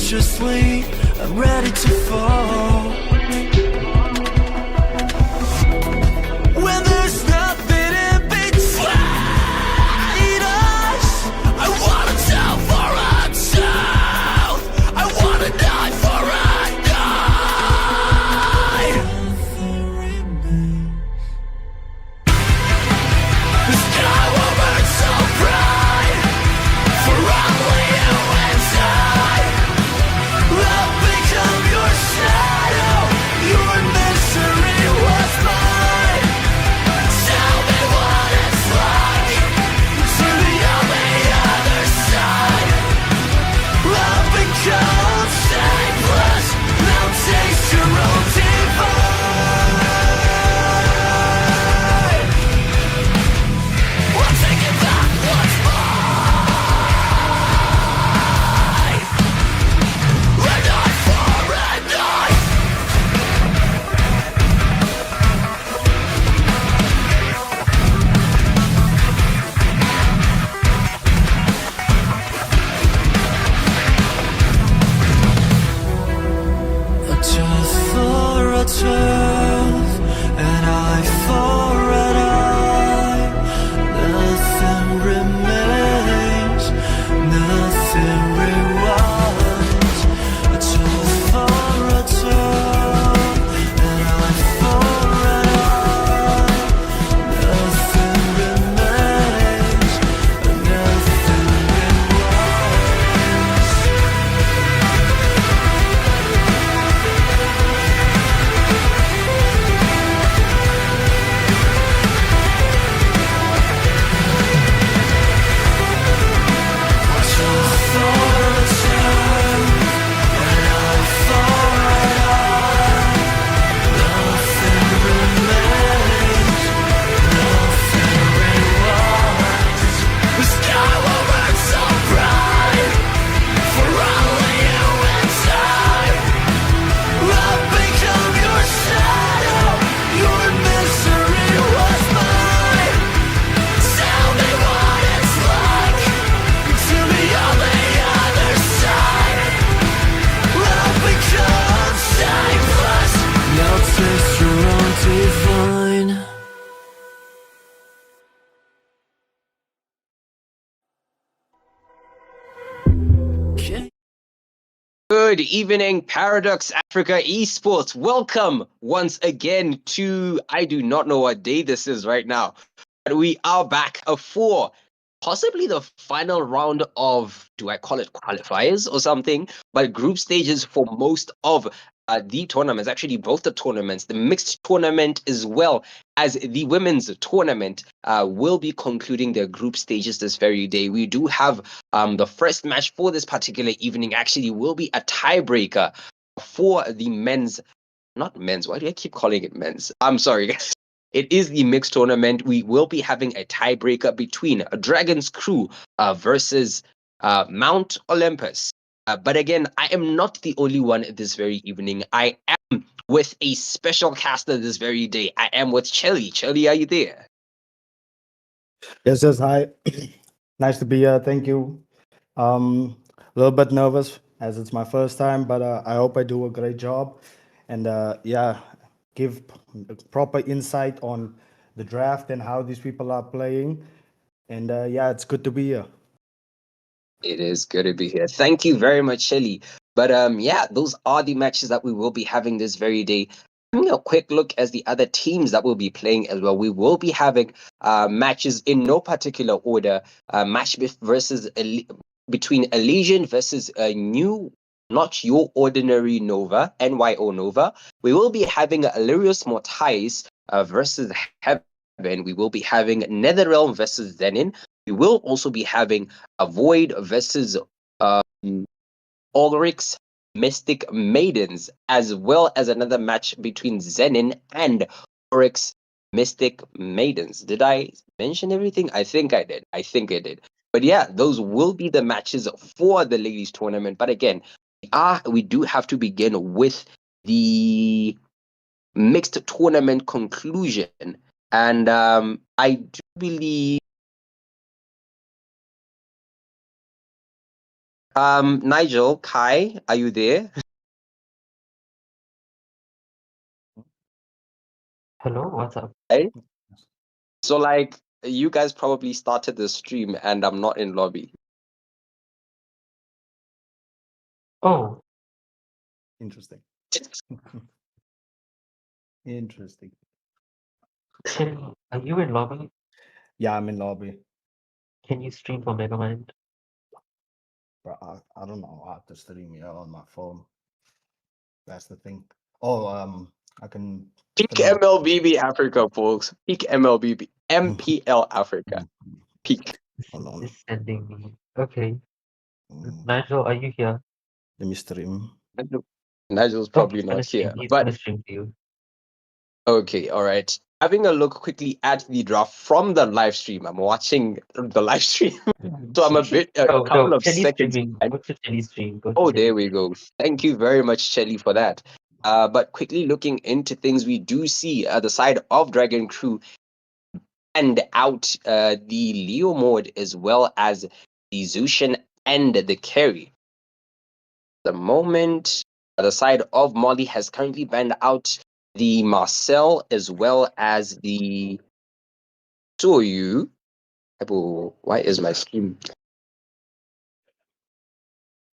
dangerously, I'm ready to fall. When there's nothing in between us, I wanna tell for a tell. I wanna die for a die. The sky will burn so bright for only you and I. I'll become your shadow. Your misery was mine. Tell me what it's like to be on the other side. I'll become shapeless. Now taste your own divine. We'll take it back once mine. And I for and I. A tooth for a tooth, an eye for an eye. Nothing remains, nothing rewinds. A tooth for a tooth, an eye for an eye. Nothing remains, nothing rewinds. Taste your own divine. Good evening, Paradox Africa Esports. Welcome once again to, I do not know what day this is right now, but we are back for possibly the final round of, do I call it qualifiers or something? But group stages for most of the tournaments, actually both the tournaments, the mixed tournament as well as the women's tournament will be concluding their group stages this very day. We do have the first match for this particular evening actually will be a tiebreaker for the men's, not men's, why do I keep calling it men's? I'm sorry guys. It is the mixed tournament. We will be having a tiebreaker between Dragon's Crew versus Mount Olympus. But again, I am not the only one this very evening. I am with a special caster this very day. I am with Chelly. Chelly, are you there? Yes, hi. Nice to be here. Thank you. A little bit nervous as it's my first time, but I hope I do a great job. And yeah, give proper insight on the draft and how these people are playing. And yeah, it's good to be here. It is good to be here. Thank you very much, Shelly. But yeah, those are the matches that we will be having this very day. Having a quick look as the other teams that will be playing as well. We will be having matches in no particular order. Match versus between Elysian versus not your ordinary Nova, NYO Nova. We will be having Lírios Mortais versus Heaven. We will be having Nether versus Zenin. We will also be having a Void versus Oryx Mystic Maidens, as well as another match between Zenin and Oryx Mystic Maidens. Did I mention everything? I think I did. But yeah, those will be the matches for the ladies tournament. But again, we do have to begin with the mixed tournament conclusion. And I do believe Nigel, Kai, are you there? Hello, what's up? Hey? So like you guys probably started the stream and I'm not in lobby. Oh, Interesting. Interesting. are you in lobby? Yeah, I'm in lobby. Can you stream for Megamind? But I don't know how to stream here on my phone. That's the thing. Oh, I can Peak stream. MLBB Africa, folks. Peak MLBB. MPL Africa. Peak. Hold on. It's sending me. Okay. Mm, Nigel, are you here? Let me stream. Nigel's Oh, probably he's gonna not here. stream. He's But gonna stream to you. okay, all right. Having a look quickly at the draft from the live stream. I'm watching the live stream. So I'm a couple of Chelly's seconds streaming. behind. Go to Chelly's stream. Go to Oh, Chelly's there we go. Thank you very much, Shelly, for that. But quickly looking into things, we do see the side of Dragon Crew and out the Leo mode as well as the Zushin and the Carry. The moment the side of Molly has currently banned out the Marcel as well as the Soyu. Why is my stream?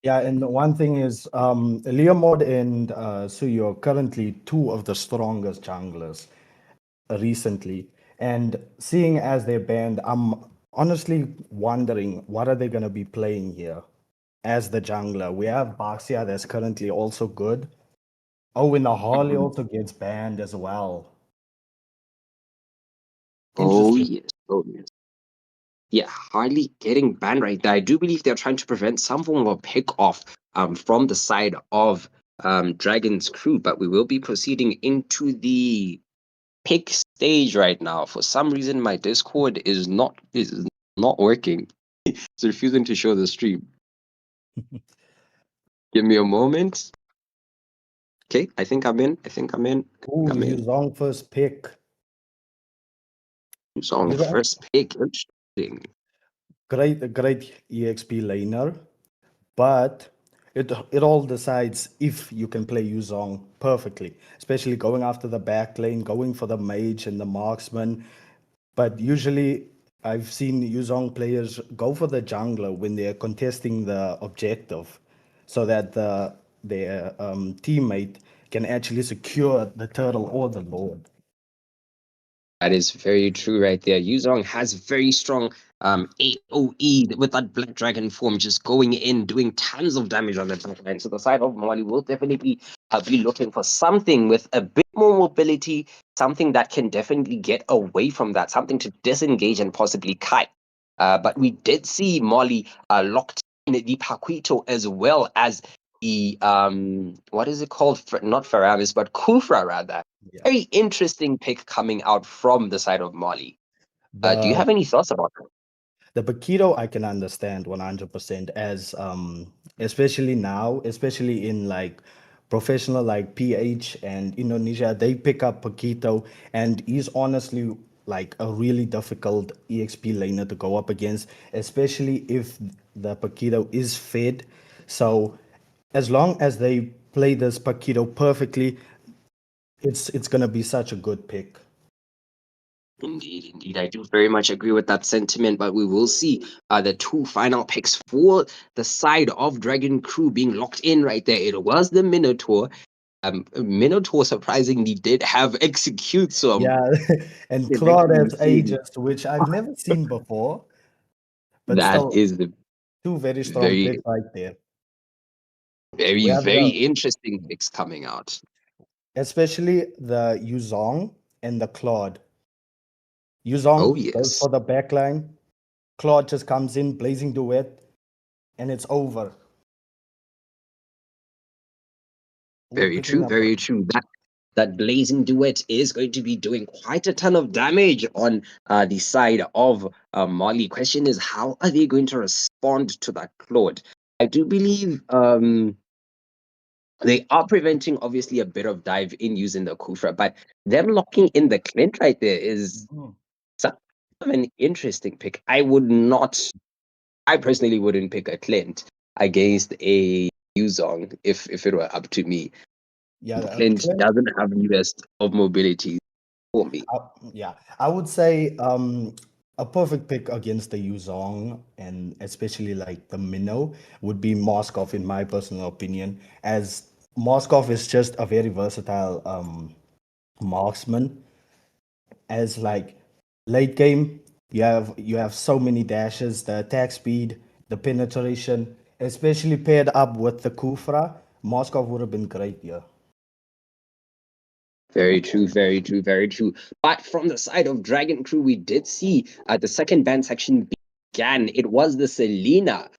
Yeah, and one thing is, Leomord and Suyo are currently two of the strongest junglers recently. And seeing as they're banned, I'm honestly wondering what are they going to be playing here as the jungler. We have Baxia that's currently also good. Oh, and the Harley also gets banned as well. Oh Interesting. yes, oh yes. Yeah, Harley getting banned right there. I do believe they're trying to prevent some form of a pick off from the side of Dragon's Crew, but we will be proceeding into the pick stage right now. For some reason, my Discord is not working. It's refusing to show the stream. Give me a moment. Okay, I think I'm in. I think I'm in. Ooh, I'm in. Yuzong first pick. It's on the Yuzong, first pick. Interesting. great EXP laner, but it all decides if you can play Yuzong perfectly, especially going after the back lane, going for the mage and the marksman. But usually I've seen Yuzong players go for the jungler when they're contesting the objective so that their teammate can actually secure the turtle or the lord. That is very true right there. Yuzong has very strong AoE with that Black Dragon form just going in, doing tons of damage on the top line. So the side of Mali will definitely be looking for something with a bit more mobility, something that can definitely get away from that, something to disengage and possibly kite. But we did see Molly locked in the Paquito as well as the what is it called? Not Faramis, but Kufra rather. Yeah. Very interesting pick coming out from the side of Mali. Do you The have any thoughts about that? the Paquito I can understand 100% as especially now, especially in like professional like PH and Indonesia, they pick up Paquito and he's honestly like a really difficult EXP laner to go up against, especially if the Paquito is fed. So as long as they play this Paquito perfectly, it's gonna be such a good pick. Indeed, indeed. I do very much agree with that sentiment, but we will see the two final picks for the side of Dragon Crew being locked in right there. It was the Minotaur. Minotaur surprisingly did have Execute, so Yeah, and Claude eventually has seeing Aegis, which I've never seen before, but that still is the two very strong very, picks right there. very, We have very the interesting picks coming out. especially the Yuzong and the Claude. Oh, Yuzong goes yes. for the backline. Claude just comes in, blazing duet, and it's over. Ooh, Very picking true, up a very true. That blazing duet is going to be doing quite a ton of damage on the side of Molly. Question is, how are they going to respond to that Claude? I do believe they are preventing obviously a bit of dive in using the Kufra, but them locking in the Clint right there is Mhm. some of an interesting pick. I personally wouldn't pick a Clint. against a Yuzong if it were up to me. Yeah, Clint doesn't have the best of mobility for me. yeah, I would say a perfect pick against the Yuzong and especially like the Minnow would be Moskov, in my personal opinion, as Moskov is just a very versatile marksman. As like late game, you have so many dashes, the attack speed, the penetration, especially paired up with the Kufra. Moskov would have been great here. Very true, very true, very true. But from the side of Dragon Crew, we did see the second ban section began. It was the Selena.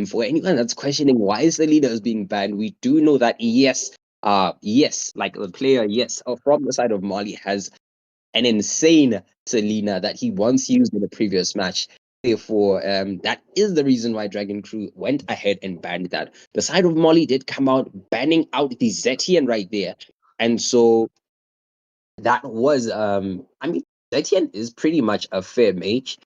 For anyone that's questioning why Selena is being banned, we do know that yes, like the player, yes, from the side of Mali has an insane Selena that he once used in a previous match. Therefore, that is the reason why Dragon Crew went ahead and banned that. The side of Mali did come out banning out the Zetian right there. And so that was I mean Etienne is pretty much a fair mage,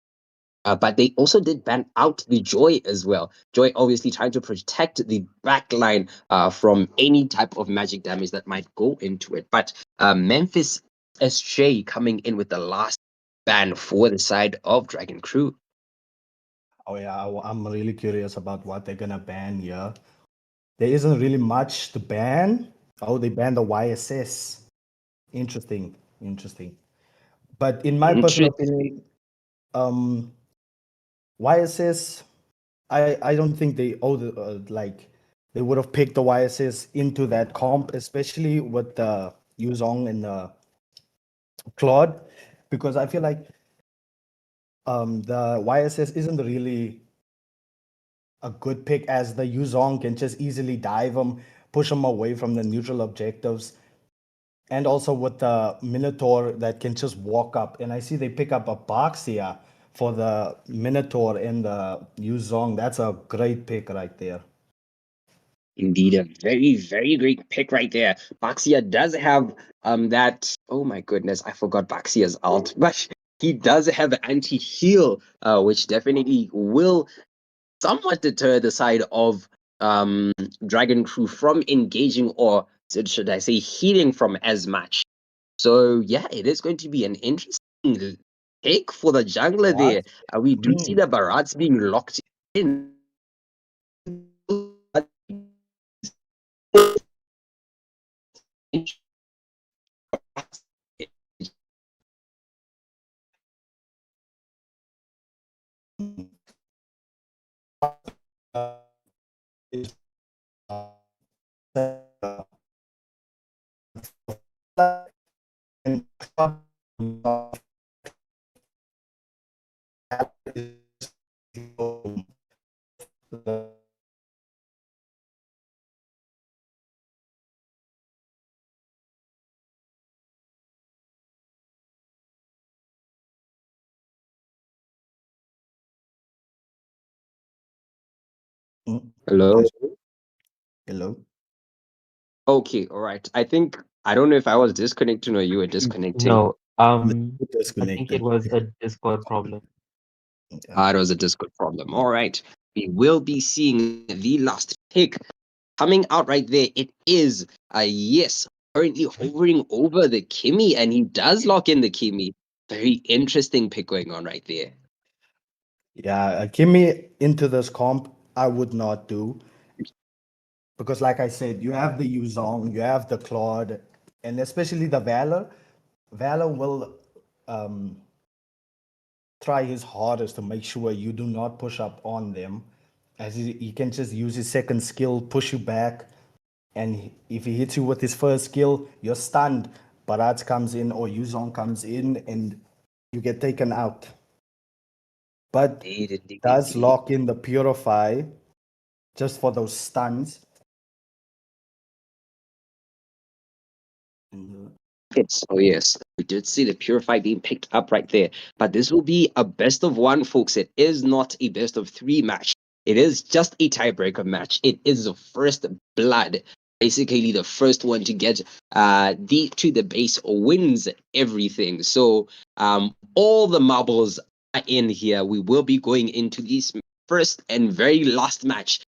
but they also did ban out the Joy as well. Joy obviously trying to protect the backline from any type of magic damage that might go into it. But Memphis SJ coming in with the last ban for the side of Dragon Crew. Oh yeah, I'm really curious about what they're gonna ban here. There isn't really much to ban. Oh, they banned the YSS. Interesting, interesting. But in my personal Interesting. opinion, um, YSS, I don't think they like they would have picked the YSS into that comp, especially with the Yuzong and the Claude, because I feel like the YSS isn't really a good pick as the Yuzong can just easily dive them, push them away from the neutral objectives. And also with the Minotaur that can just walk up. And I see they pick up a Baxia for the Minotaur and the Yuzong. That's a great pick right there. Indeed, a very, very great pick right there. Baxia does have that. Oh my goodness, I forgot Baxia's alt, but he does have anti-heal, which definitely will somewhat deter the side of Dragon Crew from engaging, or should I say healing from as much. So yeah, it is going to be an interesting pick for the jungler there. What? We do see the Barats being locked in. Hello. Hello. Okay, all right. I don't know if I was disconnecting or you were disconnecting. No, I think it Disconnected. was a Discord problem. It was a Discord problem. All right. We will be seeing the last pick coming out right there. It is a yes, currently hovering over the Kimmy, and he does lock in the Kimmy. Very interesting pick going on right there. Yeah, Kimmy into this comp, I would not do. Because like I said, you have the Yuzong, you have the Claude, and especially the Valor. Valor will try his hardest to make sure you do not push up on them, as he can just use his second skill, push you back, and if he hits you with his first skill, you're stunned. Barats comes in or Yuzong comes in, and you get taken out. But Indeed, indeed, does indeed. lock in the Purify just for those stuns. Yes, oh yes. We did see the Purify being picked up right there. But this will be a best of one, folks. It is not a best of three match. It is just a tiebreaker match. It is the first blood. Basically, the first one to get the to the base wins everything. So all the marbles are in here. We will be going into this first and very last match.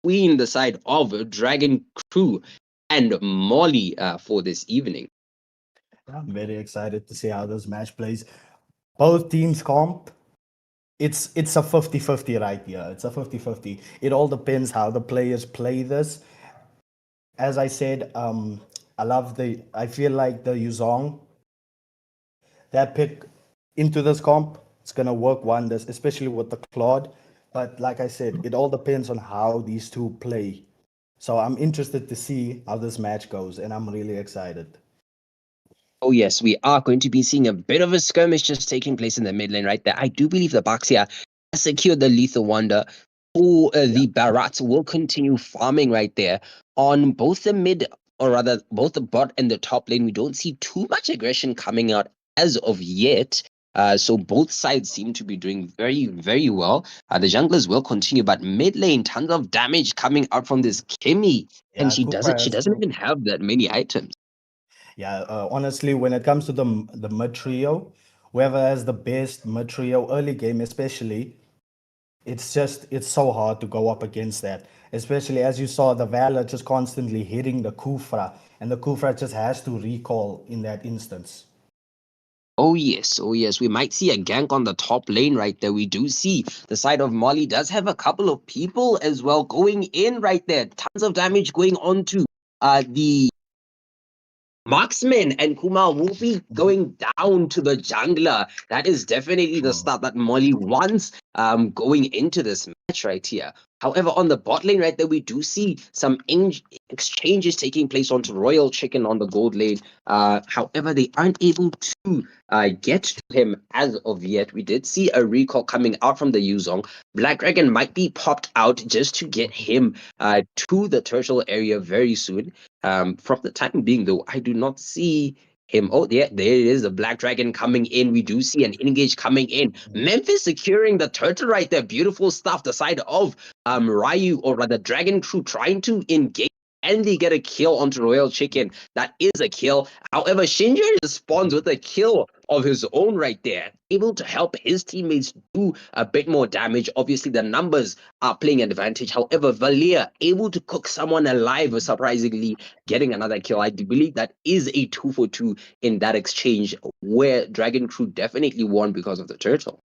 between the side of Dragon Crew and Molly for this evening. I'm very excited to see how this match plays. Both teams comp. It's a 50-50 right here. It's a 50-50. It all depends how the players play this. As I said, I feel like the Yuzong, that pick into this comp, it's gonna work wonders, especially with the Claude. But like I said, it all depends on how these two play. So I'm interested to see how this match goes, and I'm really excited. Oh yes, we are going to be seeing a bit of a skirmish just taking place in the mid lane right there. I do believe the Bucks here has secured the Lethal Wonder. For the Barats will continue farming right there on both the mid, or rather both the bot and the top lane. We don't see too much aggression coming out as of yet. So both sides seem to be doing very, very well. The junglers will continue, but mid lane, tons of damage coming out from this Kimmy, and she Kufra doesn't has even have that many items. Yeah, honestly, when it comes to the mid trio, whoever has the best mid trio early game, especially, it's so hard to go up against that. Especially as you saw, the Valor just constantly hitting the Kufra, and the Kufra just has to recall in that instance. Oh yes, oh yes. We might see a gank on the top lane right there. We do see the side of Molly does have a couple of people as well going in right there. Tons of damage going on to the marksman, and Kuma will be going down to the jungler. That is definitely the start that Molly wants going into this match right here. However, on the bot lane right there, we do see some exchanges taking place onto Royal Chicken on the gold lane. However, they aren't able to get to him as of yet. We did see a recall coming out from the Yuzong. Black Dragon might be popped out just to get him to the turtle area very soon. From the time being, though, I do not see him. Oh, yeah, there it is. The Black Dragon coming in. We do see an engage coming in. Memphis securing the turtle right there. Beautiful stuff. The side of Ryu, or rather Dragon Crew, trying to engage. And they get a kill onto Royal Chicken. That is a kill. However, Shinji responds with a kill of his own right there, able to help his teammates do a bit more damage. Obviously, the numbers are playing an advantage. However, Valia able to cook someone alive, surprisingly getting another kill. I do believe that is a 2-for-2 in that exchange, where Dragon Crew definitely won because of the turtle.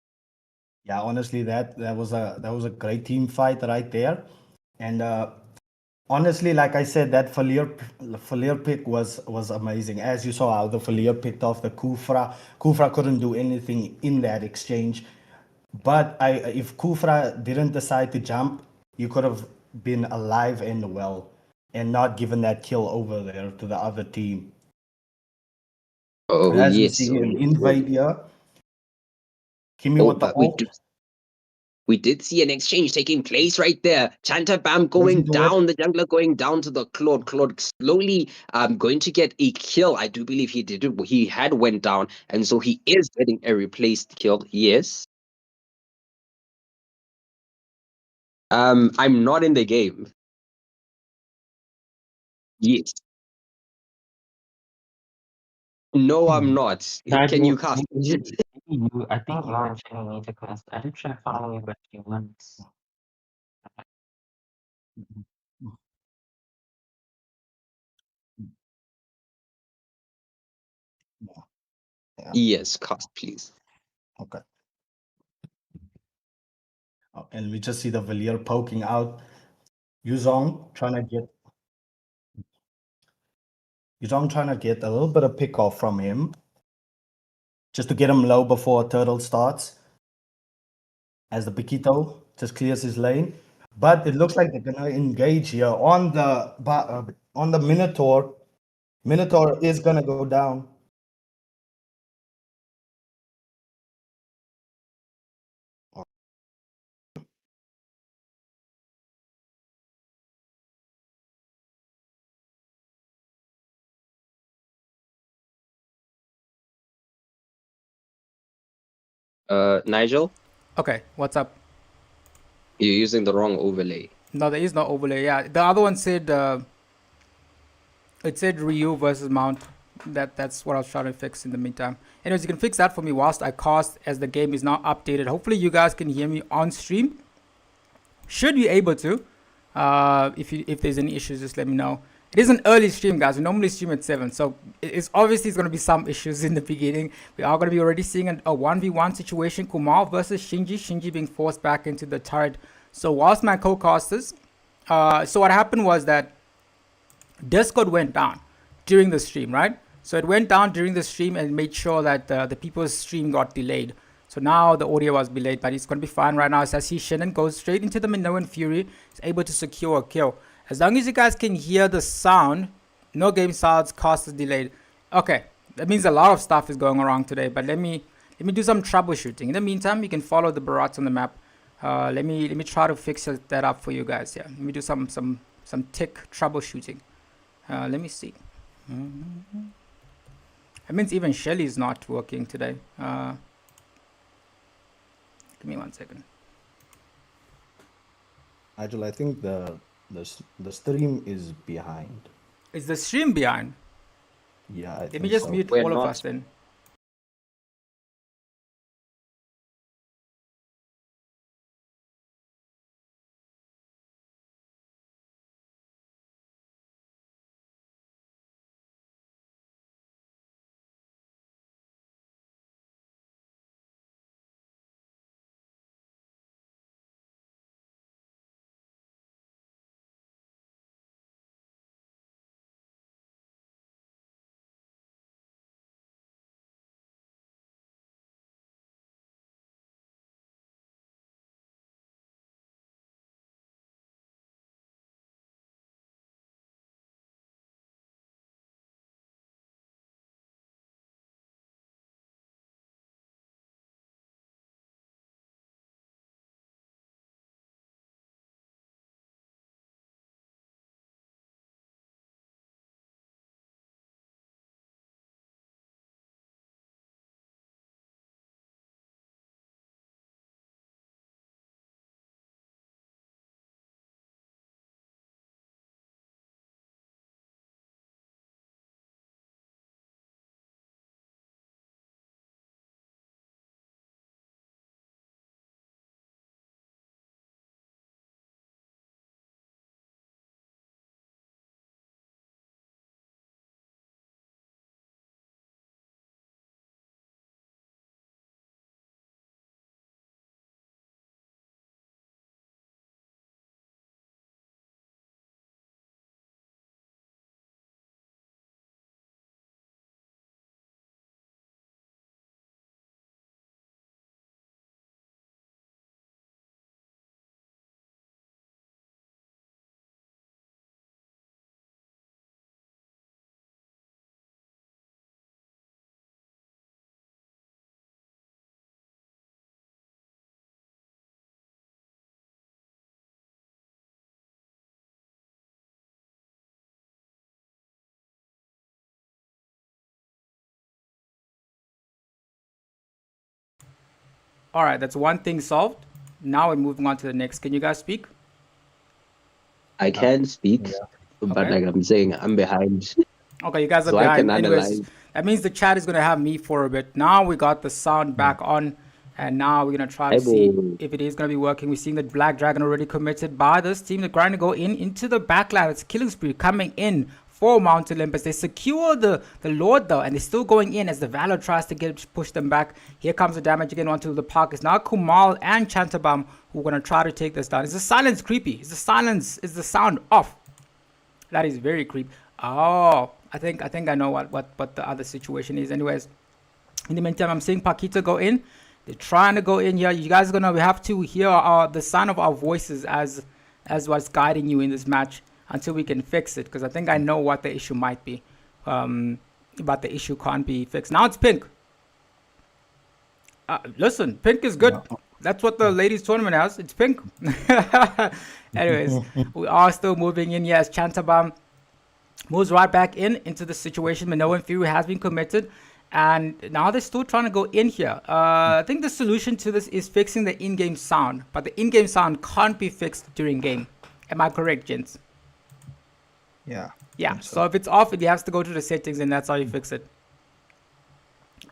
Yeah, honestly, that was a great team fight right there, and honestly, like I said, that Falir pick was amazing. As you saw how the Falir picked off the Kufra. Kufra couldn't do anything in that exchange. But if Kufra didn't decide to jump, you could have been alive and well and not given that kill over there to the other team. Oh, And as we yes. see Oh, in yes. Invade here, Kimmy Oh, with the but ult. we did see an exchange taking place right there. Chanta Bam Does he going do it? down, the jungler going down to the Claude. Claude slowly going to get a kill. I do believe he did it. He had went down, and so he is getting a replaced kill. Yes. I'm not in the game. Yes. No, I'm not. That Can you you, cast? I think you actually need to cast. I did try following you, but you went. Yeah. Yes, cast, please. Okay. Oh, and we just see the Valier poking out. Yuzong trying to get a little bit of pick off from him, just to get him low before Turtle starts. As the Piquito just clears his lane, but it looks like they're gonna engage here on the Minotaur. Minotaur is gonna go down. Nigel, Okay, what's up? you're using the wrong overlay. No, there is no overlay. Yeah, the other one said it said Ryu versus Mount. That's what I was trying to fix in the meantime. Anyways, you can fix that for me whilst I cast, as the game is now updated. Hopefully, you guys can hear me on stream. Should be able to. If there's any issues, just let me know. It is an early stream, guys. We normally stream at 7, so it's obviously going to be some issues in the beginning. We are going to be already seeing a 1v1 situation. Kumal versus Shinji. Shinji being forced back into the turret. So whilst my co-casters, so what happened was that Discord went down during the stream, right? So it went down during the stream and made sure that the people's stream got delayed. So now the audio was delayed, but it's going to be fine right now. So I see Shannon goes straight into the Minoan Fury. He's able to secure a kill. As long as you guys can hear the sound, no game sounds, cast is delayed. Okay, that means a lot of stuff is going wrong today. But let me do some troubleshooting. In the meantime, you can follow the barats on the map. Let me try to fix that up for you guys. Yeah, let me do some tick troubleshooting. Let me see. That means even Shelly's not working today. Give me 1 second. Nigel, I think the stream is behind. Is the stream behind? Yeah, Let me just mute We're all of not. us then. All right, that's one thing solved. Now we're moving on to the next. Can you guys speak? I can speak, but Okay. like I'm saying, I'm behind. Okay, you guys are So I behind. can Anyways, analyze. that means the chat is gonna have me for a bit. Now we got the sound back on, and now we're gonna try to see Aibo. if it is gonna be working. We're seeing the Black Dragon already committed by this team. They're trying to go into the backline. It's killing spree coming in for Mount Olympus. They secure the Lord though, and they're still going in as the Valor tries to push them back. Here comes the damage again onto the park. It's now Kumal and Chantabam who are gonna try to take this down. Is the silence creepy? Is the sound off? That is very creepy. Oh, I think I know what the other situation is. Anyways, in the meantime, I'm seeing Paquito go in. They're trying to go in here. You guys are we have to hear the sound of our voices as what's guiding you in this match until we can fix it. Because I think I know what the issue might be. But the issue can't be fixed. Now it's pink. Listen, pink is good. That's what the ladies tournament has. It's pink. Anyways, we are still moving in here as Chantabam moves right back into the situation. Minoan Fury has been committed, and now they're still trying to go in here. I think the solution to this is fixing the in-game sound, but the in-game sound can't be fixed during game. Am I correct, gents? Yeah. Yeah. So if it's off, it has to go to the settings, and that's how you fix it.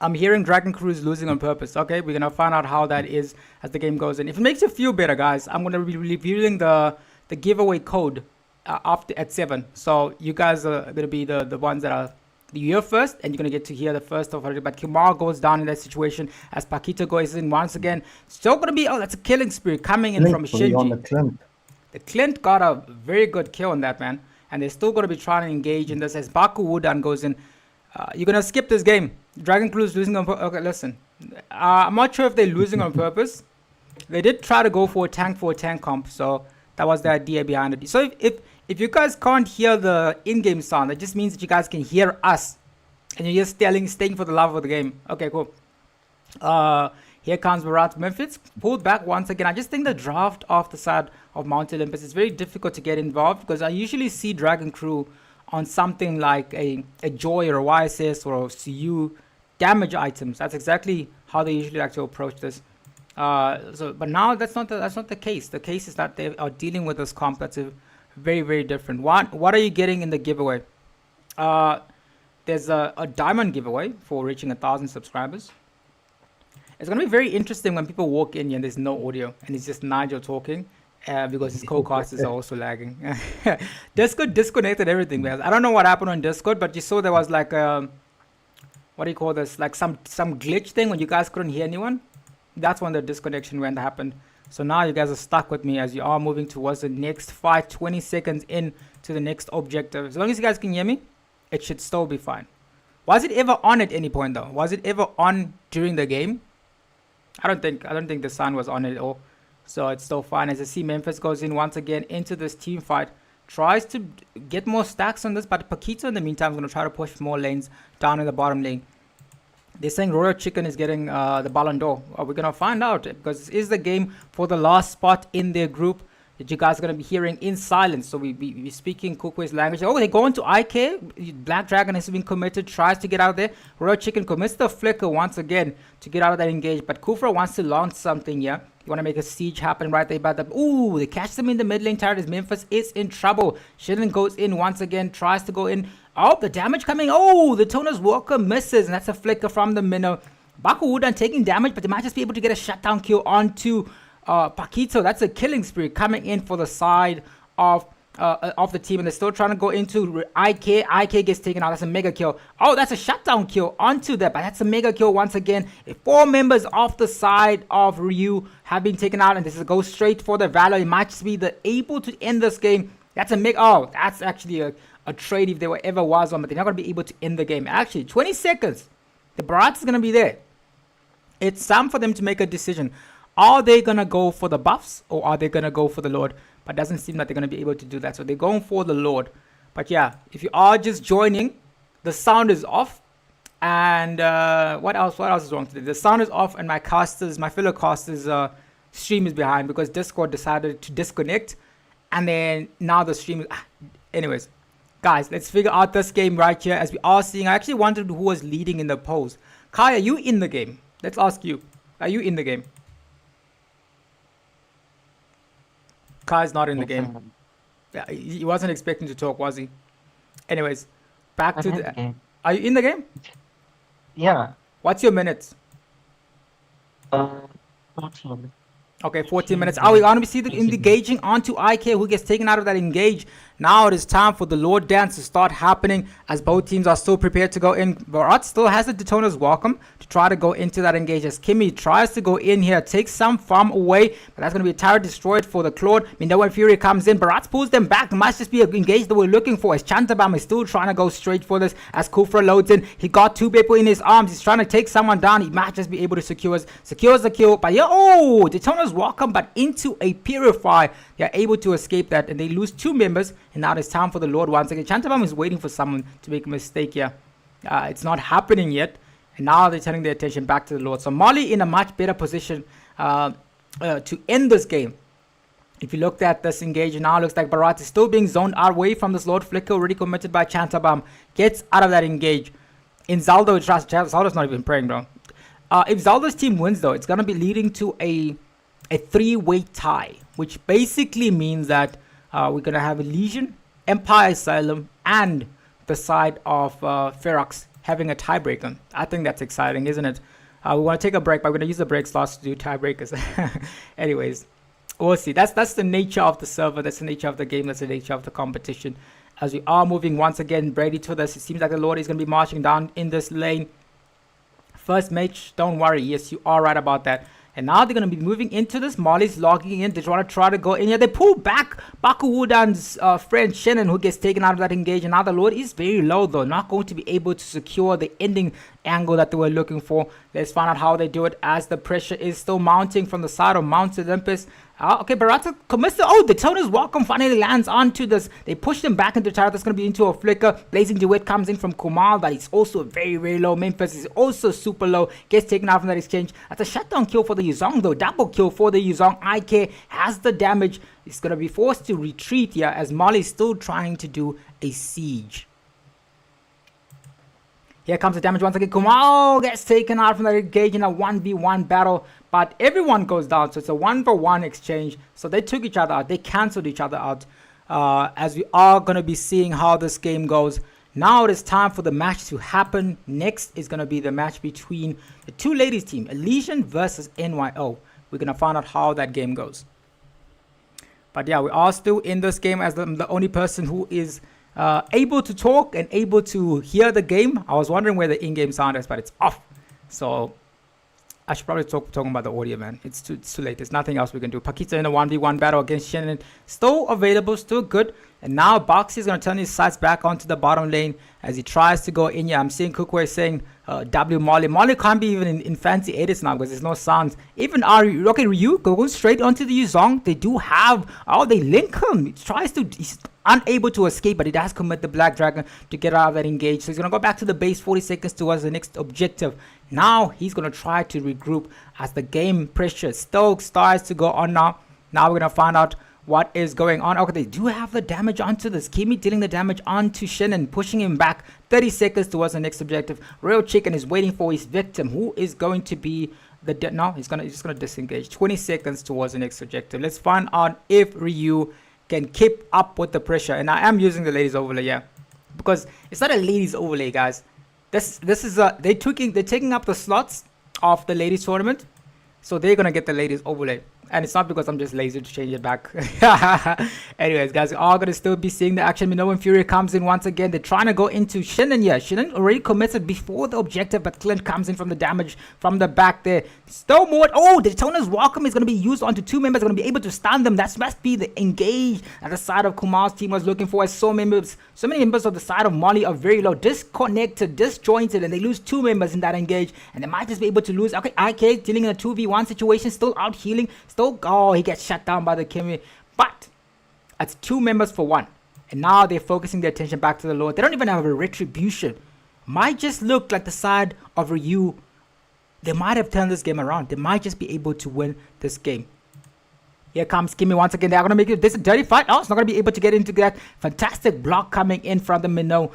I'm hearing Dragon Crew is losing on purpose. Okay, we're gonna find out how that is as the game goes in. If it makes you feel better, guys, I'm gonna be reviewing the the giveaway code after at 7. So you guys are gonna be the ones that are here first, and you're gonna get to hear the first of it. But Kumar goes down in that situation as Paquito goes in once again. Still gonna be that's a killing spree coming in from On the Shinji. Clint. The Clint got a very good kill on that, man, and they're still gonna be trying to engage in this as Baku Wudan goes in. You're gonna skip this game. Dragon Crew is losing on purpose. Okay, listen, I'm not sure if they're losing on purpose. They did try to go for a tank comp, so that was the idea behind it. So if you guys can't hear the in-game sound, that just means that you guys can hear us, and you're just staying for the love of the game. Okay, cool. Here comes Barat. Memphis pulled back once again. I just think the draft off the side of Mount Olympus is very difficult to get involved, because I usually see Dragon Crew on something like a Joy or a YSS or a CU damage items. That's exactly how they usually like to approach this. But now that's not the case. The case is that they are dealing with this comp that's a very, very different. What are you getting in the giveaway? There's a diamond giveaway for reaching 1,000 subscribers. It's gonna be very interesting when people walk in here and there's no audio and it's just Nigel talking, because his co-casters are also lagging. Discord disconnected everything, man. I don't know what happened on Discord, but you saw there was like what do you call this? Like some glitch thing when you guys couldn't hear anyone. That's when the disconnection went happened. So now you guys are stuck with me as you are moving towards the next fight, 20 seconds in to the next objective. As long as you guys can hear me, it should still be fine. Was it ever on at any point though? Was it ever on during the game? I don't think the sun was on it at all. So it's still fine. As I see Memphis goes in once again into this team fight. Tries to get more stacks on this, but Paquito in the meantime is going to try to push more lanes down in the bottom lane. They're saying Royal Chicken is getting the Ballon d'Or. We're going to find out, because this is the game for the last spot in their group that you guys are going to be hearing in silence. So we speaking Kukwe's language. Oh, they go into IK. Black Dragon has been committed, tries to get out of there. Royal Chicken commits the flicker once again to get out of that engage. But Kufra wants to launch something here. You want to make a siege happen right there. But ooh, they catch them in the mid lane turret as Memphis is in trouble. Shilin goes in once again, tries to go in. Oh, the damage coming. Oh, the Toner's Walker misses, and that's a flicker from the minnow. Baku Wudan taking damage, but they might just be able to get a shutdown kill onto Paquito. That's a killing spree coming in for the side of the team, and they're still trying to go into IK. IK gets taken out. That's a mega kill. Oh, that's a shutdown kill onto that, but that's a mega kill once again. 4 members off the side of Ryu have been taken out, and this is go straight for the Valor. It might just be able to end this game. That's a mega. Oh, that's actually a trade if there ever was one, but they're not going to be able to end the game. Actually, 20 seconds. The Barat is going to be there. It's time for them to make a decision. Are they going to go for the buffs, or are they going to go for the Lord? But it doesn't seem like they're going to be able to do that. So they're going for the Lord. But yeah, if you are just joining, the sound is off. And what else is wrong today? The sound is off, and my fellow casters stream is behind because Discord decided to disconnect. And then now the stream is... Anyways, guys, let's figure out this game right here as we are seeing. I actually wondered who was leading in the polls. Kai, are you in the game? Let's ask you. Are you in the game? Kai's not in the game. Yeah, he wasn't expecting to talk, was he? Anyways, back to the game. Are you in the game? Yeah. What's your minutes? 14. Okay, 14 minutes. We're going to see the engaging onto IK, who gets taken out of that engage. Now it is time for the Lord Dance to start happening as both teams are still prepared to go in. Barat still has the Detona's welcome to try to go into that engage as Kimmy tries to go in here, takes some farm away, but that's going to be a turret destroyed for the Claude. Mindow and Fury comes in. Barat pulls them back. It must just be an engage that we're looking for as Chantabam is still trying to go straight for this as Kufra loads in. He got 2 people in his arms. He's trying to take someone down. He might just be able to secures the kill. But yeah, oh, Detona's welcome, but into a Purify. They're able to escape that, and they lose 2 members. And now it's time for the Lord once again. Chantabam is waiting for someone to make a mistake here. It's not happening yet. And now they're turning their attention back to the Lord. So Molly in a much better position to end this game. If you looked at this engage, now it looks like Barat is still being zoned away from this Lord Flicker, already committed by Chantabam. Gets out of that engage. In Zaldo, Zaldo's not even praying, bro. If Zaldo's team wins, though, it's going to be leading to a 3-way tie, which basically means that we're going to have Elysian, Empire Asylum, and the side of Ferox having a tiebreaker. I think that's exciting, isn't it? We want to take a break, but we're going to use the break slots to do tiebreakers. Anyways, We'll see. That's the nature of the server. That's the nature of the game. That's the nature of the competition. As we are moving once again, Brady to this. It seems like the Lord is going to be marching down in this lane. First mate, don't worry. Yes, you are right about that. And now they're going to be moving into this. Molly's logging in. They want to try to go in here. They pull back Bakuwudan's friend Shannon, who gets taken out of that engage. And now the Lord is very low, though. Not going to be able to secure the ending angle that they were looking for. Let's find out how they do it as the pressure is still mounting from the side of Mount Olympus. Okay, Barata commits. Oh, the Toner's welcome finally lands onto this. They push them back into turret. That's going to be into a flicker. Blazing Duet comes in from Kumal, but he's also very, very low. Memphis is also super low. Gets taken out from that exchange. That's a shutdown kill for the Yuzong, though. Double kill for the Yuzong. IK has the damage. He's going to be forced to retreat here as Molly's still trying to do a siege. Here comes the damage once again. Kumal gets taken out from that engage in a 1v1 battle. But everyone goes down. So it's a 1-for-1 exchange. So they took each other out. They cancelled each other out. As we are going to be seeing how this game goes. Now it is time for the match to happen. Next is going to be the match between the two ladies team. Elysian versus NYO. We're going to find out how that game goes. But yeah, we are still in this game as the only person who is able to talk and able to hear the game. I was wondering where the in-game sound is, but it's off. So I should probably talking about the audio, man. It's too late. There's nothing else we can do. Pakita in a 1v1 battle against Shannon. Still available, still good. And now Boxy is going to turn his sights back onto the bottom lane as he tries to go in here. I'm seeing Cookway saying W Molly. Molly can't be even in fancy edits now because there's no sounds. Even Ryu, okay, Ryu going straight onto the Yuzong. They do have, they link him. He tries to, he's unable to escape, but he does commit the Black Dragon to get out of that engage. So he's going to go back to the base 40 seconds towards the next objective. Now he's going to try to regroup as the game pressure still starts to go on now. Now we're going to find out what is going on. Okay, they do have the damage onto this. Kimi dealing the damage onto Shannon, pushing him back 30 seconds towards the next objective. Royal Chicken is waiting for his victim, who is going to be the no, he's just gonna disengage. 20 seconds towards the next objective. Let's find out if Ryu can keep up with the pressure. And I am using the ladies overlay, yeah, because it's not a ladies overlay, guys. This is they're taking up the slots of the ladies tournament, so they're gonna get the ladies overlay. And it's not because I'm just lazy to change it back. Anyways, guys, we are going to still be seeing the action. Minoan and Fury comes in once again. They're trying to go into Shannon here. Shannon already committed before the objective, but Clint comes in from the damage from the back there. Still more. Oh, the Daytona's welcome is going to be used onto two members. Going to be able to stun them. That must be the engage that the side of Kumar's team was looking for. As so many members of the side of Molly are very low, disconnected, disjointed, and they lose two members in that engage. And they might just be able to lose. Okay, IK dealing in a 2v1 situation, still out healing. Oh, he gets shut down by the Kimi. But it's two members for one. And now they're focusing their attention back to the Lord. They don't even have a retribution. Might just look like the side of Ryu. They might have turned this game around. They might just be able to win this game. Here comes Kimi once again. They're going to make it. This is a dirty fight. Oh, it's not going to be able to get into that. Fantastic block coming in from the Minnow.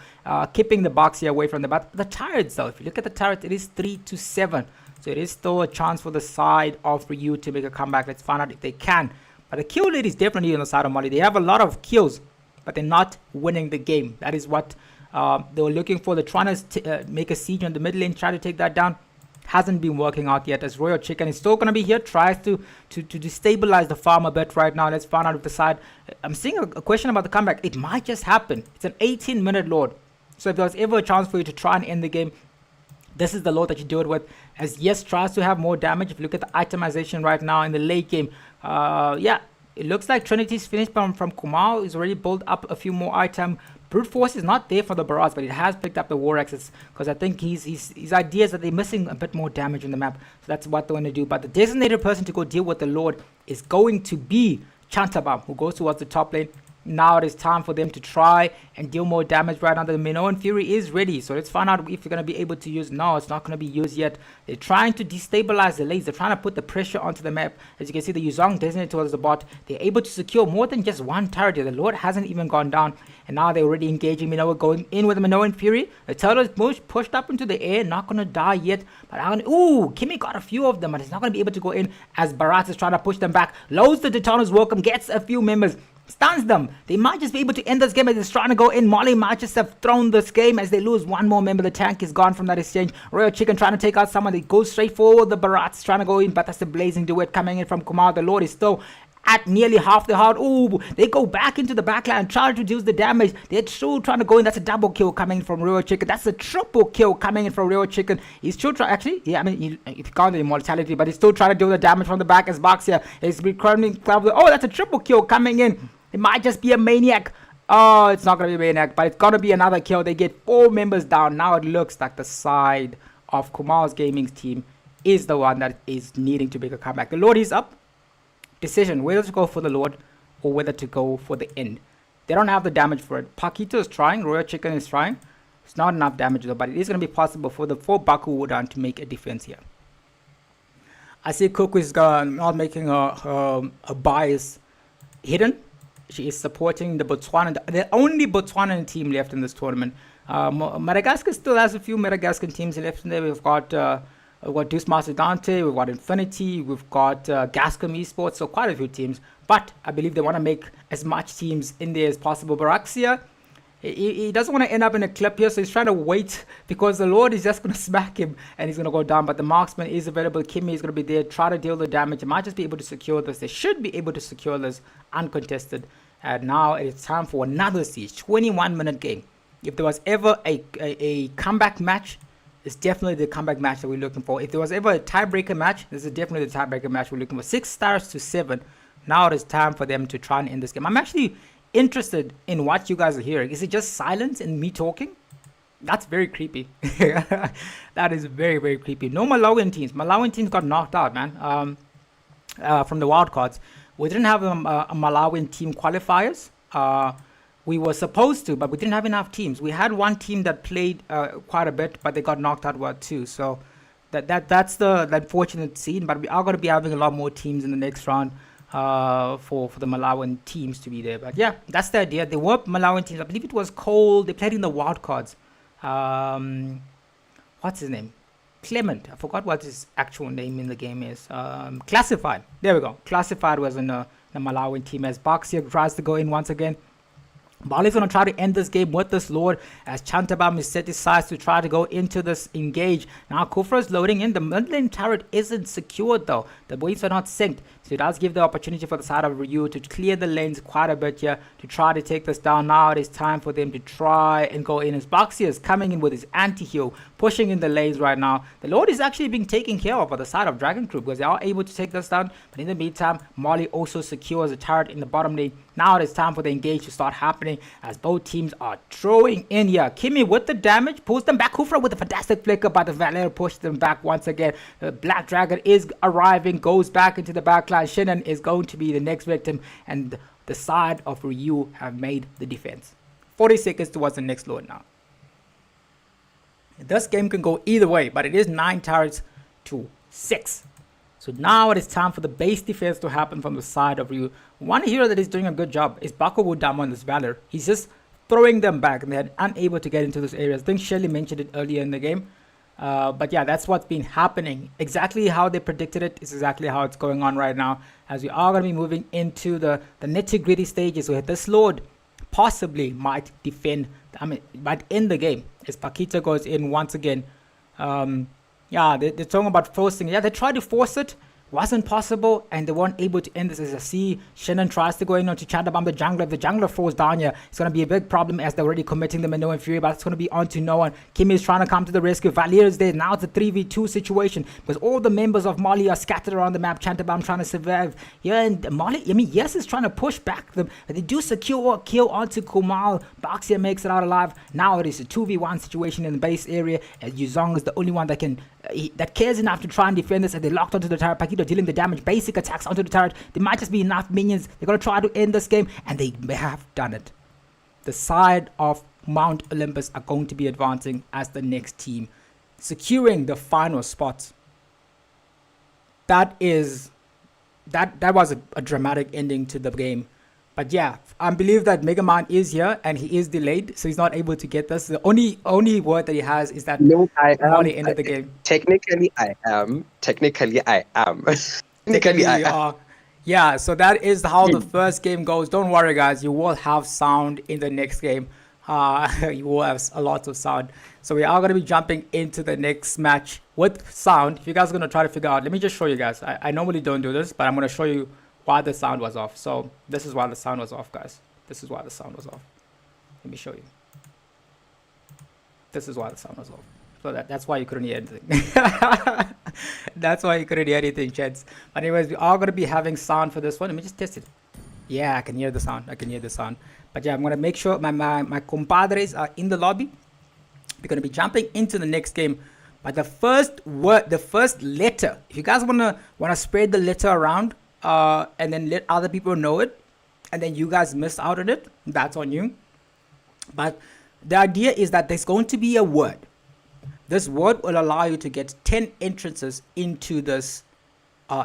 Keeping the box here away from the but the turrets, though. If you look at the turret, it is 3-7. So it is still a chance for the side of Ryu to make a comeback. Let's find out if they can. But the kill lead is definitely on the side of Molly. They have a lot of kills, but they're not winning the game. That is what they were looking for. They're trying to make a siege on the mid lane, try to take that down. Hasn't been working out yet as Royal Chicken is still going to be here. Tries to destabilize the farm a bit right now. Let's find out if the side... I'm seeing a question about the comeback. It might just happen. It's an 18-minute Lord. So if there was ever a chance for you to try and end the game, this is the Lord that you do it with. As Yes tries to have more damage. If you look at the itemization right now in the late game, yeah, it looks like Trinity's finished from Kumal. He's already built up a few more items. Brute Force is not there for the Barrage, but it has picked up the War Axes because I think his idea is that they're missing a bit more damage on the map. So that's what they're going to do. But the designated person to go deal with the Lord is going to be Chantabam, who goes towards the top lane. Now it is time for them to try and deal more damage right now. The Minoan Fury is ready. So let's find out if you're going to be able to use. No, it's not going to be used yet. They're trying to destabilize the lanes. They're trying to put the pressure onto the map. As you can see, the Yuzong designated towards the bot. They're able to secure more than just one turret here. The Lord hasn't even gone down. And now they're already engaging Minoan, going in with the Minoan Fury. The turtle is pushed up into the air. Not going to die yet. But ooh, Kimi got a few of them. But he's not going to be able to go in as Barat is trying to push them back. Loads the Daytona's welcome. Gets a few members. Stuns them. They might just be able to end this game as they're trying to go in. Molly might just have thrown this game as they lose one more member. The tank is gone from that exchange. Royal Chicken trying to take out someone. They go straight for the Barats trying to go in, but that's the Blazing Duet coming in from Kumar. The Lord is still at nearly half the heart. Oh, they go back into the backline, try to reduce the damage. They're still trying to go in. That's a double kill coming in from Rio Chicken. That's a triple kill coming in from Rio Chicken. He's still trying, actually, yeah, I mean, if you count the immortality, but he's still trying to do the damage from the back as Baxia is recurring. Oh, that's a triple kill coming in. It might just be a maniac. Oh, it's not going to be a maniac, but it's going to be another kill. They get 4 members down. Now it looks like the side of Kumal's Gaming's team is the one that is needing to make a comeback. The Lord is up. Decision whether to go for the Lord or whether to go for the end. They don't have the damage for it. Paquito is trying. Royal Chicken is trying. It's not enough damage though, but it is going to be possible for the 4 Baku Wudan to make a defense here. I see Cook is not making a bias hidden. She is supporting the Botswana, the only Botswanan team left in this tournament. Madagascar still has a few Madagascan teams left in there. We've got Deuce Master Dante, we've got Infinity, we've got Gascom eSports, so quite a few teams. But I believe they want to make as much teams in there as possible. Baraxia, he doesn't want to end up in a clip here, so he's trying to wait because the Lord is just going to smack him and he's going to go down. But the marksman is available. Kimmy is going to be there, try to deal the damage. They might just be able to secure this. They should be able to secure this uncontested. And now it's time for another siege, 21-minute game. If there was ever a comeback match, it's definitely the comeback match that we're looking for. If there was ever a tiebreaker match, this is definitely the tiebreaker match we're looking for. 6 stars to 7. Now it is time for them to try and end this game. I'm actually interested in what you guys are hearing. Is it just silence and me talking? That's very creepy. That is very, very creepy. No Malawian teams. Malawian teams got knocked out, man, from the wildcards. We didn't have a Malawian team qualifiers. We were supposed to, but we didn't have enough teams. We had one team that played quite a bit, but they got knocked out too. So that's the unfortunate scene. But we are going to be having a lot more teams in the next round for the Malawian teams to be there. But yeah, that's the idea. There were Malawian teams. I believe it was Cole. They played in the wildcards. What's his name? Clement. I forgot what his actual name in the game is. Classified. There we go. Classified was in the Malawian team as Baxia tries to go in once again. Bali's going to try to end this game with this Lord as Chantabam is set aside to try to go into this engage. Now Kufra is loading in. The mid-lane turret isn't secured though. The waves are not synced. So it does give the opportunity for the side of Ryu to clear the lanes quite a bit here to try to take this down. Now it is time for them to try and go in as Baxia is coming in with his anti-heal, pushing in the lanes right now. The Lord is actually being taken care of by the side of Dragon Crew because they are able to take this down. But in the meantime, Molly also secures a turret in the bottom lane. Now it is time for the engage to start happening as both teams are throwing in here. Kimmy with the damage pulls them back. Kufra with a fantastic flicker, but the Valero pushes them back once again. The Black Dragon is arriving, goes back into the backline. Shannon is going to be the next victim, and the side of Ryu have made the defense. 40 seconds towards the next Lord now. This game can go either way, but it is 9 turrets to 6. So now it is time for the base defense to happen from the side of Ryu. One hero that is doing a good job is Bakuwu Damo on this Valor. He's just throwing them back and they're unable to get into those areas. I think Shelly mentioned it earlier in the game. But yeah, that's what's been happening. Exactly how they predicted it is exactly how it's going on right now. As we are going to be moving into the nitty-gritty stages where this Lord possibly might defend, might end the game. As Paquita goes in once again. Yeah, they're talking about forcing. Yeah, they tried to force it. Wasn't possible, and they weren't able to end this. As I see, Shannon tries to go in onto Chandabam the jungler. If the jungler falls down here, it's going to be a big problem as they're already committing the Mino and Fury, but it's going to be onto no one. Kimmy is trying to come to the rescue. Valier is there. Now it's a 3v2 situation because all the members of Mali are scattered around the map. Chantabam trying to survive. Yeah, and Mali, yes, is trying to push back them, but they do secure a kill onto Kumal. Baxia makes it out alive. Now it is a 2v1 situation in the base area, as Yuzong is the only one that can that cares enough to try and defend this, and they locked onto the turret. Paquito dealing the damage, basic attacks onto the turret. There might just be enough minions. They're going to try to end this game, and they have done it. The side of Mount Olympus are going to be advancing as the next team, securing the final spots. That was a dramatic ending to the game. But yeah, I believe that Mega Man is here and he is delayed, so he's not able to get this. The only word that he has is that no, I am. Only ended the game. Technically, I am. Technically, I am. Yeah, so that is how the first game goes. Don't worry, guys. You will have sound in the next game. You will have a lot of sound. So we are going to be jumping into the next match with sound. If you guys are going to try to figure out, let me just show you guys. I normally don't do this, but I'm going to show you why the sound was off. So this is why the sound was off, guys. This is why the sound was off. Let me show you. This is why the sound was off. So that's why you couldn't hear anything. That's why you couldn't hear anything, chats. But anyways, we are going to be having sound for this one. Let me just test it. Yeah, I can hear the sound. I can hear the sound. But yeah, I'm going to make sure my compadres are in the lobby. We're going to be jumping into the next game. But the first word, the first letter, if you guys want to spread the letter around and then let other people know it, and then you guys miss out on it, that's on you. But the idea is that there's going to be a word. This word will allow you to get 10 entrances into this,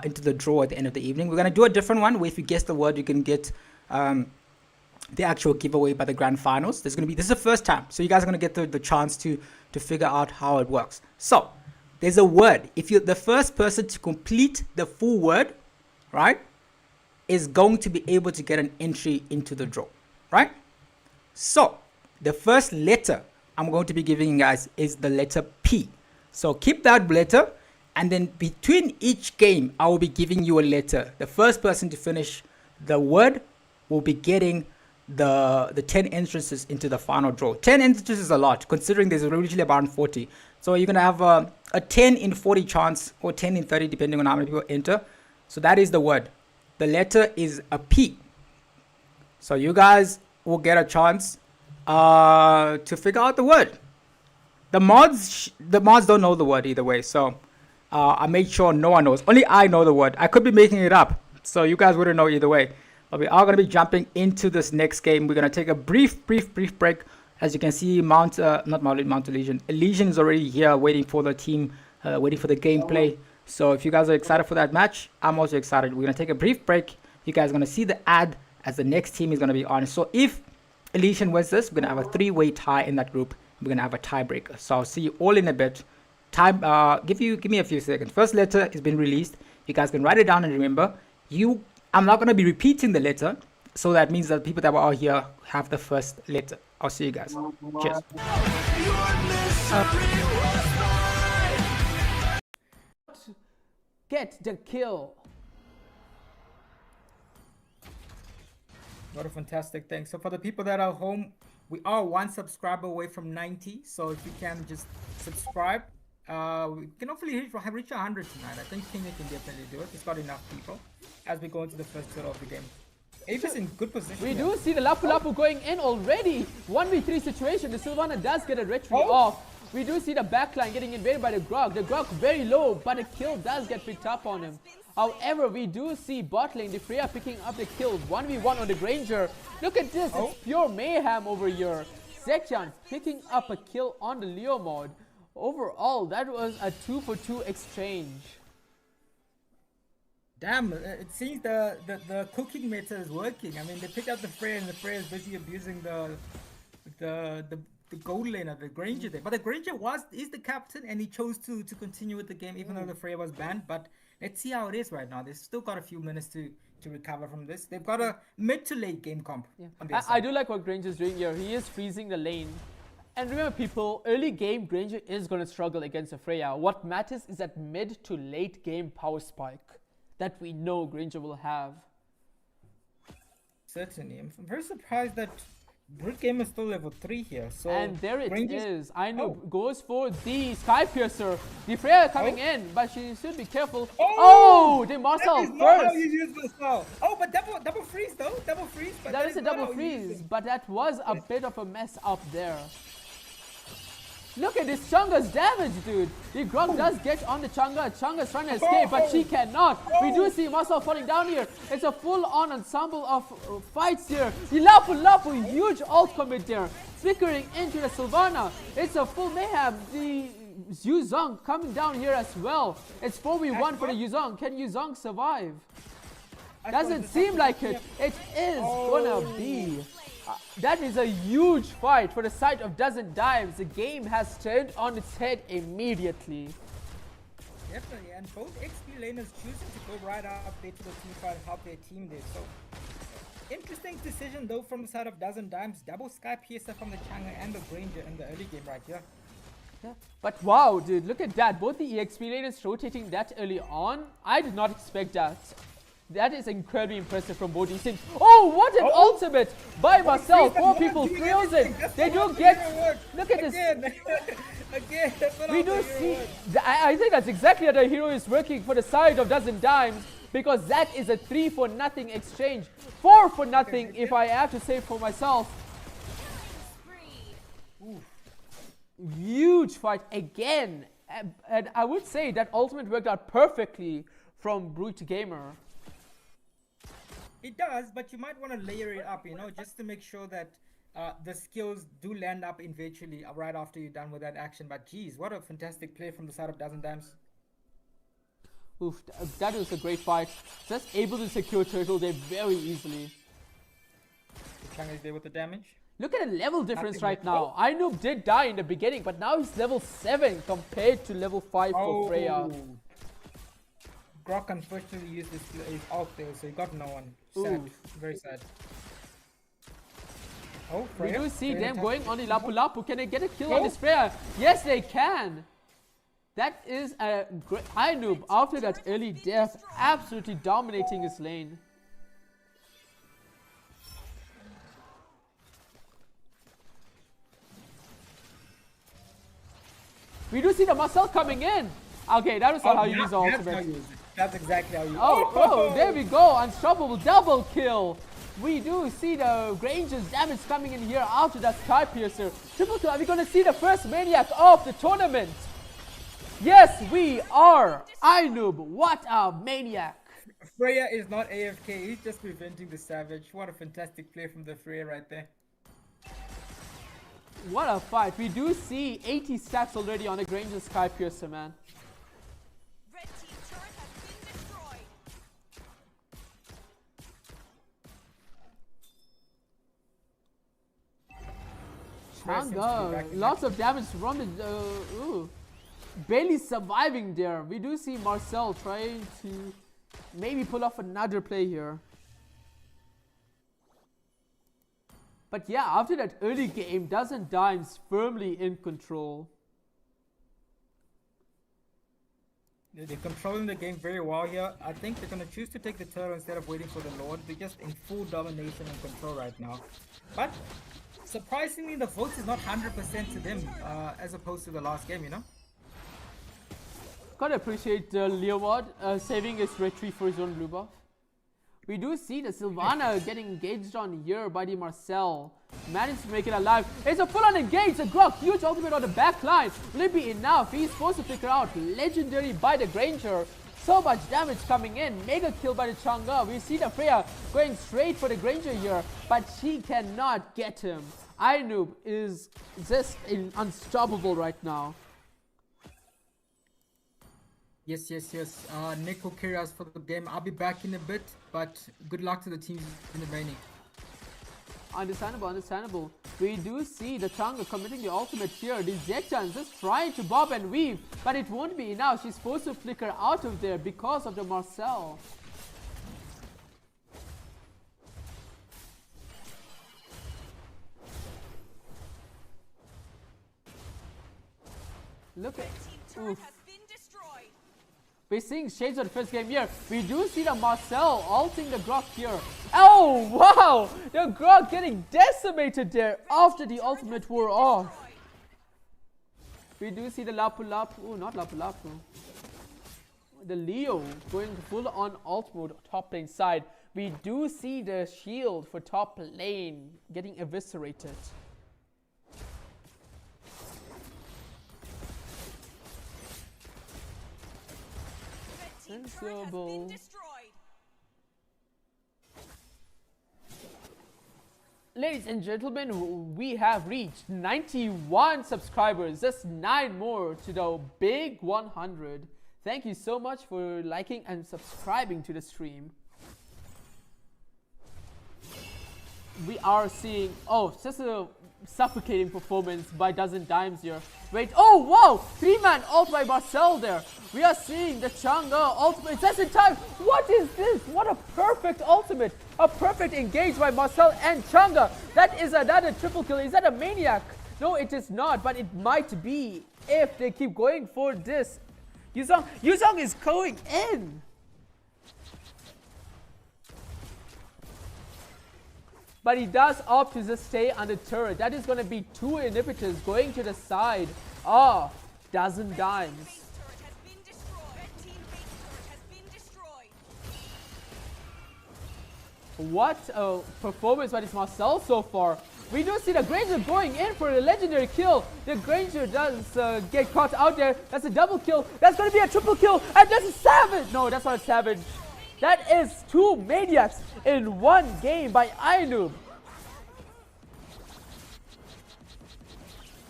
into the draw at the end of the evening. We're going to do a different one where if you guess the word, you can get the actual giveaway by the grand finals. This is the first time. So you guys are going to get the chance to figure out how it works. So there's a word. If you're the first person to complete the full word, right, is going to be able to get an entry into the draw, right? So the first letter I'm going to be giving you guys is the letter P. So keep that letter, and then between each game, I will be giving you a letter. The first person to finish the word will be getting the 10 entrances into the final draw. 10 entrances is a lot, considering there's usually about 40. So you're going to have a 10 in 40 chance, or 10 in 30, depending on how many people enter. So that is the word. The letter is a P. So you guys will get a chance to figure out the word. The mods don't know the word either way, so I made sure no one knows. Only I know the word. I could be making it up, so you guys wouldn't know either way. But we are going to be jumping into this next game. We're going to take a brief break. As you can see, Mount Elysian. Elysian is already here waiting for the team, waiting for the gameplay. So if you guys are excited for that match, I'm also excited. We're going to take a brief break. You guys are going to see the ad as the next team is going to be on. So if Elysian wins this, we're going to have a 3-way tie in that group. We're going to have a tiebreaker. So I'll see you all in a bit. Time, give me a few seconds. First letter has been released. You guys can write it down and remember. I'm not going to be repeating the letter. So that means that people that were out here have the first letter. I'll see you guys. Cheers. Get the kill. What a fantastic thing. So for the people that are home, we are 1 subscriber away from 90. So if you can just subscribe, we can hopefully reach 100 tonight. I think Kenya can definitely do it. He's got enough people as we go into the first quarter of the game. Avis in good position. We do see the Lapu Lapu going in already. 1v3 situation. The Sylvana does get a retreat off. We do see the backline getting invaded by the Grog. The Grog very low, but a kill does get picked up on him. However, we do see bot lane, the Freya picking up the kill. 1v1 on the Granger. Look at this. It's pure mayhem over here. Zekian picking up a kill on the Leo mode. Overall, that was a 2-for-2 exchange. Damn, it seems the cooking method is working. I mean, they picked up the Freya and the Freya is busy abusing the gold laner, the Granger there. But the Granger is the captain and he chose to continue with the game even though the Freya was banned. But let's see how it is right now. They've still got a few minutes to recover from this. They've got a mid to late game comp. Yeah. I do like what Granger's doing here. He is freezing the lane. And remember people, early game Granger is going to struggle against a Freya. What matters is that mid to late game power spike that we know Granger will have. Certainly. I'm very surprised that Brute Game is still level 3 here. So and there it is. I know goes for the Sky Piercer. The Freya coming in, but she should be careful. The Marcel first. How you use this now. But double freeze though. Double freeze. But that is a double freeze, but that was a bit of a mess up there. Look at this Chunga's damage, dude. The Grog does get on the Chunga. Chunga's trying to escape, but she cannot. We do see Marcel falling down here. It's a full-on ensemble of fights here. The Lapu Lapu, huge ult commit there. Flickering into the Sylvana. It's a full mayhem. The Yuzong coming down here as well. It's 4v1 for the Yuzong. Can Yuzong survive? Doesn't seem like it. It is gonna be. That is a huge fight for the side of Dozen Dimes. The game has turned on its head immediately. Definitely, and both XP laners choosing to go right up there to the team fight and help their team there. So, interesting decision though from the side of Dozen Dimes. Double Sky Piercer from the Changa and the Granger in the early game right here. Yeah. But wow, dude, look at that. Both the EXP laners rotating that early on. I did not expect that. That is incredibly impressive from both these teams. Oh, what an ultimate by Marcel. 4 people frozen. They do get... Look at this. Again, that's what We I'm do saying. see... I think that's exactly how the hero is working for the side of Dozen Dimes. Because that is a 3-for-0 exchange. 4-for-0 if I have to say for myself. Huge fight again. And I would say that ultimate worked out perfectly from Brute Gamer. It does, but you might want to layer it up, you know, just to make sure that the skills do land up eventually right after you're done with that action. But geez, what a fantastic play from the side of Dozen Dimes. Oof, that was a great fight. Just able to secure Turtle there very easily. The Chang is there with the damage. Look at the level difference right now. Ainoob did die in the beginning, but now he's level 7 compared to level 5 for Freya. Grok unfortunately used his ult there, so he got no one. Sad. Very sad. Oh, We Freya. do see Freya them attack. going on the Lapu Lapu. Can they get a kill on this Freya? Yes, they can. That is a great Ainoob after that early death, absolutely dominating his lane. We do see the Marcel coming in. Okay, that was not how you use the That's how ultimate. you use it. That's exactly how you use it. Oh, there we go. Unstoppable double kill. We do see the Granger's damage coming in here after that Sky Piercer. Triple kill. Are we going to see the first Maniac of the tournament? Yes, we are. Ainoob, what a Maniac. Freya is not AFK, he's just preventing the Savage. What a fantastic play from the Freya right there. What a fight. We do see 80 stacks already on the Granger's Sky Piercer, man. Red team turret has been destroyed. Changa, lots of damage from the... barely surviving there. We do see Marcel trying to maybe pull off another play here. But yeah, after that early game, Dozen Dimes firmly in control. They're controlling the game very well here. I think they're going to choose to take the turtle instead of waiting for the Lord. They're just in full domination and control right now. But surprisingly, the vote is not 100% to them as opposed to the last game, you know? Gotta appreciate Leoward saving his retreat for his own blue buff. We do see the Sylvana getting engaged on here by the Marcel. Managed to make it alive. It's a full-on engage. The Grok, huge ultimate on the back line. Will it be enough? He's supposed to figure out. Legendary by the Granger. So much damage coming in. Mega kill by the Chang'e. We see the Freya going straight for the Granger here. But she cannot get him. Ainoob is just unstoppable right now. Yes. Nick will carry us for the game. I'll be back in a bit, but good luck to the teams in the remaining. Understandable. We do see the Chang'e committing the ultimate here. The Zetan just trying to bob and weave, but it won't be enough. She's supposed to flicker out of there because of the Marcel. Look at oof. We're seeing shades of the first game here. We do see the Marcel ulting the Grok here. Oh, wow! The Grok getting decimated there after the ultimate wore off. We do see the Lapu Lapu. Not Lapu Lapu. The Leo going full on ult mode top lane side. We do see the shield for top lane getting eviscerated. Sensible. Ladies and gentlemen, we have reached 91 subscribers, just 9 more to the big 100. Thank you so much for liking and subscribing to the stream. We are seeing, oh, just a suffocating performance by Dozen Dimes here. Wait, oh wow, 3-man ult by Marcel there. We are seeing the Chang'e ultimate just in time. What is this? What a perfect ultimate. A perfect engage by Marcel and Chang'e. That is another triple kill. Is that a maniac? No, it is not, but it might be if they keep going for this. Yuzong is going in. but he does opt to just stay on the turret. That is going to be 2 inhibitors going to the side of Dozen Dimes. What a performance by this Marcel so far. We do see the Granger going in for a legendary kill. The Granger does get caught out there. That's a double kill. That's going to be a triple kill. And that's a savage. No, that's not a savage. That is 2 Maniacs in 1 game by Ainoob.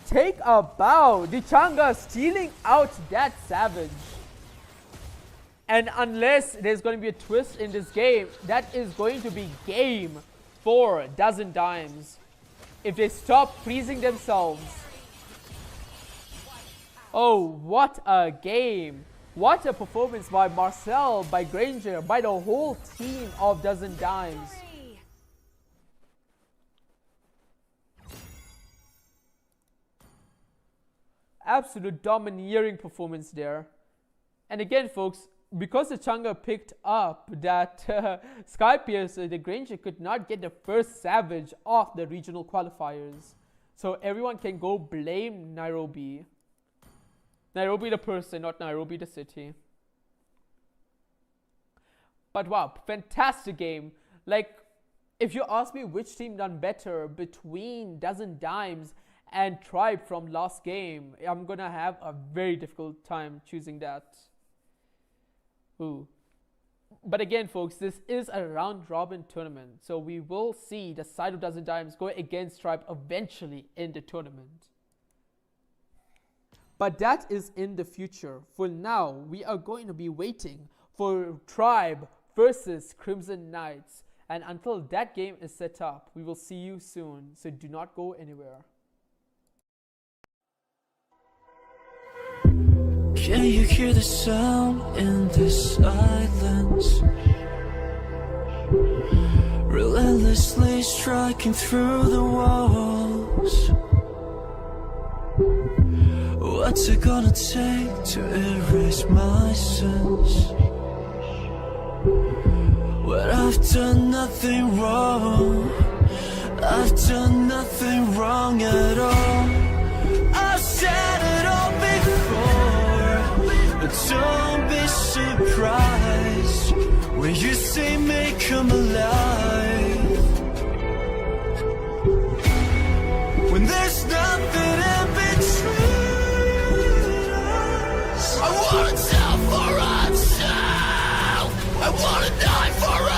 Take a bow. Dichanga stealing out that savage. And unless there's going to be a twist in this game, that is going to be game for Dozen Dimes. If they stop freezing themselves. Oh, what a game. What a performance by Marcel, by Granger, by the whole team of Dozen Dimes. Absolute domineering performance there. And again, folks, because the Changa picked up that Skypiercer, the Granger could not get the first savage of the regional qualifiers. So everyone can go blame Nairobi. Nairobi the person, not Nairobi the city. But wow, fantastic game. Like, if you ask me which team done better between Dozen Dimes and Tribe from last game, I'm gonna have a very difficult time choosing that. Ooh. But again, folks, this is a round-robin tournament, so we will see the side of Dozen Dimes go against Tribe eventually in the tournament. But that is in the future. For now, we are going to be waiting for Tribe versus Crimson Knights. And until that game is set up, we will see you soon, so do not go anywhere. Can you hear the sound in the silence? Relentlessly striking through the walls. What's it gonna take to erase my sins? When I've done nothing wrong, I've done nothing wrong at all. I've said it all before, but don't be surprised when you say may come alive. When there's nothing in between us, I wanna tell for myself, I wanna die for a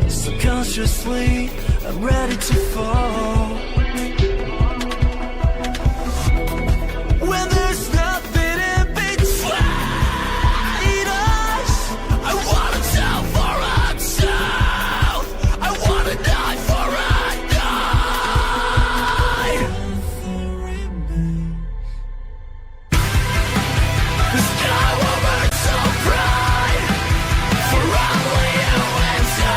subconsciously, I'm ready to fall. When there's nothing in between us, I wanna tell for myself, I wanna die for a die. Nothing remains. The sky will burn so bright for only you and I.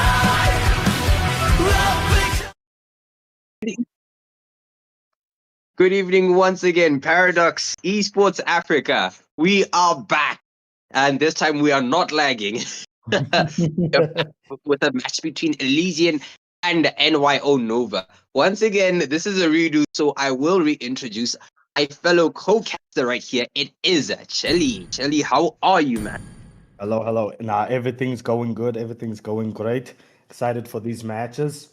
Good evening once again, Paradox Esports Africa. We are back, and this time we are not lagging. With a match between Elysian and NYO Nova. Once again, this is a redo, so I will reintroduce my fellow co-caster right here. It is Chelly. Chelly, how are you, man? Hello, hello. Nah, everything's going good. Everything's going great. Excited for these matches.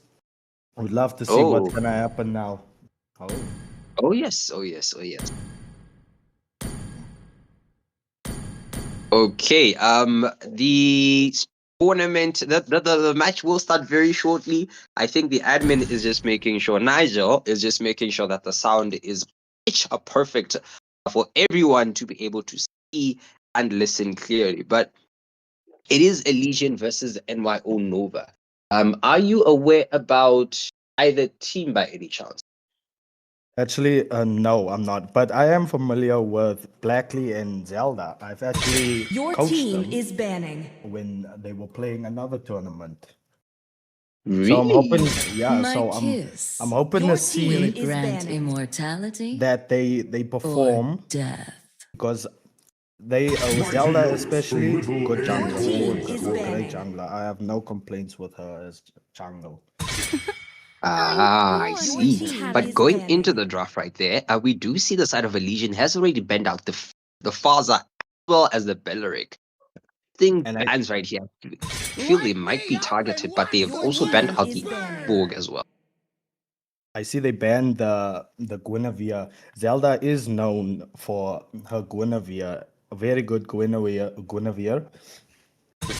Would love to see what's gonna happen now. Oh yes. Okay. The tournament, the match will start very shortly. I think the admin is just making sure, Nigel is just making sure that the sound is pitch perfect for everyone to be able to see and listen clearly. But it is Elysian versus NYO Nova. Are you aware about either team by any chance? Actually, no, I'm not. But I am familiar with Blackley and Zelda. I've actually Your coached team them is banning. when they were playing another tournament. Really? So I'm hoping, yeah. My So kiss. I'm hoping Your to see team Will is immortality that they or perform death. because they Zelda especially good jungler, team good, is a great banning. jungler. I have no complaints with her as jungle. I Your see. team But is going banning. into the draft right there, we do see the side of Elysian has already banned out the Faza as well as the Belleric. Thing And I bans right here. I feel they might be targeted, but they have Your also banned team out is the banning. Borg as well. I see they banned the Guinevere. Zelda is known for her Guinevere, a very good Guinevere.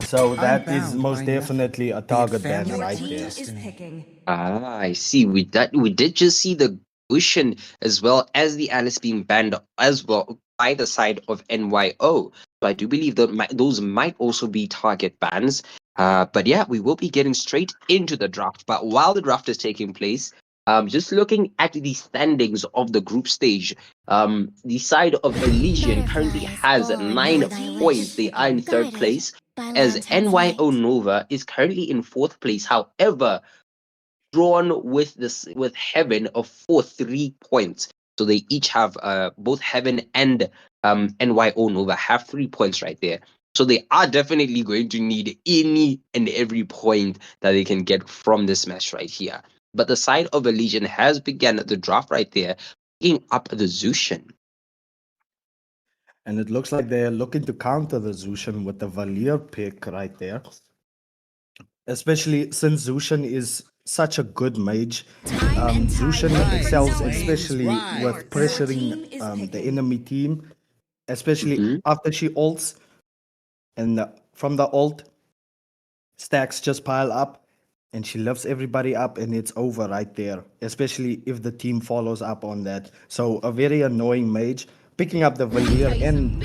So that is most definitely a target ban Your right team there. is picking. I see. We did just see the Ocean as well as the Alice being banned as well by the side of NYO. So I do believe that those might also be target bans. But yeah, we will be getting straight into the draft. But while the draft is taking place, just looking at the standings of the group stage, the side of Elysian currently has 9 points. They are in third place, as NYO Nova is currently in fourth place. However, drawn with Heaven of 3 points. So they each have both Heaven and NYO Nova have 3 points right there. So they are definitely going to need any and every point that they can get from this match right here. But the side of Elysian has begun the draft right there, picking up the Zushin. And it looks like they're looking to counter the Zushin with the Valier pick right there. Especially since Zushin is such a good mage. Zushin excels especially with pressuring the enemy team, especially Mhm. after she ults. And from the ult, stacks just pile up and she lifts everybody up and it's over right there, especially if the team follows up on that. So a very annoying mage. Picking up the Valier and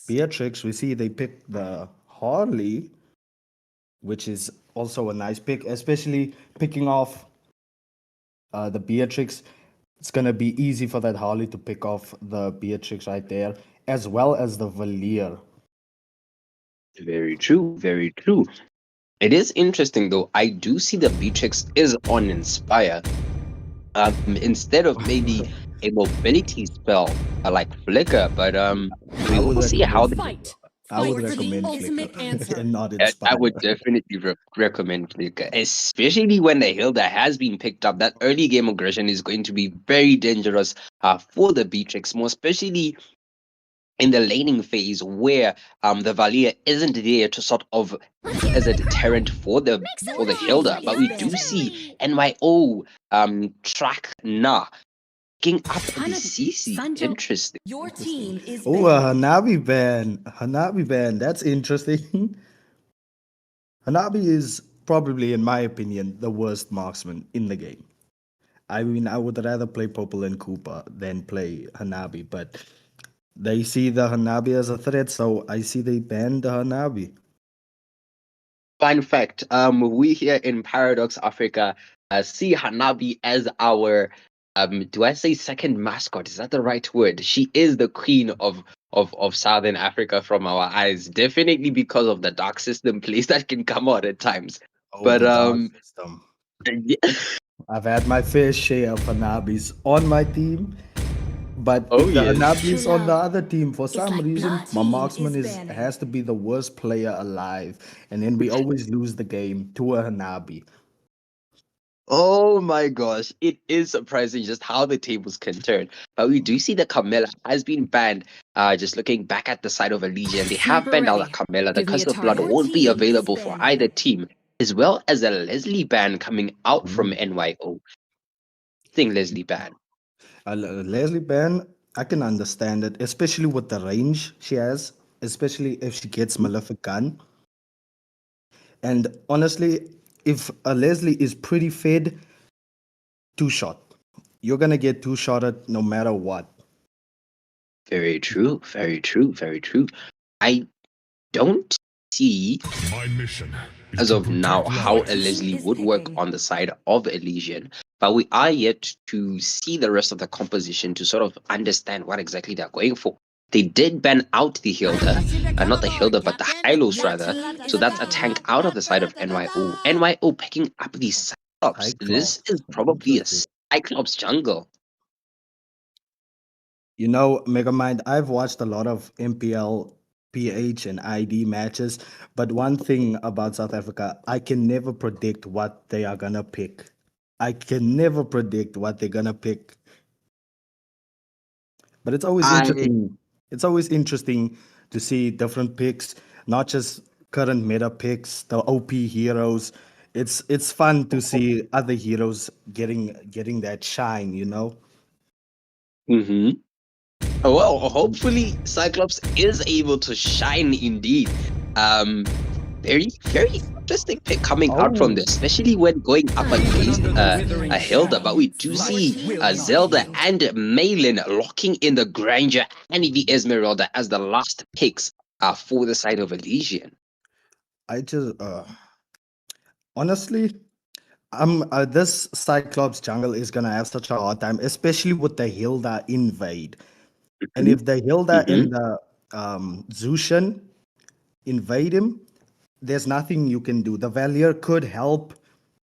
Beatrix, we see they pick the Harley, which is also a nice pick, especially picking off the Beatrix. It's going to be easy for that Harley to pick off the Beatrix right there, as well as the Valier. Very true, very true. It is interesting though. I do see the Beatrix is on Inspire. Instead of maybe a mobility spell like Flicker, but we I would will see how recommend I would recommend Flicker and not I Inspire. would definitely recommend Flicker, especially when the Hilda has been picked up. That early game aggression is going to be very dangerous for the Beatrix, more especially in the laning phase where the Valia isn't there to sort of as a deterrent for the Hilda. But we do see NYO track Na picking up the CC. Interesting. Your team is Oh, a Hanabi ban. Hanabi ban. That's interesting. Hanabi is probably, in my opinion, the worst marksman in the game. I mean, I would rather play Popple and Koopa than play Hanabi, but they see the Hanabi as a threat, so I see they banned the Hanabi. Fun fact: we here in Paradox Africa see Hanabi as our do I say second mascot? Is that the right word? She is the queen of Southern Africa from our eyes, definitely because of the dark system plays that can come out at times. Oh, But the dark system. yeah. I've had my fair share of Hanabis on my team, but Oh if the yes. Hanabi is on the other team, for some reason, my team marksman is is banning. has to be the worst player alive, and then we always lose the game to a Hanabi. Oh my gosh, it is surprising just how the tables can turn. But we do see that Carmella has been banned. Just looking back at the side of Elysian, they have Sniper banned out ready. Carmella. The Give me a Curse of Blood target. won't be Your team is available for banning. either team, as well as a Leslie ban coming out from NYO. Thing Leslie ban. Leslie ban, I can understand it, especially with the range she has. especially if she gets Malefic Gun. And honestly, if a Leslie is pretty fed, two shot. You're gonna get two shotted no matter what. Very true. Very true. Very true. I don't see My mission is as to of now protect how a lives. Leslie Is would work picking. on the side of Elysian, but we are yet to see the rest of the composition to sort of understand what exactly they're going for. They did ban out the Hilda, not the Hilda, but the Hylos rather. So that's a tank out of the side of NYO. NYO picking up the Cyclops. This is probably a Interesting. Cyclops jungle. You know, Megamind, I've watched a lot of MPL, PH, and ID matches, but one thing about South Africa, I can never predict what they are gonna pick. I can never predict what they're gonna pick. But it's always I interesting. It's always interesting to see different picks, not just current meta picks, the OP heroes. It's fun to see other heroes getting that shine, you know? mm-hmm. Well, hopefully Cyclops is able to shine indeed. Very, very interesting pick coming out from Oh, this, especially when going up against a Hilda. But we do see Zelda and Malin locking in the Granger and the Esmeralda as the last picks for the side of Elysian. I just honestly, this Cyclops jungle is gonna have such a hard time, especially with the Hilda invade. And if the Hilda Mm-hmm. and the Zushan invade him, there's nothing you can do. The Valier could help,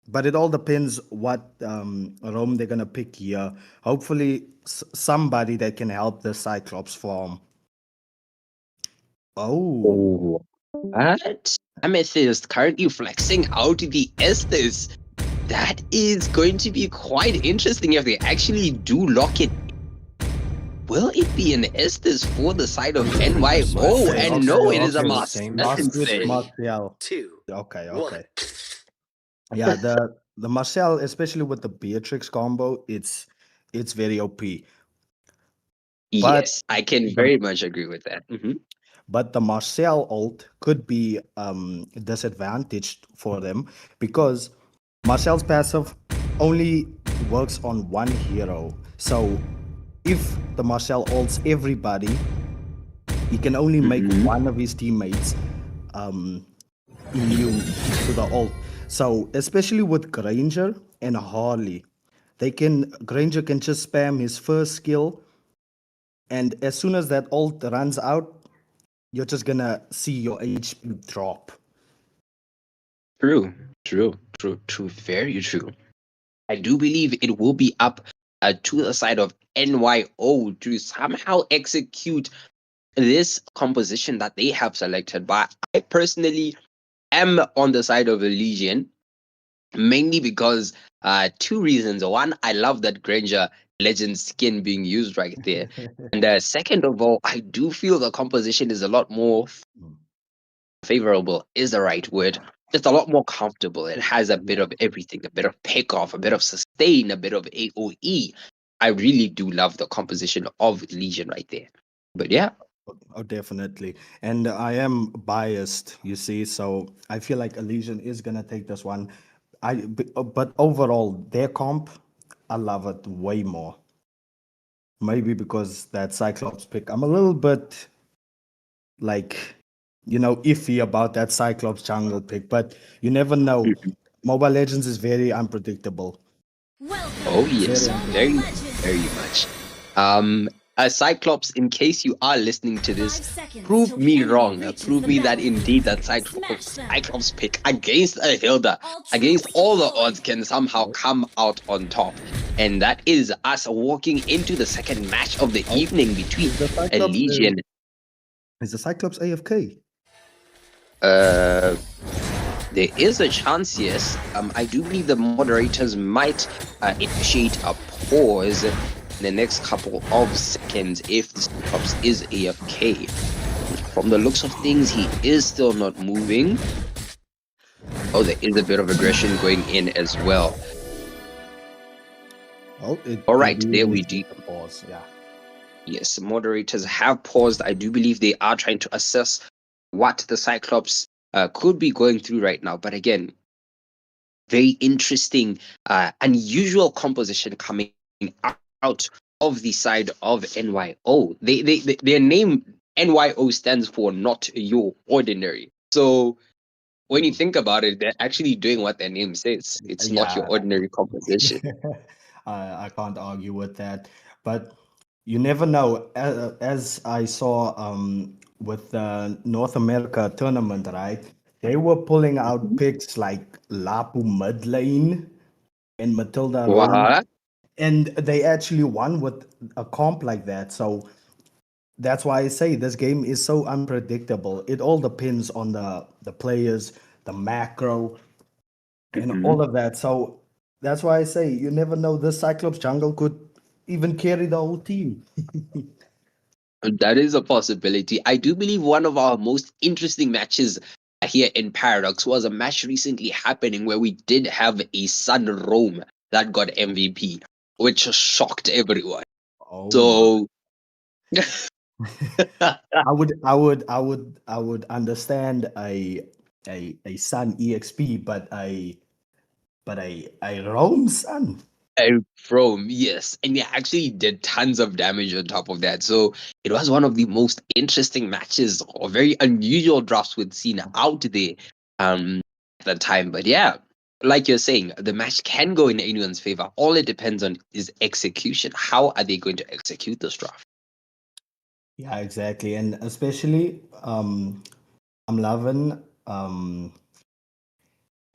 but it all depends what Rome they're gonna pick here. Hopefully, somebody that can help the Cyclops form. Oh, What? Amethyst currently flexing out the Estes. That is going to be quite interesting if they actually do lock it. Will it be an Estes for the side of NYO? Okay, And no, it is a okay. Marcel. Martial. Okay. Yeah, the Marcel, especially with the Beatrix combo, it's very OP. But Yes, I can the very much agree with that. but the Marcel ult could be disadvantaged for them because Marcel's passive only works on one hero. So if the Marcel ults everybody, he can only make one of his teammates immune to the ult. So especially with Granger and Harley, Granger can just spam his first skill, and as soon as that ult runs out, you're just gonna see your HP drop. True, true, very true. I do believe it will be up to the side of NYO to somehow execute this composition that they have selected. But I personally am on the side of Elysian, mainly because two reasons. One, I love that Granger legend skin being used right there. And second of all, I do feel the composition is a lot more favorable, is the right word. It's a lot more comfortable. It has a bit of everything, a bit of pick off, a bit of sustain, a bit of AoE. I really do love the composition of Legion right there. But yeah, Oh, definitely. And I am biased, you see, so I feel like Elysian is gonna take this one. But overall, their comp, I love it way more. Maybe because that Cyclops pick, I'm a little bit like, iffy about that Cyclops jungle pick, but you never know. Mobile Legends is very unpredictable. oh yes, very, very much. Cyclops, in case you are listening to this, prove me wrong. Prove me that indeed that Cyclops pick against a Hilda, against all the odds, can somehow come out on top. And that is us walking into the second match of the evening between Is the Cyclops, Elysian. is the Cyclops AFK? There is a chance, yes. I do believe the moderators might initiate a pause in the next couple of seconds if the Cyclops is AFK. From the looks of things, he is still not moving. Oh, there is a bit of aggression going in as well. Oh, All right, there we do. Pause, yeah. Yes, moderators have paused. I do believe they are trying to assess what the Cyclops could be going through right now. But again, very interesting, unusual composition coming out of the side of NYO. Their name NYO stands for not your ordinary. So when you think about it, they're actually doing what their name says. It's not your Yeah, ordinary composition. I can't argue with that. But you never know. As I saw with the North America tournament, right? They were pulling out picks like Lapu mid lane and Matilda Rome, What? and they actually won with a comp like that. So that's why I say this game is so unpredictable. It all depends on the players, the macro, and all of that. So that's why I say you never know. This Cyclops jungle could even carry the whole team. That is a possibility. I do believe one of our most interesting matches here in Paradox was a match recently happening where we did have a Sun Rome that got MVP, which shocked everyone. Oh my! So I would understand a Sun EXP, but a Rome Sun. From yes, and they actually did tons of damage on top of that. So it was one of the most interesting matches or very unusual drafts we'd seen out there at the time. But yeah, like you're saying, the match can go in anyone's favor. All it depends on is execution. How are they going to execute this draft? Yeah, exactly, and especially I'm loving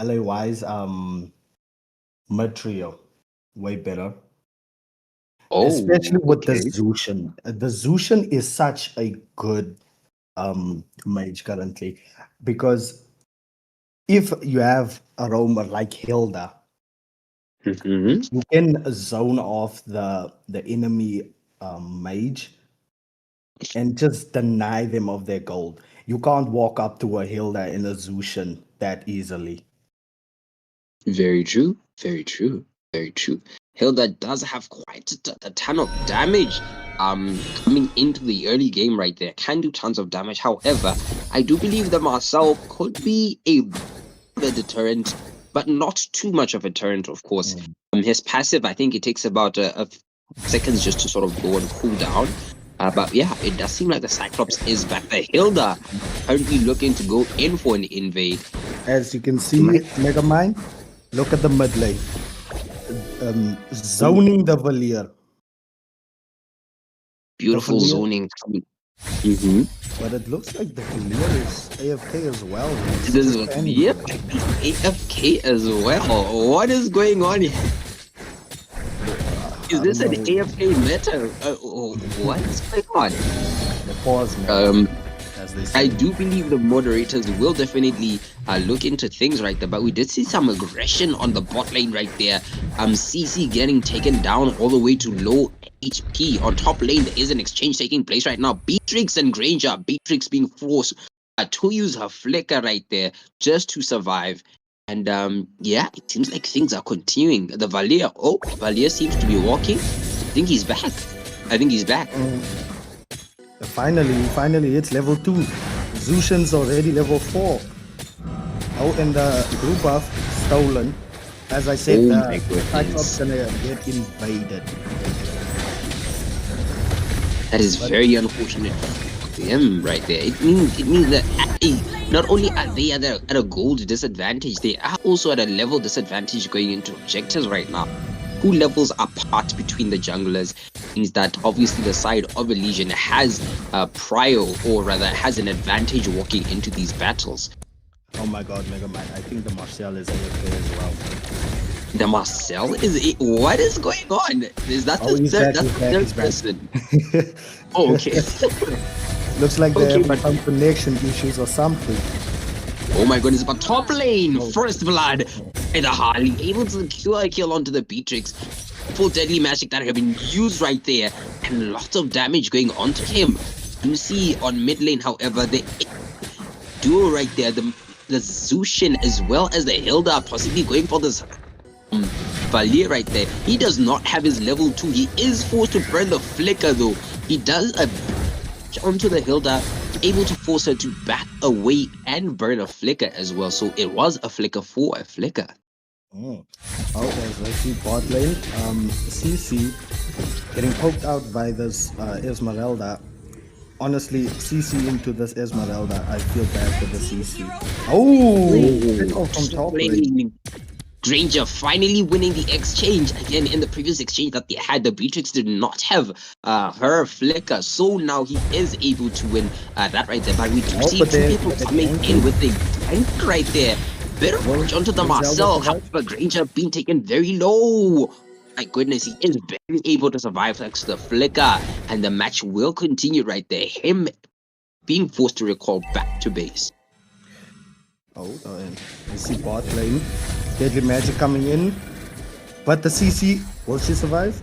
LAY's mid trio way better. Especially Oh, with the okay. Zushin. The Zushin is such a good mage currently because if you have a roamer like Hilda, Mhm. you can zone off the enemy mage and just deny them of their gold. You can't walk up to a Hilda in a Zushin that easily. Very true. Very true. Very true. Hilda does have quite a ton of damage coming into the early game right there. Can do tons of damage. However, I do believe that Marcel could be a deterrent, but not too much of a deterrent, of course. His passive, I think it takes about a seconds just to sort of go and cool down. But yeah, it does seem like the Cyclops is back there. Hilda currently looking to go in for an invade. As you can see, Megamind, look at the mid lane. Zoning the Valier. Beautiful Valier. zoning. Mm-hmm. But it looks like the Valier is AFK as well. It's This is just what, standing yep, there. AFK as well. What is going on here? Is this an AFK meta? What's going on? The pause, man, as they say. I do believe the moderators will definitely look into things right there, but we did see some aggression on the bot lane right there. CC getting taken down all the way to low HP. On top lane, there is an exchange taking place right now. Beatrix and Granger. Beatrix being forced to use her flicker right there just to survive. And yeah, it seems like things are continuing. The Valier seems to be walking. I think he's back. Finally, it's level 2. Zushin's already level 4. Oh, and the group buff stolen. As I said, my the Cyclops gonna get invaded. That is very unfortunate for them right there. It means that not only are they at a gold disadvantage, they are also at a level disadvantage going into objectives right now. 2 levels apart between the junglers means that obviously the side of Elysian has has an advantage walking into these battles. Oh my god, Mega Man, I think the Marcel is AFK as well. The Marcel is what is going on? Is that He's third back. person? Oh, okay. Looks like they're Okay, having some connection issues or something. Oh my goodness, but top lane, first blood, and the Harley able to secure a kill onto the Beatrix. Full deadly magic that have been used right there, and lots of damage going onto him. You see on mid lane, however, the duo right there, the Zushin as well as the Hilda possibly going for this Valier right there. He does not have his level 2. He is forced to burn the flicker though. He does a onto the Hilda, able to force her to back away and burn a flicker as well. So it was a flicker for a flicker. Okay, so let's see bot lane. CC getting poked out by this Esmeralda. Honestly, CC into this Esmeralda, I feel bad for the CC. Oh, from top lane. Granger finally winning the exchange. Again, in the previous exchange that they had, the Beatrix did not have her flicker. So now he is able to win that right there. But we do see two people coming in with the tank right there. Bit of push onto the Marcel. However, Granger being taken very low. My goodness, he is barely able to survive thanks to the flicker. And the match will continue right there. Him being forced to recall back to base. And you see bot lane. Deadly Magic coming in. But the CC, will she survive?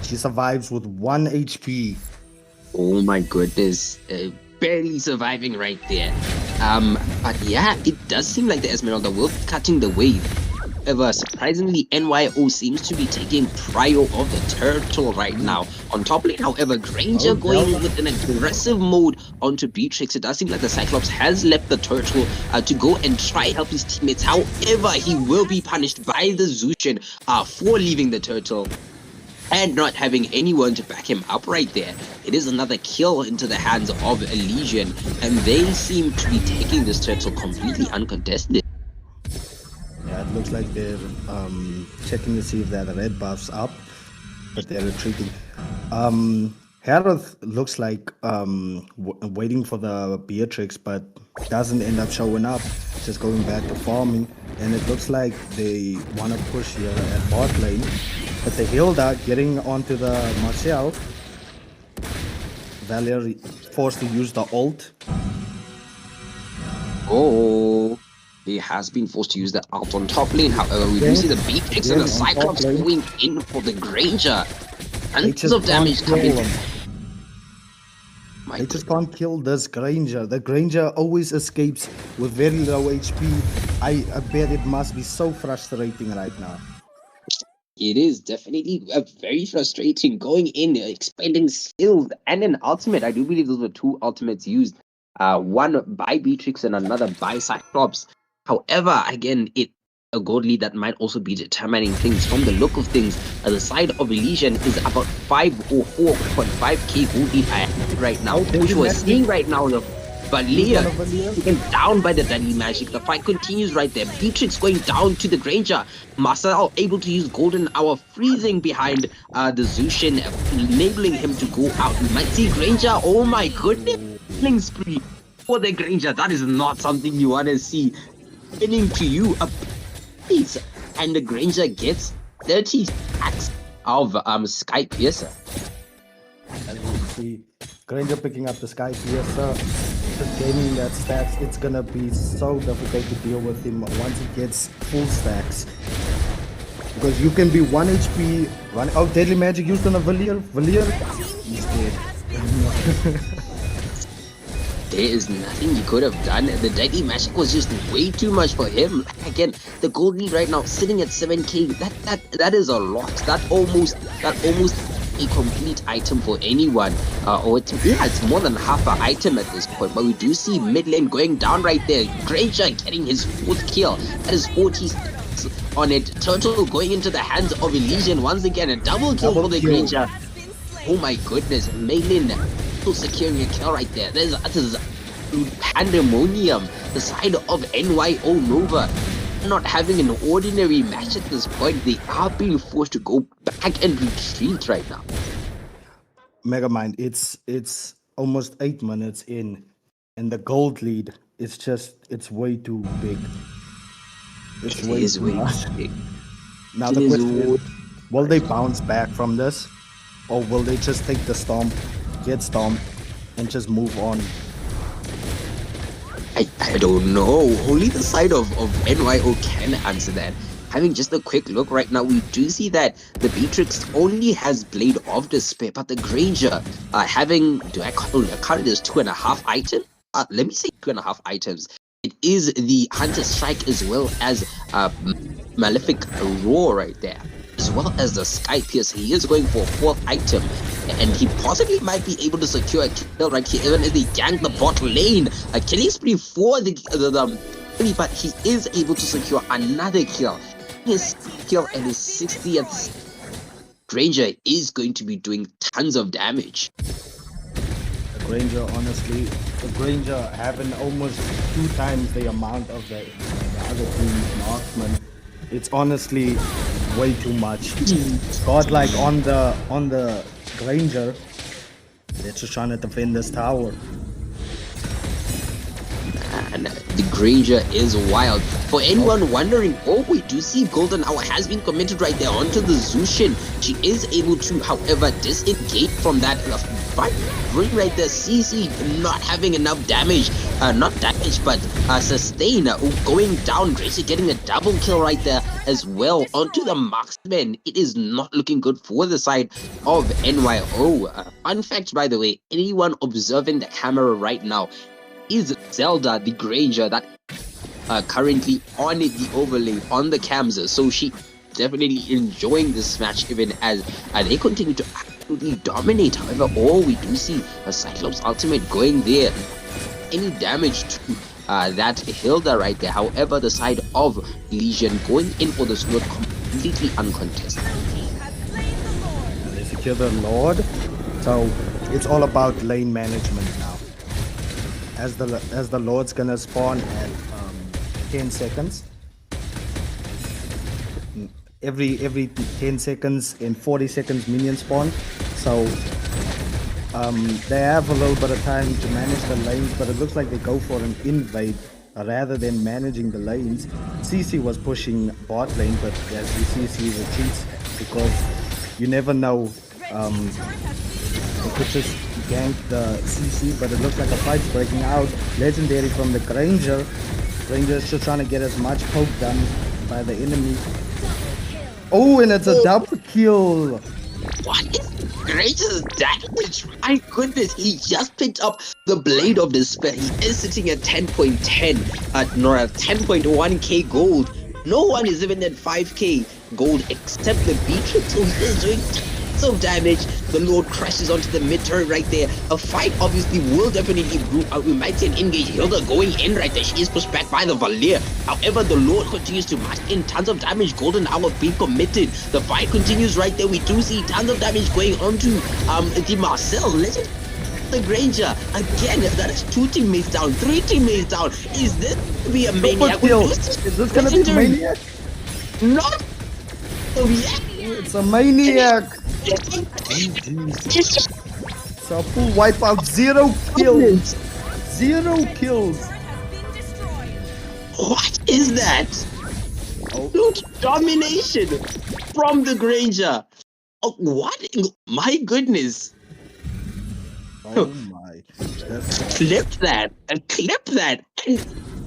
She survives with 1 HP. Oh my goodness. Barely surviving right there. But yeah, it does seem like the Esmeralda will be cutting the wave. However, surprisingly, NYO seems to be taking prio of the turtle right now. On top lane, however, Granger going with an aggressive mode onto Beatrix. It does seem like the Cyclops has left the turtle to go and try help his teammates. However, he will be punished by the Zushin for leaving the turtle and not having anyone to back him up right there. It is another kill into the hands of Elysian, and they seem to be taking this turtle completely uncontested. Yeah, it looks like they're checking to see if they're the red buffs up, but they're retreating. Harroth looks like waiting for the Beatrix, but doesn't end up showing up, just going back to farming. And it looks like they want to push here at bot lane, but the Hilda getting onto the Marcel. Valier forced to use the ult. Oh, he has been forced to use the ult on top lane. However, we do see the Beatrix and the Cyclops going in for the Granger. Tons of damage coming. They just can't kill this Granger. The Granger always escapes with very low HP. I bet it must be so frustrating right now. It is definitely very frustrating going in, expending skills and an ultimate. I do believe those were two ultimates used. One by Beatrix and another by Cyclops. However, again, a gold lead that might also be determining things. From the look of things, the side of Elysian is about 5 or 4.5k gold lead right now, which we're seeing right now. But Leah taken down by the Deadly Magic. The fight continues right there. Beatrix going down to the Granger. Marcel able to use Golden Hour, freezing behind the Zushin, enabling him to go out. We might see Granger. Oh my goodness. Killing spree for the Granger. That is not something you want to see. Pinning to you a piece. And the Granger gets 30 stacks of Sky Piercer. As you see, Granger picking up the Sky Piercer. Just gaining that stacks, it's gonna be so difficult to deal with him once he gets full stacks. Because you can be 1 HP, Deadly Magic used on a Valier, he's dead. There is nothing you could have done. The Deadly Magic was just way too much for him. Again, the gold lead right now sitting at 7k, that is a lot. That almost a complete item for anyone, it's more than half an item at this point. But we do see mid lane going down right there. Granger getting his 4th kill. That is 40 on it. Turtle going into the hands of Elysian once again. A double kill for the Granger. Oh my goodness, mid lane still securing a kill right there. That is pandemonium. The side of NYO Nova not having an ordinary match at this point. They are being forced to go back and retreat right now. Megamind, it's almost 8 minutes in, and the gold lead it's way too big. It's way too much. Big. Now the question is, will they bounce back from this, or will they just take the stomp, get stomped, and just move on? I don't know. Only the side of NYO can answer that. Having just a quick look right now, we do see that the Beatrix only has Blade of Despair, but the Granger having, do I count it as 2.5 items? Let me say 2.5 items. It is the Hunter Strike as well as Malefic Roar right there. as well as the Sky Pierce. He is going for a fourth item, and he possibly might be able to secure a kill right here, even as they gank the bot lane. A killing spree for the but he is able to secure another kill. His kill and his 60th. Granger is going to be doing tons of damage. The Granger, honestly, the Granger having almost 2 times the amount of the other team's marksman. It's honestly way too much. God, like on the Granger, they're just trying to defend this tower. And the Granger is wild. For anyone wondering, we do see Golden Hour has been committed right there onto the Zushin. She is able to, however, disengage from that. But bring right there, CC not having enough damage. Not damage, but sustain. Going down, Gracie getting a double kill right there as well. Onto the marksman. It is not looking good for the side of NYO. Fun fact, by the way, anyone observing the camera right now, is Zelda the Granger that currently on the overlay on the cams, so she definitely enjoying this match even as they continue to absolutely dominate. However, all we do see a Cyclops ultimate going there, any damage to that Hilda right there. However, the side of Elysian going in for the sword completely uncontested. They secure the Lord, so it's all about lane management now. As the Lord's gonna spawn at 10 seconds. Every 10 seconds and 40 seconds minion spawn. So they have a little bit of time to manage the lanes, but it looks like they go for an invade rather than managing the lanes. CC was pushing bot lane, but as you see, he retreats because you never know. They could just gank the CC, but it looks like a fight's breaking out. Legendary from the Granger. Granger is just trying to get as much poke done by the enemy. Oh, and it's a double kill. What is Granger's damage? My goodness, he just picked up the Blade of Despair. He is sitting at 10.10, nor at 10.1k gold. No one is even at 5k gold except the Beatrix, so he is doing of damage. The Lord crashes onto the mid turret right there. A fight obviously will definitely brew out. We might see an engage. Hilda going in right there. She is pushed back by the Valir. However, the Lord continues to mash in tons of damage. Golden Hour being committed. The fight continues right there. We do see tons of damage going onto the Marcel. Legend. The Granger again. That is 2 teammates down, 3 teammates down. Is this to be a maniac? Is this gonna be a maniac? Not. Oh yeah. It's a maniac. So full wipeout, 0 kills. 0 kills. What is that? Look, domination from the Granger. Oh, what? My goodness. Oh my. Clip that. Clip that. And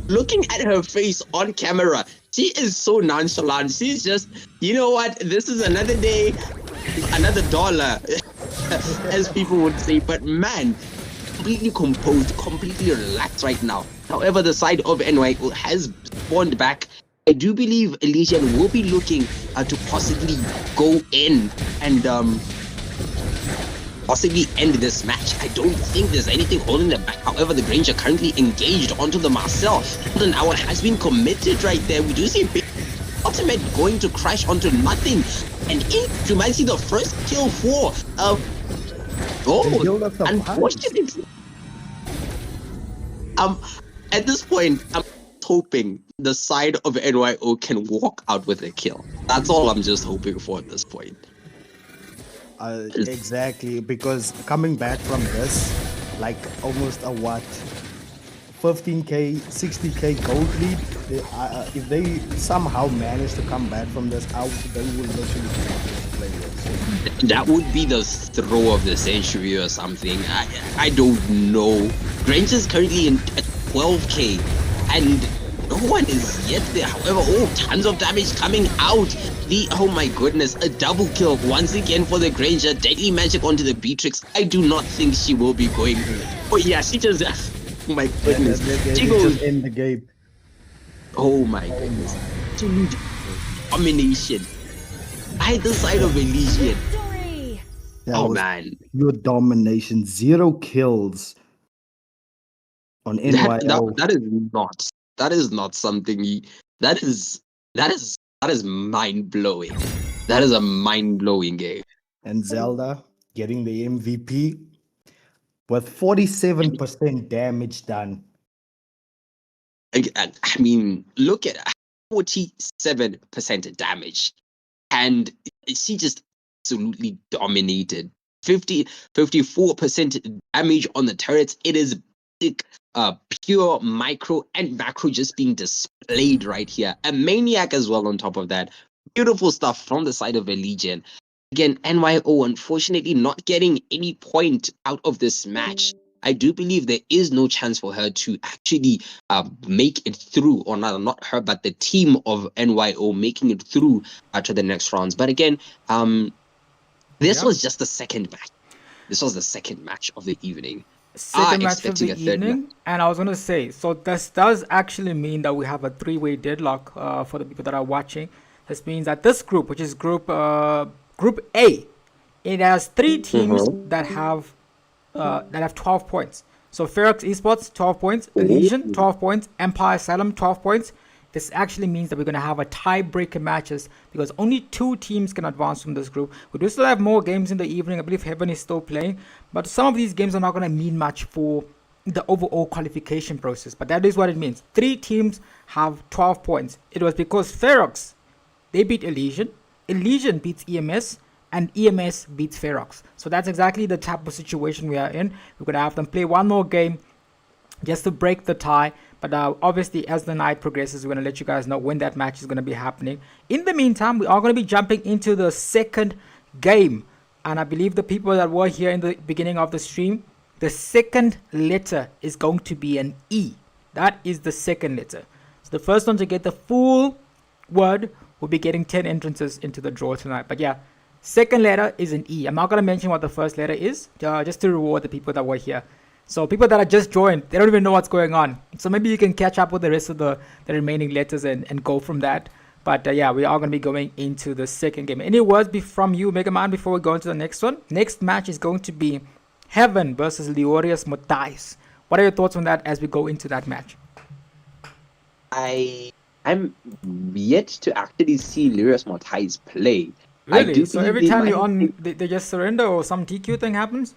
looking at her face on camera, she is so nonchalant. She's just, you know what? This is another day, another dollar, as people would say. But man, completely composed, completely relaxed right now. However, the side of NYO has spawned back. I do believe Elysian will be looking to possibly go in and possibly end this match. I don't think there's anything holding them back. However, the Granger currently engaged onto the Marcel. Golden Hour has been committed right there. We do see big ultimate going to crash onto nothing. And you might see the first kill for unfortunately. At this point, I'm hoping the side of NYO can walk out with a kill. That's all I'm just hoping for at this point. Exactly, because coming back from this, like almost a 15k, 60k gold lead, if they somehow manage to come back from this out, they will literally play this. That would be the throw of the century or something. I don't know. Granger's currently in 12k and no one is yet there. However, tons of damage coming out. Oh my goodness, a double kill once again for the Granger. Deadly magic onto the Beatrix. I do not think she will be going. Oh yeah, she just. Oh my goodness. She goes in the game. Oh my goodness. Domination. either side of Elysian. Victory! That Oh was man, pure domination. 0 kills on NYO. that is not something that is that is mind blowing. That is a mind blowing game. And Zelda getting the MVP with 47% damage done. I mean, look at 47% damage, and she just absolutely dominated. 54% damage on the turrets. It is big, pure micro and macro just being displayed right here. A maniac as well on top of that. Beautiful stuff from the side of Elysian. Again, NYO unfortunately not getting any point out of this match. I do believe there is no chance for her to actually make it through, or not her, but the team of NYO making it through to the next rounds. But again, this Yeah. was just the second match. This was the second match of the evening. Second match of Expecting the a third match. evening, and I was gonna say, so this does actually mean that we have a three-way deadlock for the people that are watching. This means that this group, which is group A, it has three teams that have 12 points. So Ferox Esports 12 points, Elysian 12 points, Empire Asylum 12 points. This actually means that we're going to have a tiebreaker matches because only 2 teams can advance from this group. We do still have more games in the evening. I believe Heaven is still playing, but some of these games are not going to mean much for the overall qualification process. But that is what it means. 3 teams have 12 points. It was because Ferox, they beat Elysian, Elysian beats EMS, and EMS beats Ferox. So that's exactly the type of situation we are in. We're going to have them play one more game just to break the tie. But obviously, as the night progresses, we're going to let you guys know when that match is going to be happening. In the meantime, we are going to be jumping into the second game. And I believe the people that were here in the beginning of the stream, the second letter is going to be an E. That is the second letter. So the first one to get the full word will be getting 10 entrances into the draw tonight. But yeah, second letter is an E. I'm not going to mention what the first letter is, just to reward the people that were here. So people that are just joined, they don't even know what's going on. So maybe you can catch up with the rest of the remaining letters and go from that. But yeah, we are going to be going into the second game. Any words from you, Mega Man, before we go into the next one? Next match is going to be Heaven versus Lírios Mortais. What are your thoughts on that as we go into that match? I'm yet to actually see Lírios Mortais play. Really? So every time you're on, they just surrender or some TQ thing happens?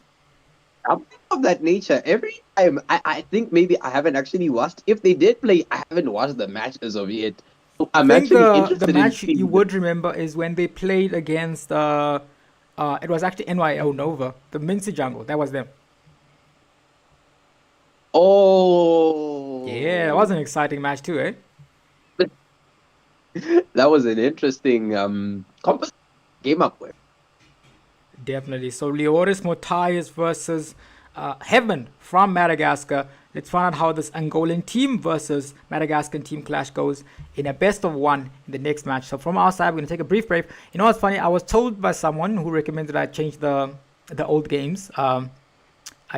Of that nature. Every time, I think maybe I haven't actually watched. If they did play, I haven't watched the match as of yet. So I'm I think actually interested the match in you would remember is when they played against, it was actually NYO Nova, the Mincy Jungle. That was them. Oh, Yeah, that was an exciting match too, eh? that was an interesting composite game up with. Definitely. So Lírios Mortais versus Heaven from Madagascar. Let's find out how this Angolan team versus Madagascar team clash goes in a best of 1 in the next match. So from our side, we're going to take a brief break. You know what's funny? I was told by someone who recommended I change the old games. I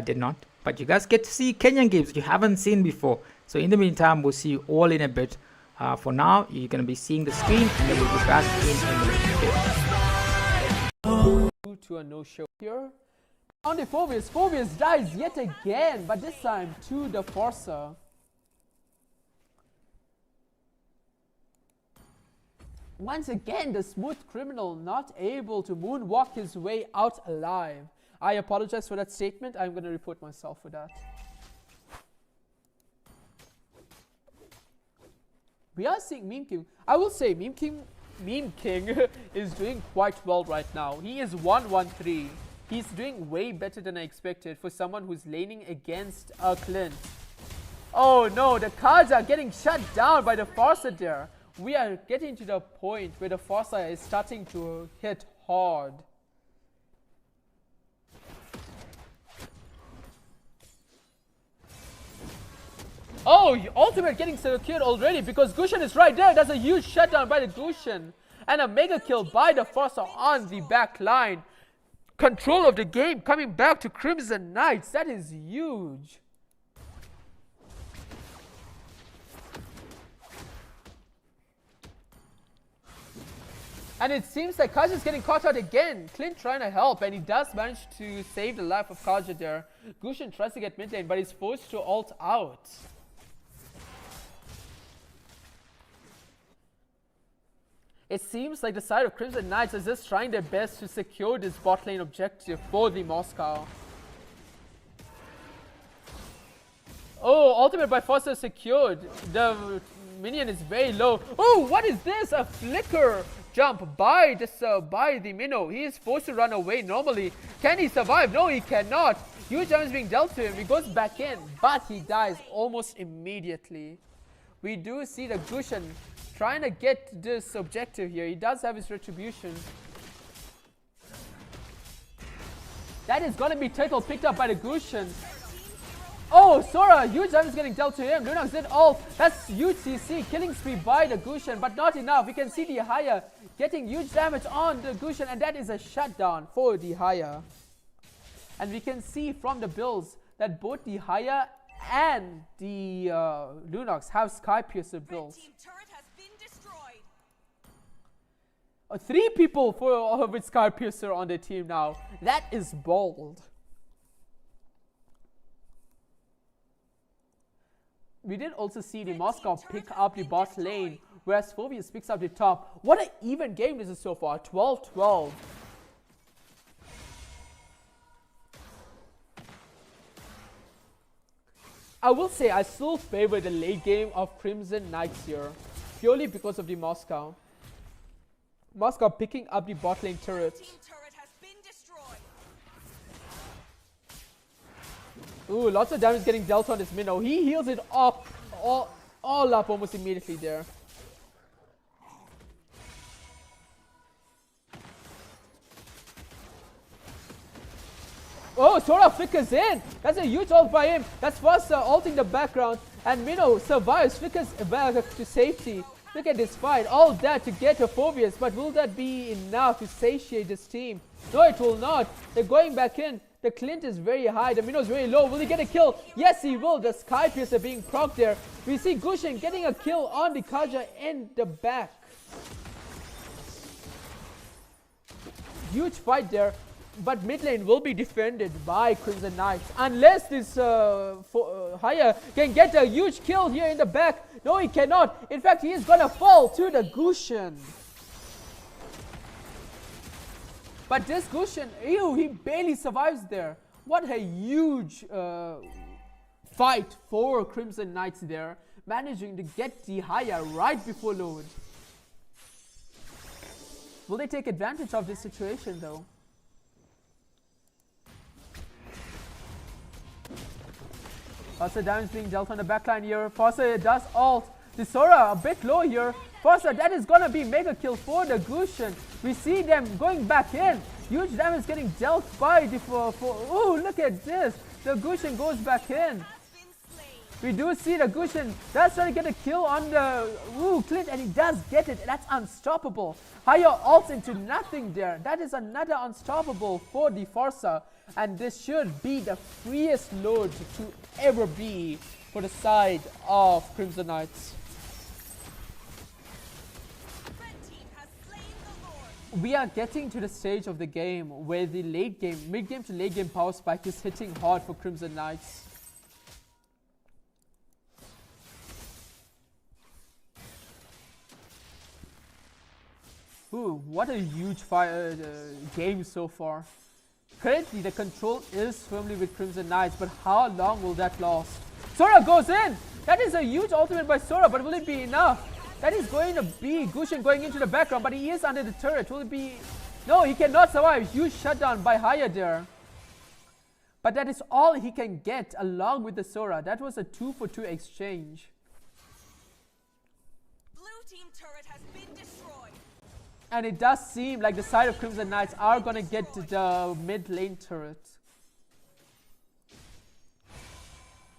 did not. But you guys get to see Kenyan games that you haven't seen before. So in the meantime, we'll see you all in a bit. For now, you're going to be seeing the screen and then we'll be back in a minute. To a no-show here. On the Phobius dies yet again, but this time to the Forcer. Once again, the smooth criminal not able to moonwalk his way out alive. I apologize for that statement. I'm going to report myself for that. We are seeing Meme King. I will say Meme King is doing quite well right now. He is 1-1-3. He's doing way better than I expected for someone who's laning against Clint. Oh no, the cards are getting shut down by the Forcer there. We are getting to the point where the Forcer is starting to hit hard. Oh, ultimate getting secured already because Gushan is right there. That's a huge shutdown by the Gushan. And a mega kill by the Forcer on the back line. Control of the game coming back to Crimson Knights. That is huge. And it seems like Kaja's getting caught out again. Clint trying to help, and he does manage to save the life of Kaja there. Gushin tries to get mid lane, but he's forced to ult out. It seems like the side of Crimson Knights is just trying their best to secure this bot lane objective for the Moscow. Oh, ultimate by Foster secured. The minion is very low. Oh, what is this? A flicker jump by the Minnow. He is forced to run away normally. Can he survive? No, he cannot. Huge damage being dealt to him. He goes back in, but he dies almost immediately. We do see the Gushin trying to get this objective here. He does have his retribution. That is going to be turtle picked up by the Gushin. Oh, Sora, huge damage getting dealt to him. Lunox did all. That's huge CC, killing spree by the Gushin, but not enough. We can see the Haya getting huge damage on the Gushin, and that is a shutdown for the Haya. And we can see from the builds that both the Haya and the Lunox have Sky Piercer builds. 3 people with Sky Piercer on the team now. That is bold. We did also see the Moscow pick up the bot lane, whereas Phobius picks up the top. What an even game this is so far, 12-12. I will say I still favor the late game of Crimson Knights here, purely because of the Moscow. Moscow picking up the bot lane turret. Ooh, lots of damage getting dealt on this Minnow. He heals it up, all up almost immediately there. Oh, Sora flickers in. That's a huge ult by him. That's first ulting the background. And Minnow survives, flickers back to safety. Look at this fight. All that to get to Phobius. But will that be enough to satiate this team? No, it will not. They're going back in. The Clint is very high. The Minnow is very low. Will he get a kill? Yes, he will. The Sky Piercer being procced there. We see Gushin getting a kill on the Kaja in the back. Huge fight there. But mid lane will be defended by Crimson Knights. Unless this Haya can get a huge kill here in the back. No, he cannot. In fact, he is going to fall to the Gushin. But this Gushin, ew, he barely survives there. What a huge fight for Crimson Knights there. Managing to get the Haya right before load. Will they take advantage of this situation though? Foster damage being dealt on the backline here. Foster does ult. The Sora a bit low here. Foster, that is gonna be mega kill for the Gushin. We see them going back in. Huge damage getting dealt by the oh, look at this. The Gushin goes back in. We do see the Gushin does try to get a kill on the Clint, and he does get it. That's unstoppable. Haya ults into nothing there. That is another unstoppable for the Forza. And this should be the freest load to ever be for the side of Crimson Knights. We are getting to the stage of the game where the late game, mid game to late game power spike is hitting hard for Crimson Knights. Ooh, what a huge game so far. Currently, the control is firmly with Crimson Knights, but how long will that last? Sora goes in! That is a huge ultimate by Sora, but will it be enough? That is going to be Gushin going into the background, but he is under the turret. Will it be... No, he cannot survive. Huge shutdown by Haya there. But that is all he can get along with the Sora. That was a 2-for-2 exchange. Blue team turret has been destroyed. And it does seem like the side of Crimson Knights are going to get the mid lane turret.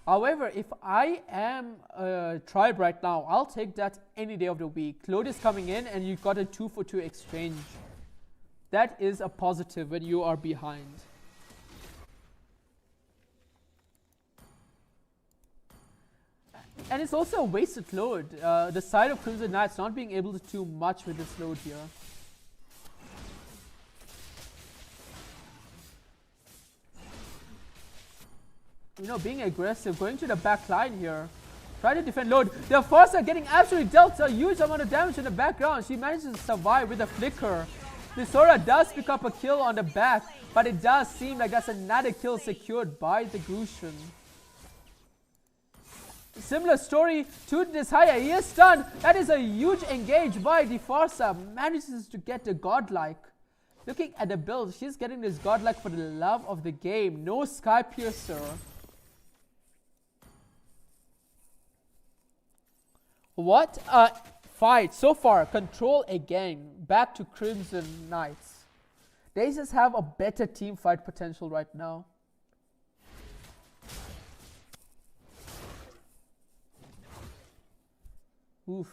However, if I am a tribe right now, I'll take that any day of the week. Load is coming in and you got a 2-for-2 exchange. That is a positive when you are behind. And it's also a wasted load. The side of Crimson Knights not being able to do much with this load here. you know, being aggressive, going to the back line here. Try to defend Lord. The Forza getting absolutely dealt a huge amount of damage in the background. She manages to survive with a flicker. The Sora does pick up a kill on the back, but it does seem like that's another kill secured by the Gusion. Similar story to this higher. He is stunned. That is a huge engage by the Forza. Manages to get the godlike. Looking at the build, she's getting this godlike for the love of the game. No Sky Piercer. What a fight so far. Control again. Back to Crimson Knights. They just have a better team fight potential right now. Oof.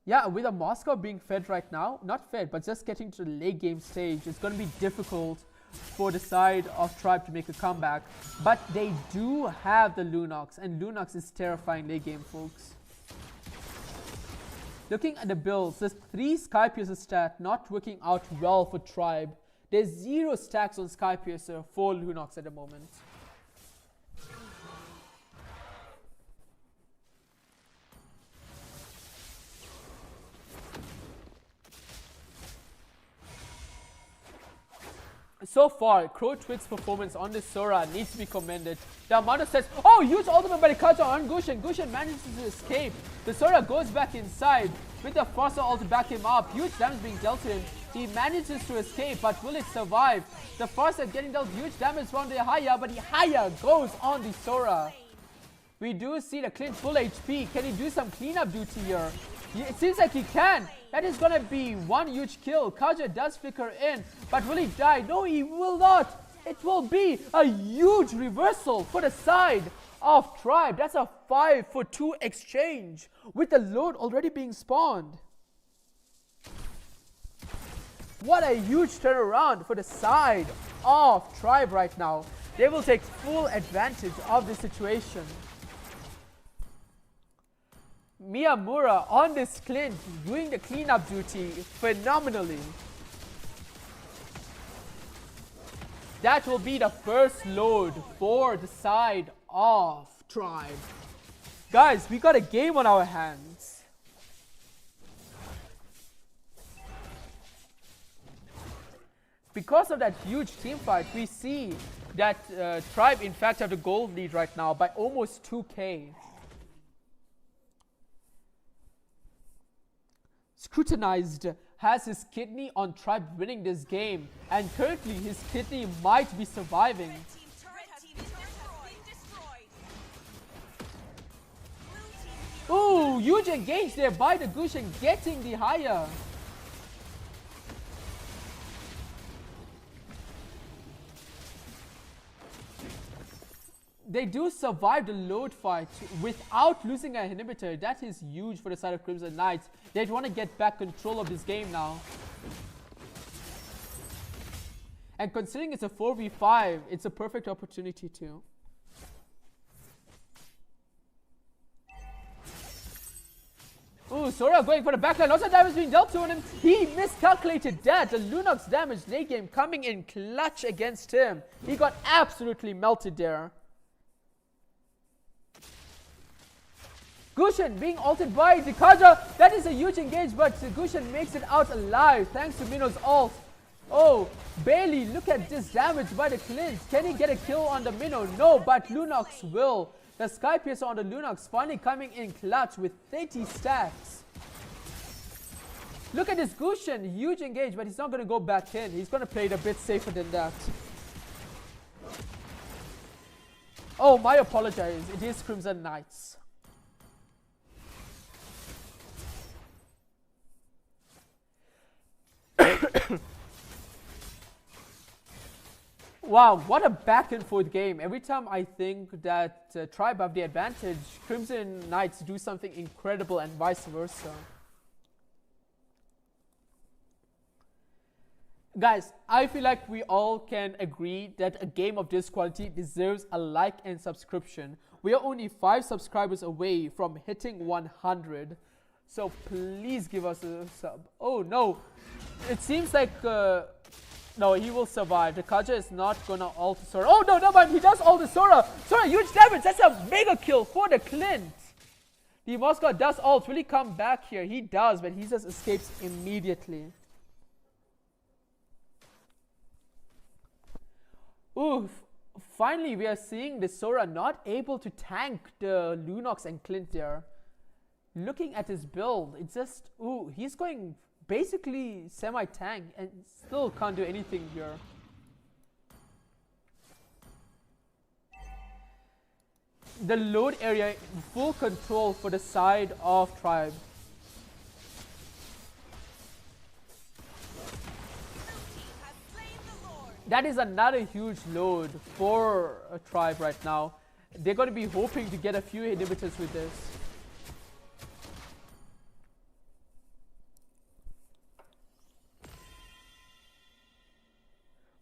Yeah, with a Moscow being fed right now, not fed, but just getting to the late game stage, it's going to be difficult for the side of Tribe to make a comeback. But they do have the Lunox, and Lunox is terrifying late game, folks. Looking at the builds, there's 3 Sky Piercer stat not working out well for Tribe. There's 0 stacks on Sky Piercer for Lunox at the moment. So far, Crow Twit's performance on this Sora needs to be commended. The amount of sets. Oh, huge ultimate by the Kaja on Gushin. Gushin manages to escape. The Sora goes back inside with the Fossa ult to back him up. Huge damage being dealt to him. He manages to escape, but will it survive? The Fossa getting dealt huge damage from the Haya, but the Haya goes on the Sora. We do see the Clint full HP. Can he do some cleanup duty here? It seems like he can. That is going to be one huge kill. Kaja does flicker in, but will he die? No, he will not. It will be a huge reversal for the side of Tribe. That's a 5-for-2 exchange with the load already being spawned. What a huge turnaround for the side of Tribe right now. They will take full advantage of the situation. Miyamura on this Clint doing the cleanup duty phenomenally. That will be the first load for the side of Tribe. Guys, we got a game on our hands. Because of that huge team fight, we see that Tribe in fact have the gold lead right now by almost 2k. Scrutinized has his kidney on Tribe winning this game, and currently his kidney might be surviving. Ooh, huge engage there by the Gushin getting the higher. They do survive the load fight without losing an inhibitor. That is huge for the side of Crimson Knights. They want to get back control of this game now. And considering it's a 4v5, it's a perfect opportunity too. Ooh, Sora going for the backline. Lots of damage being dealt to him. He miscalculated that. The Lunox damage late game coming in clutch against him. He got absolutely melted there. Gushin being ulted by the Kaja. That is a huge engage, but Gushin makes it out alive thanks to Mino's ult. Oh, barely. Look at this damage by the Clint. Can he get a kill on the Minnow? No, but Lunox will. The Sky Piercer on the Lunox finally coming in clutch with 30 stacks. Look at this Gushin. Huge engage, but he's not going to go back in. He's going to play it a bit safer than that. Oh, my apologies. It is Crimson Knights. Wow, what a back and forth game. Every time I think that Tribe have the advantage, Crimson Knights do something incredible and vice versa. Guys, I feel like we all can agree that a game of this quality deserves a like and subscription. We are only 5 subscribers away from hitting 100. So please give us a sub. Oh no, it seems like No, he will survive. The Kaja is not gonna ult Sora. Oh no, no mind. He does ult the Sora. Sora, huge damage. That's a mega kill for the Clint. The Moscow does ult. Will he come back here? He does, but he just escapes immediately. Ooh, finally we are seeing the Sora not able to tank the Lunox and Clint there. Looking at his build, it's just, ooh, he's going basically semi-tank and still can't do anything here. The load area full control for the side of Tribe. That is another huge load for a Tribe right now. They're going to be hoping to get a few inhibitors with this.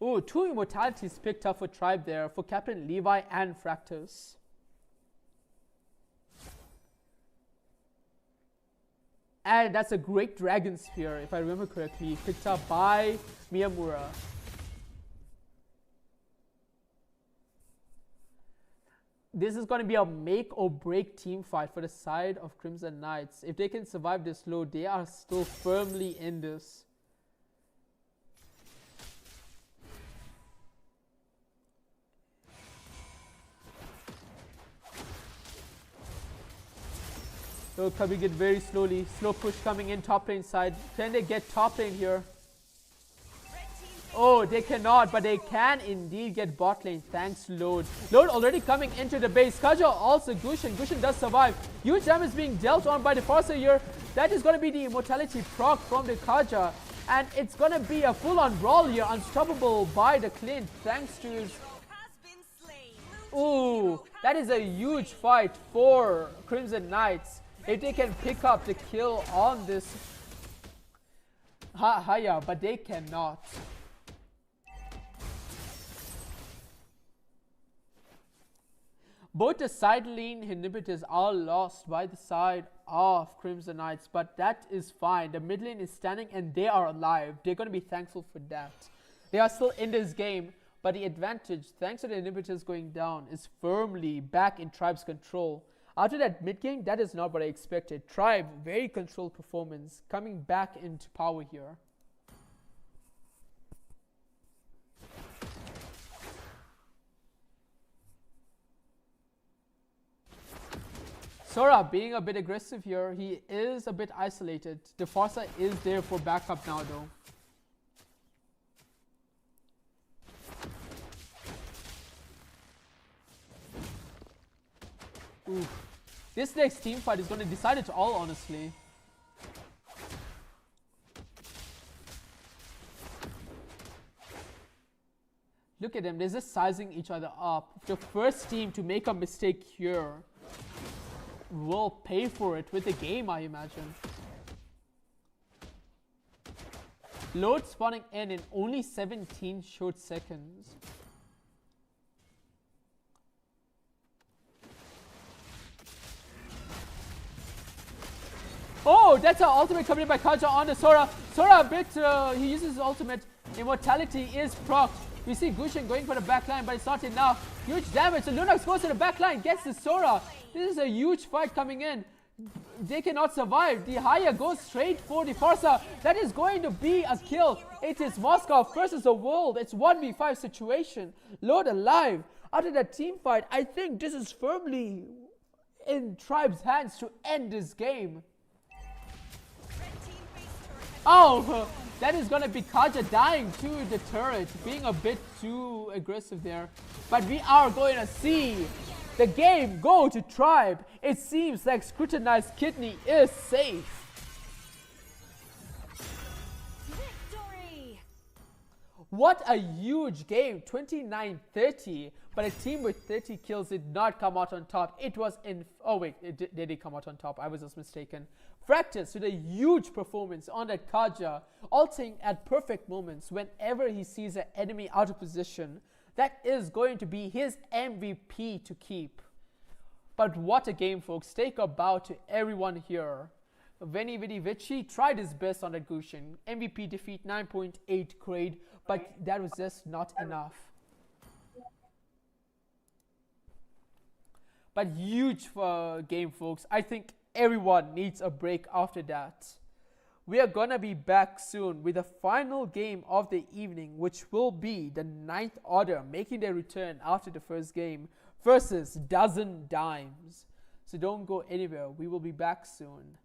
Oh, 2 immortalities picked up for Tribe there, for Captain Levi and Fractus. And that's a great Dragon Spear, if I remember correctly, picked up by Miyamura. This is going to be a make or break team fight for the side of Crimson Knights. If they can survive this load, they are still firmly in this. So coming in very slowly. Slow push coming in top lane side. Can they get top lane here? Oh, they cannot, but they can indeed get bot lane. Thanks to Load. Load already coming into the base. Kaja also Gushin. Gushin does survive. Huge damage being dealt on by the Farsa here. That is going to be the immortality proc from the Kaja. And it's going to be a full-on brawl here. Unstoppable by the Clint. Thanks to his... Ooh, that is a huge fight for Crimson Knights. If they can pick up the kill on this Haya, but they cannot. Both the side lane inhibitors are lost by the side of Crimson Knights, but that is fine. The mid lane is standing and they are alive. They're going to be thankful for that. They are still in this game, but the advantage, thanks to the inhibitors going down, is firmly back in Tribe's control. After that mid game, that is not what I expected. Tribe, very controlled performance, coming back into power here. Sora being a bit aggressive here. He is a bit isolated. The Farsa is there for backup now though. Ooh. This next team fight is going to decide it all, honestly. Look at them, they're just sizing each other up. The first team to make a mistake here will pay for it with the game, I imagine. Load spawning in only 17 short seconds. Oh, that's our ultimate coming in by Kaja on the Sora. Sora a bit, he uses his ultimate. Immortality is procced. We see Gushin going for the backline, but it's not enough. Huge damage. The Lunox goes to the backline, gets the Sora. This is a huge fight coming in. They cannot survive. The Haya goes straight for the Farsa. That is going to be a kill. It is Moscow versus the world. It's 1v5 situation. Load alive. After that team fight, I think this is firmly in Tribe's hands to end this game. Oh, that is going to be Kaja dying to the turret, being a bit too aggressive there. But we are going to see the game go to Tribe. It seems like Scrutinized Kidney is safe. Victory! What a huge game, 29-30. But a team with 30 kills did not come out on top. It was in... Oh wait, they did come out on top. I was just mistaken. Fractus with a huge performance on that Kaja, ulting at perfect moments whenever he sees an enemy out of position. That is going to be his MVP to keep. But what a game, folks. Take a bow to everyone here. Veni Vidi Vici tried his best on that Gusion. MVP defeat 9.8 grade, but that was just not enough. But huge game, folks. I think everyone needs a break after that. We are gonna be back soon with the final game of the evening, which will be the 9th Order making their return after the first game versus Dozen Dimes. So don't go anywhere. We will be back soon.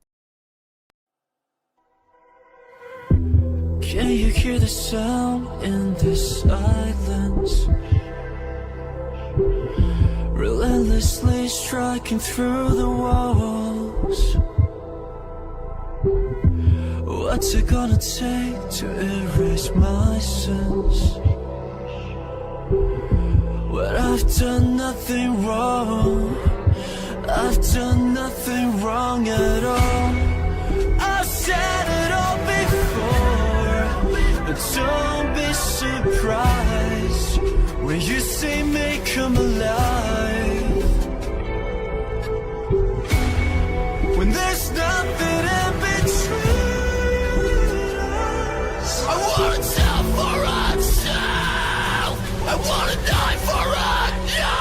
Can you hear the sound in the silence? Relentlessly striking through the walls. What's it gonna take to erase my sins? When I've done nothing wrong, I've done nothing wrong at all. I've said it all before, but don't be surprised when you see me come alive. When there's nothing in between us, I wanna tell for myself, I wanna die for a die.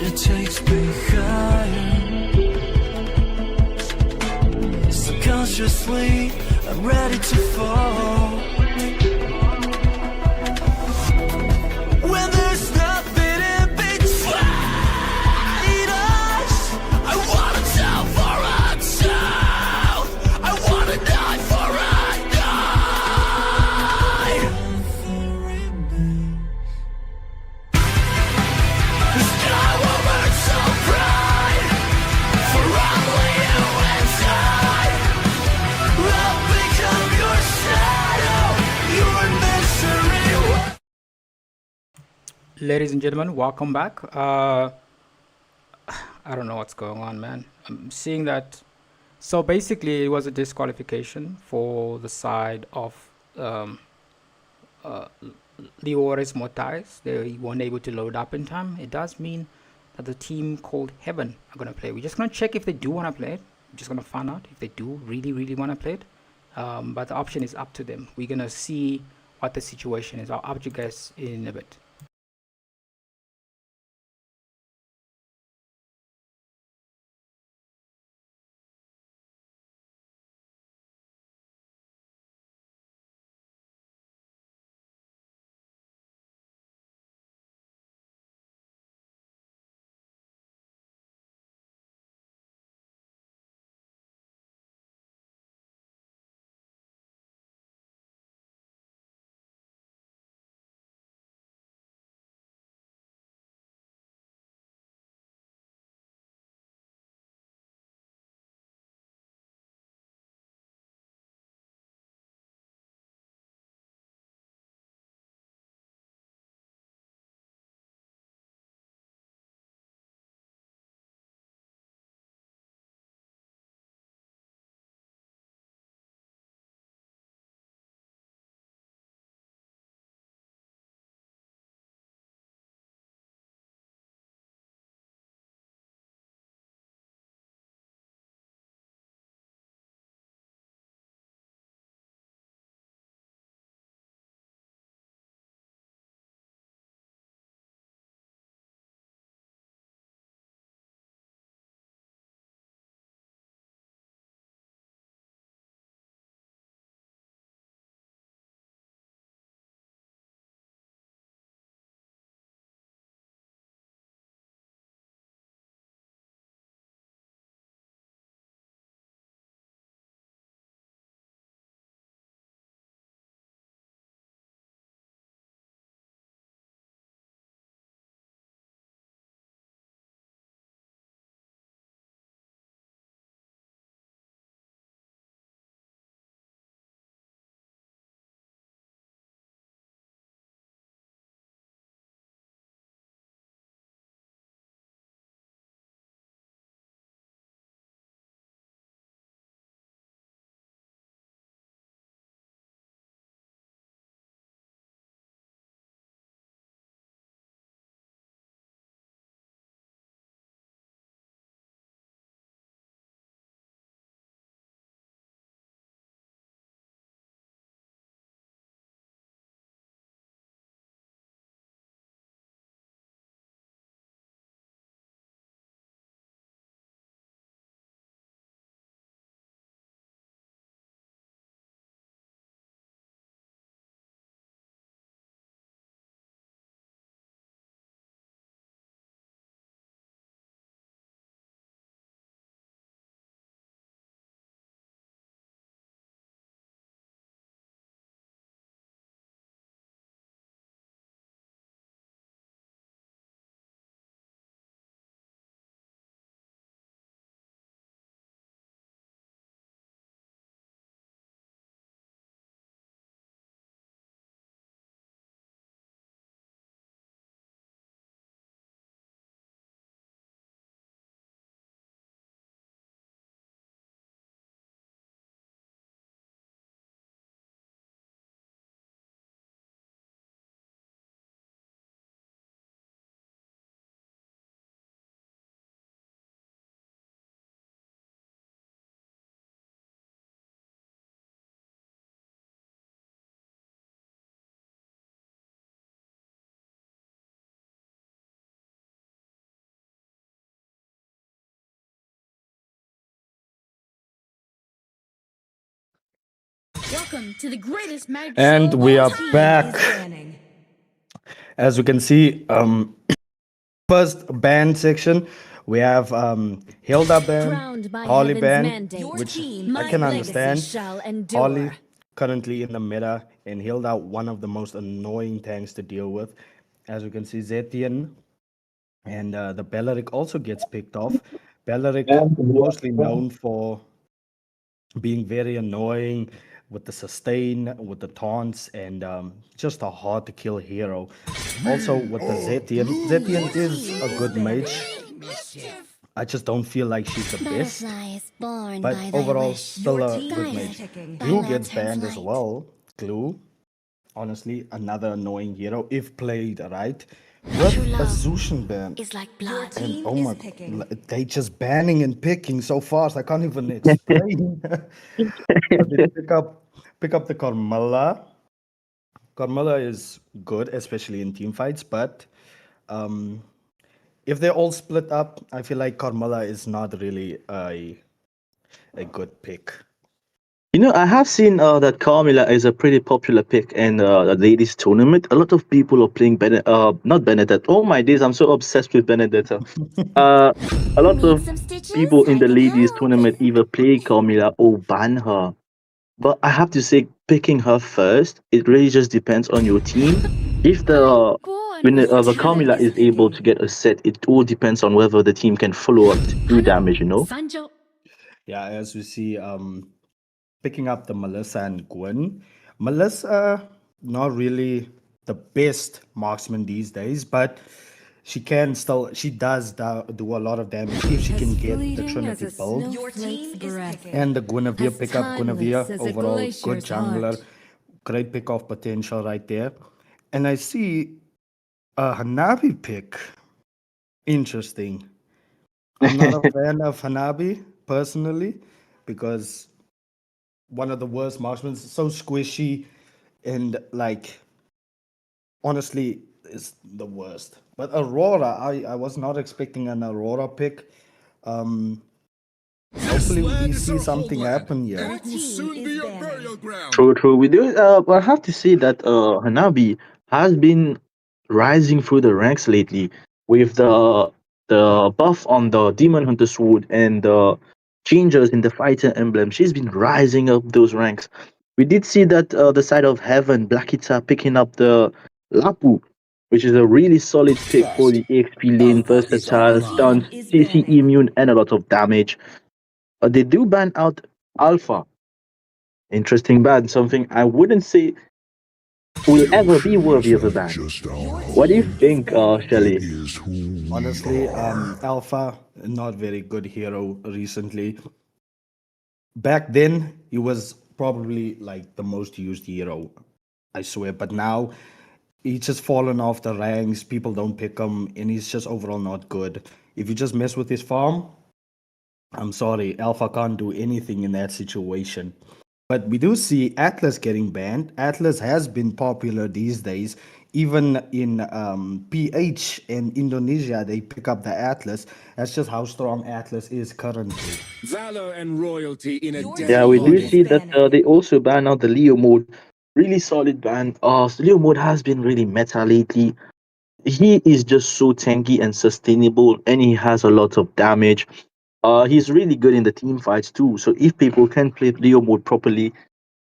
It takes me higher. Subconsciously, I'm ready to fall. When there's nothing in between us, I wanna tell for myself, I wanna die for a die. The sky will burn so bright for only you and I. I'll become your shadow, your misery. Ladies and gentlemen, welcome back. I don't know what's going on, man. I'm seeing that. So basically, it was a disqualification for the side of Lírios Mortais. They weren't able to load up in time. It does mean that the team called Heaven are going to play. We're just going to check if they do want to play it. We're just going to find out if they do really want to play it. But the option is up to them. We're going to see what the situation is. I'll update you guys in a bit. Welcome to the greatest magic And show we of all are time. back. As you can see, first band section, we have Hilda band, Crowned by Holly heaven's band, mandate, which team, I my can legacy understand. shall endure. Holly currently in the meta, and Hilda one of the most annoying tanks to deal with. As you can see, Zenin and the Belleric also gets picked off. Belleric mostly known for being very annoying with the sustain, with the taunts, and just a hard to kill hero. Also with the Zetian. Zetian is a good mage. I just don't feel like she's the best. Butterflies born But by thy overall, wish. still a Your good team mage. is picking. Glue By gets lanterns banned as light. well. Glue, honestly, another annoying hero if played right. With True a love Zushin ban. is like blood. And oh my, they just banning and picking so fast. I can't even explain. But they pick up the Carmilla. Carmilla is good, especially in team fights. But if they're all split up, I feel like Carmilla is not really a good pick. You know, I have seen that Carmilla is a pretty popular pick in the ladies tournament. A lot of people are playing not Benedetta. Oh my days, I'm so obsessed with Benedetta. A lot Need of some stitches? people in I the can ladies help. tournament either play Carmilla or ban her. But I have to say, picking her first, it really just depends on your team. If the when the Carmilla is able to get a set, it all depends on whether the team can follow up to do damage. You know. Sanjo. Yeah, as we see, picking up the Melissa and Gwen. Melissa, not really the best marksman these days, but she does do a lot of damage if she can get the Trinity build. And the Guinevere pick up Guinevere, overall good jungler, great pick off potential right there. And I see a Hanabi pick. Interesting. I'm not a fan of Hanabi personally because one of the worst marksmen, so squishy and like honestly is the worst. But Aurora, I was not expecting an Aurora pick. Hopefully we see something happen here. It will soon be your burial ground. True, true. We do. But I have to say that Hanabi has been rising through the ranks lately with the buff on the Demon Hunter Sword and the changes in the fighter emblem. She's been rising up those ranks. We did see that the side of Heaven, Blackita picking up the Lapu, which is a really solid pick for the EXP lane, versatile, stuns, CC immune, and a lot of damage. They do ban out Alpha. Interesting ban, something I wouldn't say will ever be worthy of a ban. What do you think, Shelly? Honestly, Alpha, not very good hero recently. Back then, he was probably like the most used hero, I swear. But now, he's just fallen off the ranks. People don't pick him, and he's just overall not good. If you just mess with his farm, I'm sorry, Alpha can't do anything in that situation. But we do see Atlas getting banned. Atlas has been popular these days. Even in PH and Indonesia, they pick up the Atlas. That's just how strong Atlas is currently. Valor and royalty in a Yeah, we do see that they also ban out the Leo mode. Really solid ban. Leo mode has been really meta lately. He is just so tanky and sustainable, and he has a lot of damage. He's really good in the team fights too. So if people can play Leo mode properly,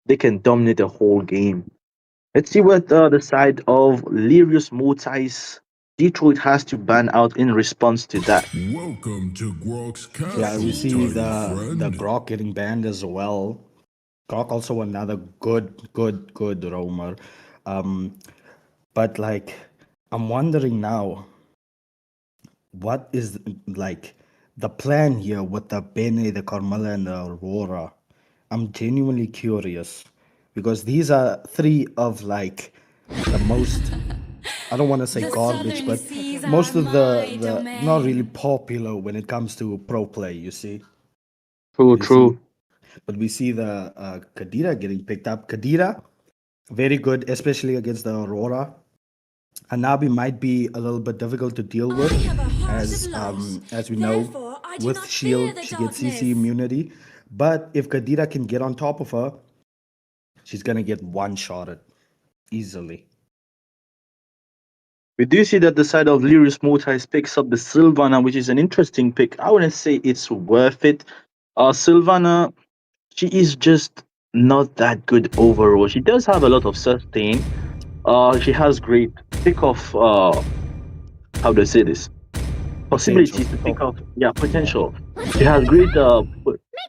they can dominate the whole game. Let's see what the side of Lírios Mortais Detroit has to ban out in response to that. Welcome to Grok's Castle. Yeah, we see the Grok getting banned as well. Grok also another good roamer. But like, I'm wondering now, what is like the plan here with the Bene, the Carmela, and the Aurora? I'm genuinely curious because these are three of like the most, I don't want to say garbage, but most of the not really popular when it comes to pro play, you see. True, You true. see? But we see the Kadira getting picked up. Kadira, very good, especially against the Aurora. Hanabi might be a little bit difficult to deal with, as we know, with shield she gets CC immunity. But if Kadira can get on top of her, she's gonna get one-shotted easily. We do see that the side of Lírios Mortais picks up the Sylvana, which is an interesting pick. I wouldn't say it's worth it. Sylvana, she is just not that good overall. She does have a lot of sustain. She has great pick off. How do I say this? Possibilities to pick off. Yeah, potential. She has great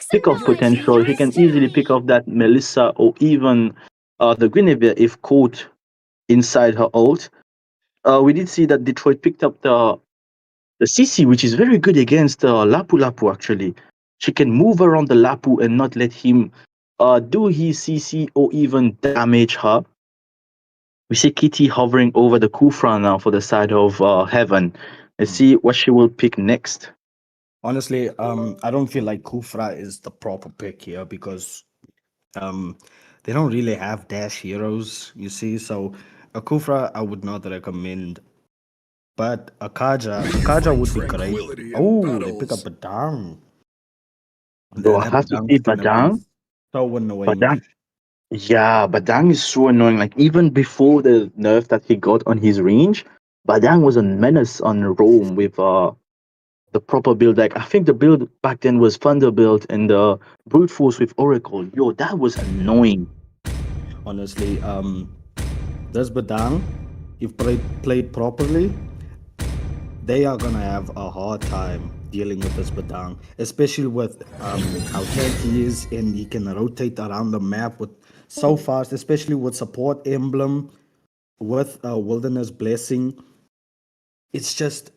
pick off potential. She can easily pick off that Melissa or even the Guinevere if caught inside her ult. We did see that Detroit picked up the CC, which is very good against Lapu Lapu actually. She can move around the Lapu and not let him do his CC or even damage her. We see Kitty hovering over the Kufra now for the side of Heaven. Let's see what she will pick next. Honestly, I don't feel like Kufra is the proper pick here because they don't really have dash heroes, you see. So a Kufra I would not recommend. But a Kaja would be great. Oh, they pick up a down. So I have to see Badang. So annoying. Badang. Yeah, Badang is so annoying. Like even before the nerf that he got on his range, Badang was a menace on Rome with the proper build. Like I think the build back then was Thunderbolt and the Brute Force with Oracle. Yo, that was annoying. Honestly, this Badang, if played properly, they are gonna have a hard time dealing with this Badang, especially with how tanky he is and he can rotate around the map with so fast, especially with support emblem, with wilderness blessing. It's just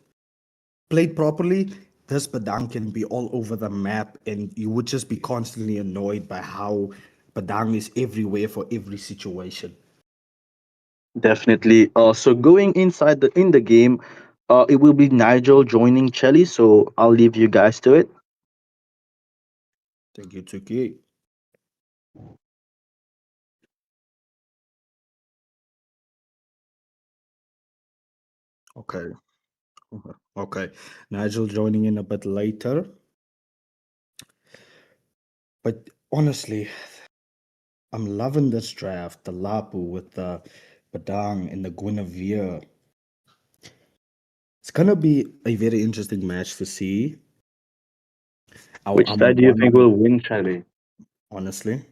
played properly, this Badang can be all over the map and you would just be constantly annoyed by how Badang is everywhere for every situation. Definitely. So going inside in the game, it will be Nigel joining Chelly. So I'll leave you guys to it. Thank you, Tuki. Okay. Okay. Nigel joining in a bit later. But honestly, I'm loving this draft. The Lapu with the Badang and the Guinevere. It's gonna be a very interesting match to see. Which side do you think will win, Chelly? Honestly,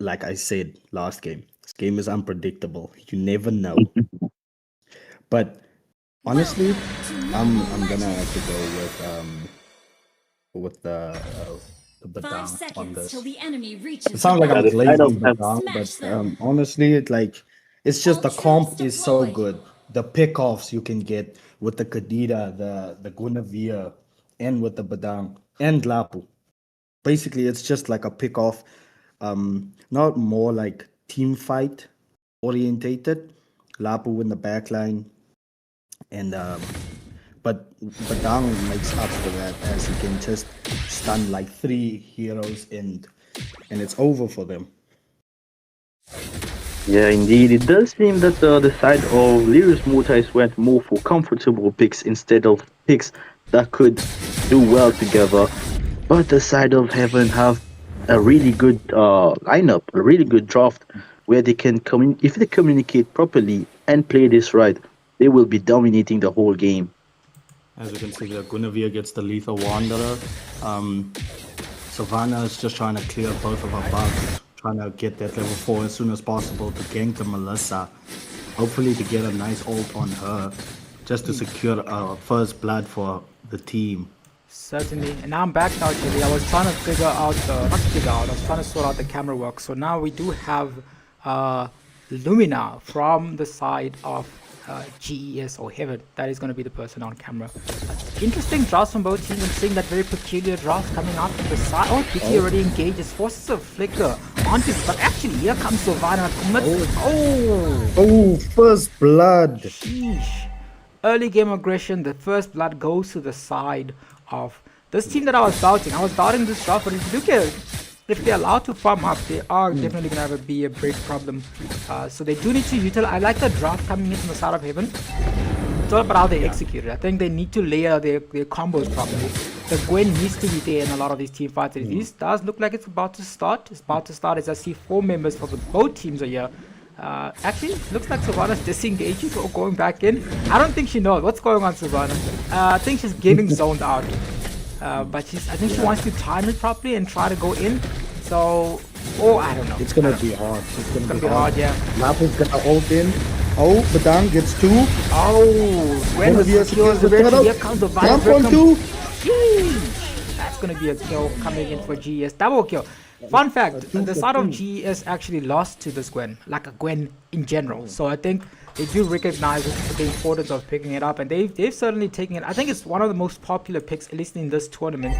like I said last game, this game is unpredictable. You never know. But honestly, I'm gonna have to go with the Badang on this. It sounds like I'm glazing Badang, but honestly, it's just the comp is so good. The pickoffs you can get with the Kadida, the Guinevere, and with the Badang and Lapu. Basically, it's just like a pickoff, not more like team fight orientated. Lapu in the backline, and but Badang makes up for that as he can just stun like 3 heroes and it's over for them. Yeah, indeed. It does seem that the side of Lírios Mortais went more for comfortable picks instead of picks that could do well together. But the side of Heaven have a really good lineup, a really good draft, where they can if they communicate properly and play this right, they will be dominating the whole game. As you can see, the Guinevere gets the Lethal Wanderer. Savannah is just trying to clear both of her bugs, trying to get that level 4 as soon as possible to gank the Melissa. Hopefully to get a nice ult on her, just to secure first blood for the team. Certainly. And now I'm back now, Chili. I was trying to figure out, I was trying to sort out the camera work. So now we do have Lumina from the side of GES or Heaven. That is going to be the person on camera. Interesting drafts from both teams. I'm seeing that very peculiar draft coming out from the side. Oh, Kitty already engages, forces a flicker onto it. But actually, here comes Sylvana. Oh, first blood. Sheesh. Early game aggression. The first blood goes to the side of this team that I was doubting. I was doubting this draft, but if you look at it, if they're allowed to farm up, they are definitely going to be a big problem. So they do need to utilize. I like the draft coming in from the side of Heaven. It's all about how they execute it. I think they need to layer their combos properly. the Gwen needs to be there in a lot of these team fights. This does look like it's about to start. It's about to start as I see 4 members from both teams are here. Actually, looks like Savannah's disengaging or going back in. I don't think she knows what's going on, Savannah. I think she's getting zoned out. But I think she wants to time it properly and try to go in. So, I don't know. It's gonna be hard. It's gonna be hard. Yeah. Lapo's gonna hold in. Oh, Badang gets 2. Oh, when One the of secures the the red, turtle. here comes the Jump Viper. on 2. Sheesh. That's gonna be a kill coming in for GES. Double kill. Fun fact, the side of GES actually lost to this Gwen, like a Gwen in general. So I think they do recognize the importance of picking it up, and they've certainly taken it. I think it's one of the most popular picks, at least in this tournament,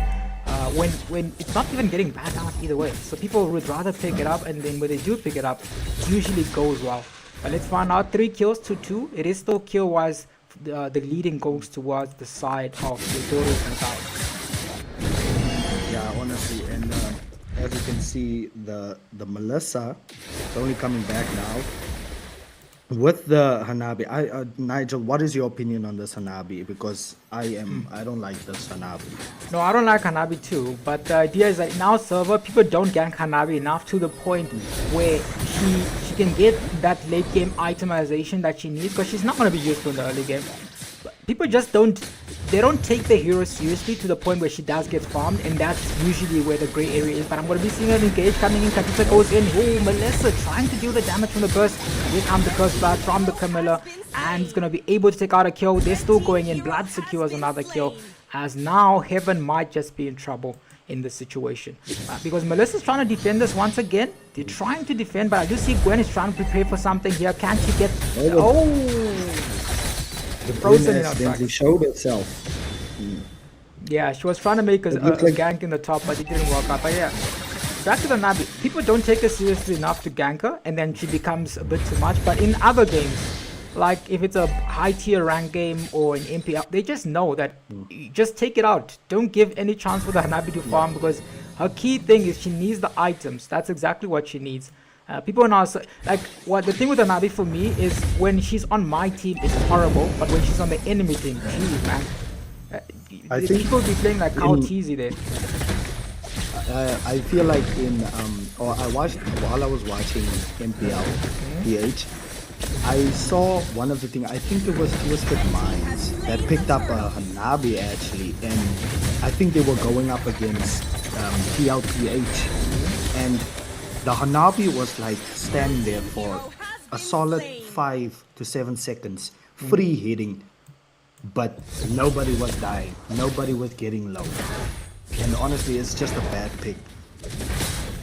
when it's not even getting banned out either way. So people would rather pick it up, and then when they do pick it up, it usually goes well. But let's find out. 3 kills to 2. It is still kill-wise. The leading goes towards the side of the Lírios and South. Yeah, honestly, and as you can see, the Melissa is only coming back now. With the Hanabi, Nigel, what is your opinion on this Hanabi? Because I don't like this Hanabi. No, I don't like Hanabi too, but the idea is that in our server, people don't gank Hanabi enough to the point where she can get that late game itemization that she needs, because she's not going to be useful in the early game. People just don't take the hero seriously to the point where she does get farmed, and that's usually where the gray area is. But I'm going to be seeing her engage coming in. Katisa goes in. Oh, Melissa trying to deal the damage from the burst. Here comes the curse blood from the Camilla, and he's going to be able to take out a kill. They're still going in. Blood secures another kill, as now Heaven might just be in trouble in this situation, because Melissa's trying to defend this once again. They're trying to defend, but I do see Gwen is trying to prepare for something here. Can she get... The Frozen Gwen in our accidentally showed itself. Yeah, she was trying to make a gank in the top, but it didn't work out. But yeah, back to the Nabi. People don't take her seriously enough to gank her, and then she becomes a bit too much. But in other games, like if it's a high tier rank game or an MP, they just know that you just take it out. Don't give any chance for the Hanabi to farm, because her key thing is she needs the items. That's exactly what she needs. People are not like the thing with Hanabi for me is when she's on my team it's horrible, but when she's on the enemy team, geez, man, I think people be playing like Cow Teasy there. I feel like while I was watching MPL PH, I saw one of the things. I think it was Twisted Minds that picked up a Hanabi actually, and I think they were going up against PLPH, and the Hanabi was like standing there for a solid 5 to 7 seconds, free hitting, but nobody was dying, nobody was getting low, and honestly, it's just a bad pick.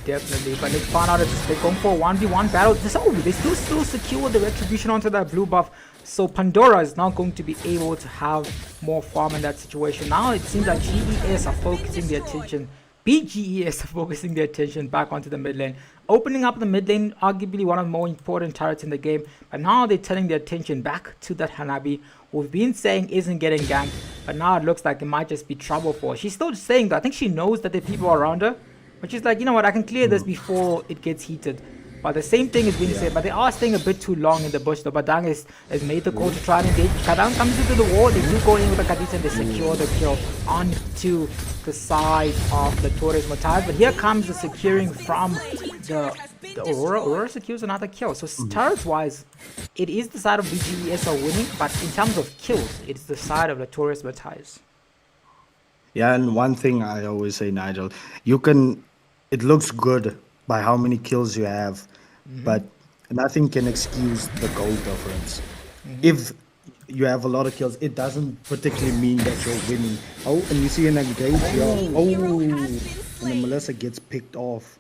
Definitely, but let's find out if they're going for a 1v1 battle. They still secure the retribution onto that blue buff. So Pandora is now going to be able to have more farm in that situation. Now it seems like GES are focusing their attention. BGES are focusing their attention back onto the mid lane. Opening up the mid lane, arguably one of the more important turrets in the game. But now they're turning their attention back to that Hanabi, who we've been saying isn't getting ganked. But now it looks like it might just be trouble for her. She's still saying that. I think she knows that there are people around her. But she's like, you know what, I can clear this before it gets heated. But the same thing is being said, but they are staying a bit too long in the bush though. Badang has made the call to try and engage. Kadang comes into the wall, they do go in with the Kadisa and they secure the kill onto the side of the Torres Mortais. But here comes the securing from the Aurora. Aurora secures another kill. So turret-wise, it is the side of BGES are winning, but in terms of kills, it's the side of the Torres Mortais. Yeah, and one thing I always say, Nigel, it looks good by how many kills you have, but nothing can excuse the goal difference. If you have a lot of kills, it doesn't particularly mean that you're winning. Oh, and you see an engage here. Oh, and then Melissa gets picked off.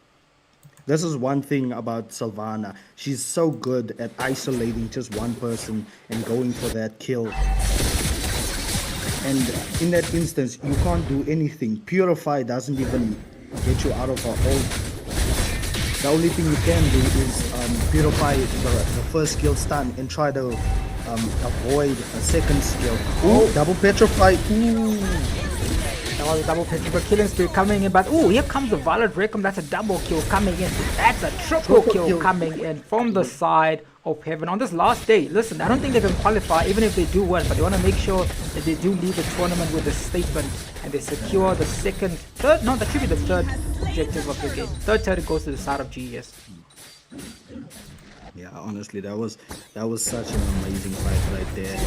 This is one thing about Sylvana. She's so good at isolating just one person and going for that kill. And in that instance, you can't do anything. Purify doesn't even get you out of her ult. The only thing you can do is purify the first skill stun and try to avoid a second skill. Ooh, double petrify. Ooh. That was a double pick for killing spree coming in, but oh, here comes the Violet Recom. That's a double kill coming in. That's a triple kill coming in from the side of Heaven on this last day. Listen, I don't think they can qualify even if they do win, but they want to make sure that they do leave the tournament with a statement and they secure the that should be the third objective of the game. Third turret goes to the side of GES. Yeah, honestly, that was such an amazing fight right there.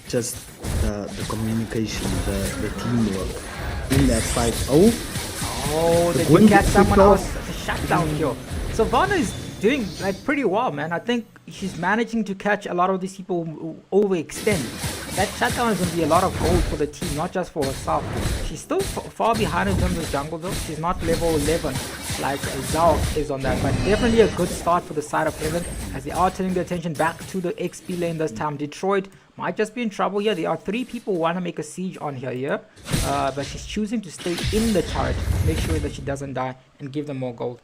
Just the communication, the teamwork in that fight. Oh, they did catch someone else. It's a shutdown kill. So Vana is doing like pretty well, man. I think she's managing to catch a lot of these people who overextend. That shutdown is going to be a lot of gold for the team, not just for herself. She's still far behind in terms of jungle though. She's not level 11 like Zhao is on that, but definitely a good start for the side of Heaven as they are turning their attention back to the XP lane this time. Detroit might just be in trouble here. There are 3 people who want to make a siege on her here, but she's choosing to stay in the turret to make sure that she doesn't die and give them more gold.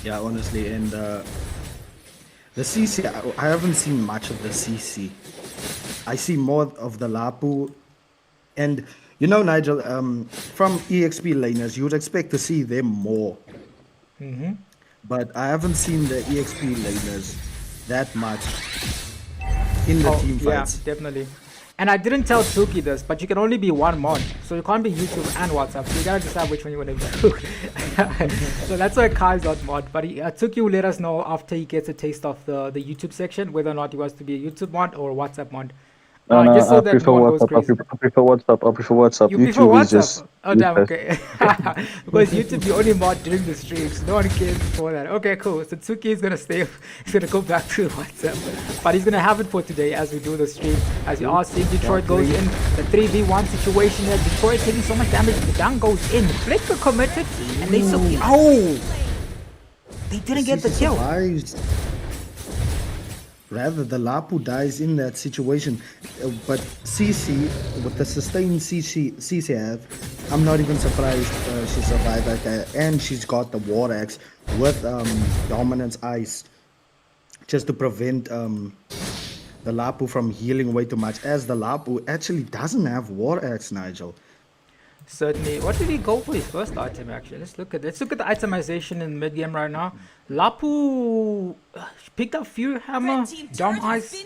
Yeah, honestly, and the CC, I haven't seen much of the CC. I see more of the Lapu, and you know, Nigel, from EXP laners, you would expect to see them more. But I haven't seen the EXP laners that much in the team fights. Yeah, definitely. And I didn't tell Tuki this, but you can only be one mod, so you can't be YouTube and WhatsApp. So you gotta decide which one you want to be. So that's why Kai's not mod. But Tuki will let us know after he gets a taste of the YouTube section whether or not he wants to be a YouTube mod or a WhatsApp mod. Just so I prefer WhatsApp. I prefer WhatsApp. You YouTube prefer WhatsApp? is just Oh damn, okay. Because YouTube you only mod during the streams. No one cares before that. Okay, cool. So Tsuki is gonna stay. He's gonna go back to WhatsApp, but he's gonna have it for today as we do the stream. As you are seeing, Detroit goes in the 3v1 situation there. Detroit taking so much damage. The down goes in. Flicker committed, and they they didn't get the kill. Rather, the Lapu dies in that situation. But CC, with the sustained CC have, I'm not even surprised she survived like that. And she's got the War Axe with Dominance Ice just to prevent the Lapu from healing way too much, as the Lapu actually doesn't have War Axe, Nigel. Certainly. What did he go for his first item actually? Let's look at the itemization in mid game right now. Lapu picked up Fury Hammer, Dom Ice.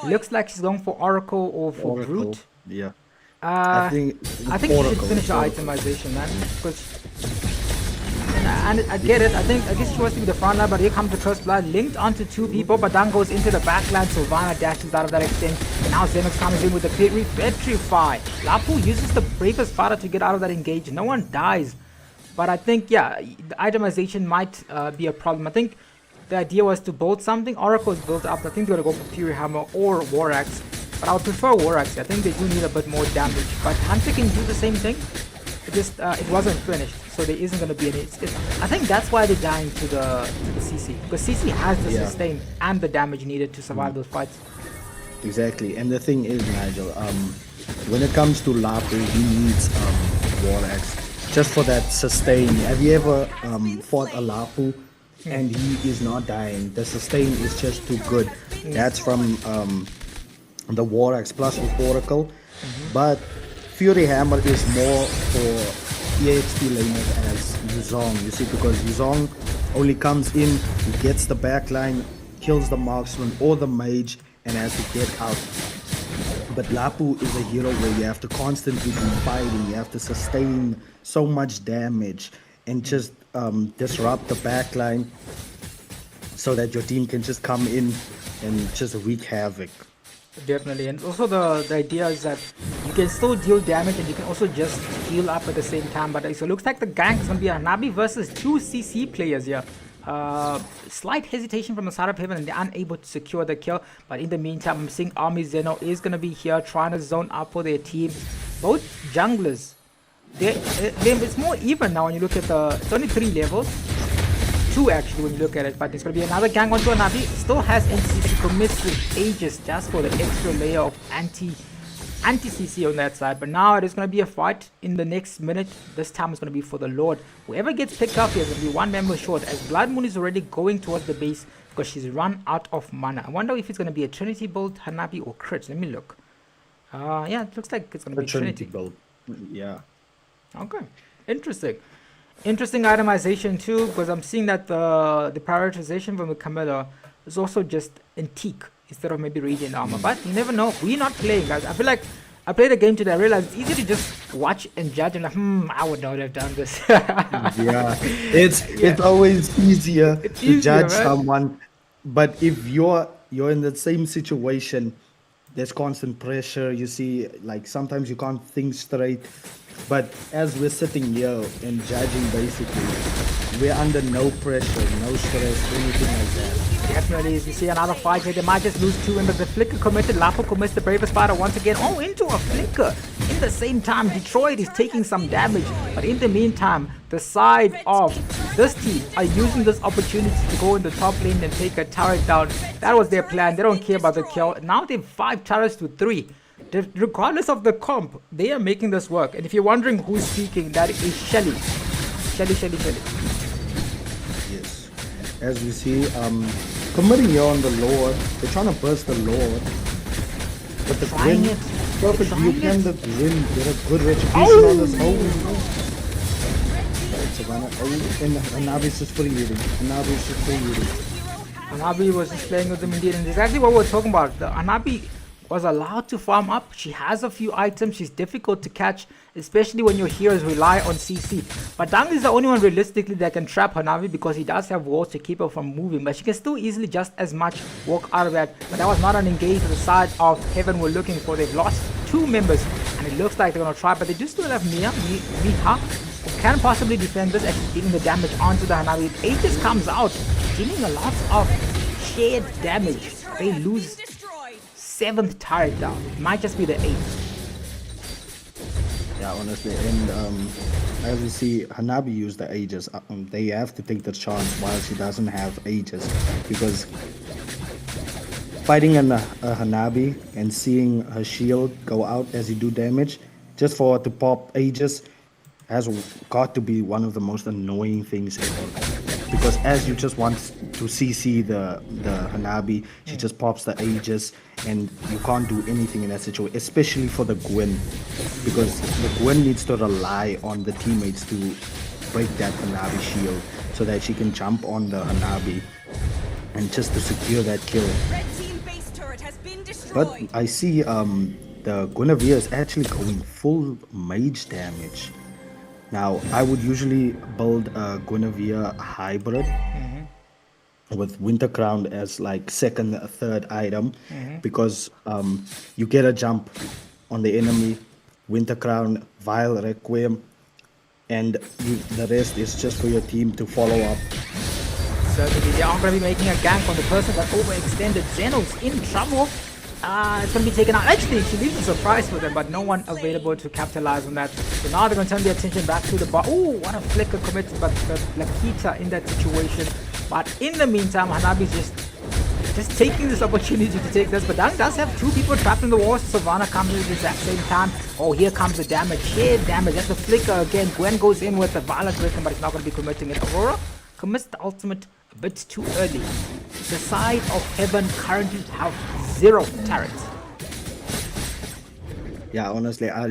Looks like she's going for Oracle or for Brute. Yeah. I think you should finish the itemization, man. Because and I get it. I guess she wants to be the front line, but here comes the Cursed Blood linked onto 2 people, but then goes into the backline. So Vanna dashes out of that extent. And now Zenin comes in with the Petrify. Lapu uses the bravest fighter to get out of that engage. No one dies. But I think, yeah, the itemization might be a problem. I think the idea was to build something. Oracle is built up. I think they're going to go for Fury Hammer or War Axe. But I would prefer War Axe. I think they do need a bit more damage. But Hunter can do the same thing. It wasn't finished, so there isn't going to be any. I think that's why they're dying to the CC, because CC has the sustain and the damage needed to survive those fights. Exactly, and the thing is, Nigel, when it comes to Lapu, he needs War Axe just for that sustain. Have you ever fought a Lapu and he is not dying? The sustain is just too good. That's from the War Axe plus with Oracle, but Fury Hammer is more for EXP laners as Yuzong, you see, because Yuzong only comes in, he gets the backline, kills the marksman or the mage, and has to get out. But Lapu is a hero where you have to constantly be fighting, you have to sustain so much damage and just disrupt the backline so that your team can just come in and just wreak havoc. Definitely, and also the idea is that you can still deal damage and you can also just heal up at the same time. But so it looks like the gank is going to be Hanabi versus 2 CC players here. Slight hesitation from the side of Heaven and they're unable to secure the kill. But in the meantime, I'm seeing Army Zeno is going to be here trying to zone up for their team. Both junglers, it's more even now when you look at it's only 3 levels. 2 actually when you look at it, but there's going to be another gang onto Hanabi. Still has NCC commits with Aegis just for the extra layer of anti-CC on that side. But now it is going to be a fight in the next minute. This time it's going to be for the Lord. Whoever gets picked up here is going to be 1 member short, as Blood Moon is already going towards the base because she's run out of mana. I wonder if it's going to be a Trinity build, Hanabi, or Crits. Let me look. Yeah, it looks like it's gonna The be Trinity Trinity. build. Yeah. Okay, interesting. Interesting itemization too, because I'm seeing that the prioritization from the Camilla is also just antique instead of maybe radiant armor. But you never know. We're not playing, guys. I feel like I played a game today. I realized it's easy to just watch and judge and like, I would not have done this. Yeah. It's always easier It's to easier, judge right? someone, but if you're in the same situation, there's constant pressure. You see, like sometimes you can't think straight. But as we're sitting here and judging, basically, we're under no pressure, no stress, anything like that. Definitely, as we see another fight here, they might just lose two, and the flicker committed. Lapo commits the bravest fighter once again. Oh, into a flicker. In the same time, Detroit is taking some damage, but in the meantime, the side of this team are using this opportunity to go in the top lane and take a turret down. That was their plan. They don't care about the kill. Now they have 5 turrets to 3. Regardless of the comp, they are making this work. And if you're wondering who's speaking, that is Shelly. Shelly. Yes. As we see, committing here on the Lord, they're trying to burst the Lord. But the Trying Gwyn, it. perfect, Trying you it. can the Gwyn get a good retribution on this whole. Right, Savannah. Oh, and Hanabi's just free eating. Hanabi's just free eating. Hanabi was just playing with them indeed, and exactly what we're talking about. The Hanabi was allowed to farm up. She has a few items. She's difficult to catch, especially when your heroes rely on CC. But Dang is the only one realistically that can trap Hanabi because he does have walls to keep her from moving. But she can still easily just as much walk out of that. But that was not an engage to the side of Heaven we're looking for. They've lost 2 members, and it looks like they're going to try. But they do still have Miha, who can possibly defend this, actually dealing the damage onto the Hanabi. Aegis comes out, dealing a lot of shared damage. They lose 7th turret down. It might just be the 8th. Yeah, honestly, and as we see, Hanabi used the Aegis. They have to take the chance while she doesn't have Aegis, because fighting a Hanabi and seeing her shield go out as you do damage, just for her to pop Aegis, has got to be one of the most annoying things ever. Because as you just want to CC the Hanabi, she just pops the Aegis, and you can't do anything in that situation, especially for the Gwyn, because the Gwyn needs to rely on the teammates to break that Hanabi shield so that she can jump on the Hanabi and just to secure that kill. But I see the Guinevere is actually going full mage damage. Now, I would usually build a Guinevere hybrid with Winter Crown as like second, third item, because you get a jump on the enemy, Winter Crown, Vile Requiem, and the rest is just for your team to follow up. Certainly, they are going to be making a gank on the person that overextended. Zeno's in trouble. It's going to be taken out. Actually, she leaves a surprise for them, but no one available to capitalize on that. So now they're going to turn their attention back to the bar. Oh, what a flicker committed, but the Lakita in that situation. But in the meantime, Hanabi's just taking this opportunity to take this. But Dang does have 2 people trapped in the walls. Savannah comes in at the exact same time. Oh, here comes the damage. Shared damage. That's the flicker again. Gwen goes in with the violent rhythm, but it's not going to be committing it. Aurora commits the ultimate a bit too early. The side of Heaven currently have 0 turrets. Yeah, honestly, I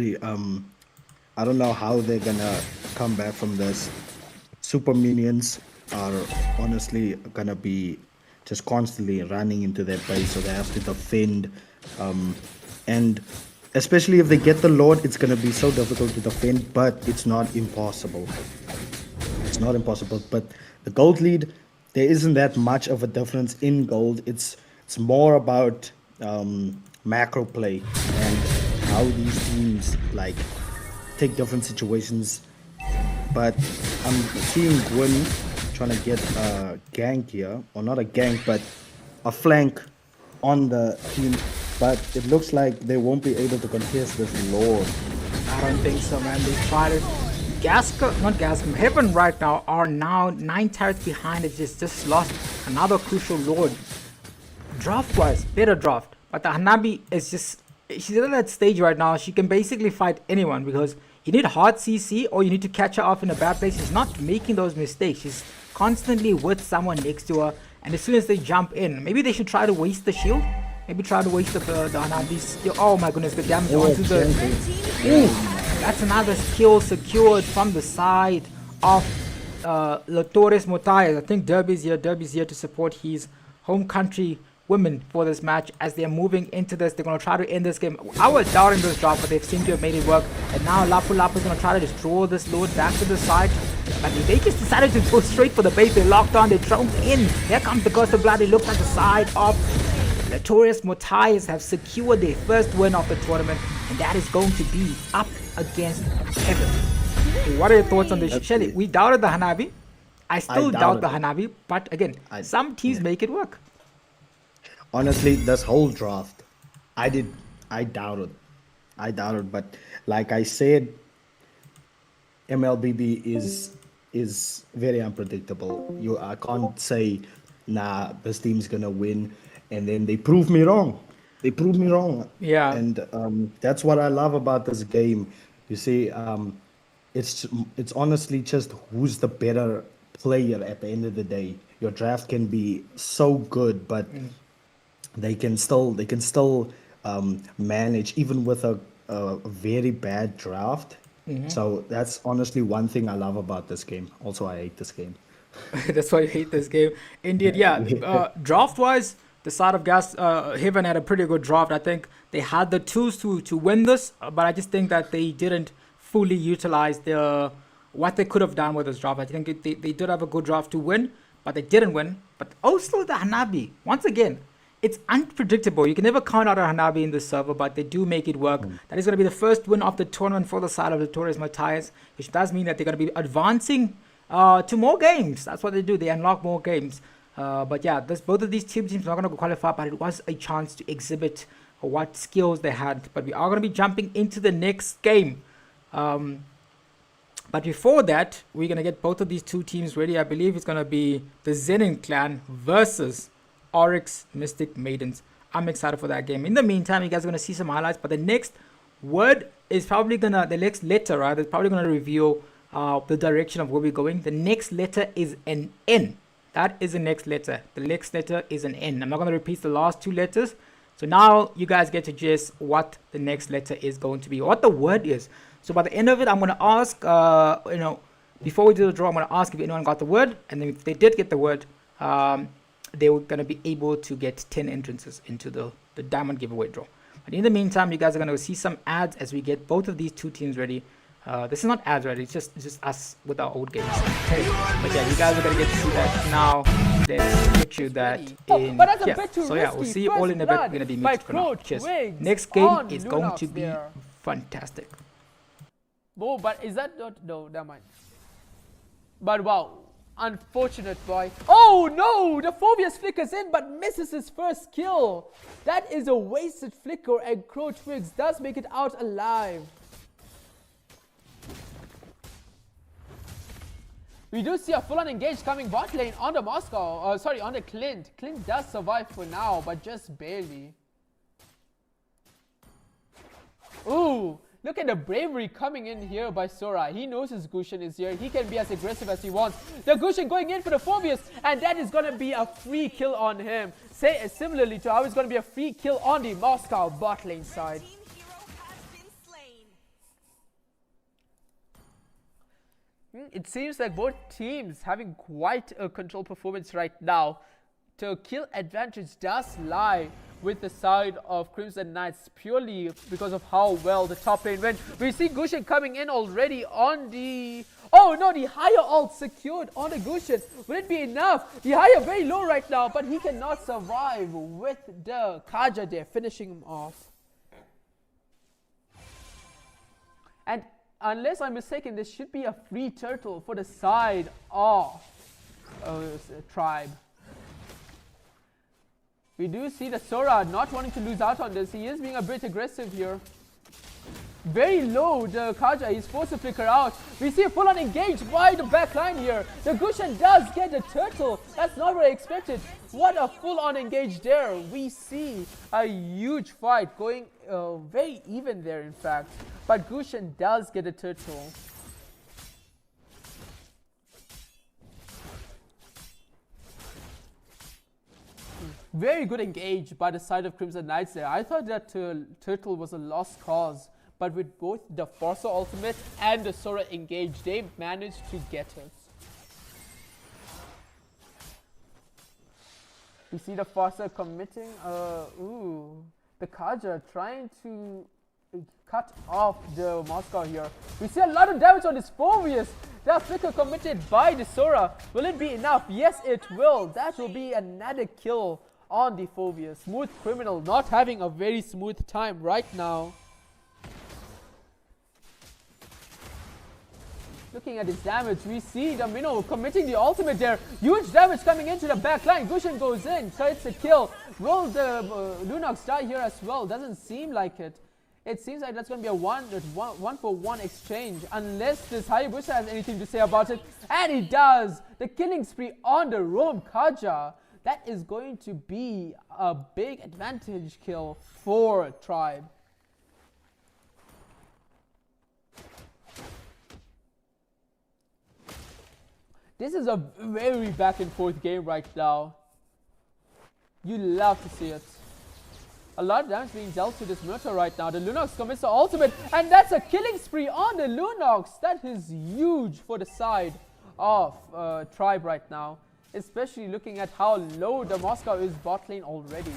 don't know how they're gonna come back from this. Super minions are honestly gonna be just constantly running into their base, so they have to defend. And especially if they get the Lord, it's gonna be so difficult to defend, but it's not impossible. It's not impossible, but the gold lead, there isn't that much of a difference in gold. It's more about macro play and how these teams like take different situations. But I'm seeing Gwen trying to get a gank here, or not a gank, but a flank on the team. But it looks like they won't be able to contest this Lord. I don't think so, man. They tried it. Heaven right now are now 9 turrets behind. It's just lost another crucial Lord. Draft wise, better draft. But the Hanabi is just, she's at that stage right now. She can basically fight anyone because you need hard CC or you need to catch her off in a bad place. She's not making those mistakes. She's constantly with someone next to her. And as soon as they jump in, maybe they should try to waste the shield. Maybe try to waste the Hanabi's skill. Oh my goodness, the damage onto the... Ooh, that's another skill secured from the side of Mortais. I think Derby's here to support his home country women for this match as they're moving into this. They're going to try to end this game. I was doubting this drop, but they seem to have made it work. And now Lapu Lapu is going to try to just draw this Lord back to the side. But they just decided to go straight for the base. They locked on, they jumped in. Here comes the Ghost of Blood. It looks like the side of Notorious Mortais have secured their first win of the tournament. And that is going to be up against Heaven. What are your thoughts on this? Shelly, we doubted the Hanabi. I still doubt the Hanabi. But again, some teams make it work. Honestly, this whole draft, I doubted, but like I said, MLBB is very unpredictable. I can't say, nah, this team's gonna win, and then they prove me wrong. Yeah. And that's what I love about this game. You see, it's honestly just who's the better player at the end of the day. Your draft can be so good, but they can still manage even with a very bad draft. So that's honestly one thing I love about this game. Also, I hate this game. That's why you hate this game. Indeed, yeah. Draft-wise, the side of Heaven had a pretty good draft. I think they had the tools to win this, but I just think that they didn't fully utilize what they could have done with this draft. I think they did have a good draft to win, but they didn't win. But also the Hanabi, once again, it's unpredictable. You can never count out a Hanabi in this server, but they do make it work. That is going to be the first win of the tournament for the side of Notorious Mortais, which does mean that they're going to be advancing to more games. That's what they do. They unlock more games. But yeah, both of these teams are not going to qualify, but it was a chance to exhibit what skills they had. But we are going to be jumping into the next game. But before that, we're going to get both of these two teams ready. I believe it's going to be the Zenin clan versus Oryx Mystic Maidens. I'm excited for that game. In the meantime, you guys are going to see some highlights, but the next word is probably the next letter, right? It's probably going to reveal the direction of where we're going. The next letter is an N. That is the next letter. The next letter is an N. I'm not going to repeat the last two letters. So now you guys get to guess what the next letter is going to be, what the word is. So by the end of it, I'm going to ask, before we do the draw, I'm going to ask if anyone got the word. And then if they did get the word, they were going to be able to get 10 entrances into the diamond giveaway draw. But in the meantime, you guys are going to see some ads as we get both of these two teams ready. This is not ads ready, it's just us with our old games. Okay. But yeah, you guys are going to get to see that now. Let's get you that in. So yeah, we'll see you all in a bit. We're going to be muted for now. Cheers. Next game is going to be fantastic. Oh, but is that not? No, never mind. But wow. Unfortunate boy. Oh no! The Phobius flickers in but misses his first kill. That is a wasted flicker, and Crow Twigs does make it out alive. We do see a full-on engage coming bot lane on the on the Clint. Clint does survive for now, but just barely. Ooh! Look at the bravery coming in here by Sora. He knows his Gushin is here. He can be as aggressive as he wants. The Gushin going in for the Phobius, and that is going to be a free kill on him. Similarly to how it's going to be a free kill on the Moscow bot lane side. It seems like both teams having quite a control performance right now. The kill advantage does lie with the side of Crimson Knights purely because of how well the top lane went. We see Gushin coming in already on the... Oh no, the higher ult secured on the Gushin. Will it be enough? The higher very low right now, but he cannot survive with the Kaja there finishing him off. And unless I'm mistaken, this should be a free turtle for the side of Tribe. We do see the Sora not wanting to lose out on this. He is being a bit aggressive here. Very low, the Kaja. He's forced to flicker out. We see a full-on engage by the back line here. The Gushin does get the turtle. That's not what I expected. What a full-on engage there. We see a huge fight going very even there, in fact. But Gushin does get a turtle. Very good engage by the side of Crimson Knights there. I thought that Turtle was a lost cause, but with both the Forcer ultimate and the Sora engage, they managed to get us. We see the Forcer committing, the Kaja trying to cut off the Moscow here. We see a lot of damage on this Phobius. That flicker committed by the Sora. Will it be enough? Yes, it will. That will be another kill on the Phobius. Smooth Criminal not having a very smooth time right now. Looking at his damage, we see the Minnow committing the ultimate there. Huge damage coming into the back line. Gushin goes in, tries to kill. Will the Lunox die here as well? Doesn't seem like it. It seems like that's going to be a one-for-one exchange, unless this Hayabusa has anything to say about it. And he does! The killing spree on the Rome Kaja. That is going to be a big advantage kill for Tribe. This is a very back and forth game right now. You love to see it. A lot of damage being dealt to this Minotaur right now. The Lunox commits the ultimate, and that's a killing spree on the Lunox. That is huge for the side of Tribe right now, especially looking at how low the Moscow is bot lane already.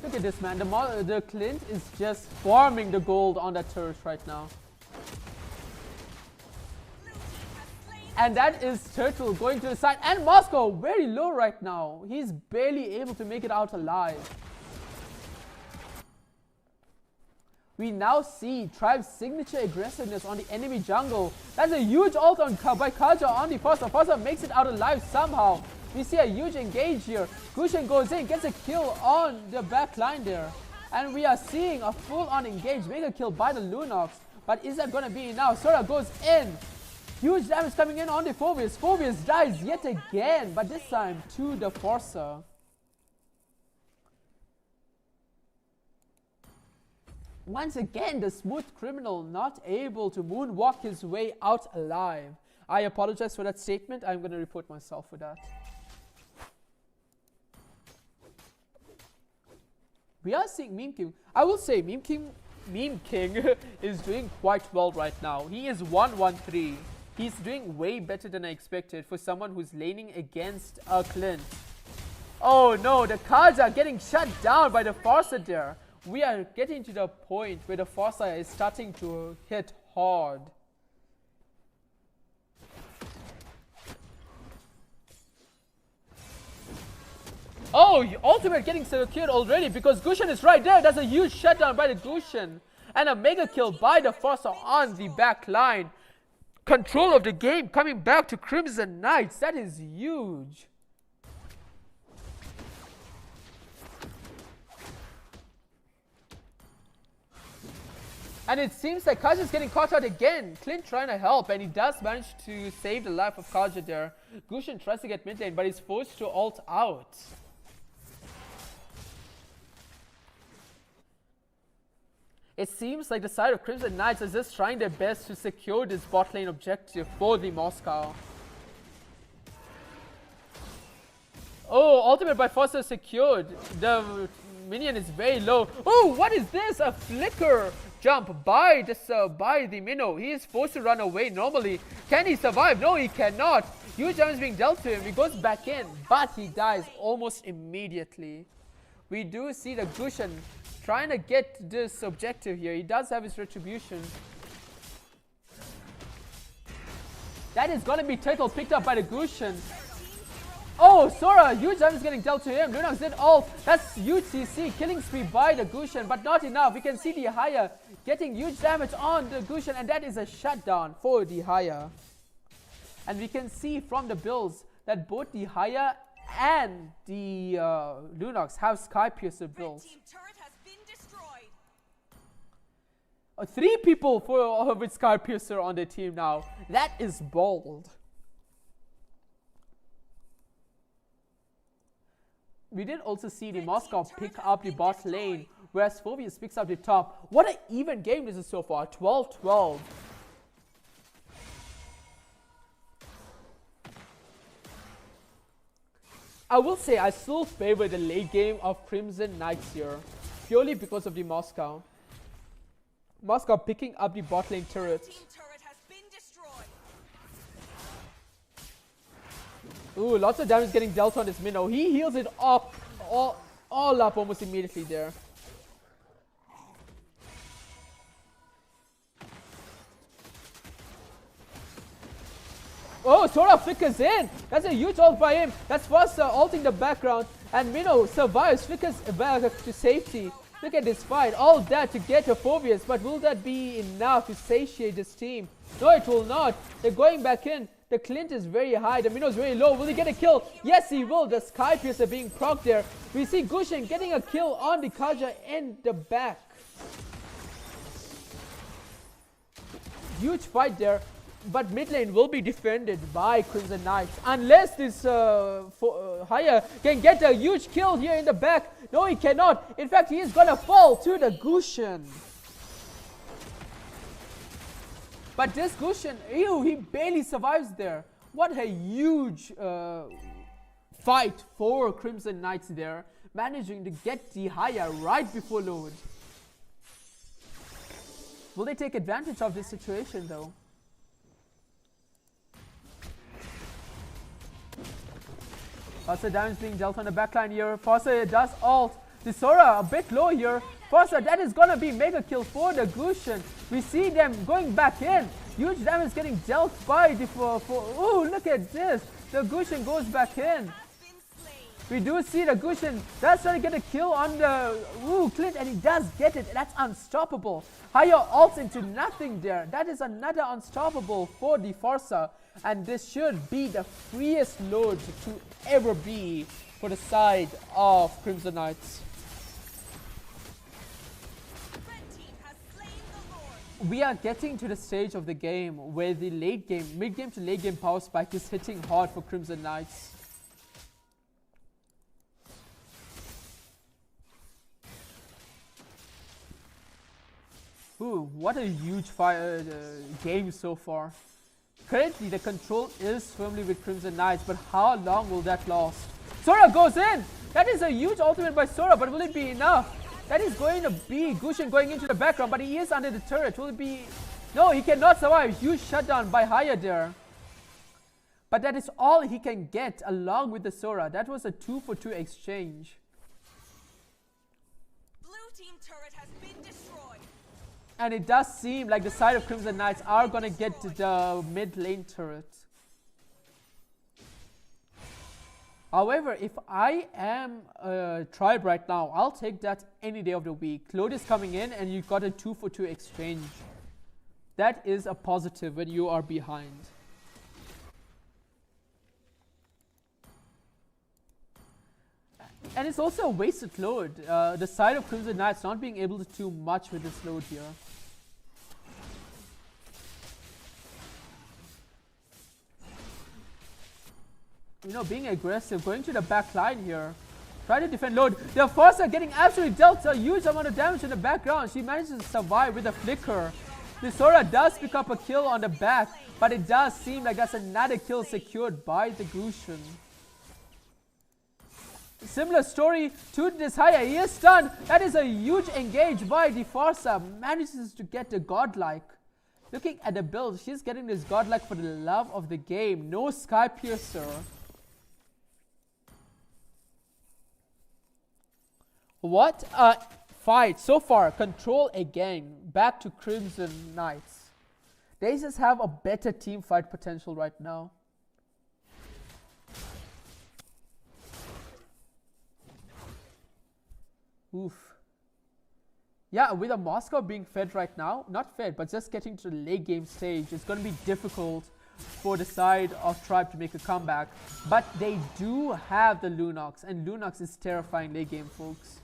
Look at this, man. The Clint is just farming the gold on that turret right now. And that is Turtle going to the side. And Moscow very low right now. He's barely able to make it out alive. We now see Tribe's signature aggressiveness on the enemy jungle. That's a huge ult by Kaja on the Fossa. Fossa makes it out alive somehow. We see a huge engage here. Gushin goes in, gets a kill on the back line there. And we are seeing a full-on engage, mega kill by the Lunox. But is that going to be enough? Sora goes in. Huge damage coming in on the Phobius. Phobius dies yet again, but this time to the Forcer. Once again, the Smooth Criminal not able to moonwalk his way out alive. I apologize for that statement. I'm going to report myself for that. We are seeing Meme King. I will say Meme King is doing quite well right now. He is 1-1-3. He's doing way better than I expected for someone who's laning against a Clint. Oh no, the cards are getting shut down by the Forcer there. We are getting to the point where the Forcer is starting to hit hard. Oh, ultimate getting secured already because Gushin is right there. That's a huge shutdown by the Gushin. And a mega kill by the Forcer on the back line. Control of the game coming back to Crimson Knights. That is huge. And it seems like Kaja is getting caught out again. Clint trying to help, and he does manage to save the life of Kaja there. Gushin tries to get mid lane, but he's forced to ult out. It seems like the side of Crimson Knights is just trying their best to secure this bot lane objective for the Moscow. Oh, ultimate by Foster secured. The minion is very low. Oh, what is this? A flicker jump by the Minnow. He is forced to run away normally. Can he survive? No, he cannot. Huge damage being dealt to him. He goes back in, but he dies almost immediately. We do see the Gushin trying to get this objective here. He does have his retribution. That is going to be Turtle picked up by the Gushin. Oh, Sora, huge damage getting dealt to him. Lunox did ult. That's huge CC. Killing spree by the Gushin, but not enough. We can see the Haya getting huge damage on the Gushin, and that is a shutdown for the Haya. And we can see from the builds that both the Haya and the Lunox have Sky Piercer builds. 3 people with Sky Piercer on the team now. That is bold. We did also see the Moscow pick up the bot lane whereas Phobius picks up the top. What an even game this is so far, 12-12. I will say I still favor the late game of Crimson Knights here, purely because of the Moscow. Moscow picking up the bot lane turret. Ooh, lots of damage getting dealt on this minnow. He heals it up, all up almost immediately there. Oh, Sora flickers in. That's a huge ult by him. That's Foster ulting the background. And Minnow survives, flickers back to safety. Look at this fight. All that to get to Phobius. But will that be enough to satiate this team? No, it will not. They're going back in. The Clint is very high. The Minnow is very low. Will he get a kill? Yes, he will. The Sky Piercer being procced there. We see Gushin getting a kill on the Kaja in the back. Huge fight there. But mid lane will be defended by Crimson Knights. Unless this Haya can get a huge kill here in the back. No, he cannot. In fact, he is going to fall to the Gushin. But this Gushin, ew, he barely survives there. What a huge fight for Crimson Knights there. Managing to get the Haya right before load. Will they take advantage of this situation though? Lots of damage being dealt on the backline here. Fossa does ult. The Sora a bit low here. Fossa, that is gonna be mega kill for the Gushin. We see them going back in. Huge damage getting dealt by the ooh, look at this. The Gushin goes back in. We do see the Gushin does try to get a kill on the Clint, and he does get it. That's unstoppable. Haya ults into nothing there. That is another unstoppable for the Forza. And this should be the freest load to ever be for the side of Crimson Knights. We are getting to the stage of the game where the late game, mid game to late game power spike is hitting hard for Crimson Knights. Ooh, what a huge game so far. Currently, the control is firmly with Crimson Knights, but how long will that last? Sora goes in! That is a huge ultimate by Sora, but will it be enough? That is going to be Gushin going into the background, but he is under the turret. Will it be... No, he cannot survive. Huge shutdown by Haya there. But that is all he can get along with the Sora. That was a 2-for-2 exchange. Blue team turret has been destroyed. And it does seem like the side of Crimson Knights are going to get the mid lane turret. However, if I am a tribe right now, I'll take that any day of the week. Load is coming in and you got a 2-for-2 exchange. That is a positive when you are behind. And it's also a wasted load. The side of Crimson Knights not being able to do much with this load here. You know, being aggressive, going to the back line here. Try to defend load. The Forza getting absolutely dealt a huge amount of damage in the background. She manages to survive with a flicker. The Sora does pick up a kill on the back, but it does seem like that's another kill secured by the Gushin. Similar story to this Haya. He is stunned. That is a huge engage by the Forza. Manages to get the godlike. Looking at the build, she's getting this godlike for the love of the game. No Sky Piercer. What a fight. So far, control again. Back to Crimson Knights. They just have a better team fight potential right now. Oof. Yeah, with a Moscow being fed right now, not fed, but just getting to the late game stage, it's going to be difficult for the side of Tribe to make a comeback. But they do have the Lunox, and Lunox is terrifying late game, folks.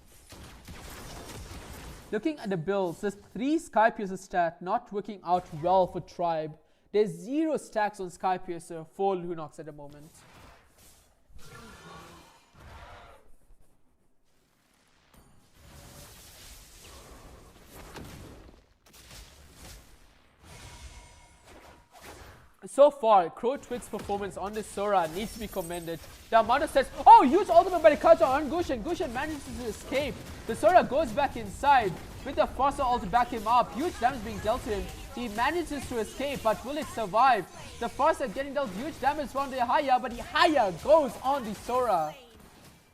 Looking at the builds, there's 3 Sky Piercer stat not working out well for Tribe. There's 0 stacks on Sky Piercer for Lunox at the moment. So far, Crow Twig's performance on this Sora needs to be commended. The amount of sets. Oh, huge ultimate by the Kaja on Gushin. Gushin manages to escape. The Sora goes back inside with the Foster ult to back him up. Huge damage being dealt to him. He manages to escape, but will it survive? The Foster getting dealt huge damage from the Haya, but the Haya goes on the Sora.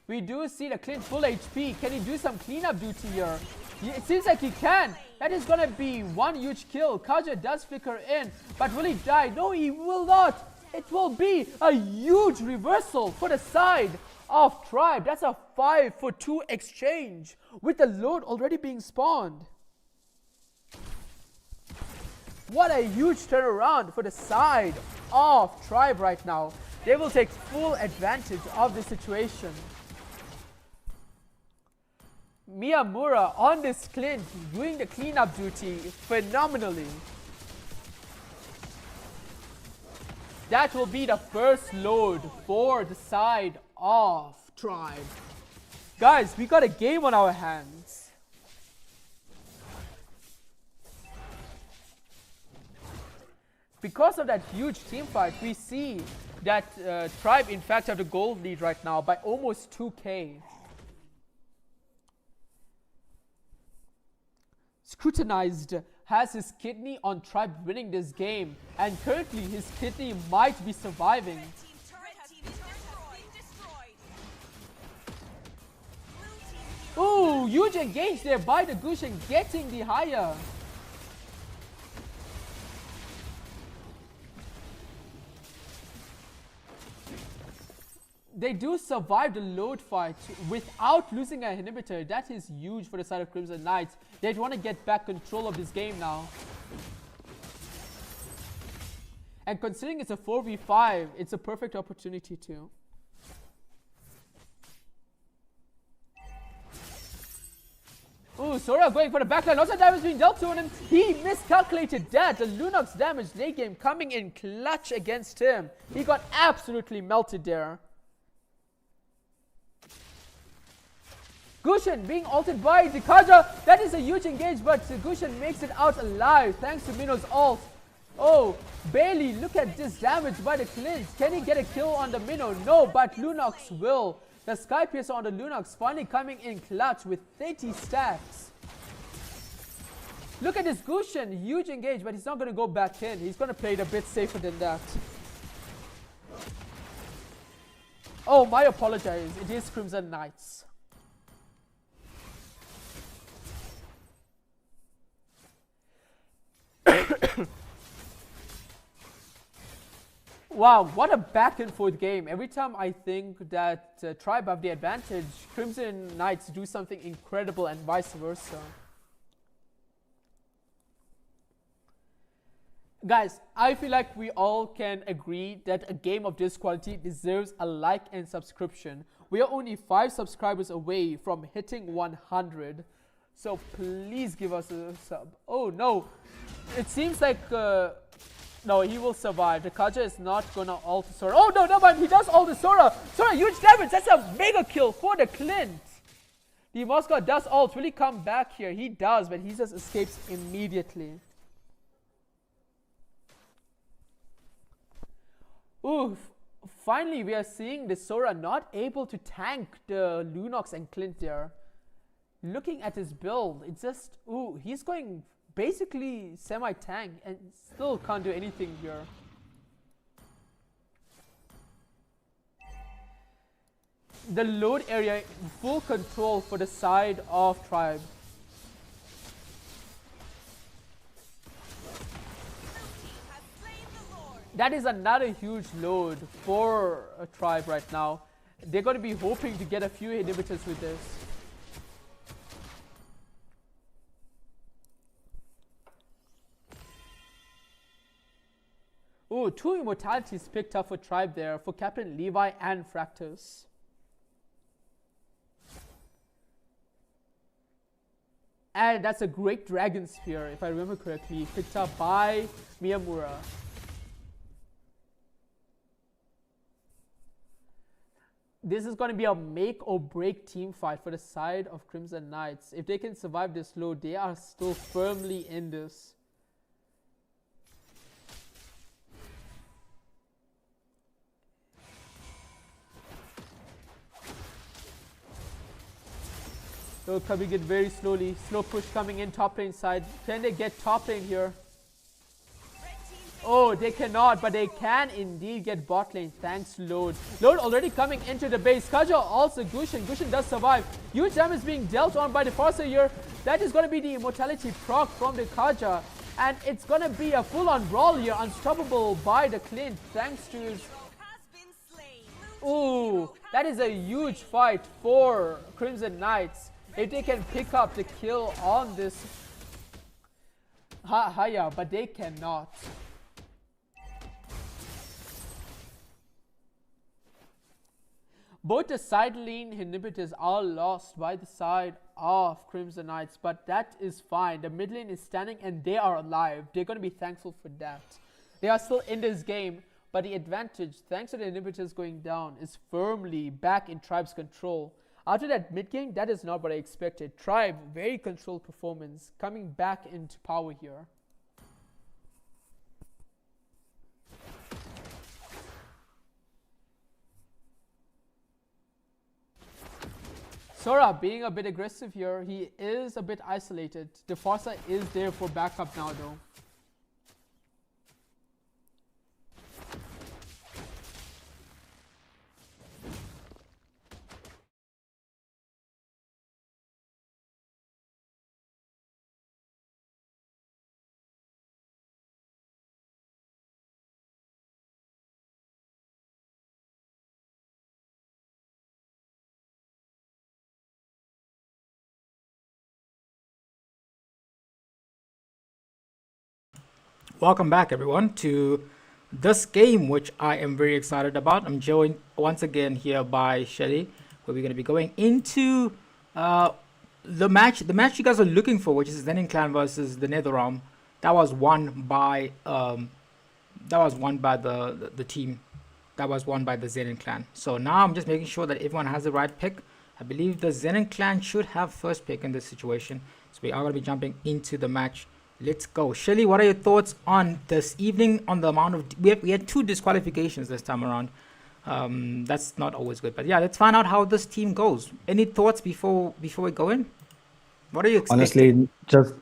We do see the Clint full HP. Can he do some cleanup duty here? It seems like he can. That is gonna be one huge kill. Kaja does flicker in, but will he die? No, he will not. It will be a huge reversal for the side of Tribe. That's a 5-for-2 exchange with the load already being spawned. What a huge turnaround for the side of Tribe right now. They will take full advantage of the situation. Miyamura on this Clint doing the cleanup duty phenomenally. That will be the first load for the side of Tribe. Guys, we got a game on our hands. Because of that huge team fight, we see that Tribe in fact have the gold lead right now by almost 2k. Scrutinized has his kidney on Tribe winning this game, and currently his kidney might be surviving. Ooh, huge engage there by the Gushin getting the higher. They do survive the load fight without losing a inhibitor. That is huge for the side of Crimson Knights. They want to get back control of this game now. And considering it's a 4v5, it's a perfect opportunity too. Ooh, Sora going for the backline. Lots of damage being dealt to him. He miscalculated that. The Lunox damage late game coming in clutch against him. He got absolutely melted there. Gushin being ulted by the Kaja. That is a huge engage, but Gushin makes it out alive thanks to Mino's ult. Oh, Bailey, look at this damage by the Clint. Can he get a kill on the Minnow? No, but Lunox will. The Sky Piercer on the Lunox finally coming in clutch with 30 stacks. Look at this Gushin, huge engage, but he's not going to go back in. He's going to play it a bit safer than that. Oh, my apologies. It is Crimson Knights. Wow, what a back and forth game. Every time I think that Tribe have the advantage, Crimson Knights do something incredible and vice versa. Guys, I feel like we all can agree that a game of this quality deserves a like and subscription. We are only 5 subscribers away from hitting 100. So please give us a sub. Oh no, it seems like no, he will survive. The Kaja is not gonna ult Sora. Oh no, no, but he does ult the Sora. Sora, huge damage. That's a mega kill for the Clint. The Moscow does ult. Will he come back here? He does, but he just escapes immediately. Ooh, finally we are seeing the Sora not able to tank the Lunox and Clint there. Looking at his build, it's just, ooh, he's going basically semi-tank and still can't do anything here. The load area in full control for the side of Tribe. That is another huge load for a Tribe right now. They're going to be hoping to get a few inhibitors with this. Ooh, 2 immortalities picked up for Tribe there, for Captain Levi and Fractus. And that's a great Dragon Spear, if I remember correctly, picked up by Miyamura. This is going to be a make or break team fight for the side of Crimson Knights. If they can survive this load, they are still firmly in this. They're coming in very slowly. Slow push coming in top lane side. Can they get top lane here? Oh, they cannot, but they can indeed get bot lane. Thanks, Load. Load already coming into the base. Kaja also Gushin. Gushin does survive. Huge damage being dealt on by the Forcer here. That is going to be the immortality proc from the Kaja. And it's going to be a full-on brawl here. Unstoppable by the Clint. Thanks to his... Ooh, that is a huge fight for Crimson Knights. If they can pick up the kill on this Haya, but they cannot. Both the side lane inhibitors are lost by the side of Crimson Knights, but that is fine. The mid lane is standing and they are alive. They're going to be thankful for that. They are still in this game, but the advantage, thanks to the inhibitors going down, is firmly back in Tribe's control. After that mid game, that is not what I expected. Tribe, very controlled performance, coming back into power here. Sora being a bit aggressive here. He is a bit isolated. The Forza is there for backup now though. Welcome back, everyone, to this game, which I am very excited about. I'm joined once again here by Shelly, where we're going to be going into the match you guys are looking for, which is Zenin Clan versus the Nether Realm. That was won by the team. That was won by the Zenin Clan. So now I'm just making sure that everyone has the right pick. I believe the Zenin Clan should have first pick in this situation. So we are going to be jumping into the match. Let's go. Shelly, what are your thoughts on this evening, on the amount of... We had 2 disqualifications this time around. That's not always good. But yeah, let's find out how this team goes. Any thoughts before we go in? What are you expecting? Honestly,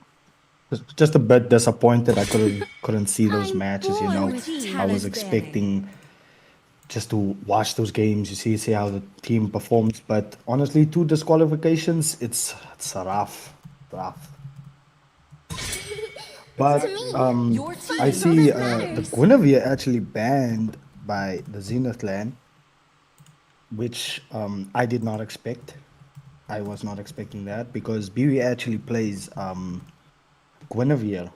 just a bit disappointed. I couldn't see those matches, you know. I was expecting just to watch those games, you see how the team performs. But honestly, 2 disqualifications, it's rough. But I see the Guinevere actually banned by the Zenith clan, which I did not expect. I was not expecting that because BB actually plays Guinevere.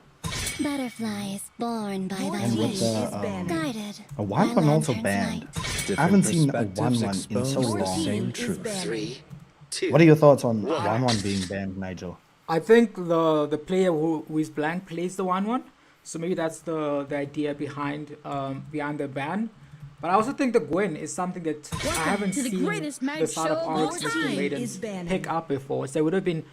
Butterflies born by the And with wind, guided a by 1-1 also lantern's banned. light. I haven't seen a perspectives 1-1 in so expose the long. same Is truth. banned. 3, 2. What are your thoughts on 1-1 being banned, Nigel? I think the player who is blank plays the 1-1. So maybe that's the idea behind the ban. But I also think the Gwen is something that I haven't to the seen greatest night the side of show Oryx of all and time Maidens is banned. pick up before. So there would have been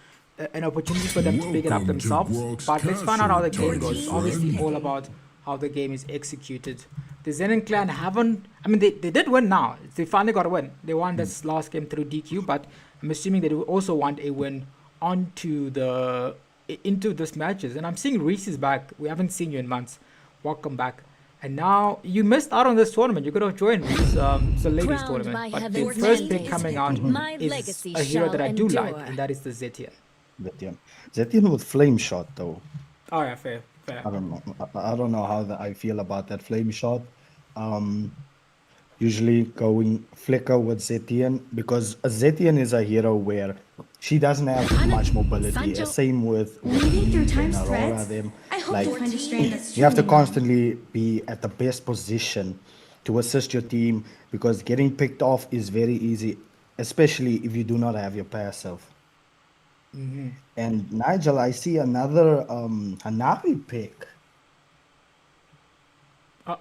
an opportunity for them to pick it up themselves. But let's find out how the game goes. It's obviously all about how the game is executed. The Zenin clan haven't... I mean, they did win now. They finally got a win. They won this last game through DQ, but I'm assuming they also want a win into this matches. And I'm seeing Reese is back. We haven't seen you in months. Welcome back. And now you missed out on this tournament. You could have joined Reese. It's a ladies Crowned tournament. by But the heaven's first pick mandate, coming out my is legacy a hero that I do shall like, endure. and that is the Zetian. Zetian with flame shot though. Oh yeah, fair. I don't know how I feel about that flame shot. Usually going flicker with Zetian because Zetian is a hero where she doesn't have much mobility. Sancho, Same with reading through Eve time's and Aurora. threads, Them. I hope Like, to find a strand that's you have to truly mine. constantly be at the best position to assist your team because getting picked off is very easy, especially if you do not have your passive. And Nigel, I see another Hanabi pick.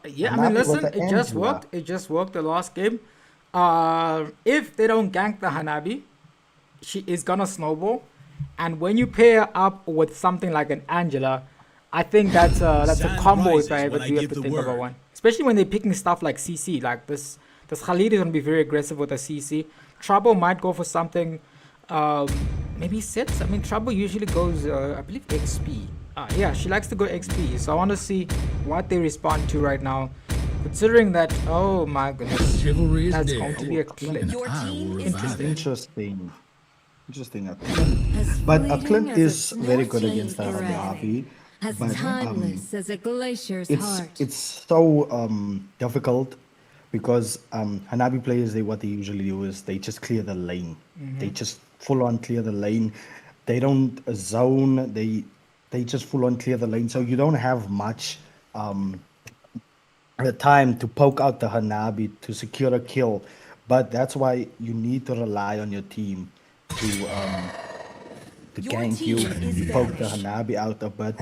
Yeah, I Hanabi mean, with listen, the it just Angela. worked. It just worked the last game. If they don't gank the Hanabi, she is gonna snowball. And when you pair up with something like an Angela, I think that's a combo if I ever do have to think about one. Especially when they're picking stuff like CC, like this Khalid is gonna be very aggressive with a CC. Trouble might go for something maybe sets. I mean, Trouble usually goes, I believe, XP. Yeah, she likes to go XP. So I want to see what they respond to right now. Considering that, oh my goodness, Chivalry is that's dead, going to be a clip. Your team is Interesting. Interesting. But Clint is very good against the Hanabi. as But timeless as a glacier's heart. it's so difficult because Hanabi players, what they usually do is they just clear the lane. They just full on clear the lane. They don't zone. They just full on clear the lane. So you don't have much the time to poke out the Hanabi to secure a kill. But that's why you need to rely on your team to gank you. You poke the Hanabi out a bit,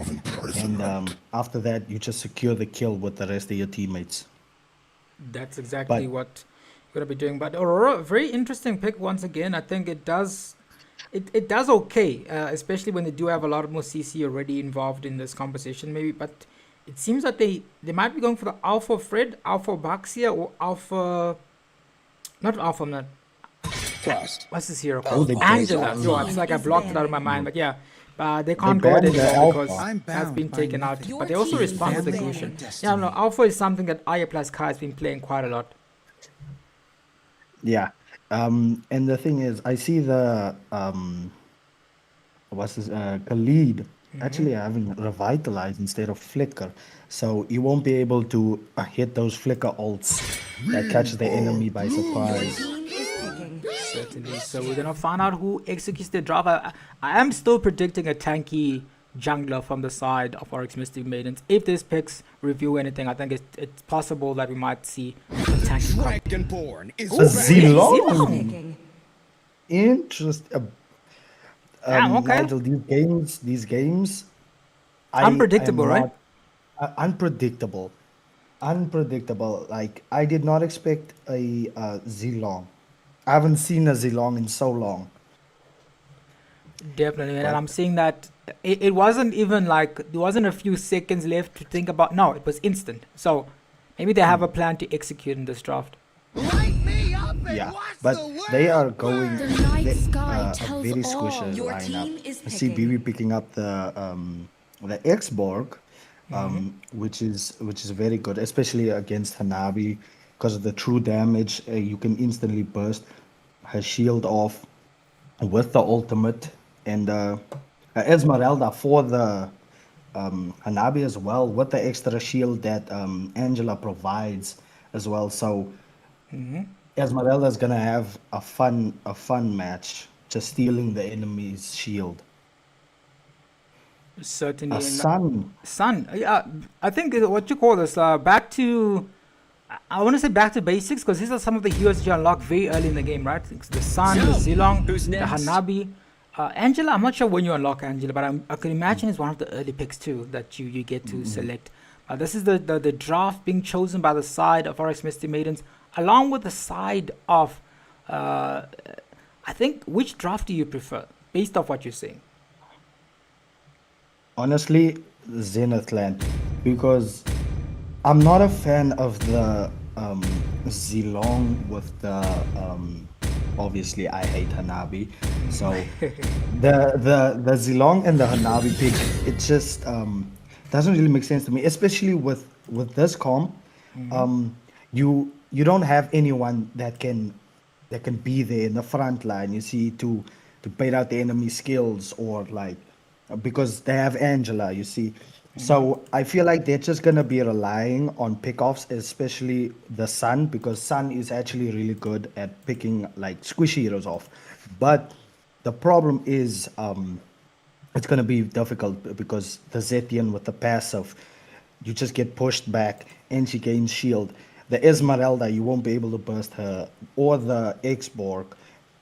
and after that you just secure the kill with the rest of your teammates. That's exactly what you're gonna be doing. But Aurora, very interesting pick once again. I think it does okay, especially when they do have a lot more CC already involved in this conversation, maybe. But it seems that they might be going for the Alpha Fred, Alpha Baxia, or Alpha, not Alpha, not. What's this hero called? Angela. Yo, it's like I blocked it out of my mind, but yeah. They can't go with it anymore because it has been taken out. But they also respond with the Gushin. Yeah, no, Alpha is something that Aya plus Kai has been playing quite a lot. Yeah. And the thing is, I see the Khalid actually having Revitalize instead of Flicker. So you won't be able to hit those Flicker ults that catch the enemy by surprise. Certainly. So we're gonna find out who executes the drop. I am still predicting a tanky jungler from the side of Oryx Mystic Maidens. If this picks review anything, I think it's possible that we might see a tanky. Dragonborn is Zilong. Interesting. Okay. Nigel, these games, Unpredictable, right? Unpredictable. Like I did not expect a Zilong. I haven't seen a Zilong in so long. Definitely, and I'm seeing that it wasn't even like there wasn't a few seconds left to think about. No, it was instant. So maybe they have a plan to execute in this draft. Yeah, but they are going The night sky a tells very all. squishy Your team lineup. is I see picking. BB picking up the X-Borg, which is very good, especially against Hanabi, because of the true damage. You can instantly burst her shield off with the ultimate, and Esmeralda for the Hanabi as well, with the extra shield that Angela provides as well. So Esmeralda is gonna have a fun match, just stealing the enemy's shield. Certainly. A sun. Sun. Yeah, I think what you call this, back to, I want to say back to basics, because these are some of the heroes that you unlock very early in the game, right? The Sun, the Zilong, the Hanabi. Angela, I'm not sure when you unlock Angela, but I can imagine it's one of the early picks too that you get to select. This is the draft being chosen by the side of Oryx Mystic Maidens, along with the side of, I think, which draft do you prefer, based off what you're saying? Honestly, Zenith Land, because I'm not a fan of the Zilong with the obviously I hate Hanabi, so the Zilong and the Hanabi pick, it just doesn't really make sense to me, especially with this comp. You don't have anyone that can be there in the front line, you see, to bait out the enemy skills, or like, because they have Angela, you see. So I feel like they're just gonna be relying on pickoffs, especially the Sun, because Sun is actually really good at picking like squishy heroes off. But the problem is it's gonna be difficult because the Zetian with the passive, you just get pushed back and she gains shield. The Esmeralda, you won't be able to burst her, or the X-Borg.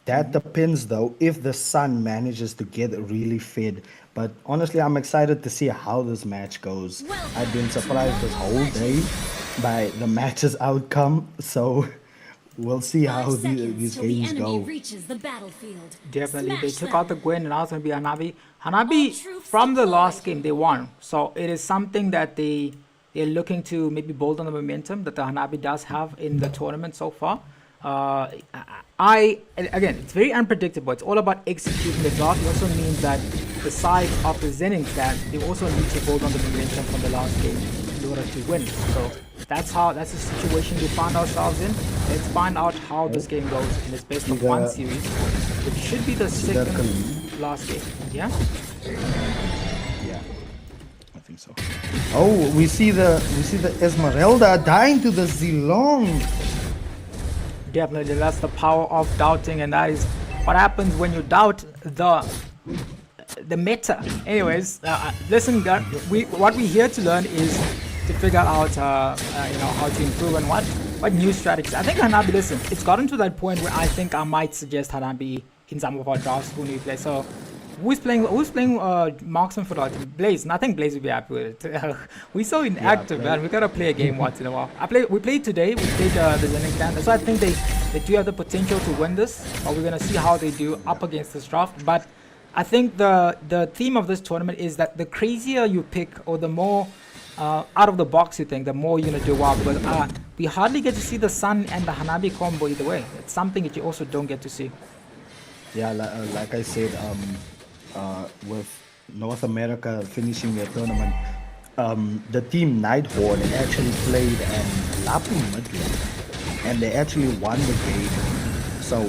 That depends though if the Sun manages to get really fed. But honestly, I'm excited to see how this match goes. I've been surprised this whole day by the match's outcome, so we'll see how these games go. Definitely, they took out the Gwen, and now it's going to be Hanabi. Hanabi, from the last game, they won. So it is something that they're looking to maybe build on the momentum that the Hanabi does have in the tournament so far. Again, it's very unpredictable. It's all about executing the draft. It also means that the side of the Zenin clan, they also need to build on the momentum from the last game in order to win. So that's the situation we find ourselves in. Let's find out how this game goes in this best of one series, which should be the second last game. Yeah. Yeah, I think so. Oh, we see the Esmeralda dying to the Zilong. Definitely, that's the power of doubting, and that is what happens when you doubt the meta. Anyways, listen, what we're here to learn is to figure out, how to improve and what new strategies. I think Hanabi, listen, it's gotten to that point where I think I might suggest Hanabi in some of our drafts when we play. So, who's playing marksman for the Blaze? And I think Blaze will be happy with it. We're so inactive, man. We gotta play a game once in a while. We played today. We played the Zenin clan. So I think they do have the potential to win this. But we're gonna see how they do up against this draft. But I think the theme of this tournament is that the crazier you pick, or the more out of the box you think, the more you're gonna do well. Because we hardly get to see the Sun and the Hanabi combo either way. It's something that you also don't get to see. Yeah, like I said, with North America finishing their tournament, the team Nighthorn actually played Lapu mid-lane, and they actually won the game. So,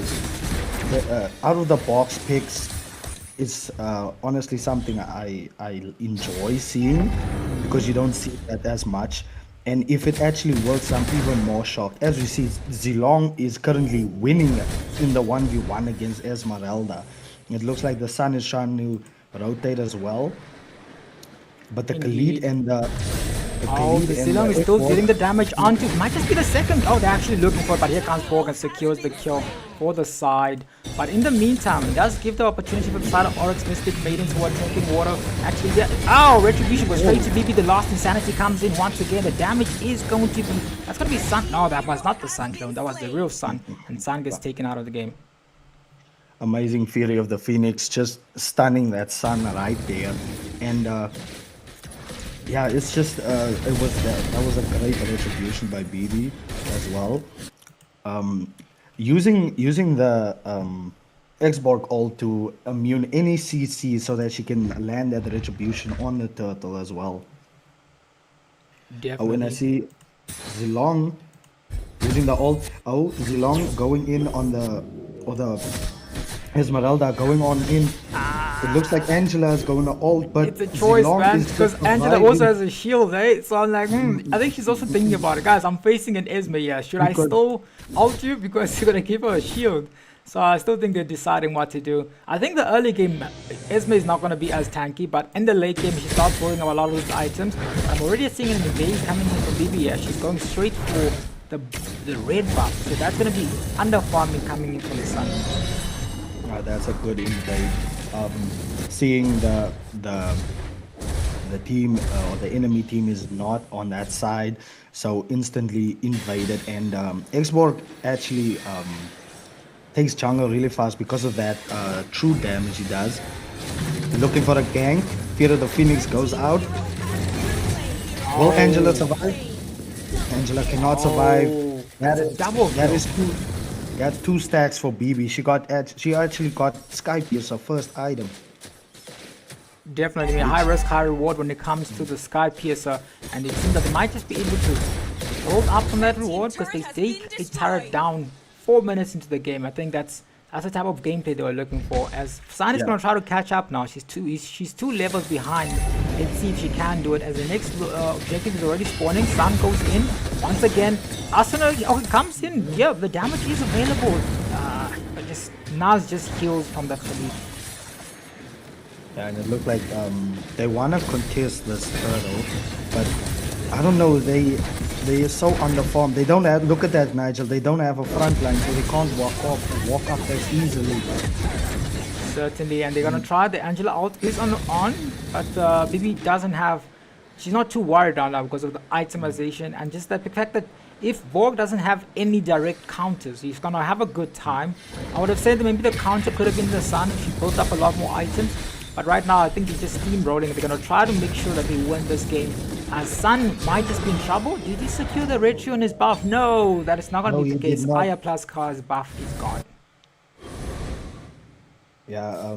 the out of the box picks is honestly something I enjoy seeing, because you don't see that as much. And if it actually works, I'm even more shocked. As we see, Zilong is currently winning in the 1v1 against Esmeralda. It looks like the Sun is trying to rotate as well. But the Khalid and the Zilong is still dealing the damage onto. Might just be the second. Oh, they're actually looking for it, but here comes Borg and secures the kill for the side. But in the meantime, it does give the opportunity for the side of Oryx, Mystic, Maidens who are drinking water. Actually, Retribution was straight to BB. The last Insanity comes in once again. The damage is going to be. That's going to be Sun. No, that was not the Sun clone. That was the real Sun. And Sun gets taken out of the game. Amazing Fury of the Phoenix, just stunning that Sun right there. And yeah, it's just that was a great retribution by BB as well. Using the X-Borg ult to immune any CC so that she can land that retribution on the turtle as well. Definitely. When I see Zilong using the ult, Zilong going in on the Esmeralda going on in. It looks like Angela is going to ult, but it's a choice, Zilong man, is because just Angela surviving. also has a shield, right? So I'm like, I think she's also thinking about it. Guys, I'm facing an Esme here. Should I still ult you because you're gonna give her a shield? So I still think they're deciding what to do. I think the early game, Esme is not gonna be as tanky, but in the late game, she starts throwing up a lot of those items. I'm already seeing an invade coming in from BB here. She's going straight for the red buff, so that's gonna be under farming coming in from the Sun. That's a good invade. Seeing the team or the enemy team is not on that side, so instantly invaded, and X-Borg actually takes jungle really fast because of that true damage he does. Looking for a gank. Fear of the Phoenix goes out. Will Angela survive? Angela cannot survive. That is two. That's 2 stacks for BB. She actually got Sky Piercer first item. Definitely a high risk, high reward when it comes to the Sky Piercer, and it seems that they might just be able to hold up on that reward because they take a turret down 4 minutes into the game. I think that's the type of gameplay they were looking for. As San is going to try to catch up now. She's 2 levels behind. Let's see if she can do it. As the next objective is already spawning. Sun goes in once again. Arsenal comes in. Yeah, the damage is available. But just Naz just heals from that Khalid. Yeah, and it looked like they want to contest this turtle, but I don't know. They are so underformed. They don't have. Look at that, Nigel. They don't have a front line, so they can't walk up as easily. Certainly, and they're gonna try. The Angela ult is on, but BB doesn't have. She's not too worried on that because of the itemization and just the fact that if Borg doesn't have any direct counters, he's gonna have a good time. I would have said that maybe the counter could have been the Sun if she built up a lot more items. But right now, I think he's just steamrolling. They're gonna try to make sure that they win this game Sun might just be in trouble. Did he secure the red shoe on his buff? No, that is not going to No, be he the did case. not. Aya plus car's buff is gone. Yeah,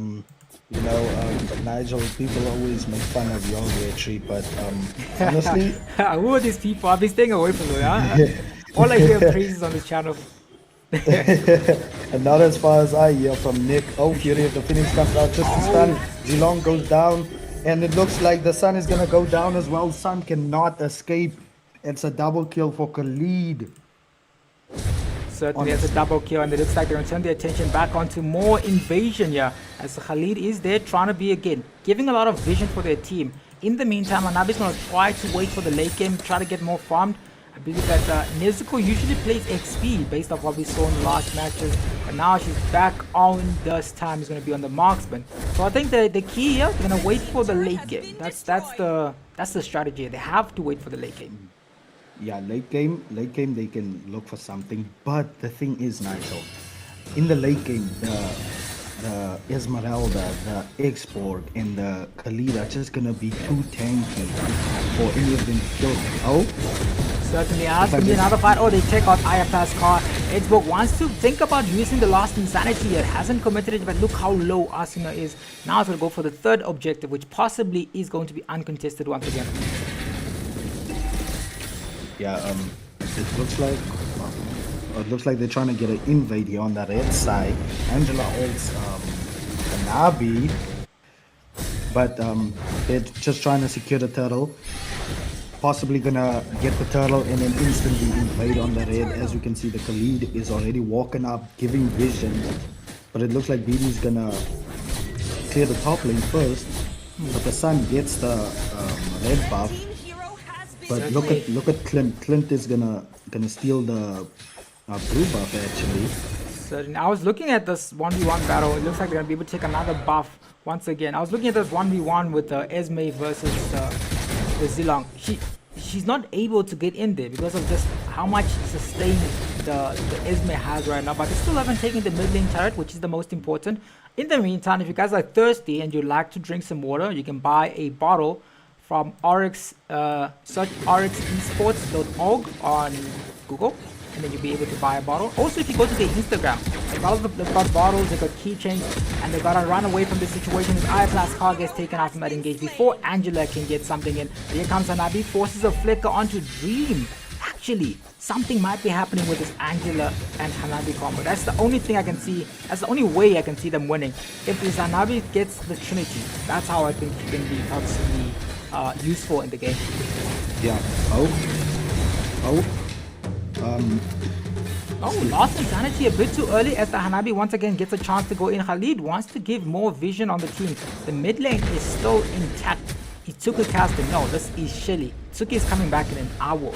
but Nigel, people always make fun of your retry, but honestly, Who are these people? I've been staying away from them. Huh? All I hear praises on this channel. and not as far as I hear from Nick. Oh, Fury of the Phoenix comes out just in stun. Zilong goes down, and it looks like the Sun is gonna go down as well. Sun cannot escape. It's a double kill for Khalid. Certainly as a double kill, and it looks like they're going to turn their attention back onto more invasion here, as Khalid is there trying to be, again, giving a lot of vision for their team. In the meantime, Hanabi's going to try to wait for the late game, try to get more farmed. I believe that Nezuko usually plays XP based off what we saw in the last matches, but now she's back on this time. Is going to be on the marksman. So I think the key here, they're going to wait for the late game. That's the strategy. They have to wait for the late game. Yeah, late game they can look for something, but the thing is, Nigel, in the late game, the Esmeralda, the Export, and the Khalid are just gonna be too tanky for any of them to kill them. Oh, certainly has to be another fight. Oh, they check out Ayapa's car. Edgeborg wants to think about using the last insanity. It hasn't committed it, but look how low Asuna is. Now it's going to go for the third objective, which possibly is going to be uncontested once again. yeah, it looks like they're trying to get an invade here on the red side. Angela ults Hanabi, but they're just trying to secure the turtle. Possibly gonna get the turtle and then instantly invade on the red. As you can see, the Khalid is already walking up, giving vision, but it looks like BD's gonna clear the top lane first. But the Sun gets the red buff. But look at Clint. Clint is gonna steal the blue buff actually. Certainly. I was looking at this 1v1 battle. It looks like they're gonna be able to take another buff once again. I was looking at this 1v1 with Esme versus the Zilong. She's not able to get in there because of just how much sustain the Esme has right now. But they still haven't taken the mid lane turret, which is the most important. In the meantime, if you guys are thirsty and you'd like to drink some water, you can buy a bottle from Oryx. Search oryxesports.org on Google, and then you'll be able to buy a bottle. Also, if you go to their Instagram, they've got bottles, they've got keychains, and they gotta run away from the situation. If Aya car gets taken out from that engage before Angela can get something in. Here comes Hanabi, forces a flicker onto Dream. Actually, something might be happening with this Angela and Hanabi combo. That's the only thing I can see. That's the only way I can see them winning. If this Hanabi gets the Trinity, that's how I think she can be obviously useful in the game. Yeah. Lost Insanity a bit too early as the Hanabi once again gets a chance to go in. Khalid wants to give more vision on the team. The mid lane is still intact. Itsuki casting. No, this is Shelly. Itsuki is coming back in an hour.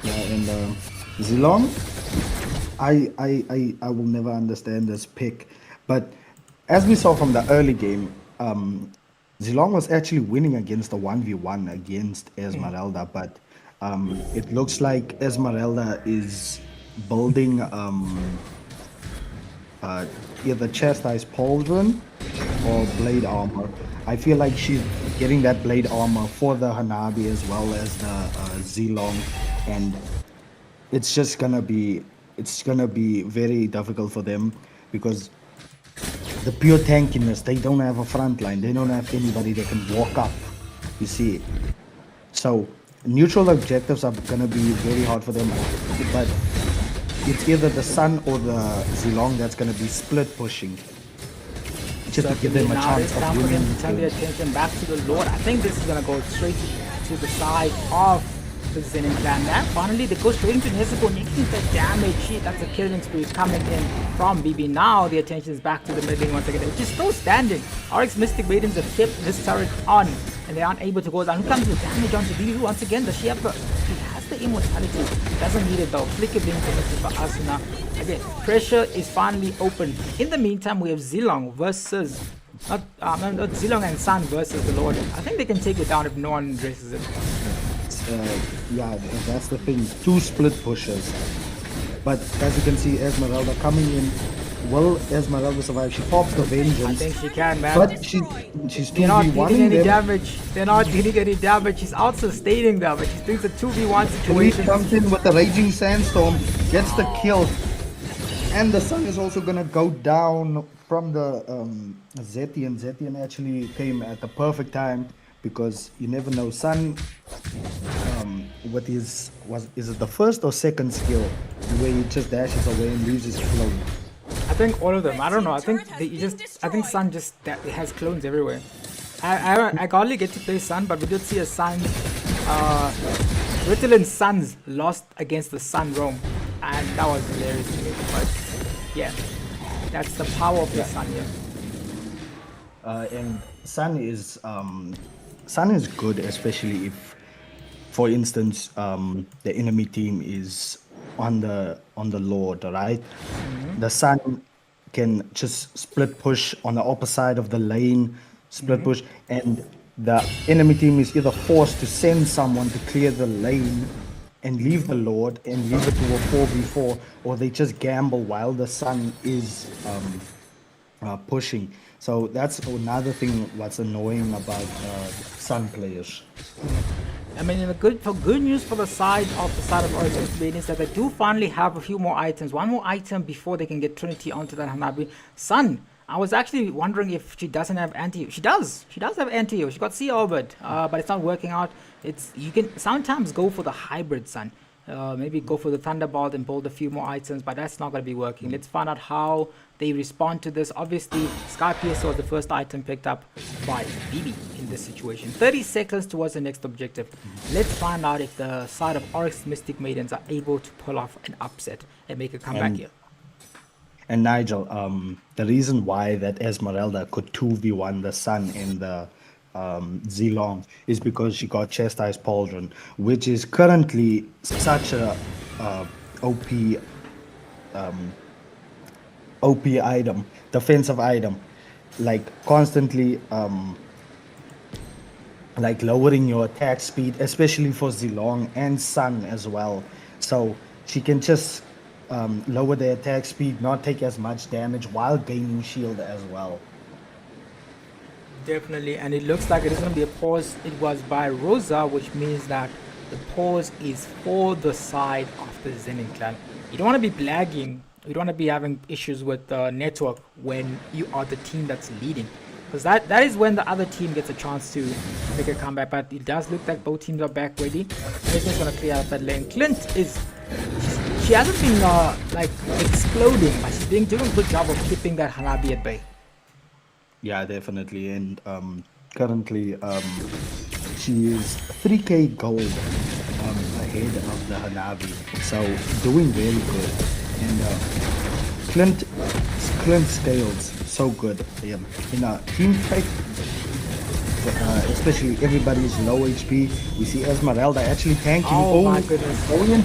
Yeah, and Zilong, I will never understand this pick, but as we saw from the early game, Zilong was actually winning against the 1v1 against Esmeralda, but it looks like Esmeralda is building either chastise pauldron or blade armor. I feel like she's getting that blade armor for the Hanabi as well as the Zilong, and it's just gonna be very difficult for them because the pure tankiness, they don't have a front line, they don't have anybody that can walk up, you see. So neutral objectives are gonna be very hard for them, but it's either the Sun or the Zilong that's gonna be split pushing, just to give them a chance of winning. To turn their attention back to the Lord. I think this is gonna go straight to the side of the Zenin clan. There, finally they go straight into Nezuko, making the damage. That's a killing spree coming in from BB. Now the attention is back to the mid lane once again, which is still standing. Oryx Mystic Maidens have kept this turret on, and they aren't able to go down. Who comes with damage onto BB once again? Does she have the... She has the immortality. Doesn't need it though. Flicker being connected for Asuna. Again, pressure is finally open. In the meantime, we have Zilong versus... not Zilong and Sun versus the Lord. I think they can take it down if no one addresses it. Yeah, that's the thing. Two split pushes. But as you can see, Esmeralda coming in will Esmeralda survive? She pops the I vengeance, think she can, man. but she's They're not 2v1 dealing any them. damage. They're not dealing any damage. She's out sustaining them, but she's doing the 2v1 Elite situation. comes in with the Raging Sandstorm, gets the kill, and the sun is also gonna go down from the Zetian. Zetian actually came at the perfect time because you never know. Sun, with his is it the first or second skill where he just dashes away and leaves his clone? I think all of them. I don't know. I think I think Sun just has clones everywhere. I hardly get to play Sun, but we did see a Sun. Ritalin's Suns lost against the Sun Roam, and that was hilarious to me. But yeah, that's the power of the Sun here. And Sun is good, especially if, for instance, the enemy team is on the Lord, right? The Sun can just split push on the opposite side of the lane, split push, and the enemy team is either forced to send someone to clear the lane and leave the Lord and leave it to a 4v4, or they just gamble while the Sun is pushing. So that's another thing what's annoying about Sun players. I mean, good news for the side of Oryx is that they do finally have a few more items. One more item before they can get Trinity onto that Hanabi. Sun, I was actually wondering if she doesn't have anti. She does. She does have anti. She got Sea Orbit, but it's not working out. You can sometimes go for the hybrid Sun. Maybe go for the Thunderbolt and build a few more items, but that's not going to be working. Let's find out how they respond to this. Obviously, Sky Piercer was the first item picked up by BB in this situation. 30 seconds towards the next objective. Let's find out if the side of Oryx Mystic Maidens are able to pull off an upset and make a comeback here. And Nigel, the reason why that Esmeralda could 2v1 the Sun in the Zilong is because she got Chastised Pauldron, which is currently such a OP item, defensive item, like constantly like lowering your attack speed, especially for Zilong and Sun as well. So she can just lower the attack speed, not take as much damage while gaining shield as well. Definitely, and it looks like it is going to be a pause. It was by Rosa, which means that the pause is for the side of the Zenin clan. You don't want to be blagging. You don't want to be having issues with the network when you are the team that's leading, because that is when the other team gets a chance to make a comeback. But it does look like both teams are back ready. Everything's going to clear out that lane. Clint is... She hasn't been like exploding, but she's doing a good job of keeping that Hanabi at bay. Yeah, definitely. And currently she is 3k gold ahead of the Hanabi, so doing very good. And Clint scales so good in a team fight, especially everybody's low HP. We see Esmeralda actually tanking. Oh my goodness. Going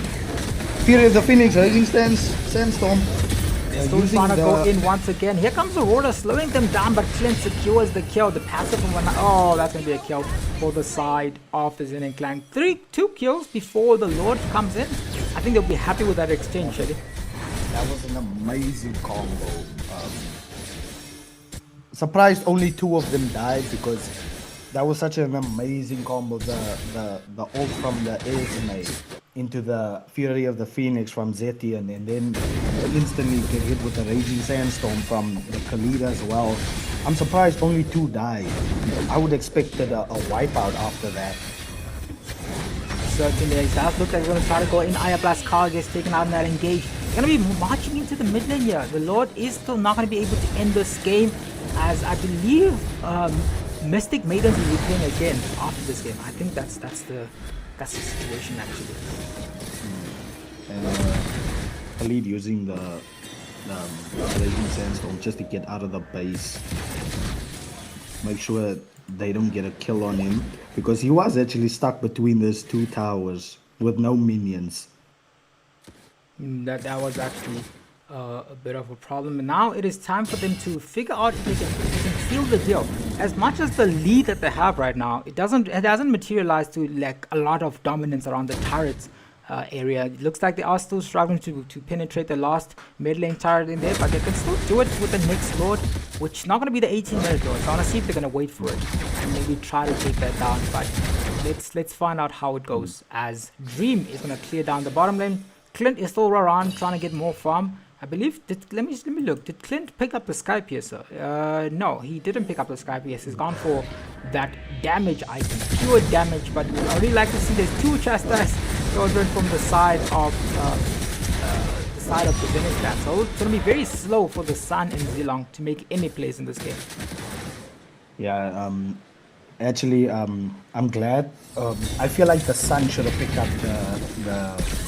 Fury of the Phoenix, Raging Sandstorm. Still trying to go in once again. Here comes Aurora slowing them down, but Clint secures the kill. The passive from one. Oh, that's going to be a kill for the side of the Zenin clan. 2 kills before the Lord comes in. I think they'll be happy with that exchange, Shady. That was an amazing combo. Surprised only 2 of them died because that was such an amazing combo. The ult from the ASMA into the Fury of the Phoenix from Zetian, and then instantly get hit with the Raging Sandstorm from the Khalid as well. I'm surprised only 2 died. I would expect a wipeout after that. Certainly, it does look like they're going to try to go in. Aya Blast Carl gets taken out in that engage. They're going to be marching into the mid lane here. The Lord is still not going to be able to end this game, as I believe Mystic Maidens will be playing again after this game. I think that's the situation actually. And Khalid using the Raging Sandstorm just to get out of the base. Make sure they don't get a kill on him, because he was actually stuck between those 2 towers with no minions. That was actually a bit of a problem. And now it is time for them to figure out if they can seal the deal. As much as the lead that they have right now, it hasn't materialized to like a lot of dominance around the turrets. area. It looks like they are still struggling to penetrate the last mid lane turret in there, but they can still do it with the next lord, which is not going to be the 18 minute lord. So I want to see if they're going to wait for it and maybe try to take that down. But let's find out how it goes, as Dream is going to clear down the bottom lane. Clint is still around trying to get more farm. I believe, let me look. Did Clint pick up the Sky Piercer? No, he didn't pick up the Sky Piercer. He's gone for that damage item, pure damage. But I really like to see there's two chastised children from the side of the Zenin clan. So it's gonna be very slow for the Sun and Zilong to make any plays in this game. Yeah, actually, I'm glad. I feel like the Sun should have picked up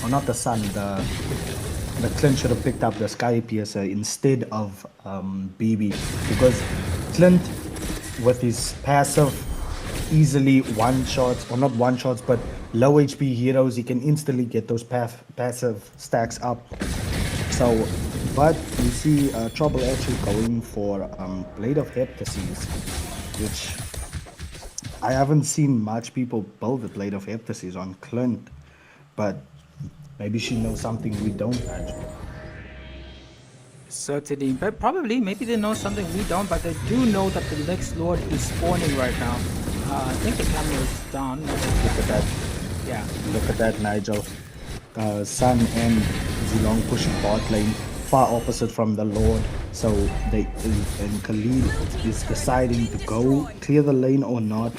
or not the Sun, the Clint should have picked up the Sky Piercer instead of BB, because Clint, with his passive, easily one-shots, or not one-shots, but low HP heroes, he can instantly get those passive stacks up. So, but you see Trouble actually going for Blade of Heptases, which I haven't seen much people build the Blade of Heptases on Clint, but maybe she knows something we don't actually. Certainly, but probably, maybe they know something we don't, but they do know that the next lord is spawning right now. I think the camera is down. Look at that. Yeah. Look at that, Nigel. Sun and Zilong pushing bot lane, far opposite from the Lord. So and Khalid is deciding to go clear the lane or not.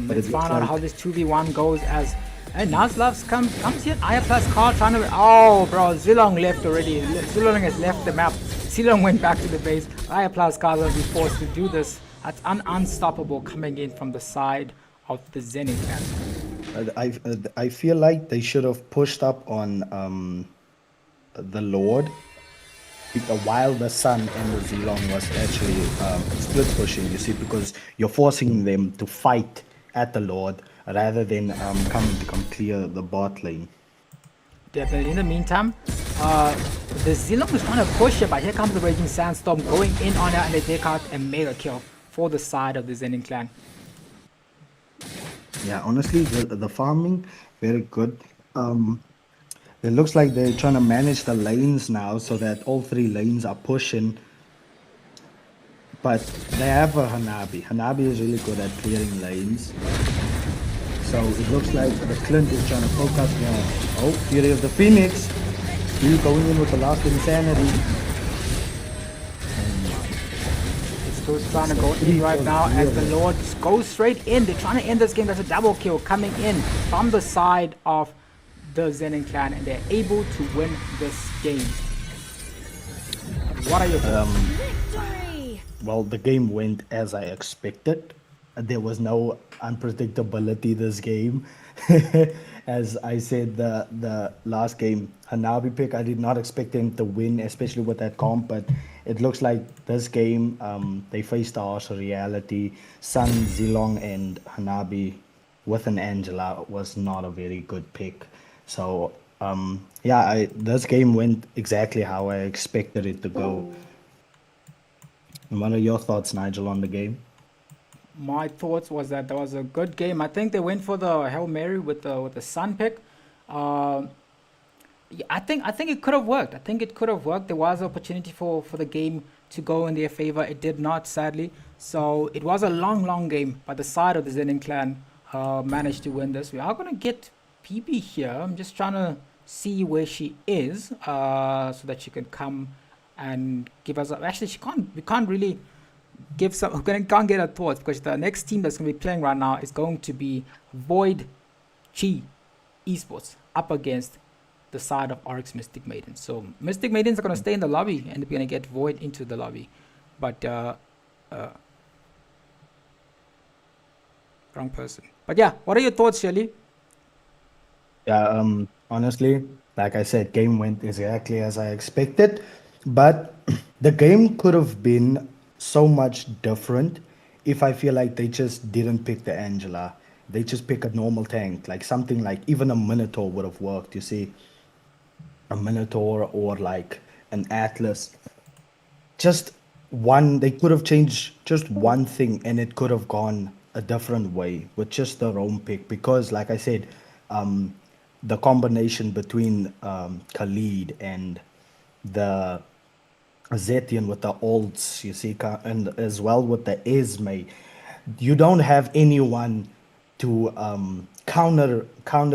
Let's find out how this 2v1 goes, as Nazlavs comes here. Aya plus Carl trying to. Oh, bro, Zilong left already. Zilong has left the map. Zilong went back to the base. Aya plus Carl will be forced to do this. That's unstoppable coming in from the side of the Zenin clan. I feel like they should have pushed up on the Lord while the Sun and the Zilong was actually split pushing, you see, because you're forcing them to fight at the Lord rather than coming to come clear the bot lane. Definitely. In the meantime, the Zilong is trying to push it, but here comes the Raging Sandstorm going in on her, and they take out a mega kill for the side of the Zenin clan. Yeah, honestly, the farming, very good. It looks like they're trying to manage the lanes now so that all three lanes are pushing. But they have a Hanabi. Hanabi is really good at clearing lanes. So it looks like the Clint is trying to focus now. Oh, Fury of the Phoenix. He's going in with the last insanity. Still trying to go in right now as the Lord goes straight in. They're trying to end this game. There's a double kill coming in from the side of the Zenin clan, and they're able to win this game. What are your thoughts? Well, the game went as I expected. There was no unpredictability this game. As I said, the last game, Hanabi pick, I did not expect him to win, especially with that comp, but it looks like this game, they faced the harsh reality. Sun, Zilong, and Hanabi with an Angela was not a very good pick. So, yeah, this game went exactly how I expected it to go. And what are your thoughts, Nigel, on the game? My thoughts was that was a good game. I think they went for the Hail Mary with the Sun pick. Yeah, I think it could have worked. I think it could have worked. There was opportunity for the game to go in their favor. It did not, sadly. So it was a long game, but the side of the Zenin clan managed to win this. We are going to get PB here. I'm just trying to see where she is so that she can come and give us. Actually, we can't really give some. We can't get her thoughts, because the next team that's going to be playing right now is going to be Void Chi eSports up against the side of Oryx Mystic Maidens. So Mystic Maidens are going to stay in the lobby, and they're going to get Void into the lobby. But wrong person. But yeah, what are your thoughts, Shelly? Yeah, honestly, like I said, game went exactly as I expected, but the game could have been so much different if I feel like they just didn't pick the Angela. They just pick a normal tank, like something like even a Minotaur would have worked, you see. A Minotaur or like an Atlas. Just one, they could have changed just one thing and it could have gone a different way with just the Rome pick, because like I said, the combination between Khalid and the Zenin with the ults, you see, and as well with the Esme, you don't have anyone to counter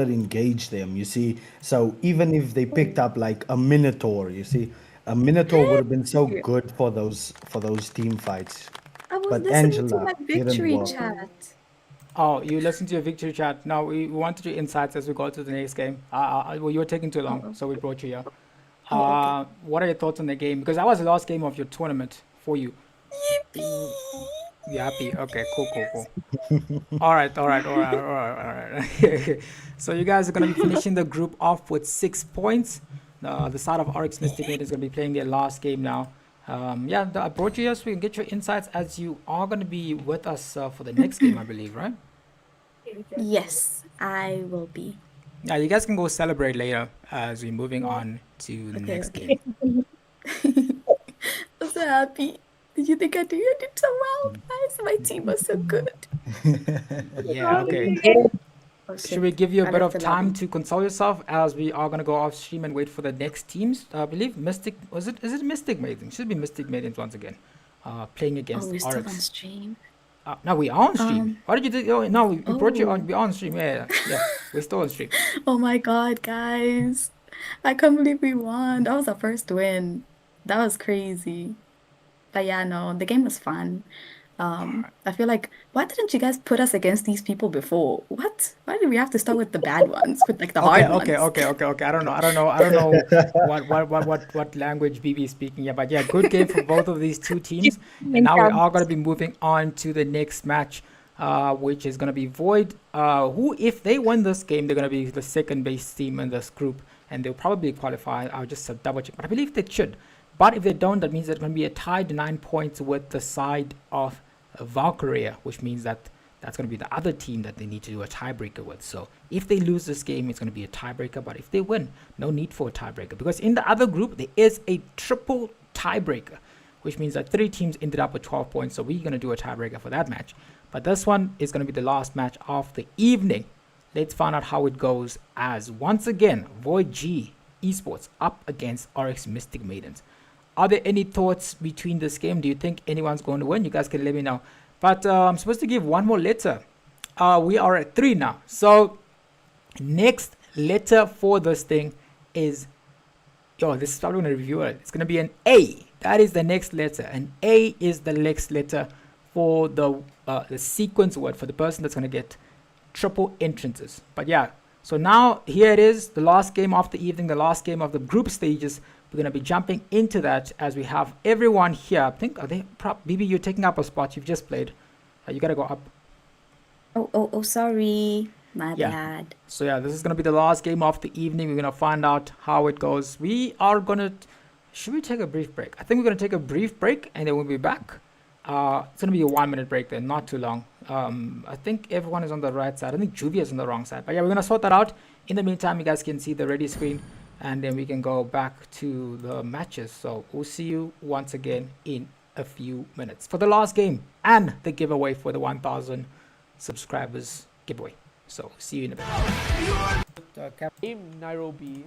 engage them, you see. So even if they picked up like a Minotaur, you see, a Minotaur would have been so good for those team fights. I was But listening to Angela my didn't victory work. chat. Oh, you listened to your victory chat. Now we wanted your insights as we go to the next game. Well, you were taking too long, so we brought you here. Oh, What are your thoughts on the game? Because that was the last game of your tournament for you. Yippee! You happy? Okay, cool. All right. So you guys are going to be finishing the group off with 6 points. The side of Oryx Mystic Maidens is going to be playing their last game now. I brought you here so we can get your insights as you are going to be with us for the next game, I believe, right? Yes, I will be. Yeah, you guys can go celebrate later as we're moving on to the next game. I'm so happy. Did you think I did so well, guys? My team was so good. Yeah, okay. Oh, Should shit. we give you a I bit left of the time lobby. to console yourself as we are going to go off stream and wait for the next teams? I believe Mystic, is it Mystic Maidens? Should be Mystic Maidens once again. Playing against Oh, we're still on Oryx. stream. No, we are on stream. Why did you do? Oh, no, we brought you on. Oh. We're on stream. Yeah, we're still on stream. Oh my god, guys. I can't believe we won. That was our first win. That was crazy. But yeah, no, the game was fun. I feel like, why didn't you guys put us against these people before? What? Why did we have to start with the bad ones, with like the hard ones? Okay. I don't know what language BB is speaking. Yeah, but yeah, good game for both of these two teams. And now we are going to be moving on to the next match, which is going to be Void. Who, if they win this game, they're going to be the second base team in this group, and they'll probably qualify. I'll just double check, but I believe they should. But if they don't, that means there's going to be a tied 9 points with the side of Valkyria, which means that that's going to be the other team that they need to do a tiebreaker with. So if they lose this game, it's going to be a tiebreaker. But if they win, no need for a tiebreaker, because in the other group, there is a triple tiebreaker, which means that 3 teams ended up with 12 points. So we're going to do a tiebreaker for that match. But this one is going to be the last match of the evening. Let's find out how it goes, as once again, Void G eSports up against Oryx Mystic Maidens. Are there any thoughts between this game? Do you think anyone's going to win? You guys can let me know. But I'm supposed to give one more letter. We are at 3 now. So next letter for this thing is, this is probably going to review it. It's going to be an A. That is the next letter. An A is the next letter for the sequence word for the person that's going to get triple entrances. But yeah, so now here it is, the last game of the evening, the last game of the group stages. We're going to be jumping into that as we have everyone here. I think, BB, you're taking up a spot. You've just played. You got to go up. Oh, sorry. My bad. So yeah, this is going to be the last game of the evening. We're going to find out how it goes. We are going to, should we take a brief break? I think we're going to take a brief break and then we'll be back. It's going to be a 1 minute break then, not too long. I think everyone is on the right side. I think Juvia is on the wrong side. But yeah, we're going to sort that out. In the meantime, you guys can see the ready screen, and then we can go back to the matches. So we'll see you once again in a few minutes for the last game and the giveaway for the 1,000 subscribers giveaway. So see you in a bit. Team Nairobi.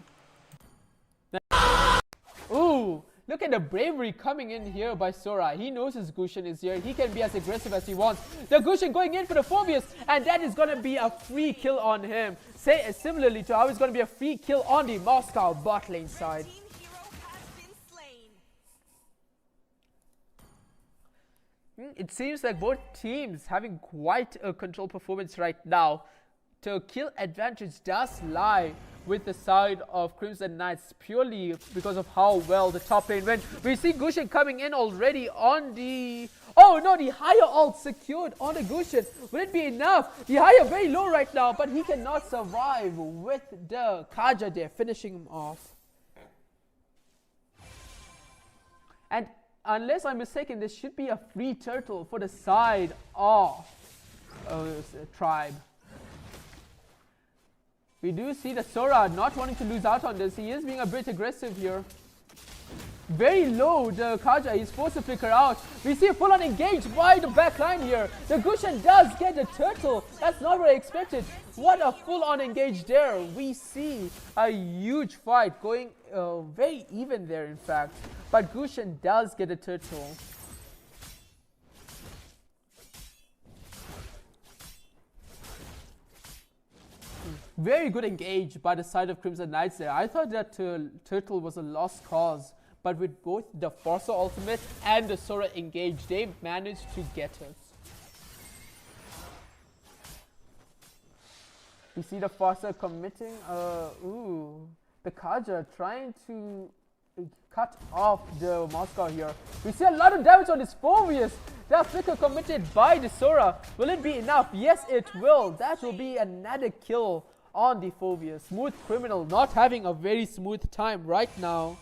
Ooh, look at the bravery coming in here by Sora. He knows his Gushin is here. He can be as aggressive as he wants. The Gushin going in for the Phobius, and that is going to be a free kill on him. Similarly to how it's going to be a free kill on the Moscow bot lane side. It seems like both teams having quite a control performance right now. The kill advantage does lie with the side of Crimson Knights purely because of how well the top lane went. We see Gushin coming in already on the... Oh no, the higher ult secured on the Gushin. Will it be enough? The higher very low right now, but he cannot survive with the Kaja there finishing him off. And unless I'm mistaken, this should be a free turtle for the side of Tribe. We do see the Sora not wanting to lose out on this. He is being a bit aggressive here. Very low, the Kaja is forced to flicker out. We see a full-on engage by the back line here. The Gushan does get the turtle. That's not what I expected. What a full-on engage there. We see a huge fight going very even there, in fact. But Gushan does get a turtle. Very good engage by the side of Crimson Knights there. I thought that turtle was a lost cause. But with both the Forza ultimate and the Sora engage, they managed to get it. We see the Forza committing, the Kaja trying to cut off the Moscow here. We see a lot of damage on this Phobius. That flicker committed by the Sora. Will it be enough? Yes, it will. That will be another kill on the Phobius. Smooth Criminal not having a very smooth time right now.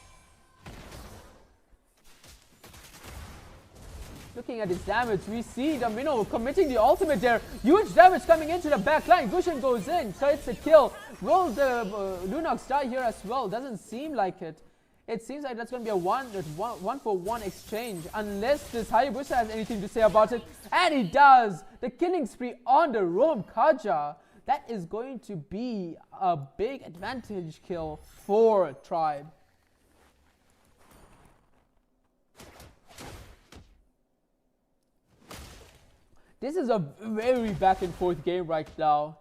Looking at his damage, we see the Minnow committing the ultimate there. Huge damage coming into the back line. Gushan goes in, gets a kill. Will the Lunox die here as well? Doesn't seem like it. It seems like that's going to be a one-for-one exchange, unless this Hayabusa has anything to say about it. And he does. The killing spree on the Rome Kaja. That is going to be a big advantage kill for Tribe. This is a very back and forth game right now.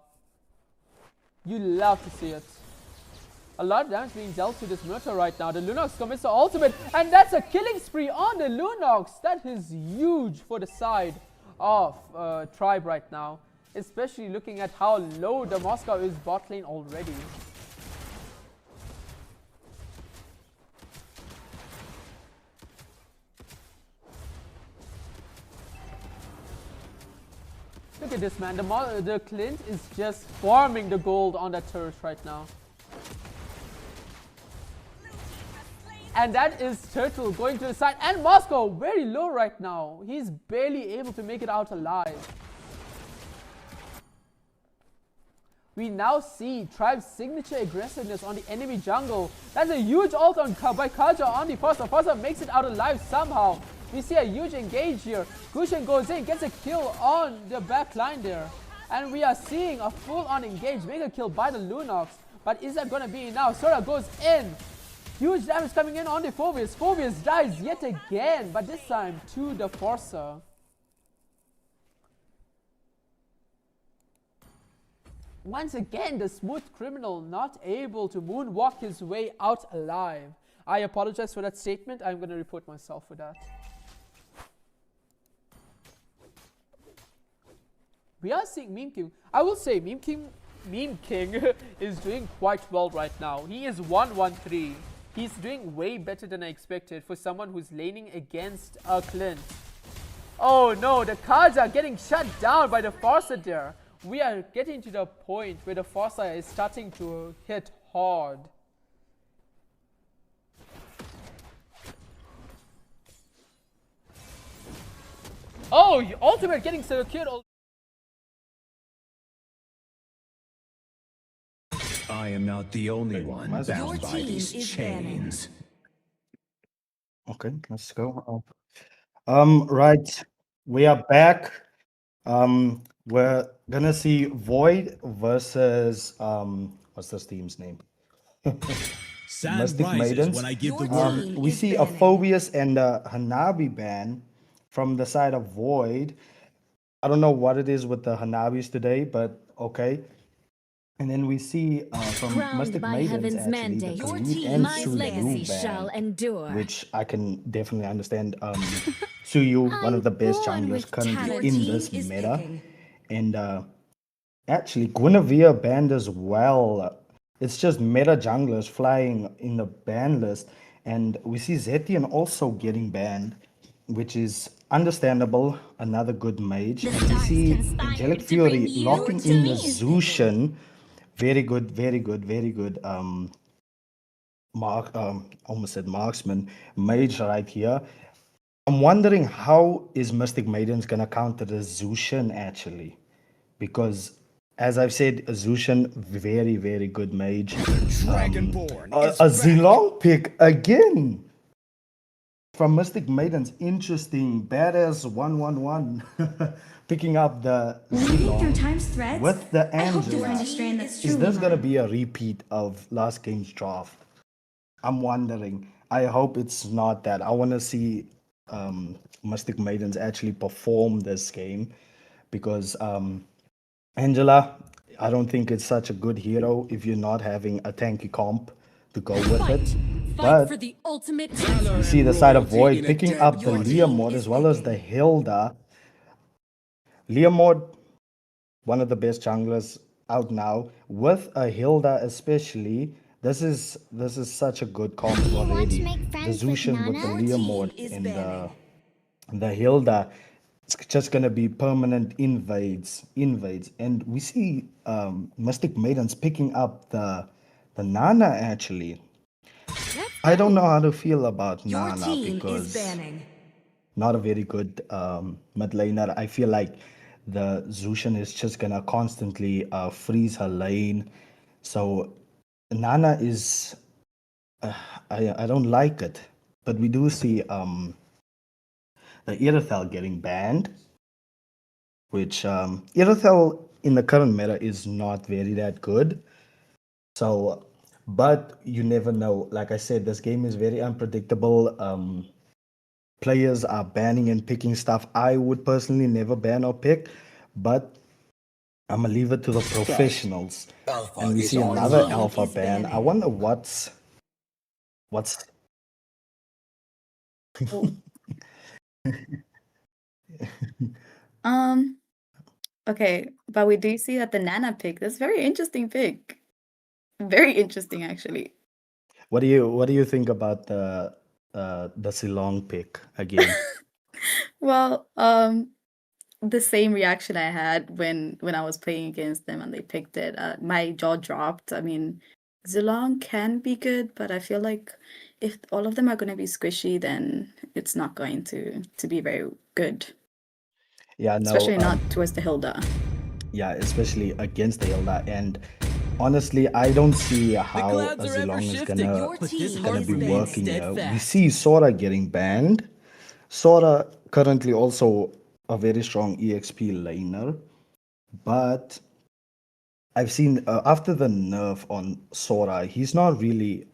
You love to see it. A lot of damage being dealt to this Minotaur right now. The Lunox commits the ultimate, and that's a killing spree on the Lunox. That is huge for the side of Tribe right now, especially looking at how low the Moscow is bot lane already. Look at this, man. The Clint is just farming the gold on that turret right now. And that is Turtle going to the side. And Moscow very low right now. He's barely able to make it out alive. We now see Tribe's signature aggressiveness on the enemy jungle. That's a huge ult by Kaja on the Fossa. Fossa makes it out alive somehow. We see a huge engage here. Gushan goes in, gets a kill on the back line there. And we are seeing a full-on engage, mega kill by the Lunox. But is that going to be enough? Sora goes in. Huge damage coming in on the Phobius. Phobius dies yet again, but this time to the Forza. Once again, the Smooth Criminal not able to moonwalk his way out alive. I apologize for that statement. I'm going to report myself for that. We are seeing Meme King. I will say Meme King is doing quite well right now. He is 1-1-3. He's doing way better than I expected for someone who's laning against a Clint. Oh no, the cards are getting shut down by the Forza there. We are getting to the point where the Forza is starting to hit hard. Oh, ultimate getting secured. I am not the only one bound by these chains. Okay, let's go. Right, we are back. We're gonna see Void versus what's this team's name? Mystic Maidens. When I give the word. We see a Phobius and a Hanabi ban from the side of Void. I don't know what it is with the Hanabis today, but okay. And then we see from Crowned Mystic by Maidens heaven's actually mandate, the your Khalid team, and my legacy Suyu shall ban, endure. which I can definitely understand. Suyu, one of the best born junglers with currently talent. in Your this team is meta. picking. And actually, Guinevere banned as well. It's just meta junglers flying in the ban list. And we see Zenin also getting banned, which is understandable. Another good mage. The And we stars see conspired Angelic to Fury bring you locking to in the me. Zushan. Very good, very good, very good. Almost said marksman mage right here. I'm wondering how is Mystic Maidens gonna counter the Zushan actually, because as I've said, Zushan very, very good mage. Dragonborn A is back. Zilong pick again. from Mystic Maidens, interesting, badass 111, picking up the Reading through Ceylon Time's threads, with the I hope to find Angela. a strand that's Is truly this gonna mine. be a repeat of last game's draft? I'm wondering. I hope it's not that. I want to see Mystic Maidens actually perform this game because Angela, I don't think it's such a good hero if you're not having a tanky comp to go with it. Fight for But the ultimate you see the side of Void picking up the Leomord as well as the Hilda. Leomord, one of the best junglers out now, with a Hilda especially. This is such a good combo already. The Zushin with the Leomord and the Hilda. It's just gonna be permanent invades, and we see Mystic Maidens picking up the Nana actually. I don't know how to feel about Nana because not a very good mid laner. I feel like the Zushin is just gonna constantly freeze her lane. So Nana is I don't like it. But we do see the Irithel getting banned, which Irithel in the current meta is not very that good. So but you never know. Like I said, this game is very unpredictable. Players are banning and picking stuff I would personally never ban or pick, but I'm gonna leave it to the professionals. And we see another alpha ban. I wonder what's Um, okay, but we do see that the Nana pick, that's very interesting pick. Very interesting, actually. what do you think about the Silong pick again? Well, the same reaction I had when I was playing against them and they picked it. My jaw dropped. I mean, Zilong can be good, but I feel like if all of them are going to be squishy, then it's not going to be very good. Yeah, no, Especially not towards the Hilda. yeah, especially against the Hilda. And honestly, I don't see how a Zilong is gonna be working here. We see Sora getting banned. Sora currently also a very strong EXP laner, but I've seen after the nerf on Sora, he's not really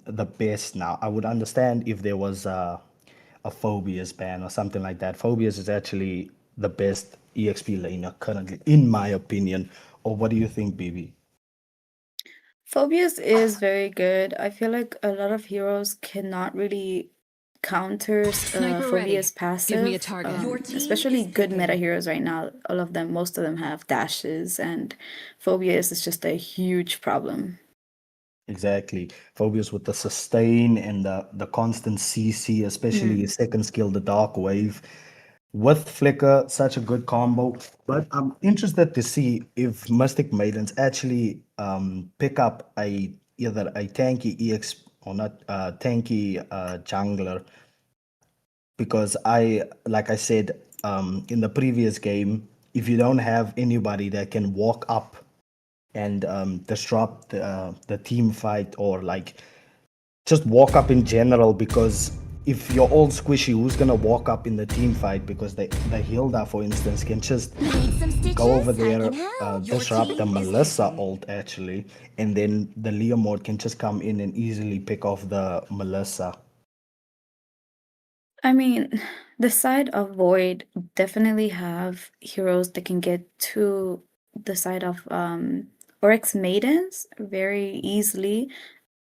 the best now. I would understand if there was a Phobias ban or something like that. Phobias is actually the best EXP laner currently, in my opinion. Or what do you think, BB? Phobias is very good. I feel like a lot of heroes cannot really counter Sniper ready. Phobias passive. Give me a target. Your team especially is good meta picking. heroes right now. Most of them have dashes, and Phobias is just a huge problem. Exactly. Phobias with the sustain and the constant CC, especially his second skill, the Dark Wave. With Flicker, such a good combo. But I'm interested to see if Mystic Maidens actually pick up either a tanky EX or not tanky jungler. Because like I said in the previous game, if you don't have anybody that can walk up and disrupt the team fight or like just walk up in general, because if you're all squishy, who's gonna walk up in the team fight? Because the Hilda, for instance, can just go over there, disrupt the Melissa ult actually, and then the Leomord can just come in and easily pick off the Melissa. I mean, the side of Void definitely have heroes that can get to the side of Oryx Maidens very easily.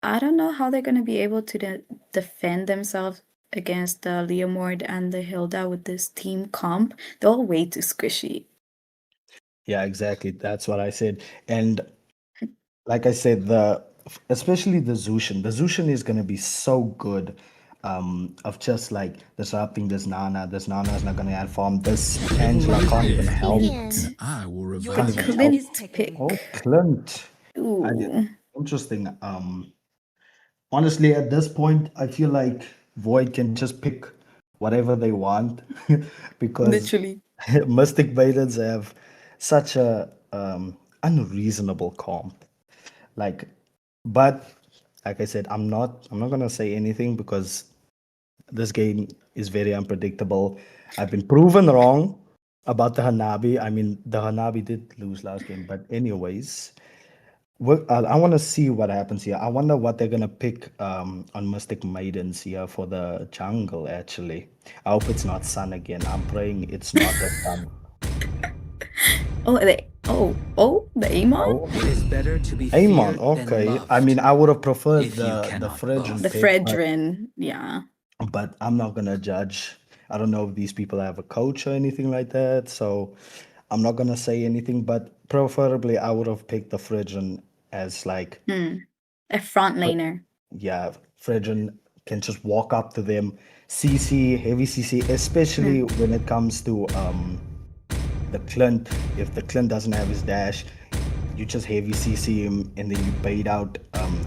I don't know how they're going to be able to defend themselves against the Leomord and the Hilda with this team comp. They're all way too squishy. Yeah, exactly. That's what I said. And like I said, especially the Zushin. The Zushin is gonna be so good. Of just like disrupting this Nana. This Nana is not gonna add farm. This Angela can't even help. I will revive Can't even help. Clint pick. Oh, Clint. Ooh. Interesting. Honestly, at this point, I feel like Void can just pick whatever they want because Literally. Mystic Maidens have such a unreasonable comp. Like, but like I said, I'm not gonna say anything because this game is very unpredictable. I've been proven wrong about the Hanabi. I mean, the Hanabi did lose last game, but anyways, I want to see what happens here. I wonder what they're gonna pick on Mystic Maidens here for the jungle. Actually, I hope it's not Sun again. I'm praying it's not the Sun. The Amon? It is better to be Amon, feared than okay. loved. I mean, I would have preferred if you the cannot Fredrin The pick, Fredrin, yeah. but I'm not gonna judge. I don't know if these people have a coach or anything like that, so I'm not gonna say anything. But preferably, I would have picked the Fredrin as like, A front laner. yeah, Fredrin can just walk up to them, CC, heavy CC, especially when it comes to the Clint. If the Clint doesn't have his dash, you just heavy CC him and then you bait out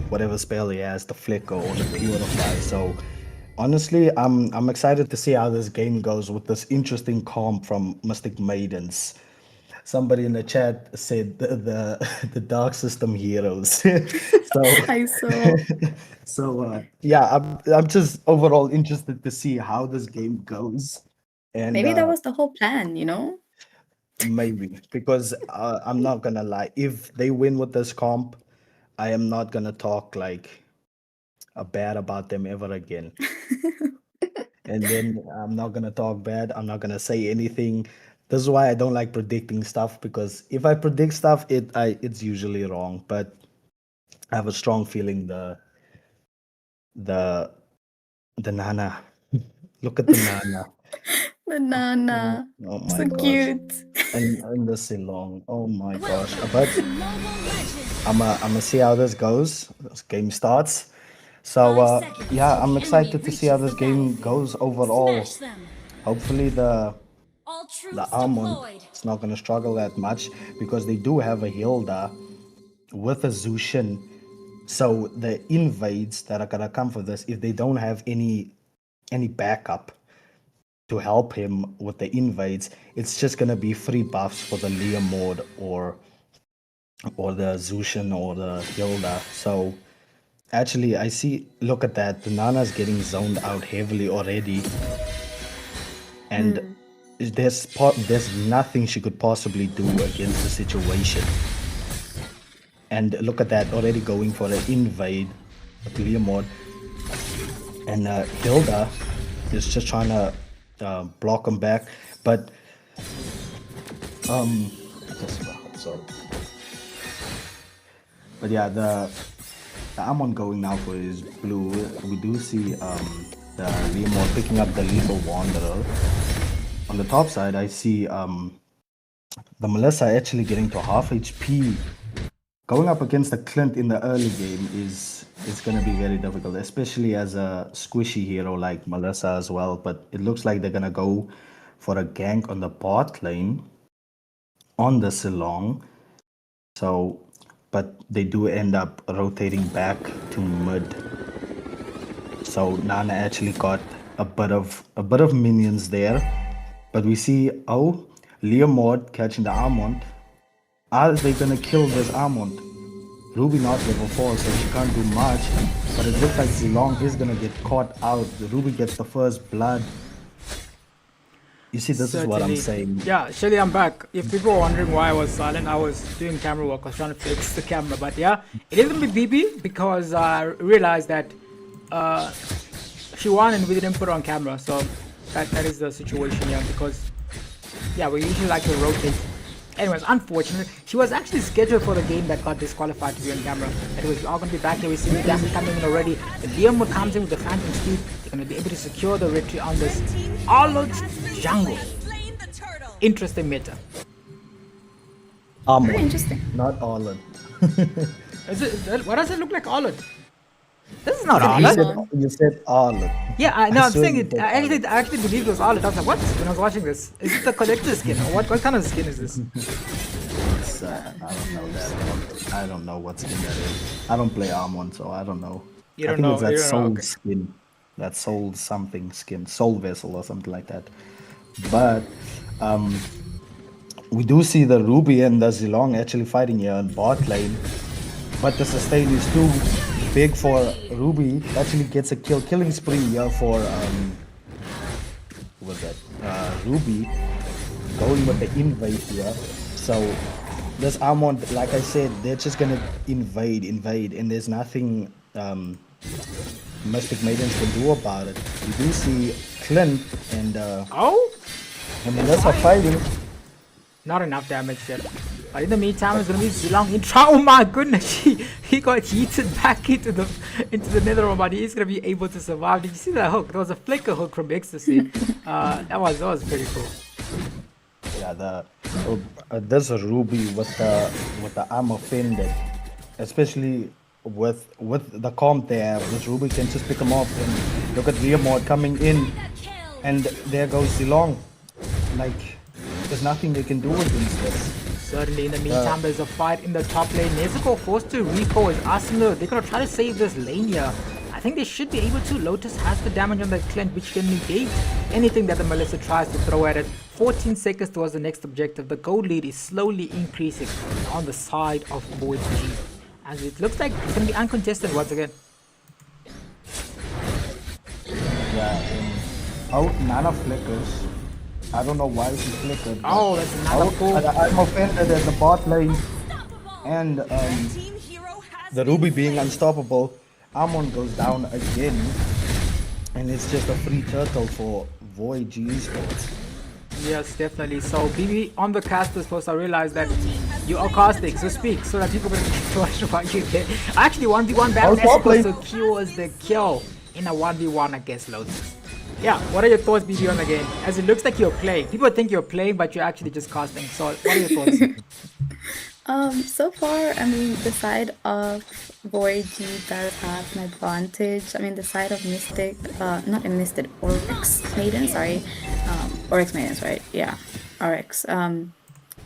whatever spell he has, the flicker or the purify. So honestly, I'm excited to see how this game goes with this interesting comp from Mystic Maidens. Somebody in the chat said the dark system heroes. So I saw. so yeah, I'm just overall interested to see how this game goes. And Maybe that was the whole plan, you know? maybe because I'm not gonna lie, if they win with this comp, I am not gonna talk like bad about them ever again. And then I'm not gonna talk bad. I'm not gonna say anything. This is why I don't like predicting stuff, because if I predict stuff, it's usually wrong. But I have a strong feeling the Nana. Look at the Nana. The Nana. Oh my So gosh. cute. And the Silong. Oh my gosh. But I'm see how this goes. This game starts. So yeah, I'm excited to see how this game goes overall. Hopefully the Almond is not gonna struggle that much, because they do have a Hilda with a Zushin. So the invades that are gonna come for this, if they don't have any backup to help him with the invades, it's just gonna be free buffs for the Leomord or the Zushin or the Hilda. So actually, I see. Look at that. The Nana's getting zoned out heavily already, and there's nothing she could possibly do against the situation. And look at that, already going for an invade with Leomord, and Hilda is just trying to block him back, but sorry. But yeah, the Amon going now for his blue. We do see the Leomord picking up the Lethal Wanderer. On the top side, I see the Melissa actually getting to half HP. Going up against the Clint in the early game is going to be very difficult, especially as a squishy hero like Melissa as well. But it looks like they're going to go for a gank on the bot lane on the Silong. So, but they do end up rotating back to mid. So Nana actually got a bit of minions there. But we see, Leomord catching the Almond. Are they gonna kill this Almond? Ruby not level 4, so she can't do much. But it looks like Silong is gonna get caught out. Ruby gets the first blood. You see, this is what I'm saying. Yeah, Shelly, I'm back. If people are wondering why I was silent, I was doing camera work. I was trying to fix the camera. But yeah, it isn't with BB because I realized that she won and we didn't put her on camera. So that is the situation here, because yeah, we usually like to rotate. Anyways, unfortunately, she was actually scheduled for the game that got disqualified to be on camera. Anyways, we are going to be back here. We see the damage coming in already. The Leomord comes in with the Phantom Speed. They're going to be able to secure the victory on this Alod jungle. Interesting meta. Very interesting. Not Alod. What does it look like, Alod? This is not Alod. You said Alod. Yeah, I'm saying it. I actually believed it was Alod. I was like, what? When I was watching this, is it the collector skin? Or what kind of skin is this? It's, I don't know that. I don't know what skin that is. I don't play Armon, so I don't know. You don't I think know. it's that You don't soul know. Okay. skin. That soul something skin. Soul vessel or something like that. But we do see the Ruby and the Zilong actually fighting here on bot lane. But the sustain is too big for Ruby. Actually gets a killing spree here for who was that? Ruby going with the invade here. So this Armand, like I said, they're just gonna invade, and there's nothing Mystic Maidens can do about it. You do see Clint and Melissa fighting. Not enough damage yet. But in the meantime, it's gonna be Zilong in trouble. Oh my goodness, he got yeeted back into the Nether realm, but he's gonna be able to survive. Did you see that hook? There was a flicker hook from Ecstasy. That was pretty cool. Yeah, there's a Ruby with the armor fended, especially with the comp they have. This Ruby can just pick them up and look at Leomord coming in, and there goes Zilong. Like, there's nothing they can do against this. Certainly, in the meantime, there's a fight in the top lane. Nezuko forced to recall his Arsenal. They're gonna try to save this lane here. I think they should be able to. Lotus has the damage on the Clint, which can negate anything that the Melissa tries to throw at it. 14 seconds towards the next objective. The gold lead is slowly increasing on the side of Void G. And it looks like it's gonna be uncontested once again. Yeah, Nana flickers. I don't know why she flickered. Oh, that's another pull. I'm offended at the bot lane. And the Ruby being unstoppable. Amon goes down again. And it's just a free turtle for Void G eSports. Yes, definitely. So, BB, on the caster's post, I realized that you are casting, so speak, so that people can watch what you get. Actually, 1v1 battle Nezuko secures the kill in a 1v1 against Lotus. Yeah, what are your thoughts, BB, on the game? As it looks like you're playing. People think you're playing, but you're actually just casting. So, what are your thoughts? So far, I mean, the side of Void G does have an advantage. I mean, the side of Mystic, not a Mystic, Oryx Maidens, sorry. Oryx Maidens, right? Yeah, Oryx.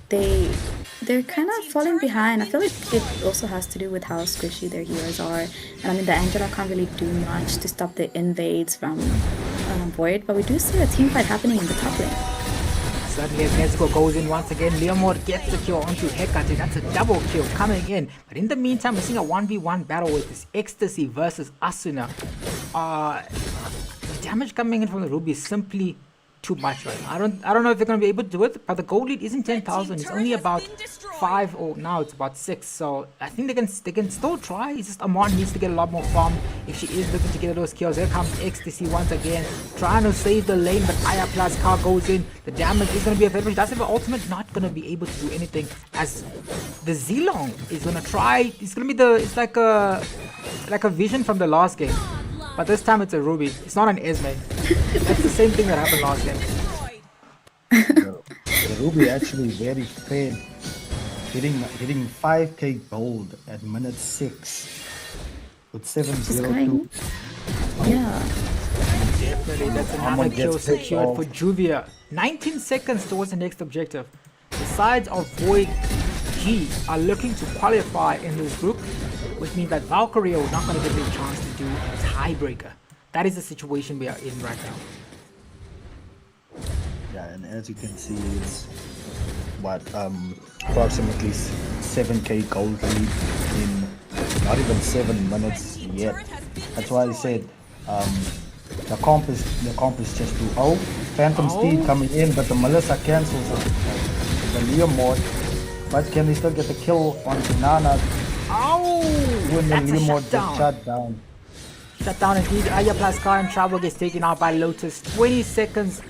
They're kind of falling behind. I feel like it also has to do with how squishy their heroes are. And I mean, the Angela can't really do much to stop the invades from Void, but we do see a team fight happening in the top lane. Certainly, as Nezuko goes in once again, Leomord gets the kill onto Hecate. That's a double kill coming in. But in the meantime, we're seeing a 1v1 battle with this Ecstasy versus Asuna. The damage coming in from the Ruby is simply too much right now. I don't know if they're going to be able to do it, but the gold lead isn't 10,000. It's only about 5, or now it's about 6. So I think they can still try. It's just Amon needs to get a lot more farm if she is looking to get those kills. Here comes Ecstasy once again, trying to save the lane, but Aya plus car goes in. The damage is going to be available. She does have an ultimate, not going to be able to do anything, as the Zilong is going to try. It's going to be it's like a vision from the last game. But this time it's a Ruby. It's not an Esme. That's the same thing that happened last game. The Ruby actually very fair. Hitting 5k gold at minute 6 with 702. Yeah. Definitely, that's another kill secured for Juvia. 19 seconds towards the next objective. The sides of Void G are looking to qualify in this group, which means that Valkyrie is not going to get a chance to do a tiebreaker. That is the situation we are in right now. Yeah, and as you can see, it's approximately 7k gold lead in not even 7 minutes yet. That's why I said the comp is just too old. Phantom Steed coming in, but the Melissa cancels the Leomord. But can they still get the kill on Nana? When the Leomord gets shut down. Shut down indeed. Aya plus car and Travel gets taken out by Lotus. 20 seconds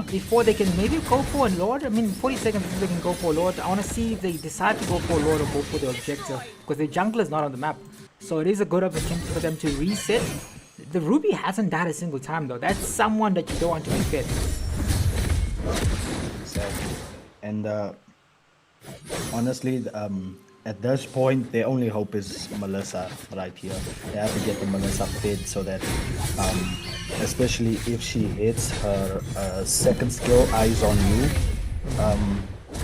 before they can maybe go for a Lord. I mean, 40 seconds before they can go for a Lord. I want to see if they decide to go for a Lord or go for the objective, because the jungler is not on the map. So it is a good opportunity for them to reset. The Ruby hasn't died a single time though. That's someone that you don't want to be fed. Exactly. And honestly, at this point, their only hope is Melissa right here. They have to get the Melissa fed so that, especially if she hits her second skill, Eyes on You,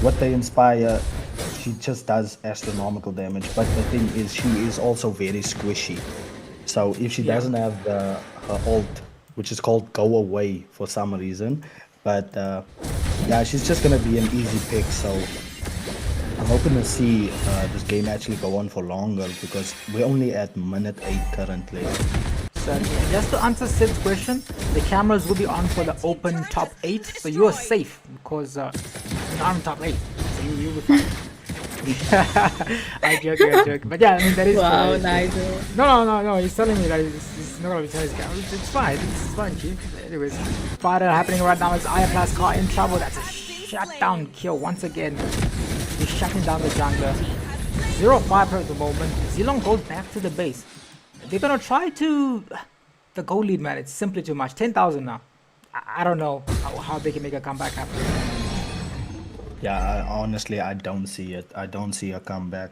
what they inspire, she just does astronomical damage. But the thing is, she is also very squishy. So if she doesn't have her ult, which is called Go Away for some reason, but yeah, she's just gonna be an easy pick. So I'm hoping to see this game actually go on for longer because we're only at minute 8 currently. So just to answer Sid's question, the cameras will be on for the open top 8, so you are safe because you're not in top 8, so you'll be fine. I joke. But yeah, I mean, that is Wow, true. Nigel. No, he's telling me that he's not gonna be telling his camera. It's fine, chief. Anyways, fighter happening right now is Madagascar in trouble. That's a shutdown kill once again. He's shutting down the jungler. 0-5 at the moment. Zilong goes back to the base. They're gonna try to... The goal lead, man, it's simply too much. 10,000 now. I don't know how they can make a comeback happen. Yeah, honestly, I don't see it. I don't see a comeback.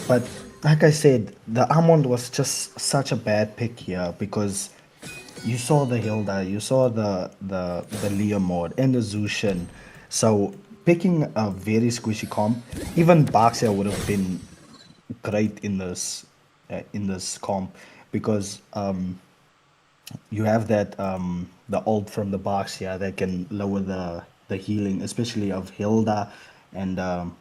But like I said, the Almond was just such a bad pick here because you saw the Hilda, you saw the Leo mod and the Zushin. So picking a very squishy comp, even Baxia would have been great in this comp because you have that the ult from the Baxia that can lower the healing, especially of Hilda and the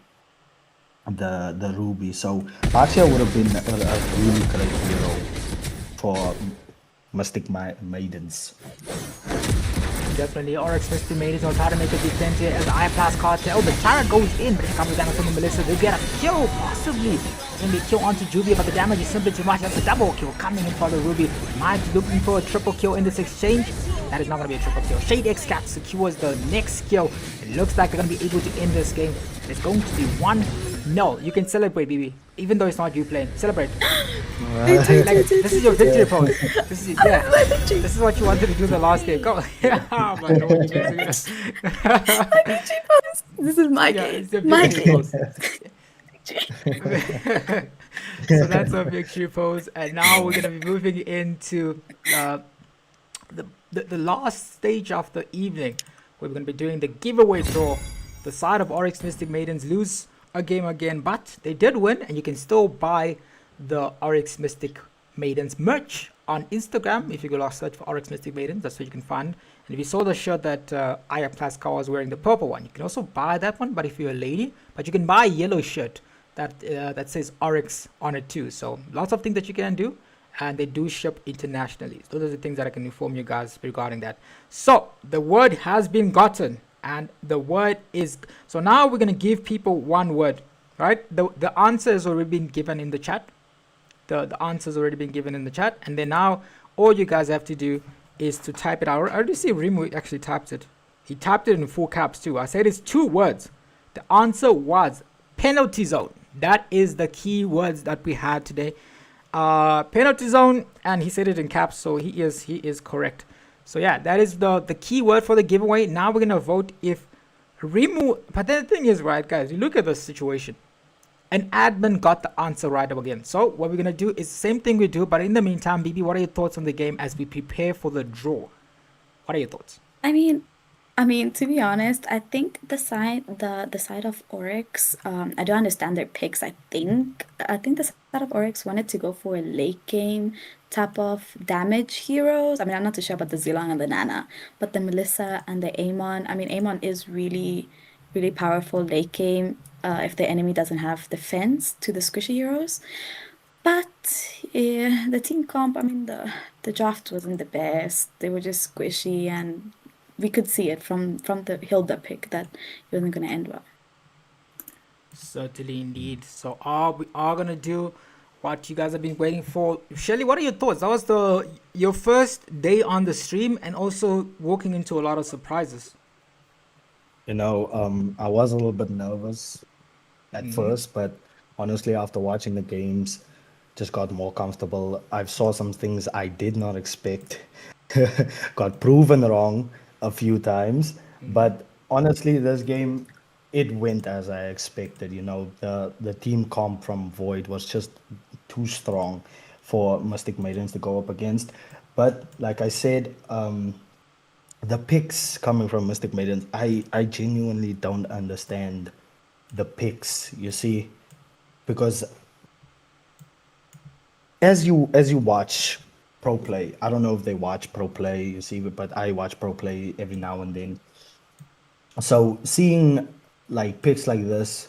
Ruby. So Baxia would have been a really great hero for Mystic Maidens. Definitely, Oryx Mystic Maidens will try to make a defense here as I-Plus Cartel. The Tara goes in, but here comes the damage from the Melissa. They'll get a kill, possibly. It's going to be a kill onto Juvia, but the damage is simply too much. That's a double kill coming in for the Ruby. Might looking for a triple kill in this exchange. That is not going to be a triple kill. Shade X Cat secures the next kill. It looks like they're going to be able to end this game. It's going to be 1-0. You can celebrate, BB. Even though it's not you playing. Celebrate. This is your victory pose. This is what you wanted to do the last game. Go. This is my game. It's your My victory game. pose. So that's our victory pose, and now we're gonna be moving into the last stage of the evening. We're gonna be doing the giveaway draw. The side of Oryx Mystic Maidens lose a game again, but they did win, and you can still buy the Oryx Mystic Maidens merch on Instagram. If you go search for Oryx Mystic Maidens, that's where you can find. And if you saw the shirt that Aya Plaskar was wearing, the purple one, you can also buy that one. But if you're a lady, but you can buy a yellow shirt that says Oryx on it too. So lots of things that you can do, and they do ship internationally. So those are the things that I can inform you guys regarding that. So the word has been gotten, and the word is, so now we're going to give people one word, right? The answer has already been given in the chat. The answer's already been given in the chat, and then now all you guys have to do is to type it out. I already see Rimu actually typed it. He typed it in full caps too. I said it's 2 words. The answer was penalty zone. That is the key words that we had today. Penalty zone, and he said it in caps, so he is correct. So yeah, that is the key word for the giveaway. Now we're gonna vote if Rimu. But the thing is, right, guys, you look at the situation. An admin got the answer right again. So what we're gonna do is the same thing we do, but in the meantime, BB, what are your thoughts on the game as we prepare for the draw? What are your thoughts? I mean, to be honest, I think the side of Oryx, I don't understand their picks. I think the side of Oryx wanted to go for a late game type of damage heroes. I mean, I'm not too sure about the Zilong and the Nana, but the Melissa and the Amon. I mean, Amon is really, really powerful late game if the enemy doesn't have defense to the squishy heroes. But the team comp, I mean, the draft wasn't the best. They were just squishy, and we could see it from the Hilda pick that it wasn't going to end well. Certainly, indeed. So we are going to do what you guys have been waiting for. Shelly, what are your thoughts? That was your first day on the stream, and also walking into a lot of surprises. You know, I was a little bit nervous at first, but honestly, after watching the games, just got more comfortable. I saw some things I did not expect. Got proven wrong a few times, but honestly, this game, it went as I expected. You know, the team comp from Void was just too strong for Mystic Maidens to go up against. But like I said, the picks coming from Mystic Maidens, I genuinely don't understand the picks, you see, because as you watch pro play, I don't know if they watch pro play, you see, but I watch pro play every now and then. So seeing like picks like this,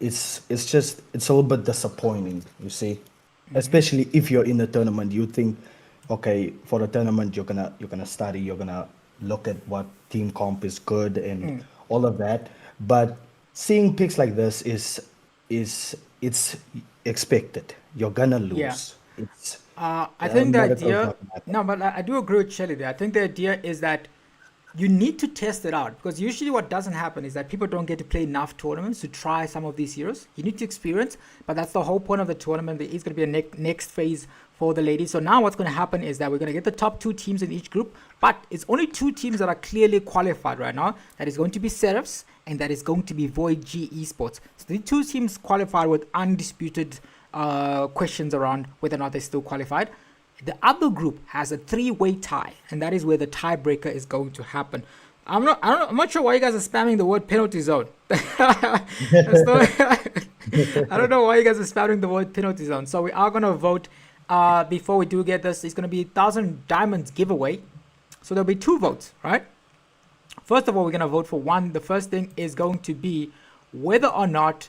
it's just it's a little bit disappointing, you see, especially if you're in the tournament. You think, okay, for the tournament you're gonna study, you're gonna look at what team comp is good and all of that. But seeing picks like this is it's expected. You're gonna lose. Yeah. It's I think the America's idea, not gonna no, but I do agree with Shelly there. I think the idea is that you need to test it out, because usually what doesn't happen is that people don't get to play enough tournaments to try some of these heroes. You need to experience, but that's the whole point of the tournament. There is going to be a next phase for the ladies. So now what's going to happen is that we're going to get the top 2 teams in each group, but it's only 2 teams that are clearly qualified right now. That is going to be Seraphs, and that is going to be Void G eSports. So the 2 teams qualified with undisputed questions around whether or not they're still qualified. The other group has a 3-way tie, and that is where the tiebreaker is going to happen. I'm not sure why you guys are spamming the word penalty zone. I don't know why you guys are spamming the word penalty zone. So we are going to vote before we do get this. It's going to be 1,000 diamonds giveaway. So there'll be 2 votes, right? First of all, we're going to vote for one. The first thing is going to be whether or not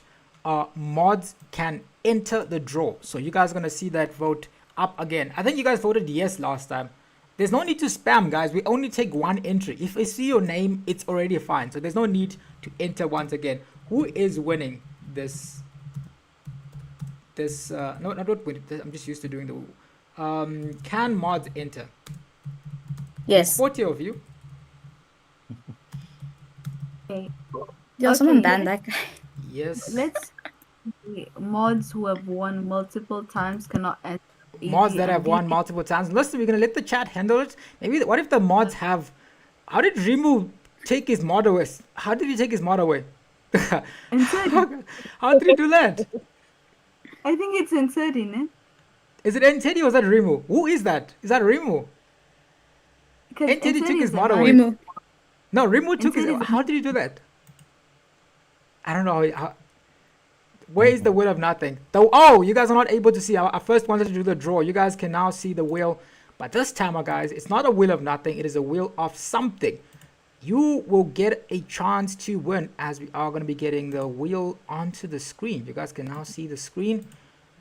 mods can enter the draw. So you guys are going to see that vote up again. I think you guys voted yes last time. There's no need to spam, guys. We only take 1 entry. If I see your name, it's already fine. So there's no need to enter once again. Who is winning this? No, not winning. I'm just used to doing the. Can mods enter? Yes. 40 of you. Okay. Yo, someone banned that guy. Yes. Let's mods who have won multiple times cannot enter. Mods that have won multiple times. Listen, we're gonna let the chat handle it. Maybe what if the mods have? How did Rimu take his mod away? How did he take his mod away? How did he do that? I think it's inserting it. Is it N-Teddy or is that Rimu? Who is that? Is that Rimu? N-Teddy took his mod away. Rimu. No, Rimu took his. N-Teddy is- How did he do that? I don't know. Where is the wheel of nothing? Oh, you guys are not able to see. I first wanted to do the draw. You guys can now see the wheel. But this time, guys, it's not a wheel of nothing. It is a wheel of something. You will get a chance to win, as we are going to be getting the wheel onto the screen. You guys can now see the screen.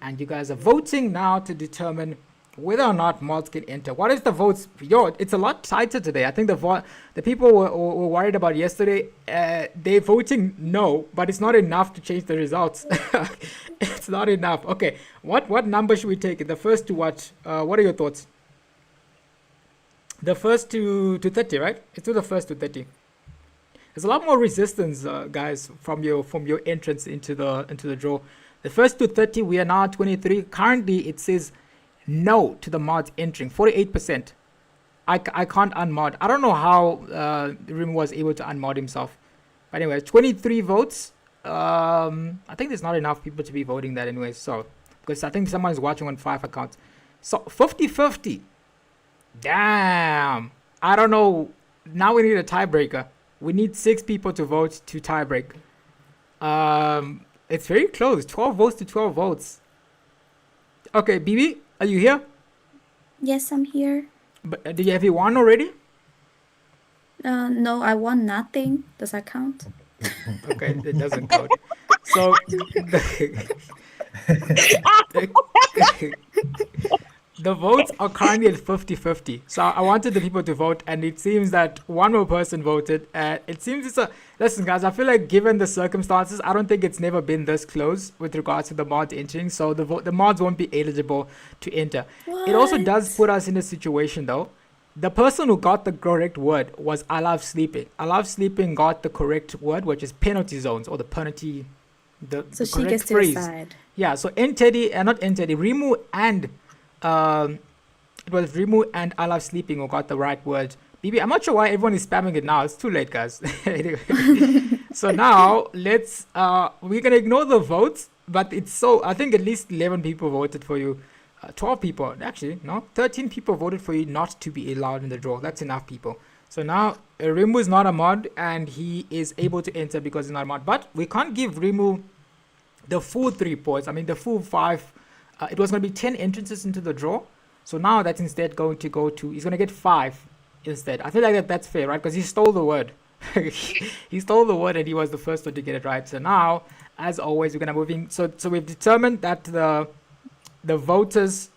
And you guys are voting now to determine whether or not mods can enter. What is the votes? Yo, it's a lot tighter today. I think the people were worried about yesterday. They're voting no, but it's not enough to change the results. It's not enough. Okay, what number should we take? The first to what? What are your thoughts? The first to 30, right? Let's do the first to 30. There's a lot more resistance, guys, from your entrance into the draw. The first to 30, we are now at 23. Currently, it says no to the mods entering, 48%. I can't unmod. I don't know how Rim was able to unmod himself. But anyway, 23 votes. I think there's not enough people to be voting that anyway. So, because I think someone's watching on 5 accounts. So 50-50. Damn. I don't know. Now we need a tiebreaker. We need 6 people to vote to tiebreak. It's very close. 12 votes to 12 votes. Okay, BB, are you here? Yes, I'm here. But have you won already? No, I won nothing. Does that count? Okay, it doesn't count. So the votes are currently at 50-50. So I wanted the people to vote, and it seems that one more person voted. It seems it's a... Listen, guys, I feel like given the circumstances, I don't think it's never been this close with regards to the mods entering. So the mods won't be eligible to enter. What? It also does put us in a situation, though. The person who got the correct word was I Love Sleeping. I Love Sleeping got the correct word, which is penalty zones, or the penalty... So the she correct gets to phrase. decide. Yeah, so not N-Teddy, Rimu and... it was Rimu and I Love Sleeping who got the right word. BB, I'm not sure why everyone is spamming it now. It's too late, guys. Anyway. So now let's we're gonna ignore the votes, but it's so I think at least 11 people voted for you. 12 people, actually, no, 13 people voted for you not to be allowed in the draw. That's enough people. So now Rimu is not a mod and he is able to enter because he's not a mod. But we can't give Rimu the full 3 points. I mean the full 5. It was going to be 10 entrances into the draw. So now that's instead going to go to, he's going to get 5 instead. I feel like that's fair, right? Because he stole the word. He stole the word and he was the first one to get it right. So now, as always, we're gonna moving. So we've determined that the voters,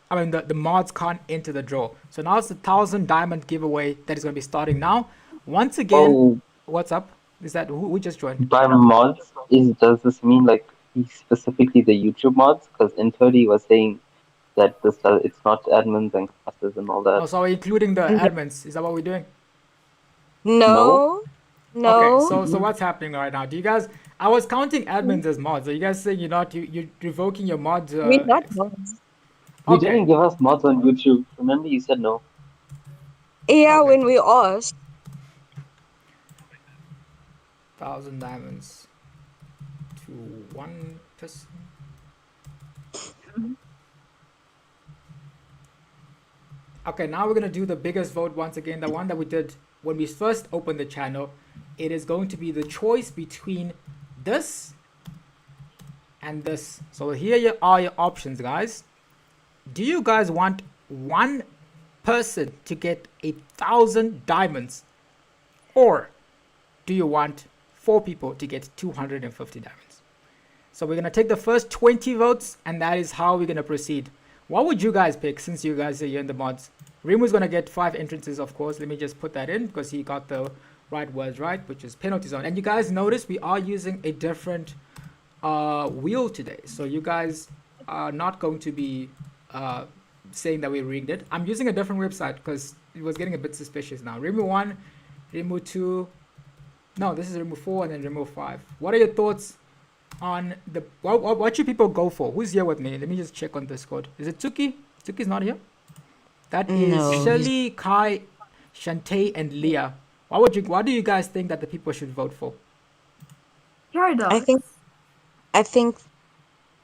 the mods can't enter the draw. So now it's the 1,000 diamond giveaway that is gonna be starting now. Once again, Oh, what's up? Is that who just joined? by mods, does this mean like specifically the YouTube mods? Because in 30 was saying that it's not admins and casters and all that. Oh, so we're including the admins. Is that what we're doing? No. Okay, so what's happening right now? Do you guys? I was counting admins as mods. Are you guys saying you're revoking your mods? We're not mods. You didn't give us mods on YouTube. Remember, you said no. Yeah, when we asked. 1,000 diamonds to one person. Okay, now we're gonna do the biggest vote once again. The one that we did when we first opened the channel. It is going to be the choice between this and this. So here are your options, guys. Do you guys want one person to get 1,000 diamonds, or do you want 4 people to get 250 diamonds? So we're gonna take the first 20 votes, and that is how we're gonna proceed. What would you guys pick, since you guys are here in the mods? Rimu's gonna get 5 entrances, of course. Let me just put that in because he got the right words right, which is penalty zone. And you guys notice we are using a different wheel today, so you guys are not going to be saying that we rigged it. I'm using a different website because it was getting a bit suspicious now. Rimu 1, Rimu 2, no, this is Rimu 4, and then Rimu 5. What are your thoughts on the what should people go for? Who's here with me? Let me just check on Discord. Is it Tsuki? Tsuki's not here. That is No. Shelly, Kai, Shantae, and Leah. What do you guys think that the people should vote for? Paradox. I think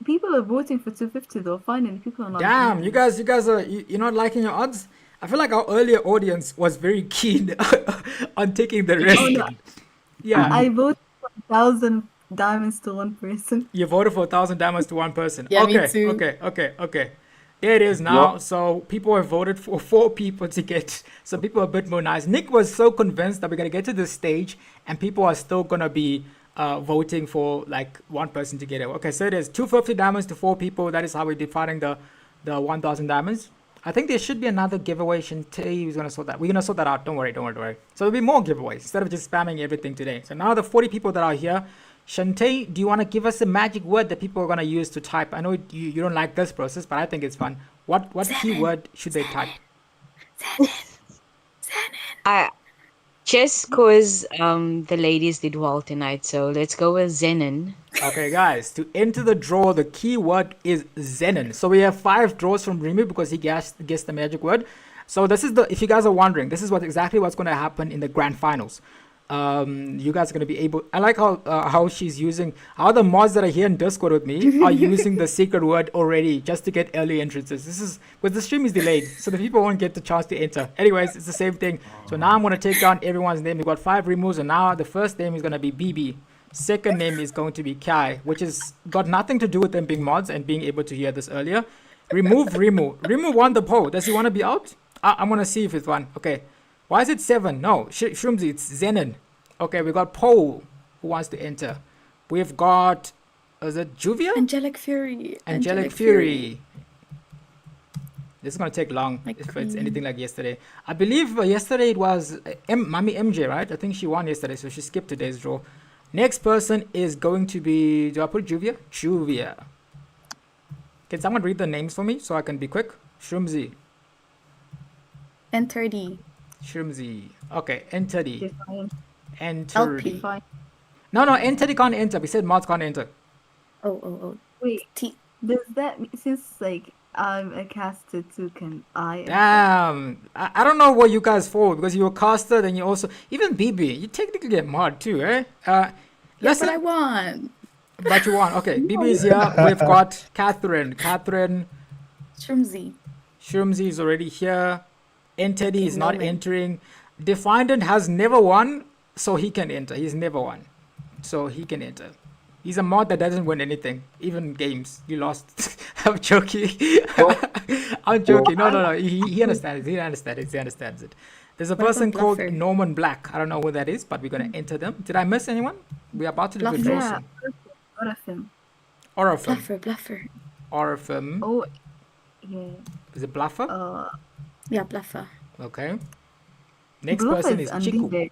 People are voting for 250 though. Finally, people are not. Damn, voting. you guys you're not liking your odds? I feel like our earlier audience was very keen on taking the risk. Oh, no. Yeah. I voted for 1,000 diamonds to one person. You voted for 1,000 diamonds to one person. Yeah, okay, me too. Okay. There it is now. Yep. So people have voted for 4 people to get. So people are a bit more nice. Nick was so convinced that we're gonna get to this stage, and people are still gonna be voting for like one person to get it. Okay, so it is 250 diamonds to 4 people. That is how we're defining the 1,000 diamonds. I think there should be another giveaway. Shantae is gonna sort that. We're gonna sort that out. Don't worry. So there'll be more giveaways instead of just spamming everything today. So now the 40 people that are here. Shantae, do you want to give us a magic word that people are going to use to type? I know you don't like this process, but I think it's fun. What keyword should they type? just cause the ladies did well tonight, so let's go with Zenin. Okay, guys, to enter the draw, the keyword is Zenin. So we have 5 draws from Remy because he guessed the magic word. So this is if you guys are wondering, this is exactly what's going to happen in the grand finals. You guys are going to be able. I like how she's using, how the mods that are here in Discord with me are using the secret word already just to get early entrances. This is because the stream is delayed, so the people won't get the chance to enter. Anyways, it's the same thing. So now I'm going to take down everyone's name. We've got 5 removes, and now the first name is going to be BB. Second name is going to be Kai, which is got nothing to do with them being mods and being able to hear this earlier. Remove Rimu. Rimu won the poll. Does he want to be out? I'm going to see if it's one. Okay. Why is it 7? No, Shroomsy, it's Zenin. Okay, we got Poe, who wants to enter. We've got, is it Juvia? Angelic Fury. Angelic Fury. This is going to take long Like if it's queen. anything like yesterday. I believe yesterday it was Mommy MJ, right? I think she won yesterday, so she skipped today's draw. Next person is going to be, do I put Juvia? Juvia. Can someone read the names for me so I can be quick? Shroomsy. Enter D. Shroomsy. Okay, enter D. Define. Enter LP. D. Define. No, enter D can't enter. We said mods can't enter. Oh. Wait, T. does that since like I'm a caster too, can I? enter? Damn. I don't know what you guys fall because you're a caster, then you also, even BB, you technically a mod too, eh? Yes, Listen, but I won. but you won. Okay, BB is here. We've got Catherine. Shroomsy. Shroomsy is already here. Enter D is no not way. entering. Defindant has never won, so he can enter. He's never won, so he can enter. He's a mod that doesn't win anything, even games. You lost. I'm joking. I'm joking. No. He understands. He understands it. There's a What about person called Bluffer? Norman Black. I don't know who that is, but we're gonna enter them. Did I miss anyone? We're about to do the Bluffer. draw Yeah, soon. Orifim. Orifim. Bluffer. Orifim. Oh, yeah. Is it Bluffer? Yeah, Bluffer. Okay. Next Bluffer person is Chiku. Andile.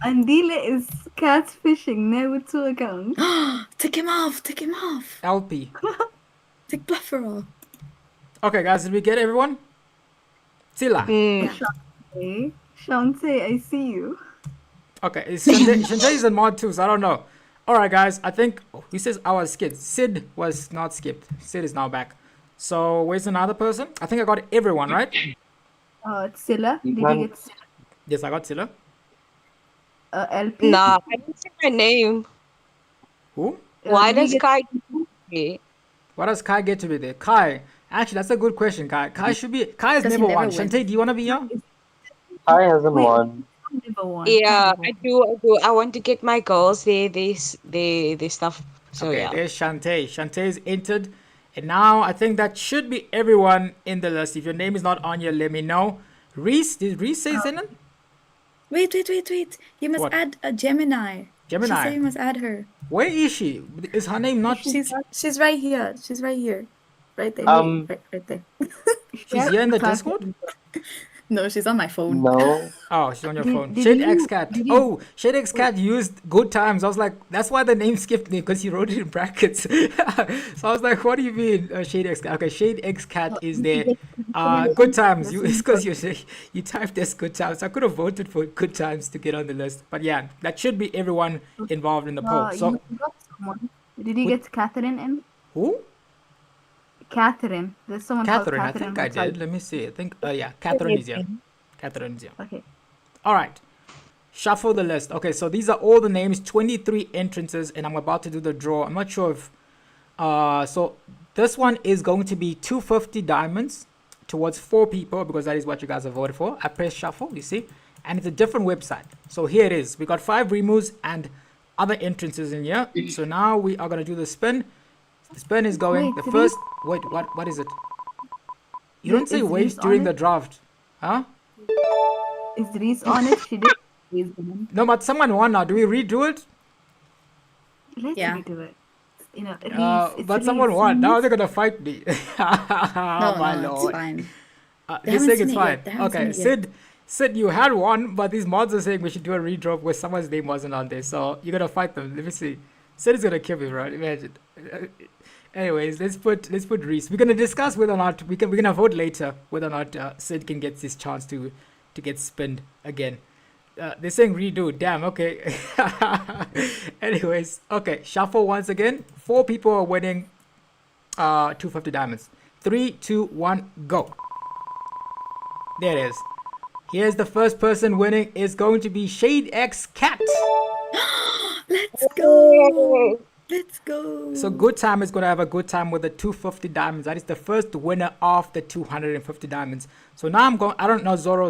Andile is catfishing now with 2 accounts. Take him off. Take him off. LP. Take Bluffer off. Okay, guys, did we get everyone? Sila. Hey, Shantae, I see you. Okay, Shantae is in mod 2, so I don't know. Alright, guys, I think he says I was skipped. Sid was not skipped. Sid is now back. So, where's another person? I think I got everyone, right? Silla. Did you get Silla? Yes, I got Silla. LP? Nah, I didn't say my name. Who? Why did you does get- Kai get me? Why does Kai get to be there? Kai. Actually, that's a good question, Kai. Kai is Because he never never won. wins. Shantae, do you want to be here? I hasn't won. Never won. Yeah, Never I won. do. I want to get my girls. They stuff. So Okay, yeah. there's Shantae. Shantae's entered. And now I think that should be everyone in the list. If your name is not on here, let me know. Reese, did Reese say Zenin? Wait. You must What? add a Gemini. Gemini. She said you must add her. Where is she? Is her name not? She's right here. She's right here. Right there. Right there. She's here in the Discord? No, she's on my phone. No. Oh, she's on your phone. did Shade you- X Cat. did you- Oh, Shade X Cat used good times. I was like, that's why the name skipped me because he wrote it in brackets. So I was like, what do you mean, Shade X Cat? Okay, Shade X Cat is there. Good times. It's because you typed as good times. I could have voted for good times to get on the list. But yeah, that should be everyone involved in the poll. So You got someone. Did you get Catherine in? who? Catherine. There's someone Catherine. I called Catherine. think I did. Let me see. I think yeah, Catherine is here. Catherine is here. Okay. All right. Shuffle the list. Okay, so these are all the names, 23 entrances, and I'm about to do the draw. I'm not sure if so this one is going to be 250 diamonds towards 4 people because that is what you guys have voted for. I press shuffle, you see, and it's a different website. So here it is. We got 5 removes and other entrances in here. So now we are going to do the spin. The spin is going. Wait, The did first wait, what is it? You don't say Is wait Reese on during it? the draft. Huh? Is Reese on it? She did. Reese on No, but someone won now. Do we redo it? it. Let's Yeah. redo it. You know, Reese. It's But someone Reese. won. Now they're gonna fight me. No, My no, it's lord. fine. They They haven't saying seen it's it fine. yet. They haven't Okay, seen it yet. Sid, you had one, but these mods are saying we should do a redraw where someone's name wasn't on there. So you're gonna fight them. Let me see. Sid is gonna kill me, right? Imagine. Anyways, let's put Reese. We're gonna discuss whether or not we're gonna vote later whether or not Sid can get this chance to get spinned again. They're saying redo. Damn. Okay. Anyways, okay. Shuffle once again. 4 people are winning. 250 diamonds. 3, 2, 1, go. There it is. Here's the first person winning. Is going to be Shade X Cat. Let's go. Let's go. So good time is gonna have a good time with the 250 diamonds. That is the first winner of the 250 diamonds. So now I'm going. I don't know Zoro.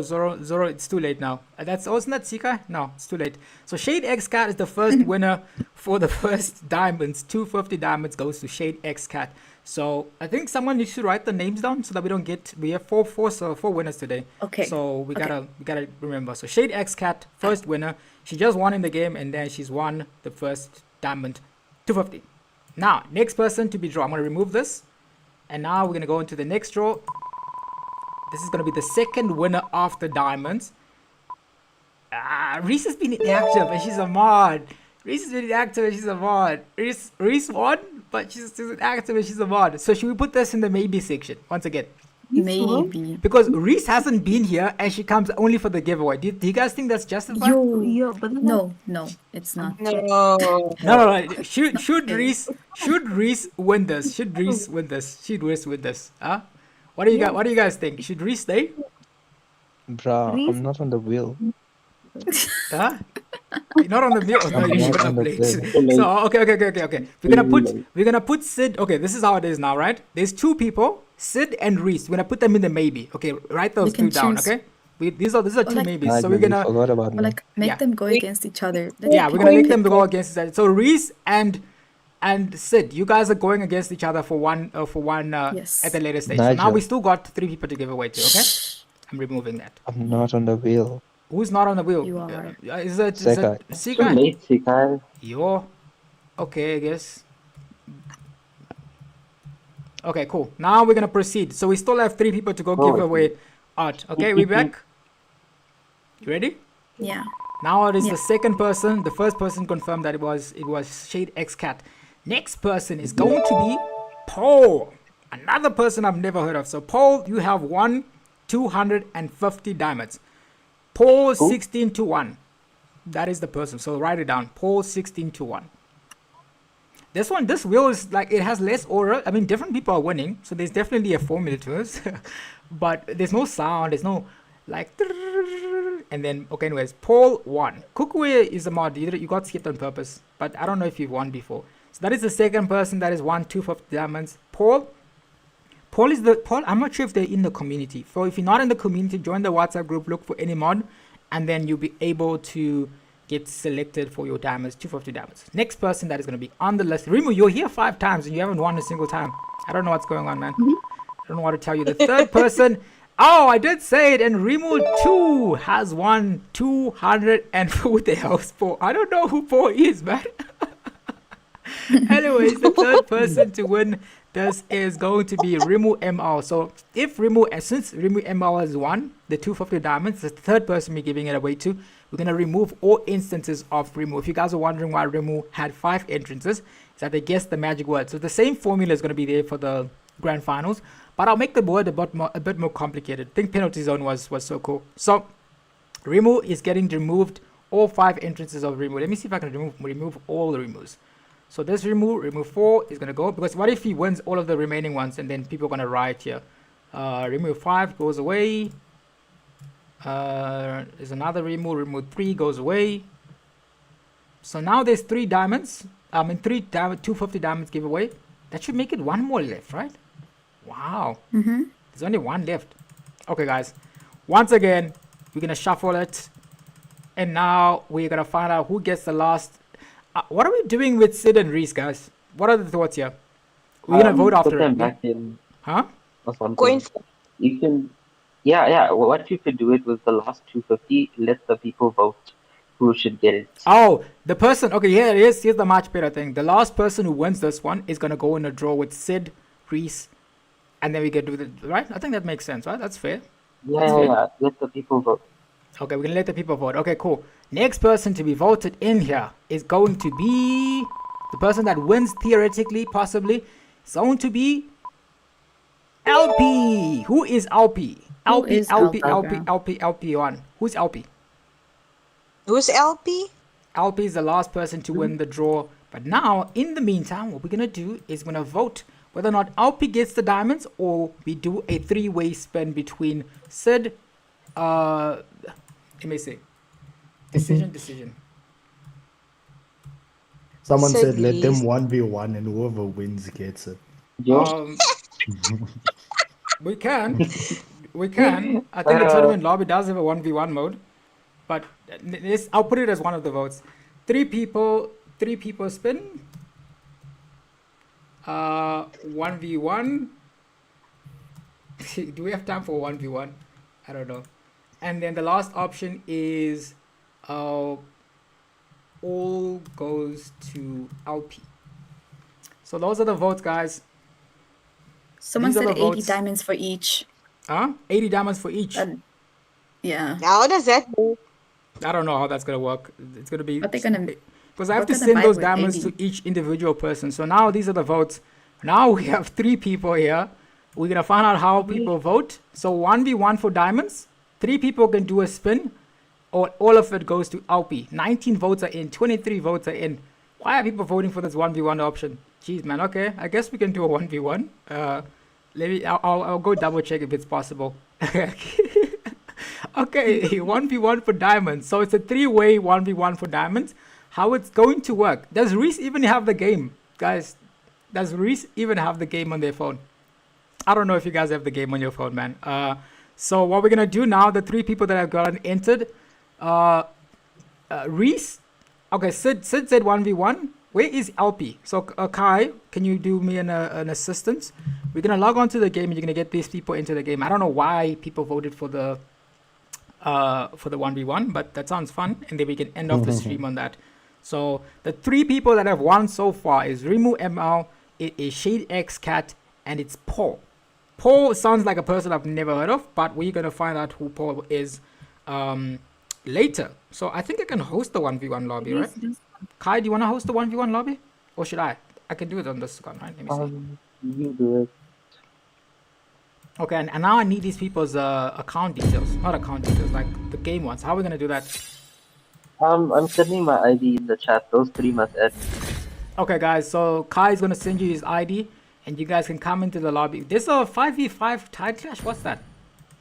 It's too late now. That's wasn't that Sika? No, it's too late. So Shade X Cat is the first winner for the first diamonds. 250 diamonds goes to Shade X Cat. So I think someone needs to write the names down so that we don't get. We have four winners today. Okay. So we gotta remember. So Shade X Cat, first winner. She just won in the game and then she's won the first diamond. 250. Now, next person to be drawn. I'm going to remove this. And now we're going to go into the next draw. This is going to be the second winner of the diamonds. Reese has been inactive and she's a mod. Reese has been inactive and she's a mod. Reese won, but she's inactive and she's a mod. So should we put this in the maybe section once again? Maybe. Because Reese hasn't been here and she comes only for the giveaway. Do you guys think that's justified? But No, it's not. No. No. Should Reese win this? Should Reese win this? Huh? What do you guys think? Should Reese stay? Bruh, Reese? I'm not on the wheel. Huh? You're not on the wheel. No, I'm you not should on the play. wheel. So okay. We're gonna put Sid. Okay, this is how it is now, right? There's 2 people, Sid and Reese. We're gonna put them in the maybe. Okay, write those We can 2 down. choose. Okay. These are 2 like- maybes. I So we're gonna forgot about Or me. like make Yeah. them go against each other. we're gonna make them go against each other. So Reese and Sid, you guys are going against each other for one Yes. at the later stage. Nigel. So now we still got 3 people to give away to. Okay. I'm removing that. I'm not on the wheel. Who's not on the wheel? You are. Is it Sekai. C Too guy? late, Sikai. Yo. Okay, I guess. Okay, cool. Now we're gonna proceed. So we still have 3 people to go give away art. Okay, we back? You ready? Yeah. Now it is Yeah. the second person. The first person confirmed that it was Shade X Cat. Next person is going to be Paul. Another person I've never heard of. So Paul, you have won 250 diamonds. Paul 16 to 1. That is the person. So write it down. Paul 16 to 1. This wheel is like, it has less aura. I mean, different people are winning, so there's definitely a formula to this. But there's no sound, there's no like, and then, okay, anyways, Paul won. Kukue is a mod. You got skipped on purpose, but I don't know if you've won before. So that is the second person that has won 250 diamonds. Paul, I'm not sure if they're in the community. So if you're not in the community, join the WhatsApp group, look for any mod, and then you'll be able to get selected for your diamonds, 250 diamonds. Next person that is going to be on the list. Rimu, you're here 5 times and you haven't won a single time. I don't know what's going on, man. I don't know what to tell you. The third person, oh, I did say it, and Rimu 2 has won 200 and who the hell's Paul? I don't know who Paul is, man. Anyways, the third person to win this is going to be Rimu ML. So if since Rimu ML has won the 250 diamonds, the third person we're giving it away to, we're going to remove all instances of Rimu. If you guys are wondering why Rimu had 5 entrances, it's that they guessed the magic word. So the same formula is going to be there for the grand finals, but I'll make the board a bit more complicated. I think penalty zone was so cool. So Rimu is getting removed, all 5 entrances of Rimu. Let me see if I can remove all the Rimus. So this remove 4 is going to go, because what if he wins all of the remaining ones and then people are going to riot here? Remove 5 goes away. There's another remove 3 goes away. So now there's 3 diamonds. 250 diamonds giveaway. That should make it 1 more left, right? Wow. There's only 1 left. Okay, guys. Once again, we're going to shuffle it. And now we're going to find out who gets the last. What are we doing with Sid and Reese, guys? What are the thoughts here? We're going to vote after it. Back in. Huh? Coin. You can. Yeah. What you could do it was the last 250. Let the people vote who should get it. Oh, the person. Okay, yeah, here's the much better thing. The last person who wins this one is going to go in a draw with Sid, Reese, and then we can do the. Right? I think that makes sense, right? That's fair. Yeah. Let the people vote. Okay, we're going to let the people vote. Okay, cool. Next person to be voted in here is going to be the person that wins theoretically, possibly. It's going to be LP. Who is LP? LP1. Who's LP? Who's LP? LP is the last person to win the draw. But now, in the meantime, what we're going to do is we're going to vote whether or not LP gets the diamonds, or we do a 3-way spin between Sid, let me see. Decision. Someone So said let them please. 1v1 and whoever wins gets it. We can. I think the tournament lobby does have a 1v1 mode, but I'll put it as one of the votes. 3 people spin. 1v1. Do we have time for 1v1? I don't know. And then the last option is all goes to LP. So those are the votes, guys. Someone These are said the 80 votes. diamonds for each. Huh? 80 diamonds for each. Yeah. How does that work? I don't know how that's gonna work. It's gonna be. But they're gonna. Because I have to What kind of send vibe those with diamonds 80? to each individual person. So now these are the votes. Now we have 3 people here. We're gonna find out how people vote. So 1v1 for diamonds. 3 people can do a spin, or all of it goes to LP. 19 votes are in. 23 votes are in. Why are people voting for this 1v1 option? Jeez, man. Okay, I guess we can do a 1v1. I'll go double check if it's possible. Okay, 1v1 for diamonds. So it's a 3-way 1v1 for diamonds. How it's going to work? Does Reese even have the game, guys? Does Reese even have the game on their phone? I don't know if you guys have the game on your phone, man. So what we're gonna do now, the 3 people that have gotten entered, Reese. Okay, Sid said 1v1. Where is LP? So Kai, can you do me an assistance? we're gonna log on to the game and you're gonna get these people into the game. I don't know why people voted for the 1v1, but that sounds fun, and then we can end off the stream on that. So the 3 people that have won so far is Rimu ML, it is Shade X Cat, and it's Paul. Paul sounds like a person I've never heard of, but we're gonna find out who Paul is later. So I think I can host the 1v1 lobby, right? Kai, do you wanna host the 1v1 lobby? Or should I? I can do it on this one, right? Let me see. You do it. Okay, and now I need these people's account details. Not account details, like the game ones. How are we gonna do that? I'm sending my ID in the chat. Those 3 must add. Okay, guys, so Kai is gonna send you his ID, and you guys can come into the lobby. There's a 5v5 tide clash. What's that?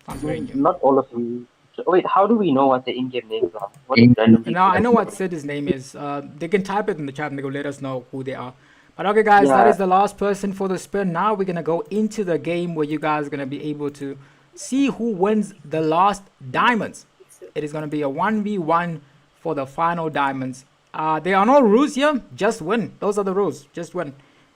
Sounds very new. Not all of you. Wait, how do we know what the in-game names are? What is randomly Now I know selected? what Sid's name is. They can type it in the chat and they will let us know who they are. But okay, guys, that is the last person for the spin. Now we're gonna go into the game where you guys are gonna be able to see who wins the last diamonds. It is gonna be a 1v1 for the final diamonds. There are no rules here. Just win. Those are the rules. Just win.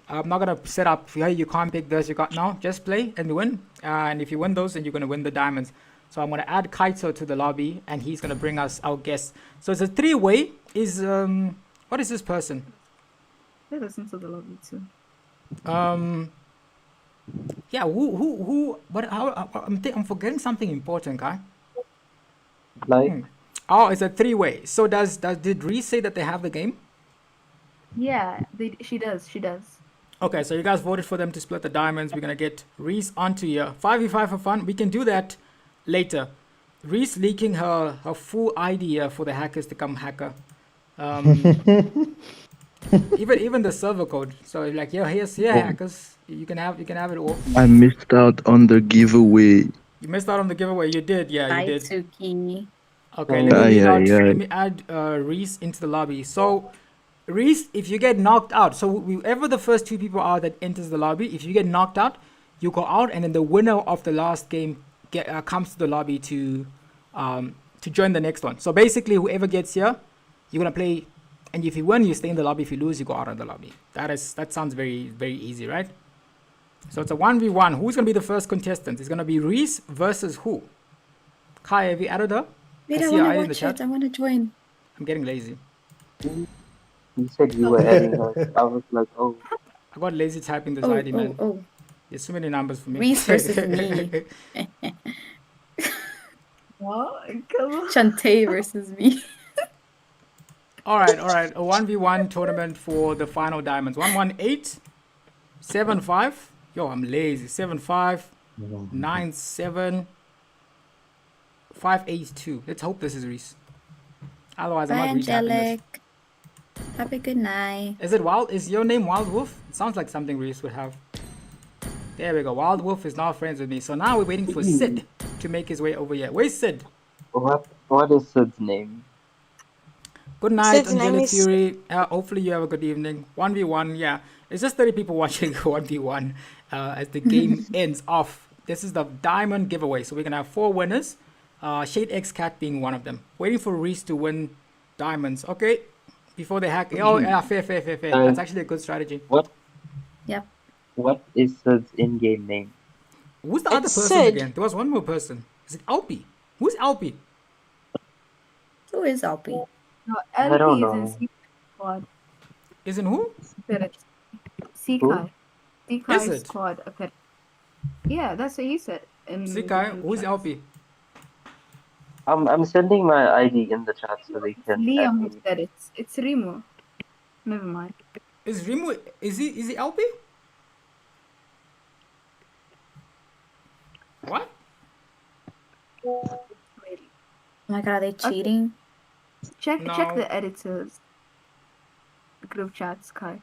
I'm not gonna set up here. You can't pick this. You got no. Just play and win. And if you win those, then you're gonna win the diamonds. So I'm gonna add Kaito to the lobby, and he's gonna bring us our guests. So it's a 3-way. Is what is this person? They listen to the lobby too. Yeah. Who? But I'm forgetting something important, Kai. Like. Oh, it's a 3-way. So did Reese say that they have the game? Yeah, she does. Okay, so you guys voted for them to split the diamonds. We're gonna get Reese onto here. 5v5 for fun. We can do that later. Reese leaking her full idea for the hackers to come hacker. Even the server code. So like, here's hackers. You can have it all. I missed out on the giveaway. You missed out on the giveaway. You did, yeah, you did. Suki. Okay, let me add Reese into the lobby. So Reese, if you get knocked out, so whoever the first 2 people are that enters the lobby, if you get knocked out, you go out, and then the winner of the last game comes to the lobby to join the next one. So basically, whoever gets here, you're gonna play, and if you win, you stay in the lobby. If you lose, you go out of the lobby. That sounds very, very easy, right? So it's a 1v1. Who's gonna be the first contestant? It's gonna be Reese versus who? Kai, have you added her? Wait, I wanna watch it. I wanna join. I'm getting lazy. You said you were adding her. I was like, oh. I got lazy typing this ID, man. There's so many numbers for me. Reese versus me. What? Come on. Shantae versus me. All right. A 1v1 tournament for the final diamonds. 118, 75. Yo, I'm lazy. 75, 97, 582. Let's hope this is Reese. Otherwise, I'm not retyping Angelic. Have a good night. this. Is it Wild? Is your name Wild Wolf? It sounds like something Reese would have. There we go. Wild Wolf is now friends with me. So now we're waiting for Sid to make his way over here. Where's Sid? What is Sid's name? Good night, Sid's name Angelic is- Fury. Hopefully you have a good evening. 1v1, yeah. It's just 30 people watching 1v1 as the game ends off. This is the diamond giveaway. So we're going to have 4 winners. Shade X Cat being one of them. Waiting for Reese to win diamonds. Okay. Before they hack. Oh, yeah, fair. That's actually a good strategy. What? Yep. What is Sid's in-game name? Who's the other It's person Sid. again? There was one more person. Is it Alpi? Who's Alpi? Who is Alpi? No, I don't LP is know. in Secret Squad. Isn't who? Sekai. Is Sekai it? Squad. Okay. Yeah, that's what he said. Sikai, who's Alpi? I'm sending my ID in the chat so they can. Liam who said it. It's Rimu. Never mind. Is Rimu, is he Alpi? What? Oh my god, are they cheating? Check No. the editors. Group chats, Kai.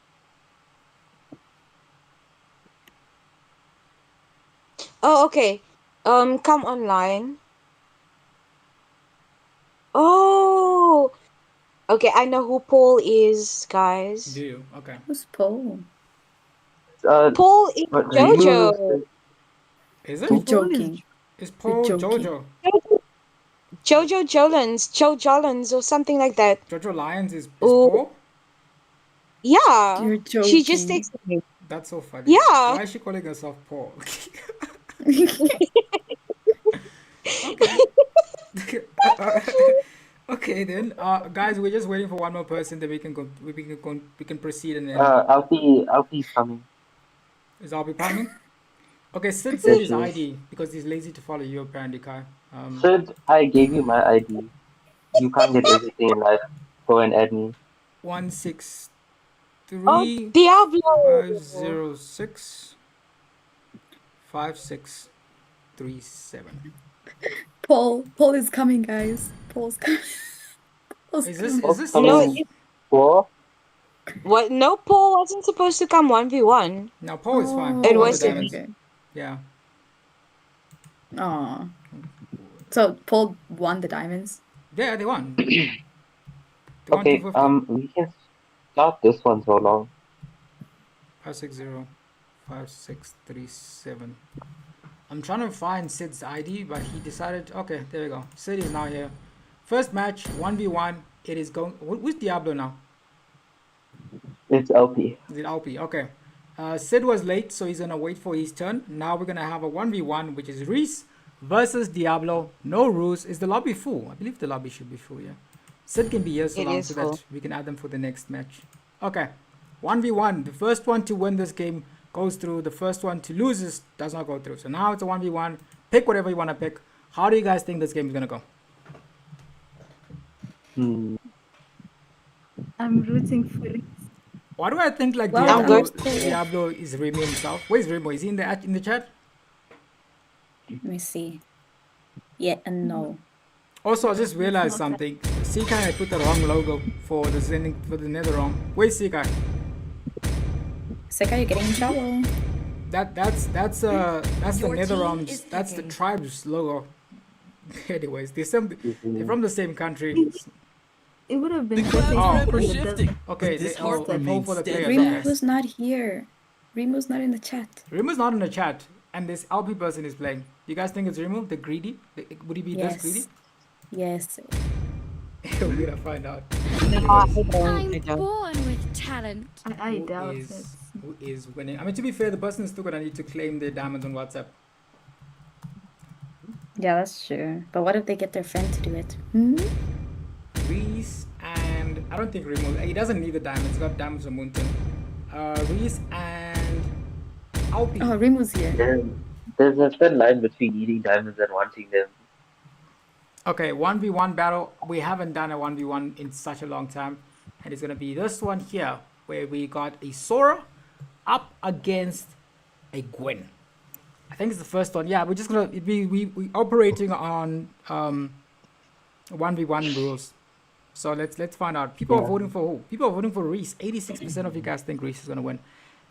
Oh, okay. Come online. Oh, okay. I know who Paul is, guys. Do you? Okay. Who's Paul? Paul is But Jojo. Rimu Is it? You're joking. Is Paul You're joking. Jojo? Jojo Jolens, Joe Jolens, or something like that. Jojo Lions is Oh. Paul? Yeah. You're She just joking. texted me. That's so funny. Yeah. Why is she calling herself Paul? Okay then, guys, we're just waiting for one more person. Then we can go. We can proceed and then. Alfie's coming. Is Alfie coming? Okay, Sid Yes, his he is. ID because he's lazy to follow you apparently, Kai. Sid, I gave you my ID. You can't get everything in life. Go and add me. 163 Diablo. 506 5637. Paul is coming, guys. Paul's coming. Paul's Is this coming. No, Coming. Four? what? No, Paul wasn't supposed to come 1v1. No, Paul is fine. Oh, It Paul won was the Sid. diamonds. okay. Yeah. Aw. So Paul won the diamonds. Yeah, they won. They won Okay, 250. we can start this one so long. 560 5637. I'm trying to find Sid's ID, but he decided. Okay, there we go. Sid is now here. First match 1v1. It is going. Who's Diablo now? It's LP. Is it Alpi? Okay. Sid was late, so he's gonna wait for his turn. Now we're gonna have a 1v1, which is Reese versus Diablo. No rules. Is the lobby full? I believe the lobby should be full. Yeah. Sid can be here so It long is so full. that we can add them for the next match. Okay. 1v1. The first one to win this game goes through. The first one to lose does not go through. So now it's a 1v1. Pick whatever you want to pick. How do you guys think this game is gonna go? I'm rooting for it. Why do I think like Well, Diablo, I'm still- Diablo is Remo himself? Where's Remo? Is he in the chat? Let me see. Yeah and no. Also, I just realized something. Sekai put the wrong logo for the Zenin for the Nether wrong. Where's Sekai? Seka, you're getting in trouble. That's the Your Nether team realms. is That's the picking. tribe's logo. Anyways, they're from the same country. It would have been The clouds better are if ever it shifting. doesn't. Okay, This they heart vote remains for the steady. players. Remo Okay. was not here. Remo's not in the chat. Remo's not in the chat, and this LP person is playing. You guys think it's Remo, the greedy? Would he be this greedy? Yes. We're gonna find out. I'm born with talent. I doubt it. Who is winning? I mean, to be fair, the person is still gonna need to claim their diamonds on WhatsApp. Yeah, that's true. But what if they get their friend to do it? Hmm? Reese and I don't think Remo. He doesn't need the diamonds. He's got diamonds on Mountain. Reese and Alpi. Oh, Remo's here. There's a thin line between needing diamonds and wanting them. Okay, 1v1 battle. We haven't done a 1v1 in such a long time, and it's gonna be this one here where we got a Sora up against a Gwen. I think it's the first one. Yeah, we're just gonna we operating on 1v1 rules. So let's find out. People are voting for who? People are voting for Reese. 86% of you guys think Reese is gonna win.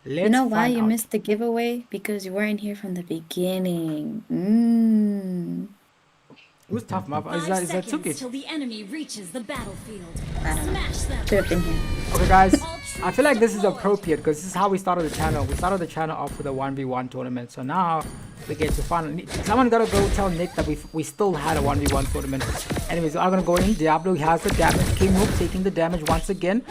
Let's You know why find you out. missed the giveaway? Because you weren't here from the beginning. Mm. Who's tough, Muff? Is 5 that seconds Tukit? till the enemy reaches the battlefield. I don't know. Smash them. Should have been here. Okay, guys, I feel like this is appropriate because this is how we started the channel. We started the channel off with a 1v1 tournament. So now we get to finally. Someone gotta go tell Nick that we still had a 1v1 tournament. Anyways, I'm gonna go in. Diablo has the damage. King Wolf taking the damage once again.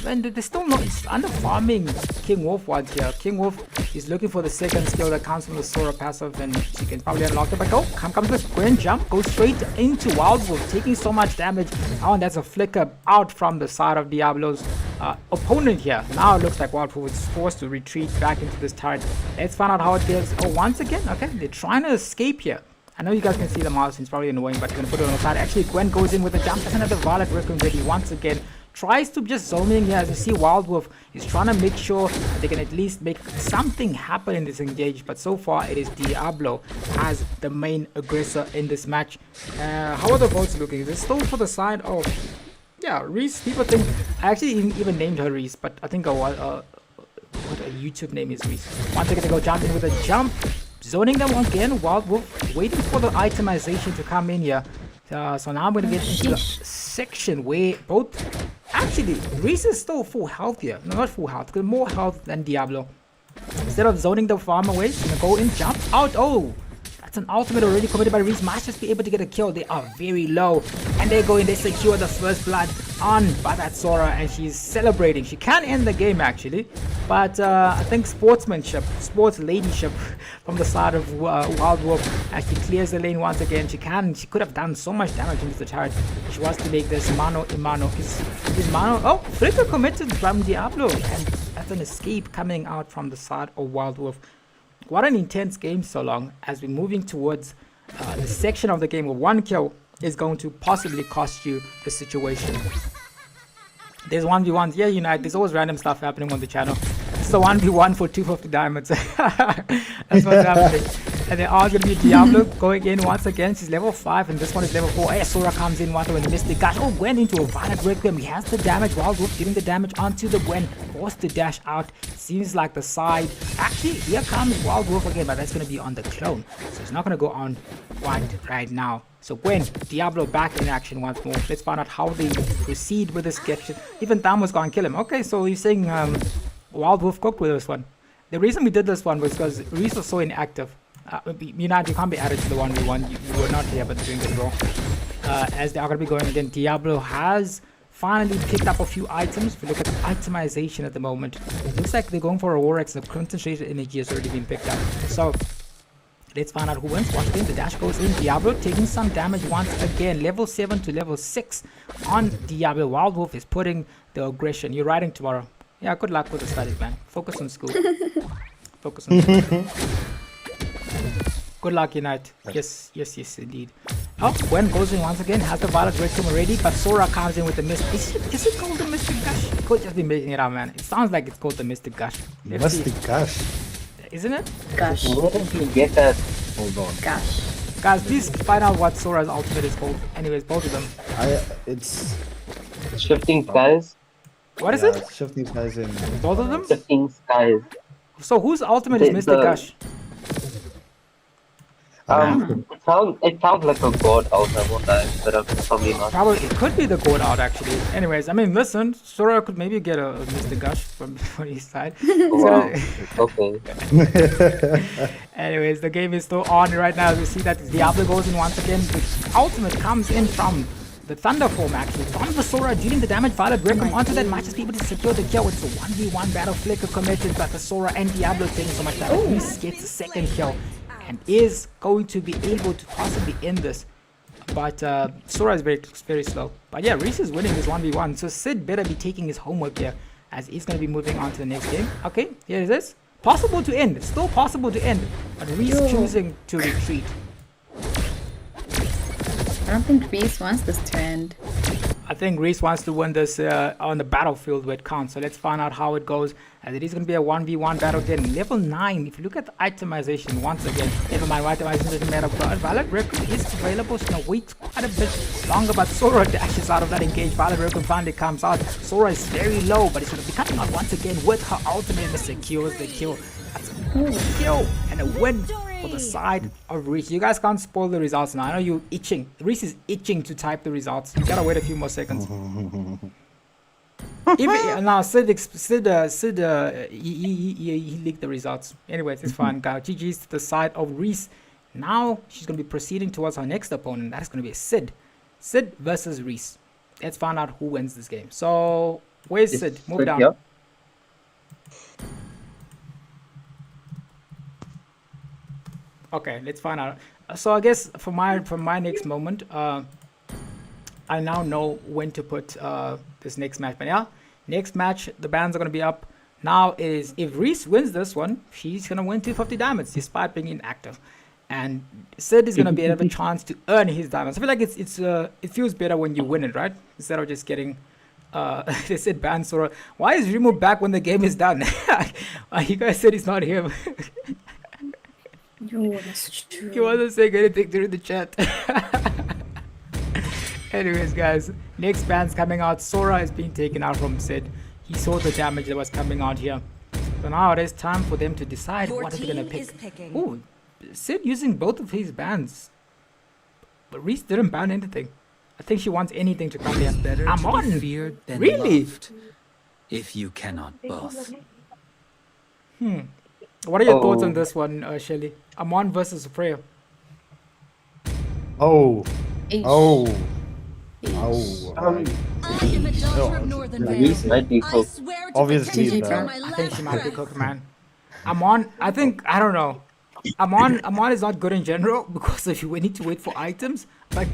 And they're still not. It's under farming King Wolf once here. King Wolf is looking for the second skill that comes from the Sora passive, and she can probably unlock it. But go, comes this grand jump, goes straight into Wild Wolf, taking so much damage. Oh, and that's a flicker out from the side of Diablo's opponent here. Now it looks like Wild Wolf is forced to retreat back into this turret. Let's find out how it goes. Oh, once again, okay, they're trying to escape here. I know you guys can see the mouse, it's probably annoying, but I'm gonna put it on the side. Actually, Gwen goes in with a jump. That's another Violet Raccoon ready once again. Tries to just zone in here. As you see, Wild Wolf is trying to make sure that they can at least make something happen in this engage. But so far, it is Diablo as the main aggressor in this match. How are the votes looking? Is it still for the side of... Yeah, Reese. People think... I actually even named her Reese, but I think what a YouTube name is Reese. Once again, they go jumping with a jump. Zoning them again. Wild Wolf waiting for the itemization to come in here. So now I'm going to get into the section where both... Actually, Reese is still full health here. No, not full health, more health than Diablo. Instead of zoning the farm away, he's going to go in, jump out. Oh, that's That's an ultimate already committed by Reese. Might just be able to get a kill. They are very low. And they go in, they secure the first blood on by that Sora, and she's celebrating. She can end the game actually. But I think sports ladyship from the side of Wild Wolf as she clears the lane once again. She could have done so much damage into the turret. She wants to make this mano a mano. Is mano? Oh, Flicker committed from Diablo, and that's an escape coming out from the side of Wild Wolf. What an intense game so long, as we're moving towards the section of the game where one kill is going to possibly cost you the situation. There's 1v1s. Yeah, Unite. There's always random stuff happening on the channel. It's the 1v1 for 250 diamonds. That's what's happening. And they're all going to be Diablo going in once again. She's level 5 and this one is level 4. Hey, Sora comes in once with the Mystic Gush. Oh, Gwen into a Violent Requiem. He has the damage. Wild Wolf getting the damage onto the Gwen. Forced to dash out. Seems like the side. Actually, here comes Wild Wolf again, but that's going to be on the clone. So it's not going to go on white right now. So Gwen, Diablo back in action once more. Let's find out how they proceed with this sketch. Even Tham was going to kill him. Okay, so you're saying Wild Wolf cooked with this one. The reason we did this one was because Reese was so inactive. You can't be added to the 1v1. You were not here but doing the draw. As they are going to be going again, Diablo has finally picked up a few items. If you look at the itemization at the moment, it looks like they're going for a Oryx. The concentrated energy has already been picked up. So let's find out who wins. Once again, the dash goes in. Diablo taking some damage once again. Level 7 to level 6 on Diablo. Wild Wolf is putting the aggression. You're writing tomorrow. Yeah, good luck with the studies, man. Focus on school. Focus on school. Good luck, Unite. Yes, indeed. Oh, Gwen goes in once again, has the Violet Requiem already, but Sora comes in with the Mystic. Is it called the Mystic Gush? It could just be making it up, man. It sounds like it's called the Mystic Gush. Mystic Gush. Isn't it? Gush. Where did you get that? Hold on. Gosh. Guys, please find out what Sora's ultimate is called. Anyways, both of them. It's Shifting Skies? What is it? Shifting Skies in. Both of them? Shifting Skies. So whose ultimate is Mystic Gush? It sounds like a god out, I won't lie, but probably not. Probably, it could be the gold out actually. Anyways, I mean, listen, Sora could maybe get a Mystic Gush from his side. Wow. Okay. Anyways, the game is still on right now. We see that Diablo goes in once again. The ultimate comes in from the Thunder form actually. From the Sora dealing the damage. Violet Requiem onto that might just be able to secure the kill. It's a 1v1 battle. Flicker committed, but the Sora and Diablo taking so much damage. Reese gets the second kill and is going to be able to possibly end this. But Sora is very slow. But yeah, Reese is winning this 1v1. So Sid better be taking his homework here, as he's going to be moving on to the next game. Okay, here it is. Possible to end. Still possible to end. But Reese choosing to retreat. I don't think Reese wants this to end. I think Reese wants to win this on the battlefield where it counts. So let's find out how it goes. As it is going to be a 1v1 battle again. Level 9. If you look at the itemization once again. Never mind, itemization doesn't matter. Violet Requiem is available. So now wait quite a bit longer. But Sora dashes out of that engage. Violet Requiem finally comes out. Sora is very low. But it's going to be coming out once again with her ultimate. And secures the kill. That's a kill. And a win for the side of Reese. You guys can't spoil the results now. I know you're itching. Reese is itching to type the results. You gotta wait a few more seconds. Now Sid he leaked the results. Anyways, it's fine, guys. GG's to the side of Reese. Now she's gonna be proceeding towards her next opponent. That is gonna be Sid. Sid versus Reese. Let's find out who wins this game. So where's Sid? Move down. Here? Okay, let's find out. So I guess for my next moment, I now know when to put this next match. But yeah, next match, the bans are going to be up. Now is if Reese wins this one, she's going to win 250 diamonds despite being inactive. And Sid is going to be able a chance to earn his diamonds. I feel like it feels better when you win it, right? Instead of just getting they said ban Sora. Why is Remo back when the game is done? You guys said he's not here. Yo, that's true. He wasn't saying anything during the chat. Anyways, guys, next ban's coming out. Sora is being taken out from Sid. He saw the damage that was coming out here. So now it is time for them to decide what they're gonna pick. Oh, Sid using both of his bans. But Reese didn't ban anything. I think she wants anything to come here. I'm on. Feared than Really? loved, if you cannot both. What are your thoughts on this one, Shelly? Amon versus Freya. Oh. Eesh. Oh. Eesh. Oh. I am a daughter of Northern Reese Vale. might be I cooked. swear to Obviously, protect you the- till my I think last she might be breath. cooked, man. I think, I don't know. Amon is not good in general because if we need to wait for items, like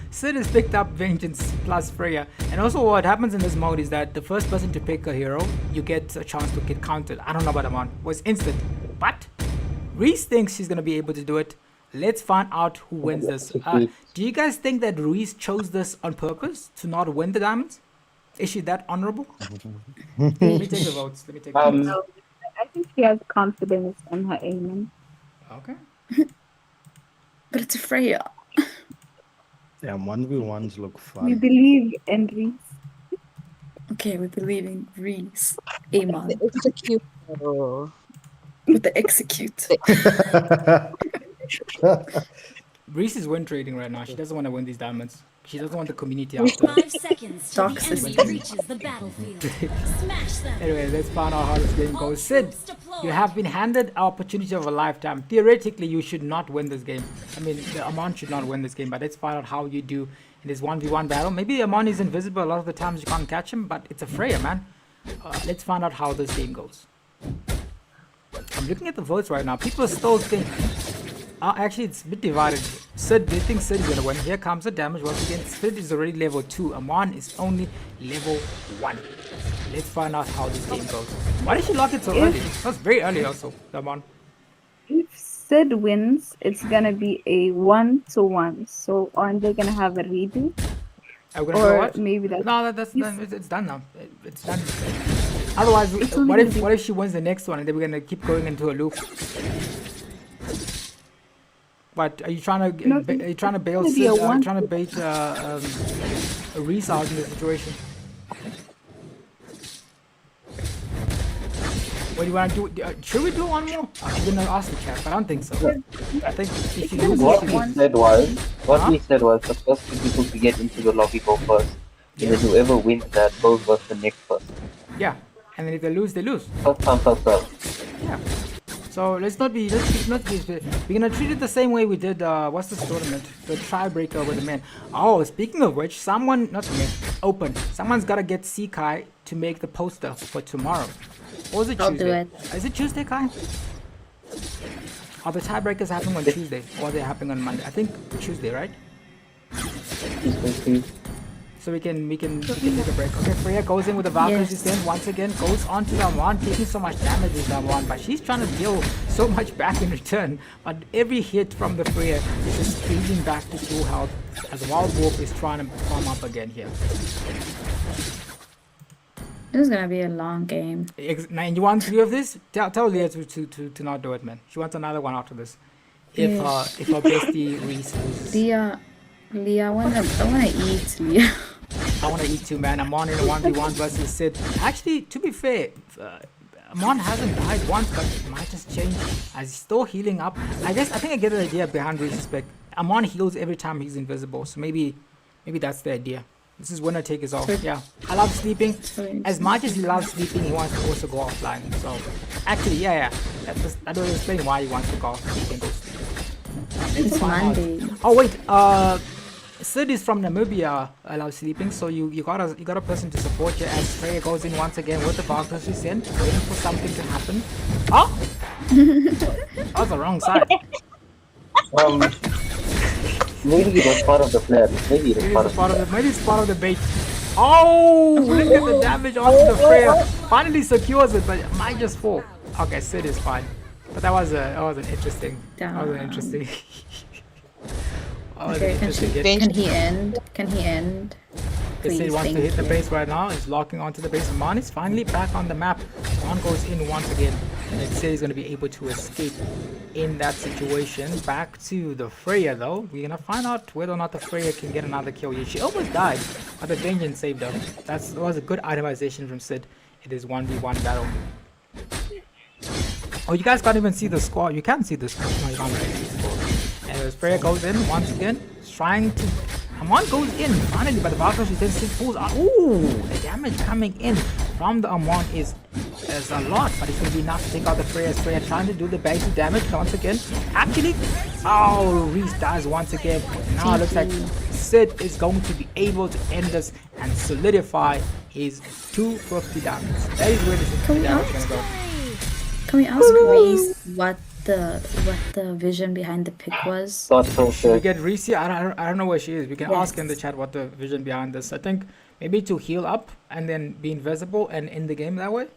Sid has picked up Vengeance plus Freya. And also what happens in this mode is that the first person to pick a hero, you get a chance to get counted. I don't know about Amon, it was instant. But Reese thinks she's gonna be able to do it. Let's find out who wins this. Do you guys think that Reese chose this on purpose to not win the diamonds? Is she that honorable? Let me take the votes. Let me take the votes. No, I think she has confidence in her aiming. Okay. But it's Freya. Yeah, 1v1s look We fun. believe in Reese. Okay, we believe in Reese. Amon. It's a cute. Oh. With the execute. Reese is win trading right now. She doesn't want to win these diamonds. She doesn't want the community out there. 5 seconds till the Toxicity. enemy reaches the battlefield. Smash them. Anyway, let's find out how this game goes. Sid, you have been handed an opportunity of a lifetime. Theoretically, you should not win this game. I mean, Amon should not win this game, but let's find out how you do in this 1v1 battle. Maybe Amon is invisible. A lot of the times you can't catch him, but it's a Freya, man. Let's find out how this game goes. I'm looking at the votes right now. People still think... actually, it's a bit divided. Sid, they think Sid is going to win. Here comes the damage once again. Sid is already level 2. Amon is only level 1. Let's find out how this game goes. Why did she lock it so early? That's very early also, Amon. If Sid wins, it's gonna be a 1-1. So aren't they gonna have a redo? Are we gonna Or go what? maybe that's No, that's done. It's done now. It's done. Otherwise, what if she wins the next one and then we're gonna keep going into a loop? But are you trying to bail gonna be Sid? a Are you one- trying to bait a Reese out in the situation? What do you want to do? Should we do one more? I'm gonna ask the chat, but I don't think so. I think if you lose, What you we lose. said was the first two people to get into the lobby go first. And then whoever wins that goes versus the next person. Yeah, and then if they lose, they lose. First come, first serve. Yeah. So let's not be. We're gonna treat it the same way we did. What's this tournament? The tiebreaker with the men. Oh, speaking of which, someone someone's gotta get Sekai to make the poster for tomorrow. Or is it I'll Tuesday? do it. Is it Tuesday, Kai? Are the tiebreakers happening on Tuesday or are they happening on Monday? I think Tuesday, right? So we can take a break. Okay, Freya goes in with the Valkyrie then once again, goes on to Damwon, taking so much damage with Damwon, but she's trying to deal so much back in return. But every hit from the Freya is just squeezing back to full health as Wild Wolf is trying to farm up again here. This is gonna be a long game. And you want 3 of this? Tell Leah to not do it, man. She wants another one after this. If her bestie Reese loses. Leah, I wanna eat, Leah. I want to eat too, man. Amon in a 1v1 versus Sid. Actually, to be fair, Amon hasn't died once, but it might just change as he's still healing up. I think I get the idea behind Reese's spec. Amon heals every time he's invisible, so maybe that's the idea. This is winner take all. Yeah, I love sleeping. As much as he loves sleeping, he wants to also go offline. So, actually, yeah. I don't explain why he wants to go off. He can go sleep. It's Monday. Oh wait, Sid is from Namibia. I love sleeping, so you got a person to support you as Freya goes in once again with the Valkyrie sent, waiting for something to happen. Oh, that was the wrong side. Maybe it was part of the plan. Maybe it's part of the bait. Oh, look at the damage onto the Freya. Finally secures it, but it might just fall. Okay, Sid is fine. But that was an interesting. Okay, can he end? Please, Sid wants to thank hit the you. base right now. He's locking onto the base. Mon is finally back on the map. Mon goes in once again. And it says he's going to be able to escape in that situation. Back to the Freya though. We're going to find out whether or not the Freya can get another kill here. She almost died, but the Vengeance saved her. That was a good itemization from Sid. It is 1v1 battle. Oh, you guys can't even see the score. You can see the score. No, you can't really see the score. And as Freya goes in once again, trying to... Amon goes in finally, but the Valkyrie then pulls out. Ooh, the damage coming in from the amount is a lot, but it's going to be enough to take out the Freya. Freya trying to do the basic damage once again. Actually, Reese dies once again. Now it looks like Sid is going to be able to end this and solidify his 250 damage. That is where this damage is going to go. Can we ask Reese what the vision behind the pick was? Should we get Reese? I don't know where she is. We can ask in the chat what the vision behind this. I think maybe to heal up and then be invisible and end the game that way.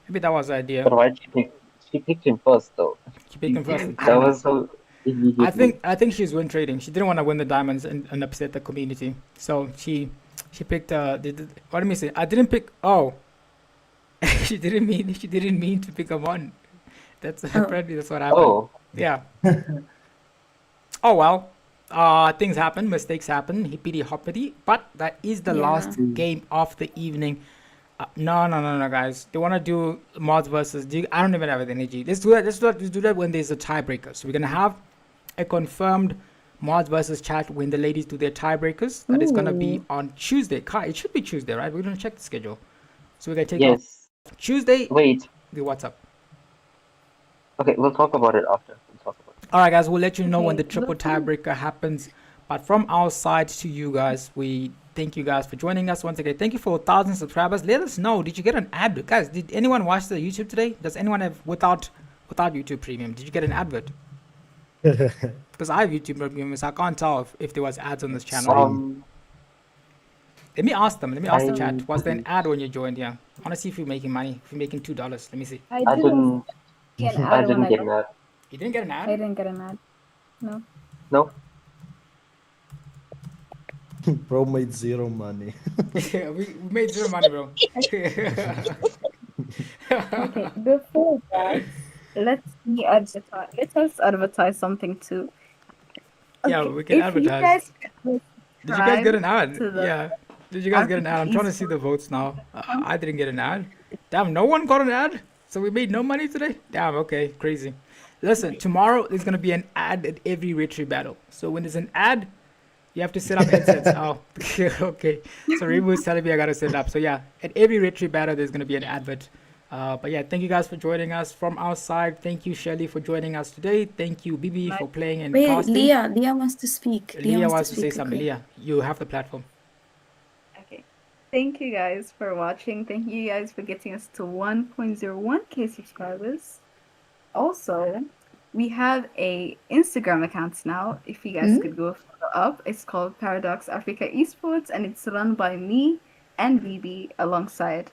Maybe that was the idea. But why did she picked him first though? She picked him first. That was so. I think she's win trading. She didn't want to win the diamonds and upset the community, so she picked what did me say? I didn't pick. Oh, she didn't mean to pick a one. That's apparently that's what happened. Oh. Yeah. Oh well. Things happen, mistakes happen, hippity hoppity. But that is the last game of the evening. No, guys. They want to do mods versus. I don't even have the energy. Let's do that when there's a tiebreaker. So we're gonna have a confirmed mods versus chat when the ladies do their tiebreakers. That is gonna be on Tuesday. Kai, it should be Tuesday, right? We're gonna check the schedule. So we're gonna take off Tuesday. Wait. What's up? Okay, we'll talk about it after. All right, guys. We'll let you know when the triple tiebreaker happens. But from our side to you guys, we thank you guys for joining us once again. Thank you for 1,000 subscribers. Let us know. Did you get an ad, guys? Did anyone watch the YouTube today? Does anyone have without YouTube Premium? Did you get an advert? Because I have YouTube Premium, so I can't tell if there was ads on this channel. Let me ask them. Let me ask the chat. Was there an ad when you joined? Yeah. I want to see if you're making money. If you're making $2. Let me see. I didn't get an ad. I didn't get an ad. You didn't get an ad? I didn't get an ad. No. No. Bro made zero money. Yeah, we made zero money, bro. Okay, before that, let us advertise something too. Yeah, we can advertise. Did you guys get an ad? to the- Yeah. Did you guys get an ad? I'm trying to see the votes now. I didn't get an ad. Damn, no one got an ad? So we made no money today? Damn, okay, crazy. Listen, tomorrow there's going to be an ad at every retry battle. So when there's an ad, you have to set up headsets. Oh, okay. So Rebu's telling me I got to set it up. So yeah, at every retry battle, there's going to be an advert. But yeah, thank you guys for joining us from our side. Thank you, Shelly, for joining us today. Thank you, Bibi, for playing and casting. Leah wants to speak. Leah wants to say something. Leah, you have the platform. Okay. Thank you guys for watching. Thank you guys for getting us to 1.01k subscribers. Also, we have a Instagram account now. If you guys could go follow up, it's called Paradox Africa Esports, and it's run by me and Bibi alongside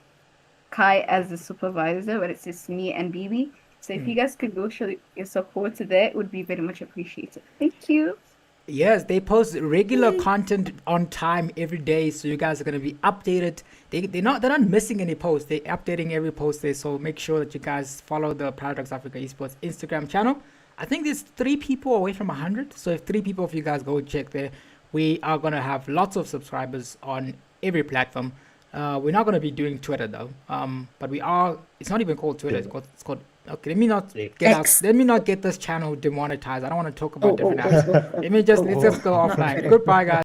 Kai as the supervisor, but it's just me and Bibi. So if you guys could go show your support there, it would be very much appreciated. Thank you. Yes, they post regular content on time every day, so you guys are going to be updated. They're not missing any posts. They're updating every post there, so make sure that you guys follow the Paradox Africa Esports Instagram channel. I think there's 3 people away from 100, so if 3 people of you guys go check there, we are going to have lots of subscribers on every platform. We're not going to be doing Twitter though, but we are. It's not even called Twitter. It's called. Okay, let me not get this channel demonetized. I don't want to talk about different apps. Let's just go offline. Goodbye, guys.